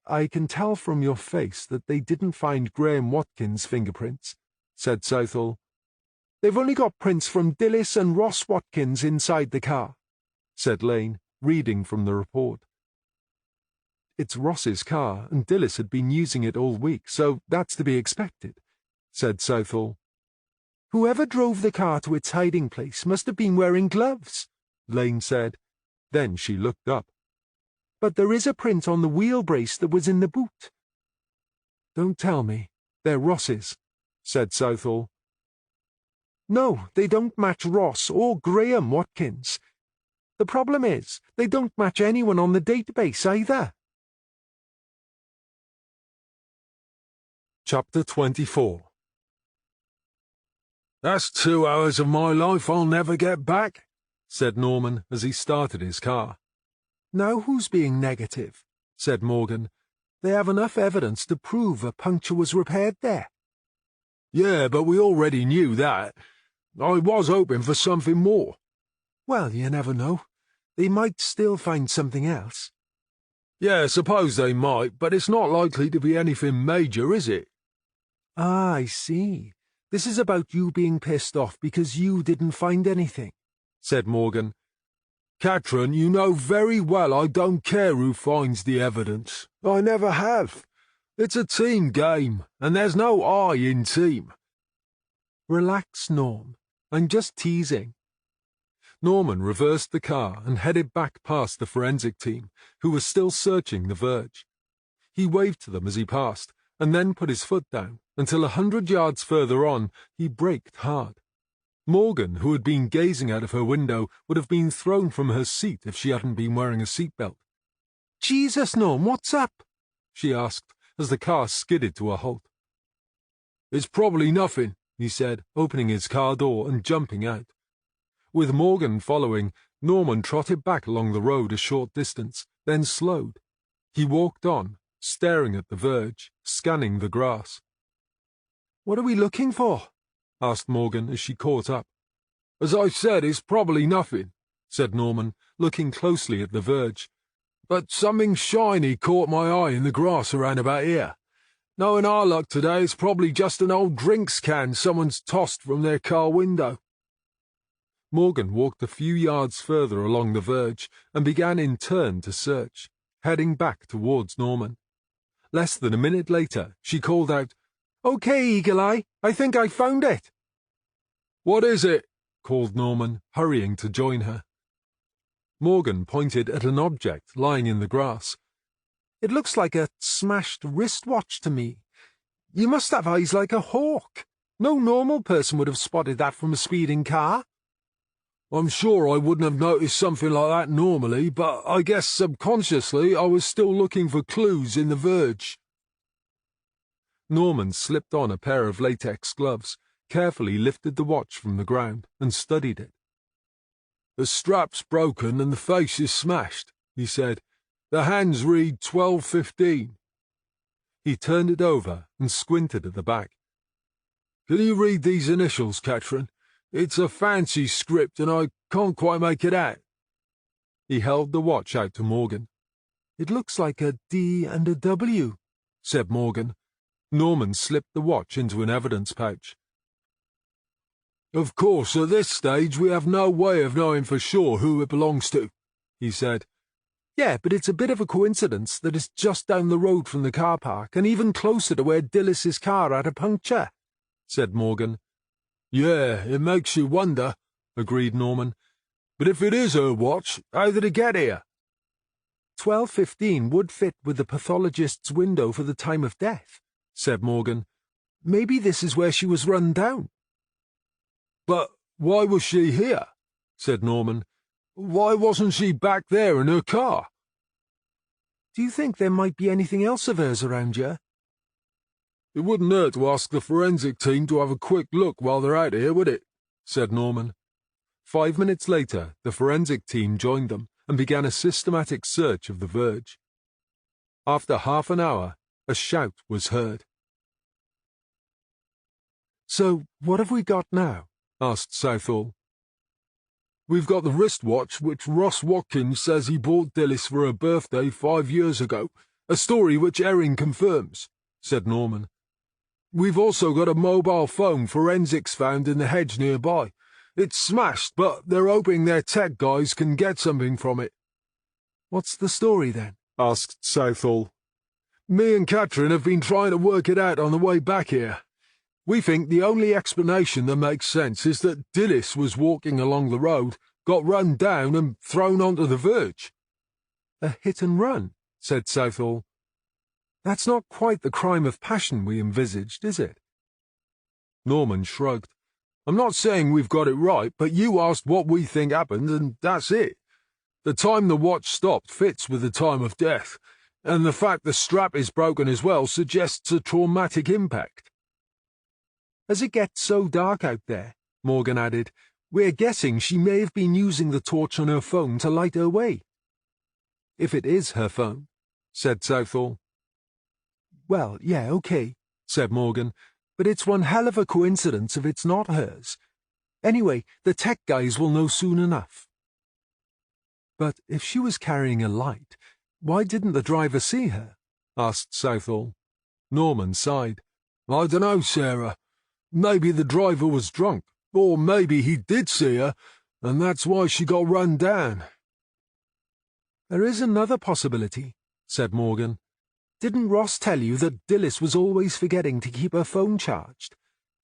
"I can tell from your face that they didn't find Graham Watkins' fingerprints," said Southall.
"They've only got prints from Dillis and Ross Watkins inside the car,"
said Lane, reading from the report. "It's Ross's car, and Dillis had been using it all week, so that's to be expected," said Southall.
"Whoever drove the car to its hiding place must have been wearing gloves,"
Lane said. Then she looked up.
"But there is a print on the wheel brace that was in the boot."
"Don't tell me. They're Ross's," said Southall.
"No, they don't match Ross or Graham Watkins. The problem is, they don't match anyone on the database either."
Chapter 24.
"That's 2 hours of my life I'll never get back," said Norman as he started his car.
"Now who's being negative?"
said Morgan.
"They have enough evidence to prove a puncture was repaired there."
"Yeah, but we already knew that. I was hoping for something more."
"Well, you never know. They might still find something else."
"Yeah, suppose they might, but it's not likely to be anything major, is it?"
"Ah, I see. This is about you being pissed off because you didn't find anything,"
said Morgan.
"Catherine, you know very well I don't care who finds the evidence. I never have.
It's a team game, and there's no I in team.
Relax, Norm. I'm just teasing. Norman reversed the car and headed back past the forensic team, who was still searching the verge. He waved to them as he passed, and then put his foot down, until 100 yards further on he braked hard. Morgan, who had been gazing out of her window, would have been thrown from her seat if she hadn't been wearing a seatbelt.
Jesus, Norm, what's up?
She asked, as the car skidded to a halt.
It's probably nothing, he said, opening his car door and jumping out.
With Morgan following, Norman trotted back along the road a short distance, then slowed. He walked on, staring at the verge, scanning the grass.
What are we looking for?
Asked Morgan as she caught up.
As I said, it's probably nothing,
said Norman, looking closely at the verge.
But something shiny caught my eye in the grass around about here. Knowing our luck today, it's probably just an old drinks can someone's tossed from their car window.
Morgan walked a few yards further along the verge and began in turn to search, heading back towards Norman. Less than a minute later, she called out,
"Okay, Eagle Eye, I think I found it."
"What is it?"
called Norman, hurrying to join her. Morgan pointed at an object lying in the grass.
"It looks like a smashed wristwatch to me. You must have eyes like a hawk. No normal person would have spotted that from a speeding car."
"I'm sure I wouldn't have noticed something like that normally, but I guess subconsciously I was still looking for clues in the verge."
Norman slipped on a pair of latex gloves, carefully lifted the watch from the ground, and studied it.
"The strap's broken and the face is smashed," he said. "The hands read 12:15.
He turned it over and squinted at the back.
"Can you read these initials, Catherine? It's a fancy script and I can't quite make it out."
He held the watch out to Morgan.
"It looks like a D and a W,"
said Morgan. Norman slipped the watch into an evidence pouch.
"Of course, at this stage we have no way of knowing for sure who it belongs to," he said.
"Yeah, but it's a bit of a coincidence that it's just down the road from the car park and even closer to where Dillis's car had a puncture,"
said Morgan.
"Yeah, it makes you wonder," agreed Norman. "But if it is her watch, how did it get here?"
12:15 would fit with the pathologist's window for the time of death," said Morgan. "Maybe this is where she was run down."
"But why was she here?" said Norman. "Why wasn't she back there in her car?"
"Do you think there might be anything else of hers around here?"
"It wouldn't hurt to ask the forensic team to have a quick look while they're out here, would it?" said Norman.
5 minutes later, the forensic team joined them and began a systematic search of the verge. After half an hour, a shout was heard.
"So, what have we got now?"
asked Southall.
"We've got the wristwatch which Ross Watkins says he bought Dillis for her birthday 5 years ago, a story which Erin confirms," said Norman. "We've also got a mobile phone forensics found in the hedge nearby. It's smashed, but they're hoping their tech guys can get something from it."
"What's the story, then?"
asked Southall.
"Me and Catherine have been trying to work it out on the way back here. We think the only explanation that makes sense is that Dillis was walking along the road, got run down and thrown onto the verge."
"A hit and run," said Southall. "That's not quite the crime of passion we envisaged, is it?"
Norman shrugged.
"I'm not saying we've got it right, but you asked what we think happened, and that's it. The time the watch stopped fits with the time of death, and the fact the strap is broken as well suggests a traumatic impact."
"As it gets so dark out there," Morgan added, "we're guessing she may have been using the torch on her phone to light her way."
"If it is her phone," said Southall.
"Well, yeah, okay," said Morgan, "but it's one hell of a coincidence if it's not hers. Anyway, the tech guys will know soon enough." "But if she was carrying a light, why didn't the driver see her?" asked Southall.
Norman sighed. "I dunno, Sarah. Maybe the driver was drunk, or maybe he did see her, and that's why she got run down."
"There is another possibility," said Morgan. Didn't Ross tell you that Dilys was always forgetting to keep her phone charged?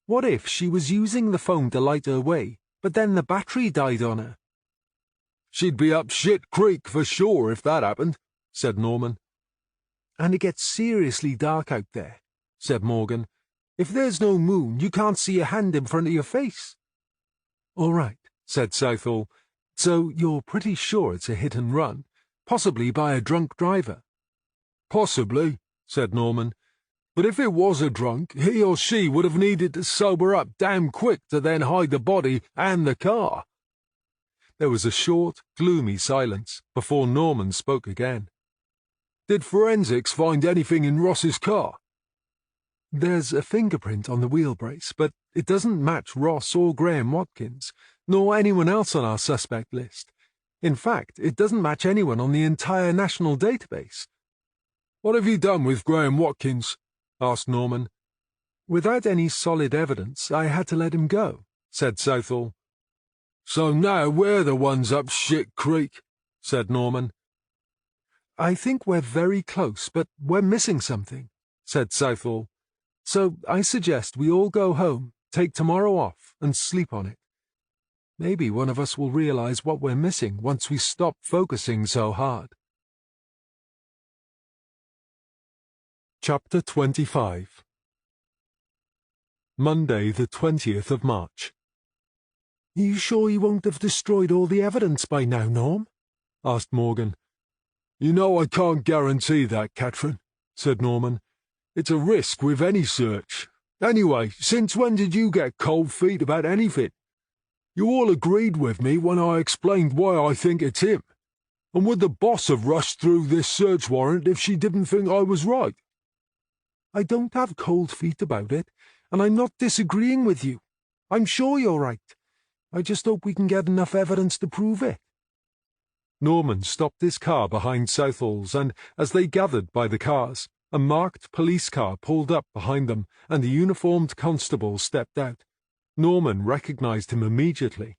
What if she was using the phone to light her way, but then the battery died on her?
She'd be up shit creek for sure if that happened, said Norman.
And it gets seriously dark out there, said Morgan. If there's no moon, you can't see a hand in front of your face.
All right, said Southall. So you're pretty sure it's a hit and run, possibly by a drunk driver?
Possibly, said Norman. But if it was a drunk, he or she would have needed to sober up damn quick to then hide the body and the car.
There was a short, gloomy silence before Norman spoke again.
Did forensics find anything in Ross's car?
There's a fingerprint on the wheel brace, but it doesn't match Ross or Graham Watkins, nor anyone else on our suspect list. In fact, it doesn't match anyone on the entire national database.
What have you done with Graham Watkins? Asked Norman.
Without any solid evidence, I had to let him go, said Southall.
So now we're the ones up shit creek, said Norman.
I think we're very close, but we're missing something, said Southall. So I suggest we all go home, take tomorrow off, and sleep on it. Maybe one of us will realize what we're missing once we stop focusing so hard. Chapter 25 Monday, the 20th of March.
Are you sure you won't have destroyed all the evidence by now, Norm?
Asked Morgan.
You know I can't guarantee that, Catherine, said Norman. It's a risk with any search. Anyway, since when did you get cold feet about anything? You all agreed with me when I explained why I think it's him. And would the boss have rushed through this search warrant if she didn't think I was right?
I don't have cold feet about it, and I'm not disagreeing with you. I'm sure you're right. I just hope we can get enough evidence to prove it.
Norman stopped his car behind Southall's, and as they gathered by the cars, a marked police car pulled up behind them, and a uniformed constable stepped out. Norman recognized him immediately.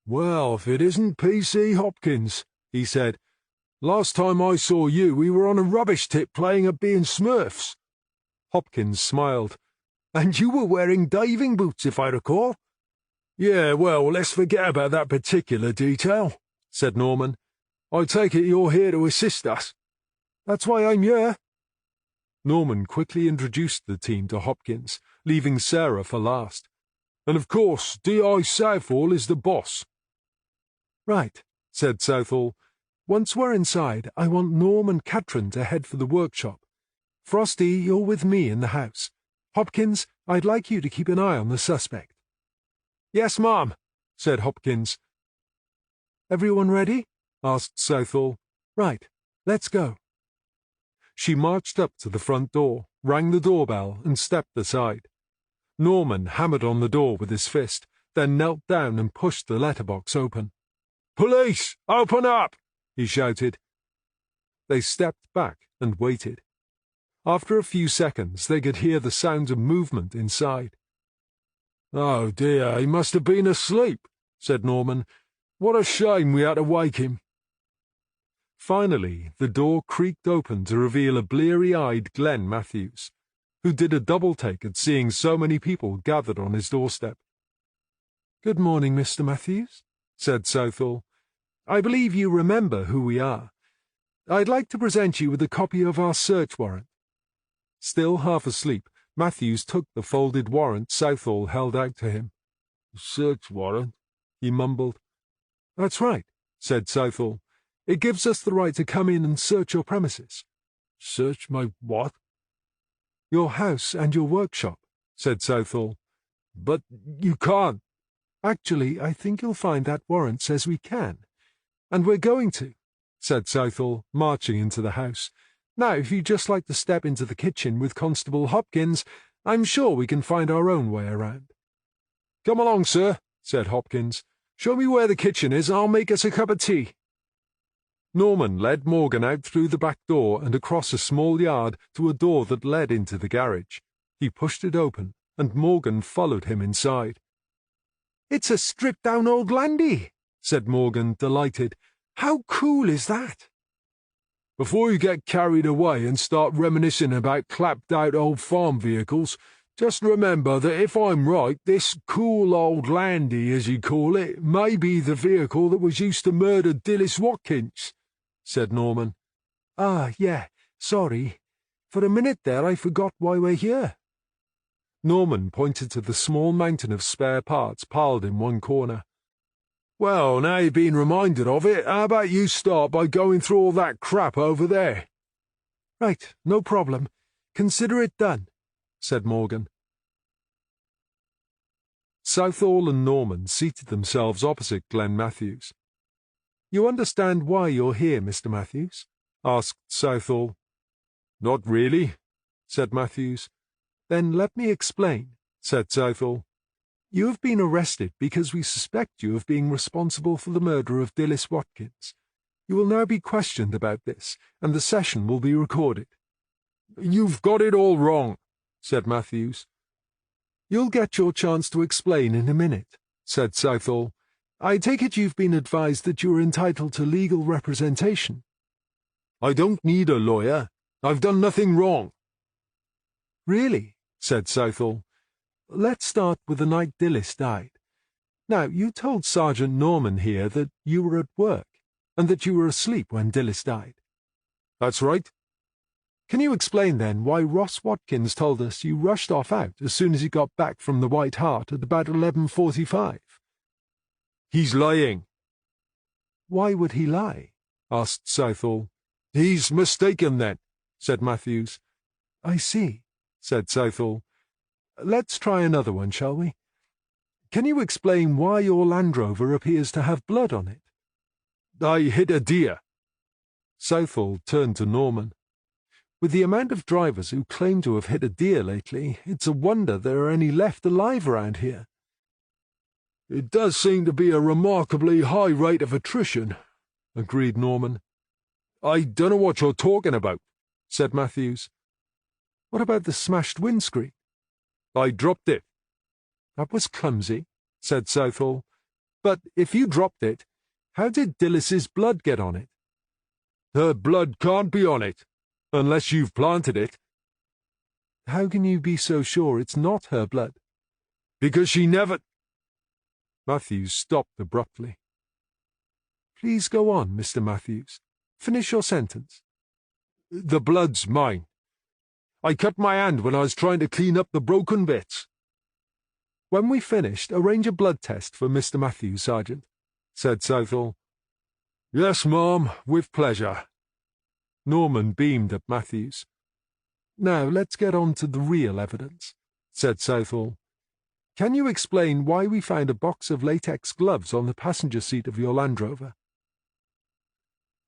Well, if it isn't P.C. Hopkins, he said. Last time I saw you, we were on a rubbish tip playing at being Smurfs.
Hopkins smiled.
And you were wearing diving boots, if I recall.
Yeah, well, let's forget about that particular detail, said Norman. I take it you're here to assist us.
That's why I'm here.
Norman quickly introduced the team to Hopkins, leaving Sarah for last.
And of course, D.I. Southall is the boss.
Right, said Southall. Once we're inside, I want Norm and Catherine to head for the workshop. Frosty, you're with me in the house. Hopkins, I'd like you to keep an eye on the suspect.
Yes, ma'am, said Hopkins.
Everyone ready? Asked Southall. Right, let's go. She marched up to the front door, rang the doorbell, and stepped aside. Norman hammered on the door with his fist, then knelt down and pushed the letterbox open.
Police, open up! He shouted.
They stepped back and waited. After a few seconds, they could hear the sound of movement inside.
Oh dear, he must have been asleep, said Norman. What a shame we had to wake him.
Finally, the door creaked open to reveal a bleary-eyed Glenn Matthews, who did a double-take at seeing so many people gathered on his doorstep. "Good morning, Mr. Matthews," said Southall. "I believe you remember who we are. I'd like to present you with a copy of our search warrant." Still half asleep, Matthews took the folded warrant Southall held out to him.
"Search warrant?"
he mumbled. "That's right," said Southall. "It gives us the right to come in and search your premises."
"Search my what?"
"Your house and your workshop," said Southall.
"But you can't."
"Actually, I think you'll find that warrant says we can. And we're going to," said Southall, marching into the house. "Now, if you'd just like to step into the kitchen with Constable Hopkins, I'm sure we can find our own way around."
"Come along, sir," said Hopkins. "Show me where the kitchen is, and I'll make us a cup of tea."
Norman led Morgan out through the back door and across a small yard to a door that led into the garage. He pushed it open, and Morgan followed him inside.
"It's a stripped-down old landy," said Morgan, delighted. "How cool is that?"
Before you get carried away and start reminiscing about clapped-out old farm vehicles, just remember that if I'm right, this cool old Landy, as you call it, may be the vehicle that was used to murder Dilys Watkins," said Norman.
Ah, yeah, sorry. For a minute there I forgot why we're here.
Norman pointed to the small mountain of spare parts piled in one corner.
"Well, now you've been reminded of it, how about you start by going through all that crap over there?"
Right, no problem. Consider it done, said Morgan.
Southall and Norman seated themselves opposite Glenn Matthews. "You understand why you're here, Mr. Matthews?" asked Southall.
"Not really," said Matthews.
"Then let me explain," said Southall. "You have been arrested because we suspect you of being responsible for the murder of Dilys Watkins. You will now be questioned about this, and the session will be recorded."
"You've got it all wrong," said Matthews.
"You'll get your chance to explain in a minute," said Southall. "I take it you've been advised that you are entitled to legal representation."
"I don't need a lawyer. I've done nothing wrong."
"Really?" said Southall. "Let's start with the night Dilys died. Now, you told Sergeant Norman here that you were at work, and that you were asleep when Dilys died."
"That's right."
"Can you explain, then, why Ross Watkins told us you rushed off out as soon as he got back from the White Hart at about 11:45?
"He's lying."
"Why would he lie?" asked Southall.
"He's mistaken, then," said Matthews.
"I see," said Southall. "Let's try another one, shall we? Can you explain why your Land Rover appears to have blood on it?"
"I hit a deer."
Southall turned to Norman. "With the amount of drivers who claim to have hit a deer lately, it's a wonder there are any left alive around here."
"It does seem to be a remarkably high rate of attrition," agreed Norman. "I don't know what you're talking about," said Matthews.
"What about the smashed windscreen?"
"I dropped it."
"That was clumsy," said Southall. "But if you dropped it, how did Dilys's blood get on it?"
"Her blood can't be on it, unless you've planted it."
"How can you be so sure it's not her blood?"
"Because she never—"
Matthews stopped abruptly. "Please go on, Mr. Matthews. Finish your sentence."
"The blood's mine. I cut my hand when I was trying to clean up the broken bits."
"When we finished, arrange a blood test for Mr. Matthews, Sergeant," said Southall.
"Yes, ma'am, with pleasure."
Norman beamed at Matthews. "Now let's get on to the real evidence," said Southall. "Can you explain why we found a box of latex gloves on the passenger seat of your Land Rover?"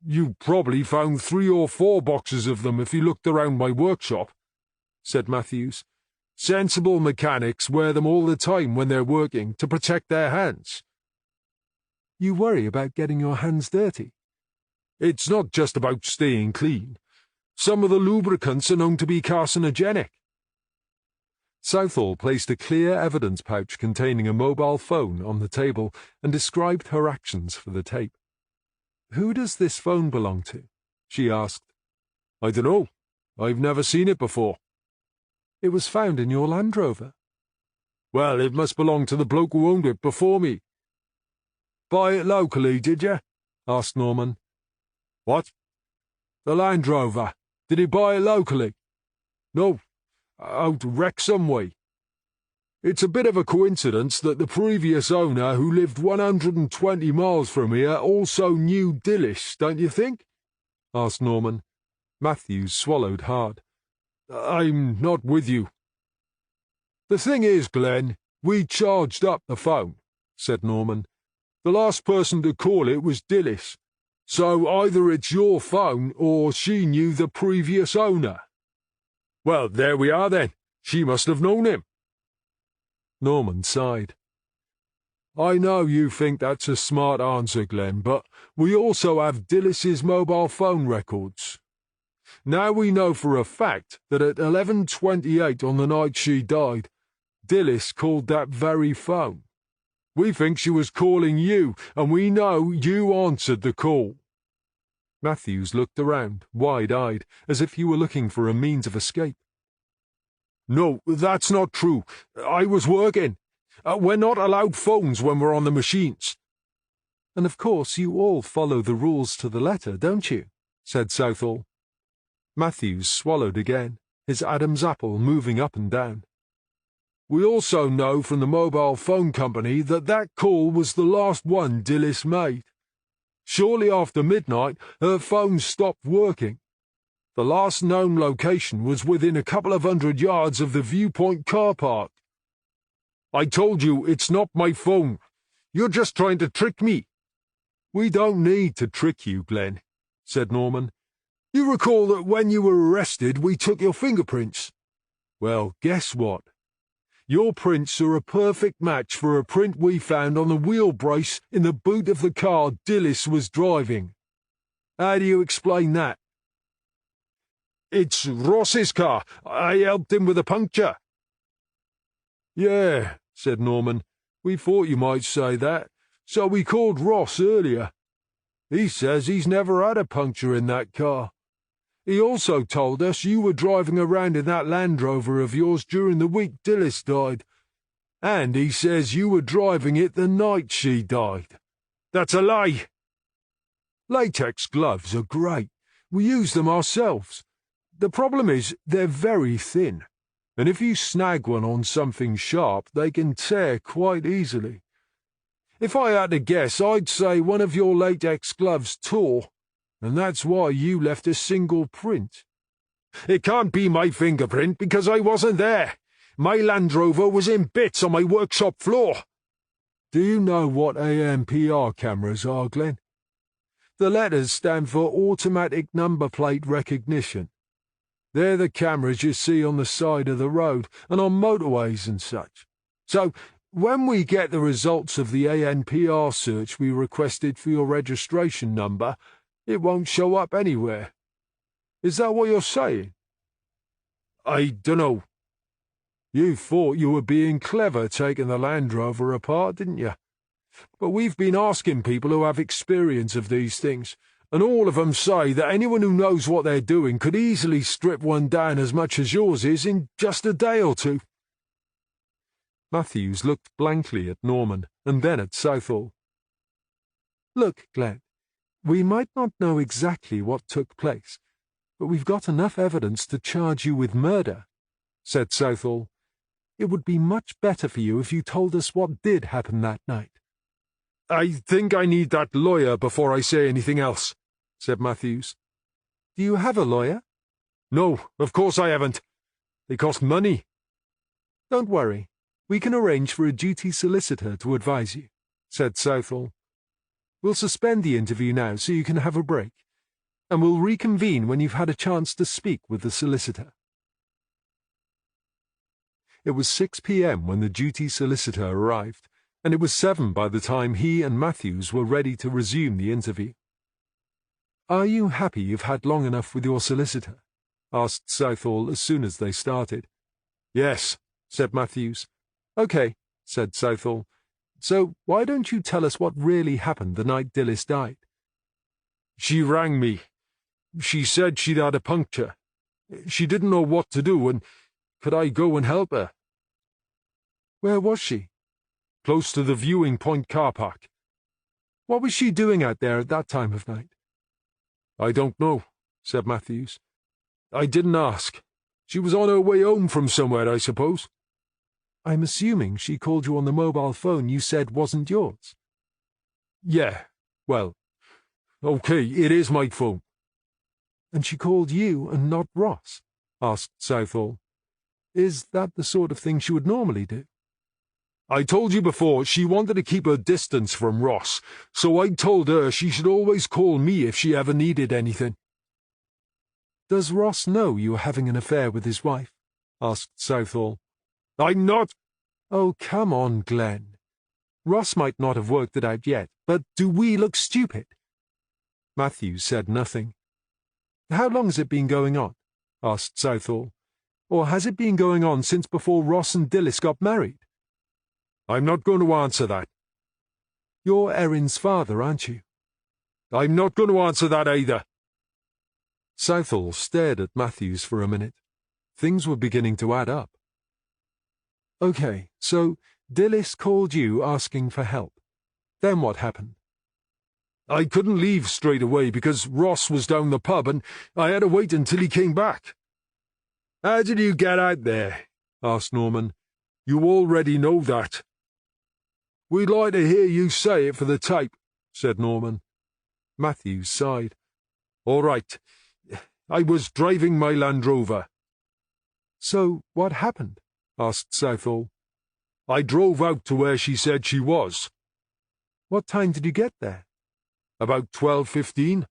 "You probably found 3 or 4 boxes of them if you looked around my workshop," said Matthews. "Sensible mechanics wear them all the time when they're working to protect their hands."
"You worry about getting your hands dirty?"
"It's not just about staying clean. Some of the lubricants are known to be carcinogenic."
Southall placed a clear evidence pouch containing a mobile phone on the table and described her actions for the tape. "Who does this phone belong to?" she asked.
"I dunno. I've never seen it before."
"It was found in your Land Rover."
"Well, it must belong to the bloke who owned it before me." "Buy it locally, did you?" asked Norman. "What?" "The Land Rover. Did he buy it locally?" "No, out Wrexham way. It's a bit of a coincidence that the previous owner, who lived 120 miles from here, also knew Dilys, don't you think?" asked Norman.
Matthews swallowed hard.
"I'm not with you." "The thing is, Glenn, we charged up the phone," said Norman. "The last person to call it was Dilys. So either it's your phone or she knew the previous owner." "Well, there we are then. She must have known him."
Norman sighed.
"I know you think that's a smart answer, Glenn, but we also have Dilys's mobile phone records. Now we know for a fact that at 11:28 on the night she died, Dilys called that very phone. We think she was calling you, and we know you answered the call."
Matthews looked around, wide-eyed, as if he were looking for a means of escape.
No, that's not true. I was working. We're not allowed phones when we're on the machines.
And of course you all follow the rules to the letter, don't you? Said Southall. Matthews swallowed again, his Adam's apple moving up and down.
We also know from the mobile phone company that that call was the last one Dilys made. Shortly after midnight, her phone stopped working. The last known location was within a couple of 100 yards of the Viewpoint car park. I told you it's not my phone. You're just trying to trick me.
We don't need to trick you, Glenn, said Norman.
You recall that when you were arrested, we took your fingerprints?
Well, guess what? Your prints are a perfect match for a print we found on the wheel brace in the boot of the car Dilys was driving. How do you explain that?
It's Ross's car. I helped him with a puncture.
Yeah, said Norman. We thought you might say that, so we called Ross earlier. He says he's never had a puncture in that car. He also told us you were driving around in that Land Rover of yours during the week Dilys died. And he says you were driving it the night she died.
That's a lie.
Latex gloves are great. We use them ourselves. The problem is they're very thin, and if you snag one on something sharp, they can tear quite easily. If I had to guess, I'd say one of your latex gloves tore, and that's why you left a single print.
It can't be my fingerprint because I wasn't there. My Land Rover was in bits on my workshop floor.
Do you know what ANPR cameras are, Glenn? The letters stand for Automatic Number Plate Recognition. They're the cameras you see on the side of the road and on motorways and such. So, when we get the results of the ANPR search we requested for your registration number, it won't show up anywhere. Is that what you're saying?
I dunno.
You thought you were being clever taking the Land Rover apart, didn't you? But we've been asking people who have experience of these things, and all of them say that anyone who knows what they're doing could easily strip one down as much as yours is in just a day or two. Matthews looked blankly at Norman, and then at Southall. Look, Glenn, we might not know exactly what took place, but we've got enough evidence to charge you with murder, said Southall. It would be much better for you if you told us what did happen that night.
I think I need that lawyer before I say anything else, said Matthews.
Do you have a lawyer?
No, of course I haven't. They cost money.
Don't worry. We can arrange for a duty solicitor to advise you, said Southall. We'll suspend the interview now so you can have a break, and we'll reconvene when you've had a chance to speak with the solicitor. It was 6 p.m. when the duty solicitor arrived, and it was 7 by the time he and Matthews were ready to resume the interview. Are you happy you've had long enough with your solicitor? Asked Southall as soon as they started.
Yes, said Matthews.
Okay, said Southall. So why don't you tell us what really happened the night Dilys died?
She rang me. She said she'd had a puncture. She didn't know what to do, and could I go and help her?
Where was she?
Close to the Viewing Point car park.
What was she doing out there at that time of night?
I don't know, said Matthews. I didn't ask. She was on her way home from somewhere, I suppose.
I'm assuming she called you on the mobile phone you said wasn't yours.
Yeah, well, okay, it is my phone.
And she called you and not Ross? Asked Southall. Is that the sort of thing she would normally do?
I told you before she wanted to keep her distance from Ross, so I told her she should always call me if she ever needed anything.
Does Ross know you are having an affair with his wife? Asked Southall.
I'm not.
Oh, come on, Glenn. Ross might not have worked it out yet, but do we look stupid? Matthews said nothing. How long has it been going on? Asked Southall. Or has it been going on since before Ross and Dilys got married?
I'm not going to answer that.
You're Erin's father, aren't you?
I'm not going to answer that either,
Southall stared at Matthews for a minute. Things were beginning to add up. Okay, so Dillis called you asking for help. Then what happened?
I couldn't leave straight away because Ross was down the pub and I had to wait until he came back. How did you get out there? Asked Norman. You already know that. We'd like to hear you say it for the tape, said Norman.
Matthews sighed.
All right. I was driving my Land Rover.
So what happened? Asked Southall.
I drove out to where she said she was.
What time did you get there?
About 12:15.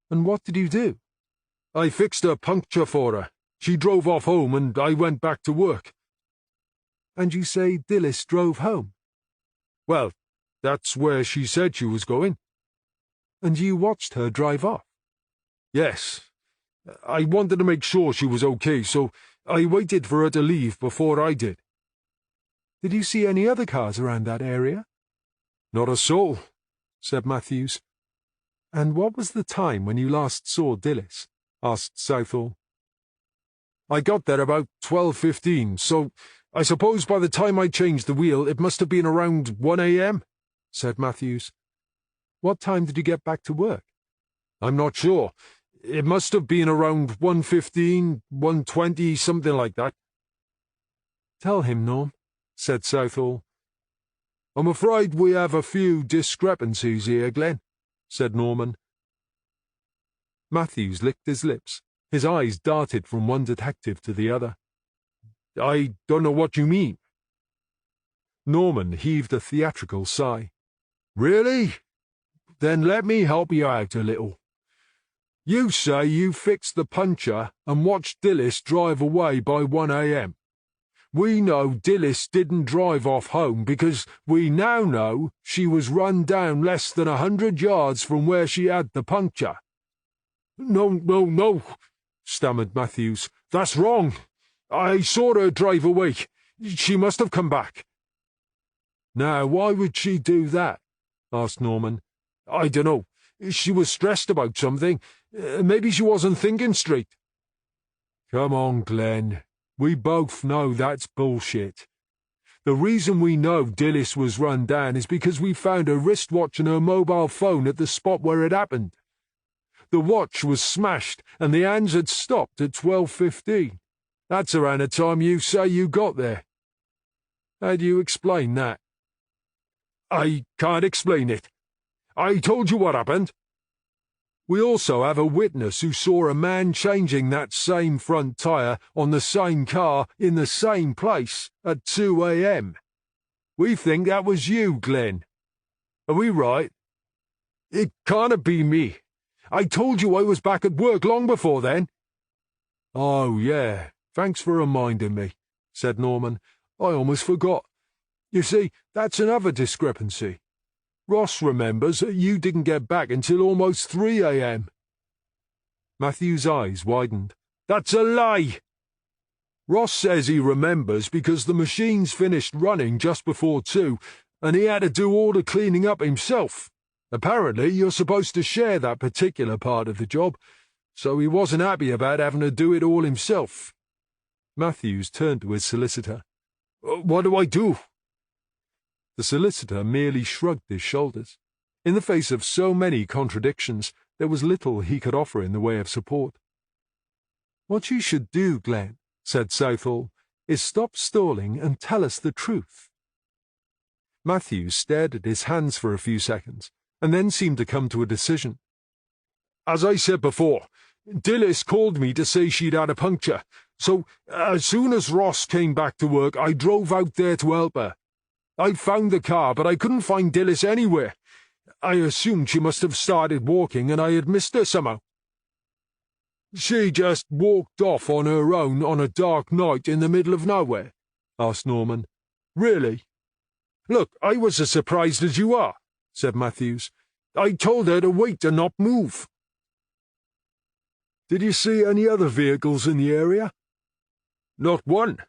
And what did you do?
I fixed a puncture for her. She drove off home and I went back to work.
And you say Dillis drove home?
Well, that's where she said she was going.
And you watched her drive off?
Yes. I wanted to make sure she was okay, so I waited for her to leave before I did.
Did you see any other cars around that area?
Not a soul,
said Matthews. And what was the time when you last saw Dillis? Asked Southall.
I got there about 12:15, so I suppose by the time I changed the wheel it must have been around 1 a.m., said Matthews.
What time did you get back to work?
I'm not sure. It must have been around 1:15, 1:20, something like that.
Tell him, Norm, said Southall.
I'm afraid we have a few discrepancies here, Glenn, said Norman.
Matthews licked his lips. His eyes darted from one detective to the other.
I don't know what you mean.
Norman heaved a theatrical sigh.
Really? Then let me help you out a little. You say you fixed the puncture and watched Dillis drive away by 1 a.m. We know Dillis didn't drive off home because we now know she was run down less than 100 yards from where she had the puncture. No, stammered Matthews. That's wrong. I saw her drive away. She must have come back. Now, why would she do that? Asked Norman. I dunno. She was stressed about something. Maybe she wasn't thinking straight. Come on, Glenn. We both know that's bullshit. The reason we know Dillis was run down is because we found her wristwatch and her mobile phone at the spot where it happened. The watch was smashed and the hands had stopped at 12:15. That's around the time you say you got there. How do you explain that? I can't explain it. I told you what happened. We also have a witness who saw a man changing that same front tyre on the same car in the same place at 2 a.m. We think that was you, Glenn. Are we right? It can't be me. I told you I was back at work long before then. Oh, yeah. Thanks for reminding me, said Norman. I almost forgot. You see, that's another discrepancy. Ross remembers that you didn't get back until almost 3 a.m.
Matthew's eyes widened.
That's a lie! Ross says he remembers because the machines finished running just before 2, and he had to do all the cleaning up himself. Apparently, you're supposed to share that particular part of the job, so he wasn't happy about having to do it all himself.
Matthews turned to his solicitor.
What do I do?
The solicitor merely shrugged his shoulders. In the face of so many contradictions, there was little he could offer in the way of support. What you should do, Glenn, said Southall, is stop stalling and tell us the truth. Matthews stared at his hands for a few seconds, and then seemed to come to a decision.
As I said before, Dillis called me to say she'd had a puncture, so as soon as Ross came back to work, I drove out there to help her. I found the car, but I couldn't find Dillis anywhere. I assumed she must have started walking and I had missed her somehow. She just walked off on her own on a dark night in the middle of nowhere? Asked Norman. Really? Look, I was as surprised as you are, said Matthews. I told her to wait and not move. Did you see any other vehicles in the area? Not one.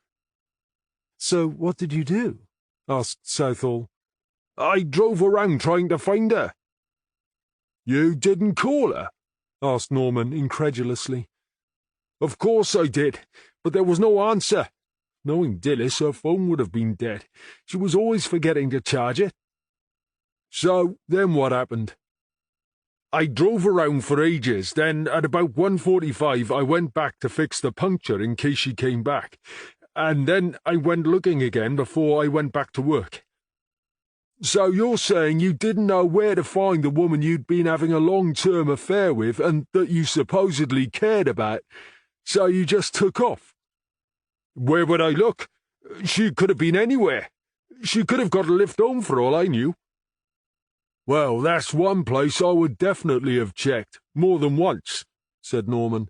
So what did you do? Asked Southall.
I drove around trying to find her. You didn't call her?
asked Norman incredulously.
Of course I did, but there was no answer. Knowing Dilys, her phone would have been dead. She was always forgetting to charge it. So, then what happened? I drove around for ages, then at about 1:45 I went back to fix the puncture in case she came back, and then I went looking again before I went back to work. So you're saying you didn't know where to find the woman you'd been having a long-term affair with and that you supposedly cared about, so you just took off? Where would I look? She could have been anywhere. She could have got a lift home for all I knew. Well, that's one place I would definitely have checked, more than once, said Norman.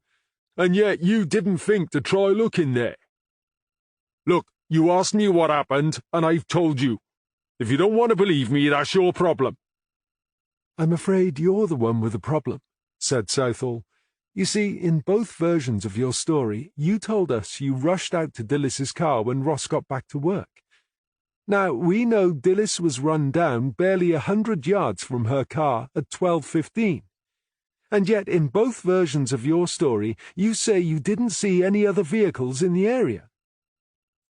And yet you didn't think to try looking there. Look, you asked me what happened, and I've told you. If you don't want to believe me, that's your problem.
I'm afraid you're the one with the problem, said Southall. You see, in both versions of your story, you told us you rushed out to Dilys's car when Ross got back to work. Now, we know Dilys was run down barely 100 yards from her car at 12:15. And yet, in both versions of your story, you say you didn't see any other vehicles in the area.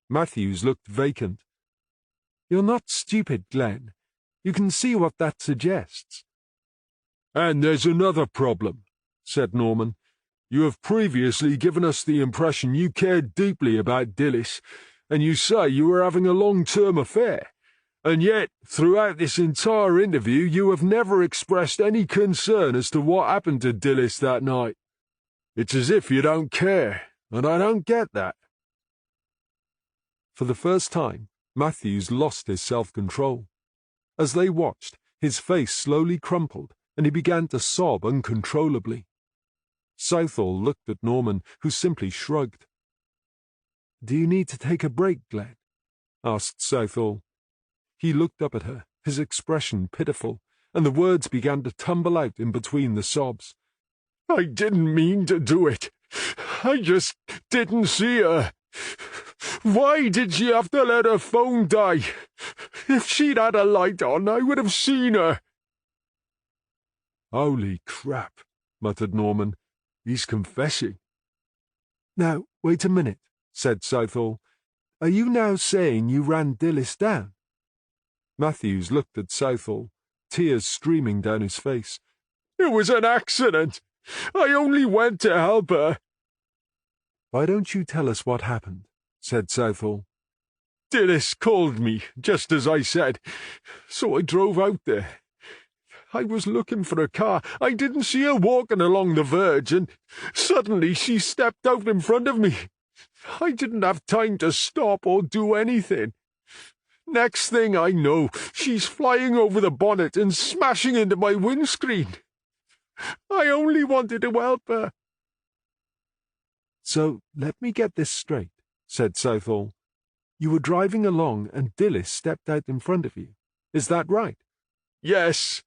Matthews looked vacant. You're not stupid, Glenn. You can see what that suggests.
And there's another problem, said Norman. You have previously given us the impression you cared deeply about Dilys, and you say you were having a long-term affair. And yet, throughout this entire interview, you have never expressed any concern as to what happened to Dilys that night. It's as if you don't care, and I don't get that.
For the first time, Matthews lost his self-control. As they watched, his face slowly crumpled, and he began to sob uncontrollably. Southall looked at Norman, who simply shrugged. "Do you need to take a break, Glenn?" asked Southall. He looked up at her, his expression pitiful, and the words began to tumble out in between the sobs.
I didn't mean to do it. I just didn't see her. Why did she have to let her phone die? If she'd had a light on, I would have seen her.
Holy crap, muttered Norman. He's confessing. Now, wait a minute, said Southall. Are you now saying you ran Dilys down? Matthews looked at Southall, tears streaming down his face.
It was an accident. I only went to help her.
Why don't you tell us what happened? Said Southall.
Dilys called me, just as I said, so I drove out there. I was looking for a car. I didn't see her walking along the verge, and suddenly she stepped out in front of me. I didn't have time to stop or do anything. Next thing I know, she's flying over the bonnet and smashing into my windscreen. I only wanted to help her.
So let me get this straight, said Southall. You were driving along and Dilys stepped out in front of you. Is that right?
Yes.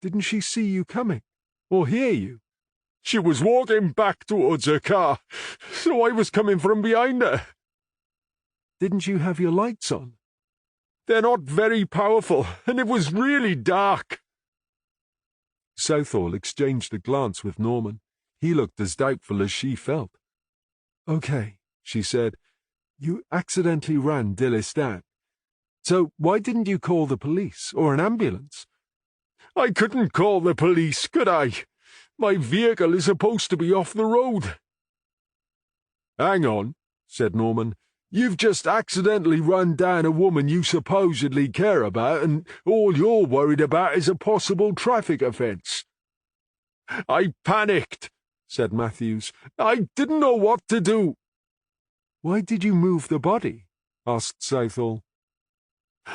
Didn't she see you coming, or hear you?
She was walking back towards her car, so I was coming from behind her.
Didn't you have your lights on?
They're not very powerful, and it was really dark.
Southall exchanged a glance with Norman. He looked as doubtful as she felt. Okay, she said. You accidentally ran Dilys down. So why didn't you call the police or an ambulance?
I couldn't call the police, could I? My vehicle is supposed to be off the road. Hang on, said Norman. You've just accidentally run down a woman you supposedly care about, and all you're worried about is a possible traffic offence. I panicked, said Matthews. I didn't know what to do.
Why did you move the body? Asked Southall.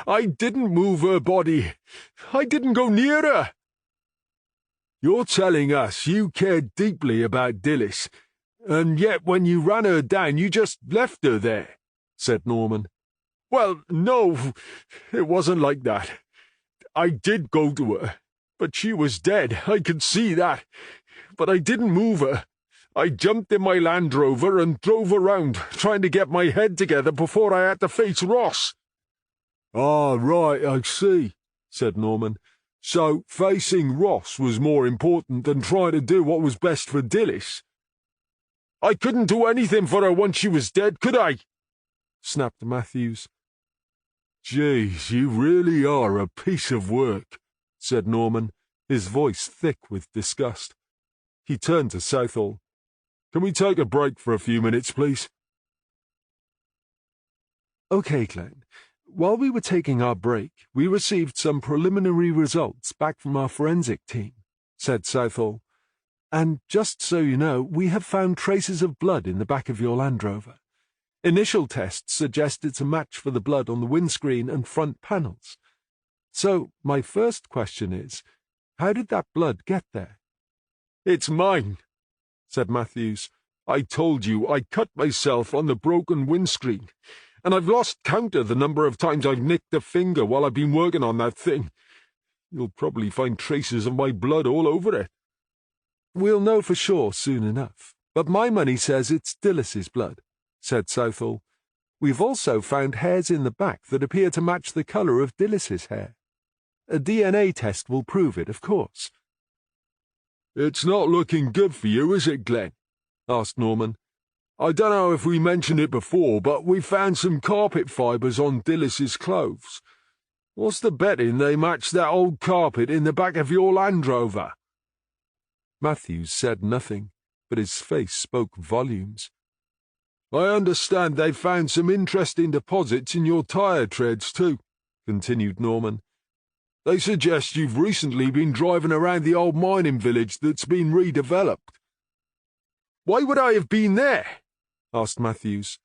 I didn't move her body. I didn't go near her. You're telling us you cared deeply about Dilys, and yet when you ran her down you just left her there, said Norman. Well, no, it wasn't like that. I did go to her, but she was dead, I could see that. But I didn't move her. I jumped in my Land Rover and drove around, trying to get my head together before I had to face Ross.
Ah, right, I see, said Norman.
So facing Ross was more important than trying to do what was best for Dilys. I couldn't do anything for her once she was dead, could I? Snapped Matthews.
Jeez, you really are a piece of work, said Norman, his voice thick with disgust. He turned to Southall. Can we take a break for a few minutes, please? Okay, Glenn. While we were taking our break, we received some preliminary results back from our forensic team, said Southall. And just so you know, we have found traces of blood in the back of your Land Rover. Initial tests suggest it's a match for the blood on the windscreen and front panels. So, my first question is, how did that blood get there?
It's mine, said Matthews. I told you I cut myself on the broken windscreen, and I've lost count of the number of times I've nicked a finger while I've been working on that thing. You'll probably find traces of my blood all over it.
We'll know for sure soon enough, but my money says it's Dilys's blood, said Southall. We've also found hairs in the back that appear to match the colour of Dilys's hair. A DNA test will prove it, of course.
It's not looking good for you, is it, Glenn? Asked Norman. I don't know if we mentioned it before, but we found some carpet fibres on Dilys's clothes. What's the betting they match that old carpet in the back of your Land Rover?
Matthews said nothing, but his face spoke volumes.
I understand they've found some interesting deposits in your tyre treads too, continued Norman. They suggest you've recently been driving around the old mining village that's been redeveloped. Why would I have been there? Asked Matthews.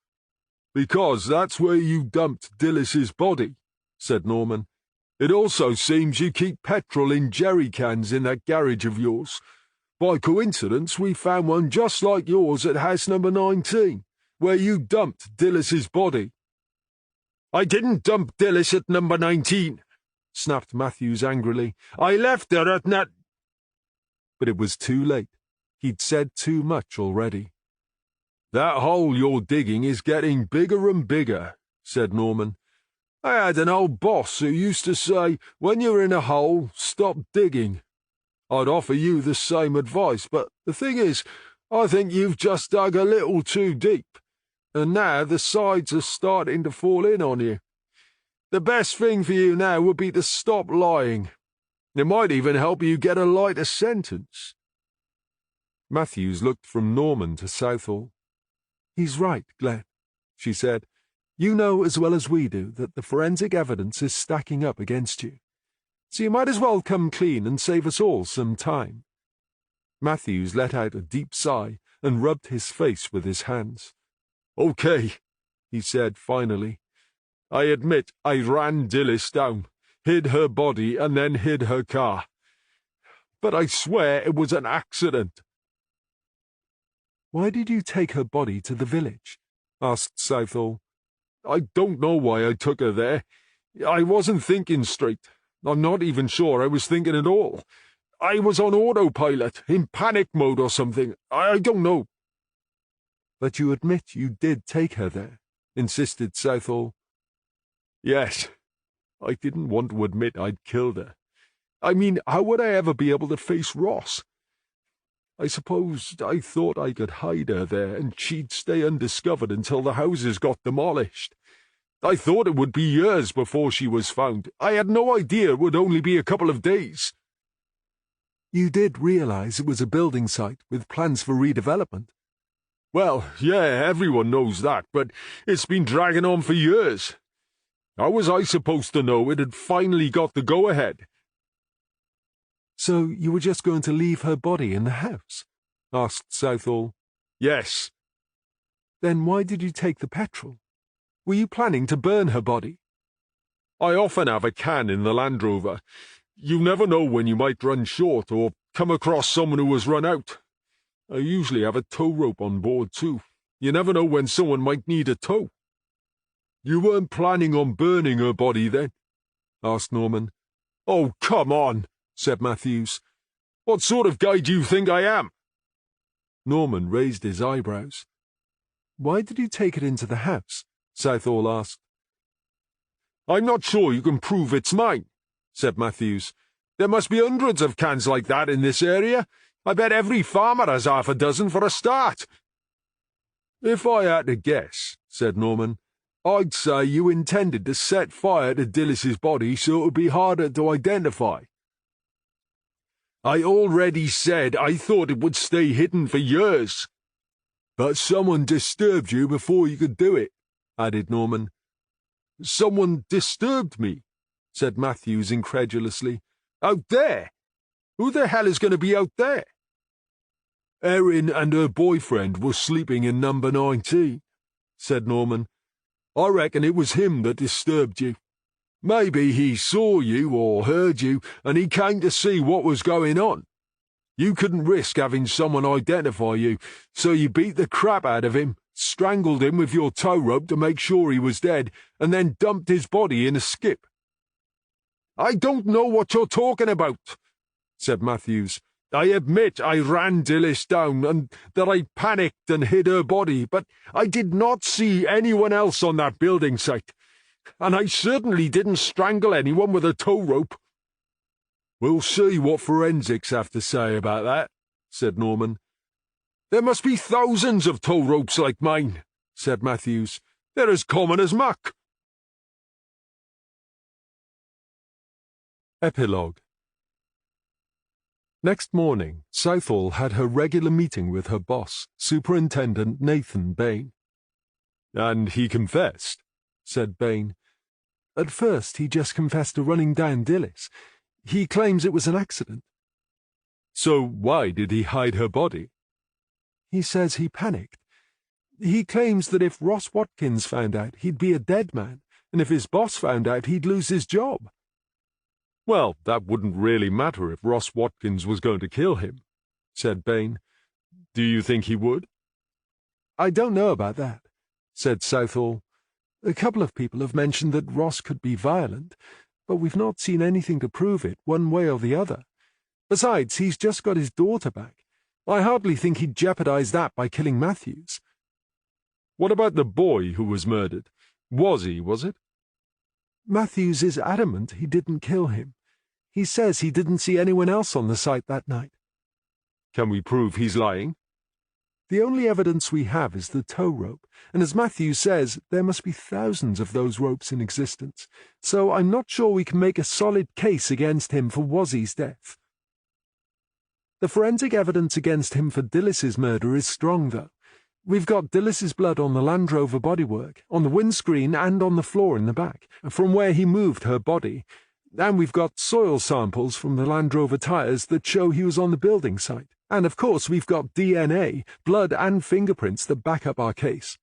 Because that's where you dumped Dilys's body, said Norman. It also seems you keep petrol in jerry cans in that garage of yours. By coincidence, we found one just like yours at house number 19, where you dumped Dilys's body. I didn't dump Dilys at number 19, snapped Matthews angrily. I left her at that.
But it was too late. He'd said too much already.
That hole you're digging is getting bigger and bigger, said Norman. I had an old boss who used to say, when you're in a hole, stop digging. I'd offer you the same advice, but the thing is, I think you've just dug a little too deep, and now the sides are starting to fall in on you. The best thing for you now would be to stop lying. It might even help you get a lighter sentence.
Matthews looked from Norman to Southall. He's right, Glenn, she said. You know as well as we do that the forensic evidence is stacking up against you. So you might as well come clean and save us all some time. Matthews let out a deep sigh and rubbed his face with his hands.
Okay, he said finally. I admit I ran Dilys down, hid her body and then hid her car. But I swear it was an accident.
Why did you take her body to the village? Asked Southall.
I don't know why I took her there. I wasn't thinking straight. I'm not even sure I was thinking at all. I was on autopilot, in panic mode or something. I don't know.
But you admit you did take her there, insisted Southall.
Yes. I didn't want to admit I'd killed her. I mean, how would I ever be able to face Ross? I suppose I thought I could hide her there and she'd stay undiscovered until the houses got demolished. I thought it would be years before she was found. I had no idea it would only be a couple of days.
You did realize it was a building site with plans for redevelopment?
Well, yeah, everyone knows that, but it's been dragging on for years. How was I supposed to know it had finally got the go-ahead?
So you were just going to leave her body in the house? Asked Southall.
Yes.
Then why did you take the petrol? Were you planning to burn her body?
I often have a can in the Land Rover. You never know when you might run short or come across someone who has run out. I usually have a tow rope on board too. You never know when someone might need a tow. You weren't planning on burning her body then? Asked Norman. Oh, come on, said Matthews. What sort of guy do you think I am?
Norman raised his eyebrows. Why did you take it into the house? Southall asked.
I'm not sure you can prove it's mine, said Matthews.
There must be hundreds of cans like that in this area. I bet every farmer has half a dozen for a start.
If I had to guess, said Norman, I'd say you intended to set fire to Dillis's body so it would be harder to identify.
I already said I thought it would stay hidden for years.
But someone disturbed you before you could do it, added Norman.
Someone disturbed me, said Matthews incredulously. Out there? Who the hell is going to be out there?
Erin and her boyfriend were sleeping in number 19, said Norman. I reckon it was him that disturbed you. Maybe he saw you or heard you, and he came to see what was going on. You couldn't risk having someone identify you, so you beat the crap out of him, strangled him with your tow rope to make sure he was dead, and then dumped his body in a skip.
I don't know what you're talking about, said Matthews. I admit I ran Dillis down and that I panicked and hid her body, but I did not see anyone else on that building site. And I certainly didn't strangle anyone with a tow rope.
We'll see what forensics have to say about that, said Norman.
There must be thousands of tow ropes like mine, said Matthews. They're as common as muck.
Epilogue. Next morning, Southall had her regular meeting with her boss, Superintendent Nathan Bain.
And he confessed,
said Bain. At first, he just confessed to running down Dillis. He claims it was an accident.
So why did he hide her body?
He says he panicked. He claims that if Ross Watkins found out, he'd be a dead man, and if his boss found out, he'd lose his job.
Well, that wouldn't really matter if Ross Watkins was going to kill him, said Bain. Do you think he would?
I don't know about that, said Southall. A couple of people have mentioned that Ross could be violent, but we've not seen anything to prove it one way or the other. Besides, he's just got his daughter back. I hardly think he'd jeopardize that by killing Matthews.
What about the boy who was murdered? Was it?
Matthews is adamant he didn't kill him. He says he didn't see anyone else on the site that night.
Can we prove he's lying?
The only evidence we have is the tow rope, and as Matthews says, there must be thousands of those ropes in existence, so I'm not sure we can make a solid case against him for Wozzie's death. The forensic evidence against him for Dillis's murder is strong, though. We've got Dillis's blood on the Land Rover bodywork, on the windscreen and on the floor in the back, from where he moved her body, and we've got soil samples from the Land Rover tyres that show he was on the building site. And of course we've got DNA, blood and fingerprints that back up our case.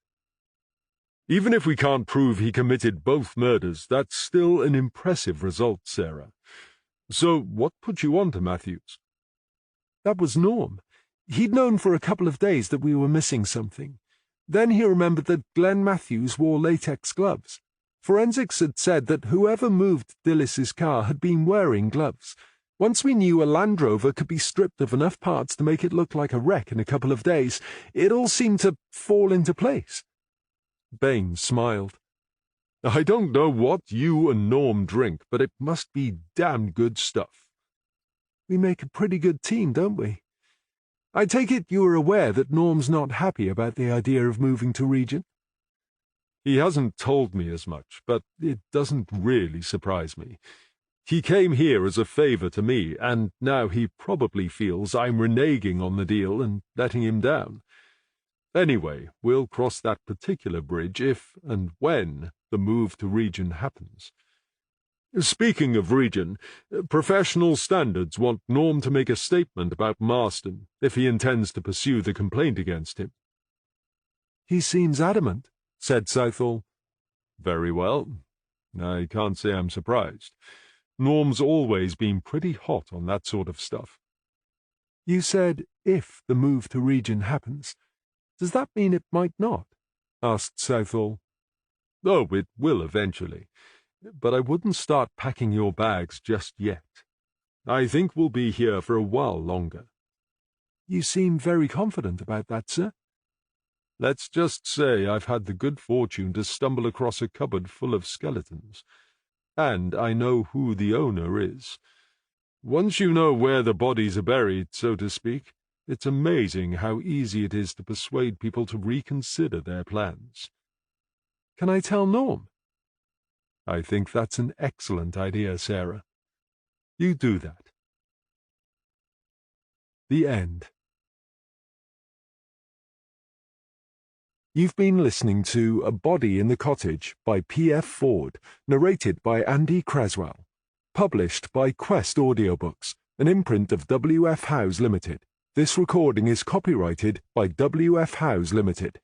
Even if we can't prove he committed both murders, that's still an impressive result, Sarah. So what put you on to Matthews?
That was Norm. He'd known for a couple of days that we were missing something. Then he remembered that Glenn Matthews wore latex gloves. Forensics had said that whoever moved Dillis's car had been wearing gloves. Once we knew a Land Rover could be stripped of enough parts to make it look like a wreck in a couple of days, it all seemed to fall into place.
Bain smiled. I don't know what you and Norm drink, but it must be damned good stuff.
We make a pretty good team, don't we? I take it you are aware that Norm's not happy about the idea of moving to Region?
He hasn't told me as much, but it doesn't really surprise me. He came here as a favour to me, and now he probably feels I'm reneging on the deal and letting him down. Anyway, we'll cross that particular bridge if and when the move to Region happens. Speaking of Region, professional standards want Norm to make a statement about Marston if he intends to pursue the complaint against him.
He seems adamant, said Southall.
Very well. I can't say I'm surprised. Norm's always been pretty hot on that sort of stuff.
You said if the move to Region happens. Does that mean it might not? Asked Southall.
Oh, it will eventually. But I wouldn't start packing your bags just yet. I think we'll be here for a while longer.
You seem very confident about that, sir.
Let's just say I've had the good fortune to stumble across a cupboard full of skeletons. And I know who the owner is.
Once you know where the bodies are buried, so to speak, it's amazing how easy it is to persuade people to reconsider their plans.
Can I tell Norm?
I think that's an excellent idea, Sarah. You do that. The end. You've been listening to A Body in the Cottage by P.F. Ford, narrated by Andy Creswell. Published by Quest Audiobooks, an imprint of W.F. Howes Limited. This recording is copyrighted by W.F. Howes Limited.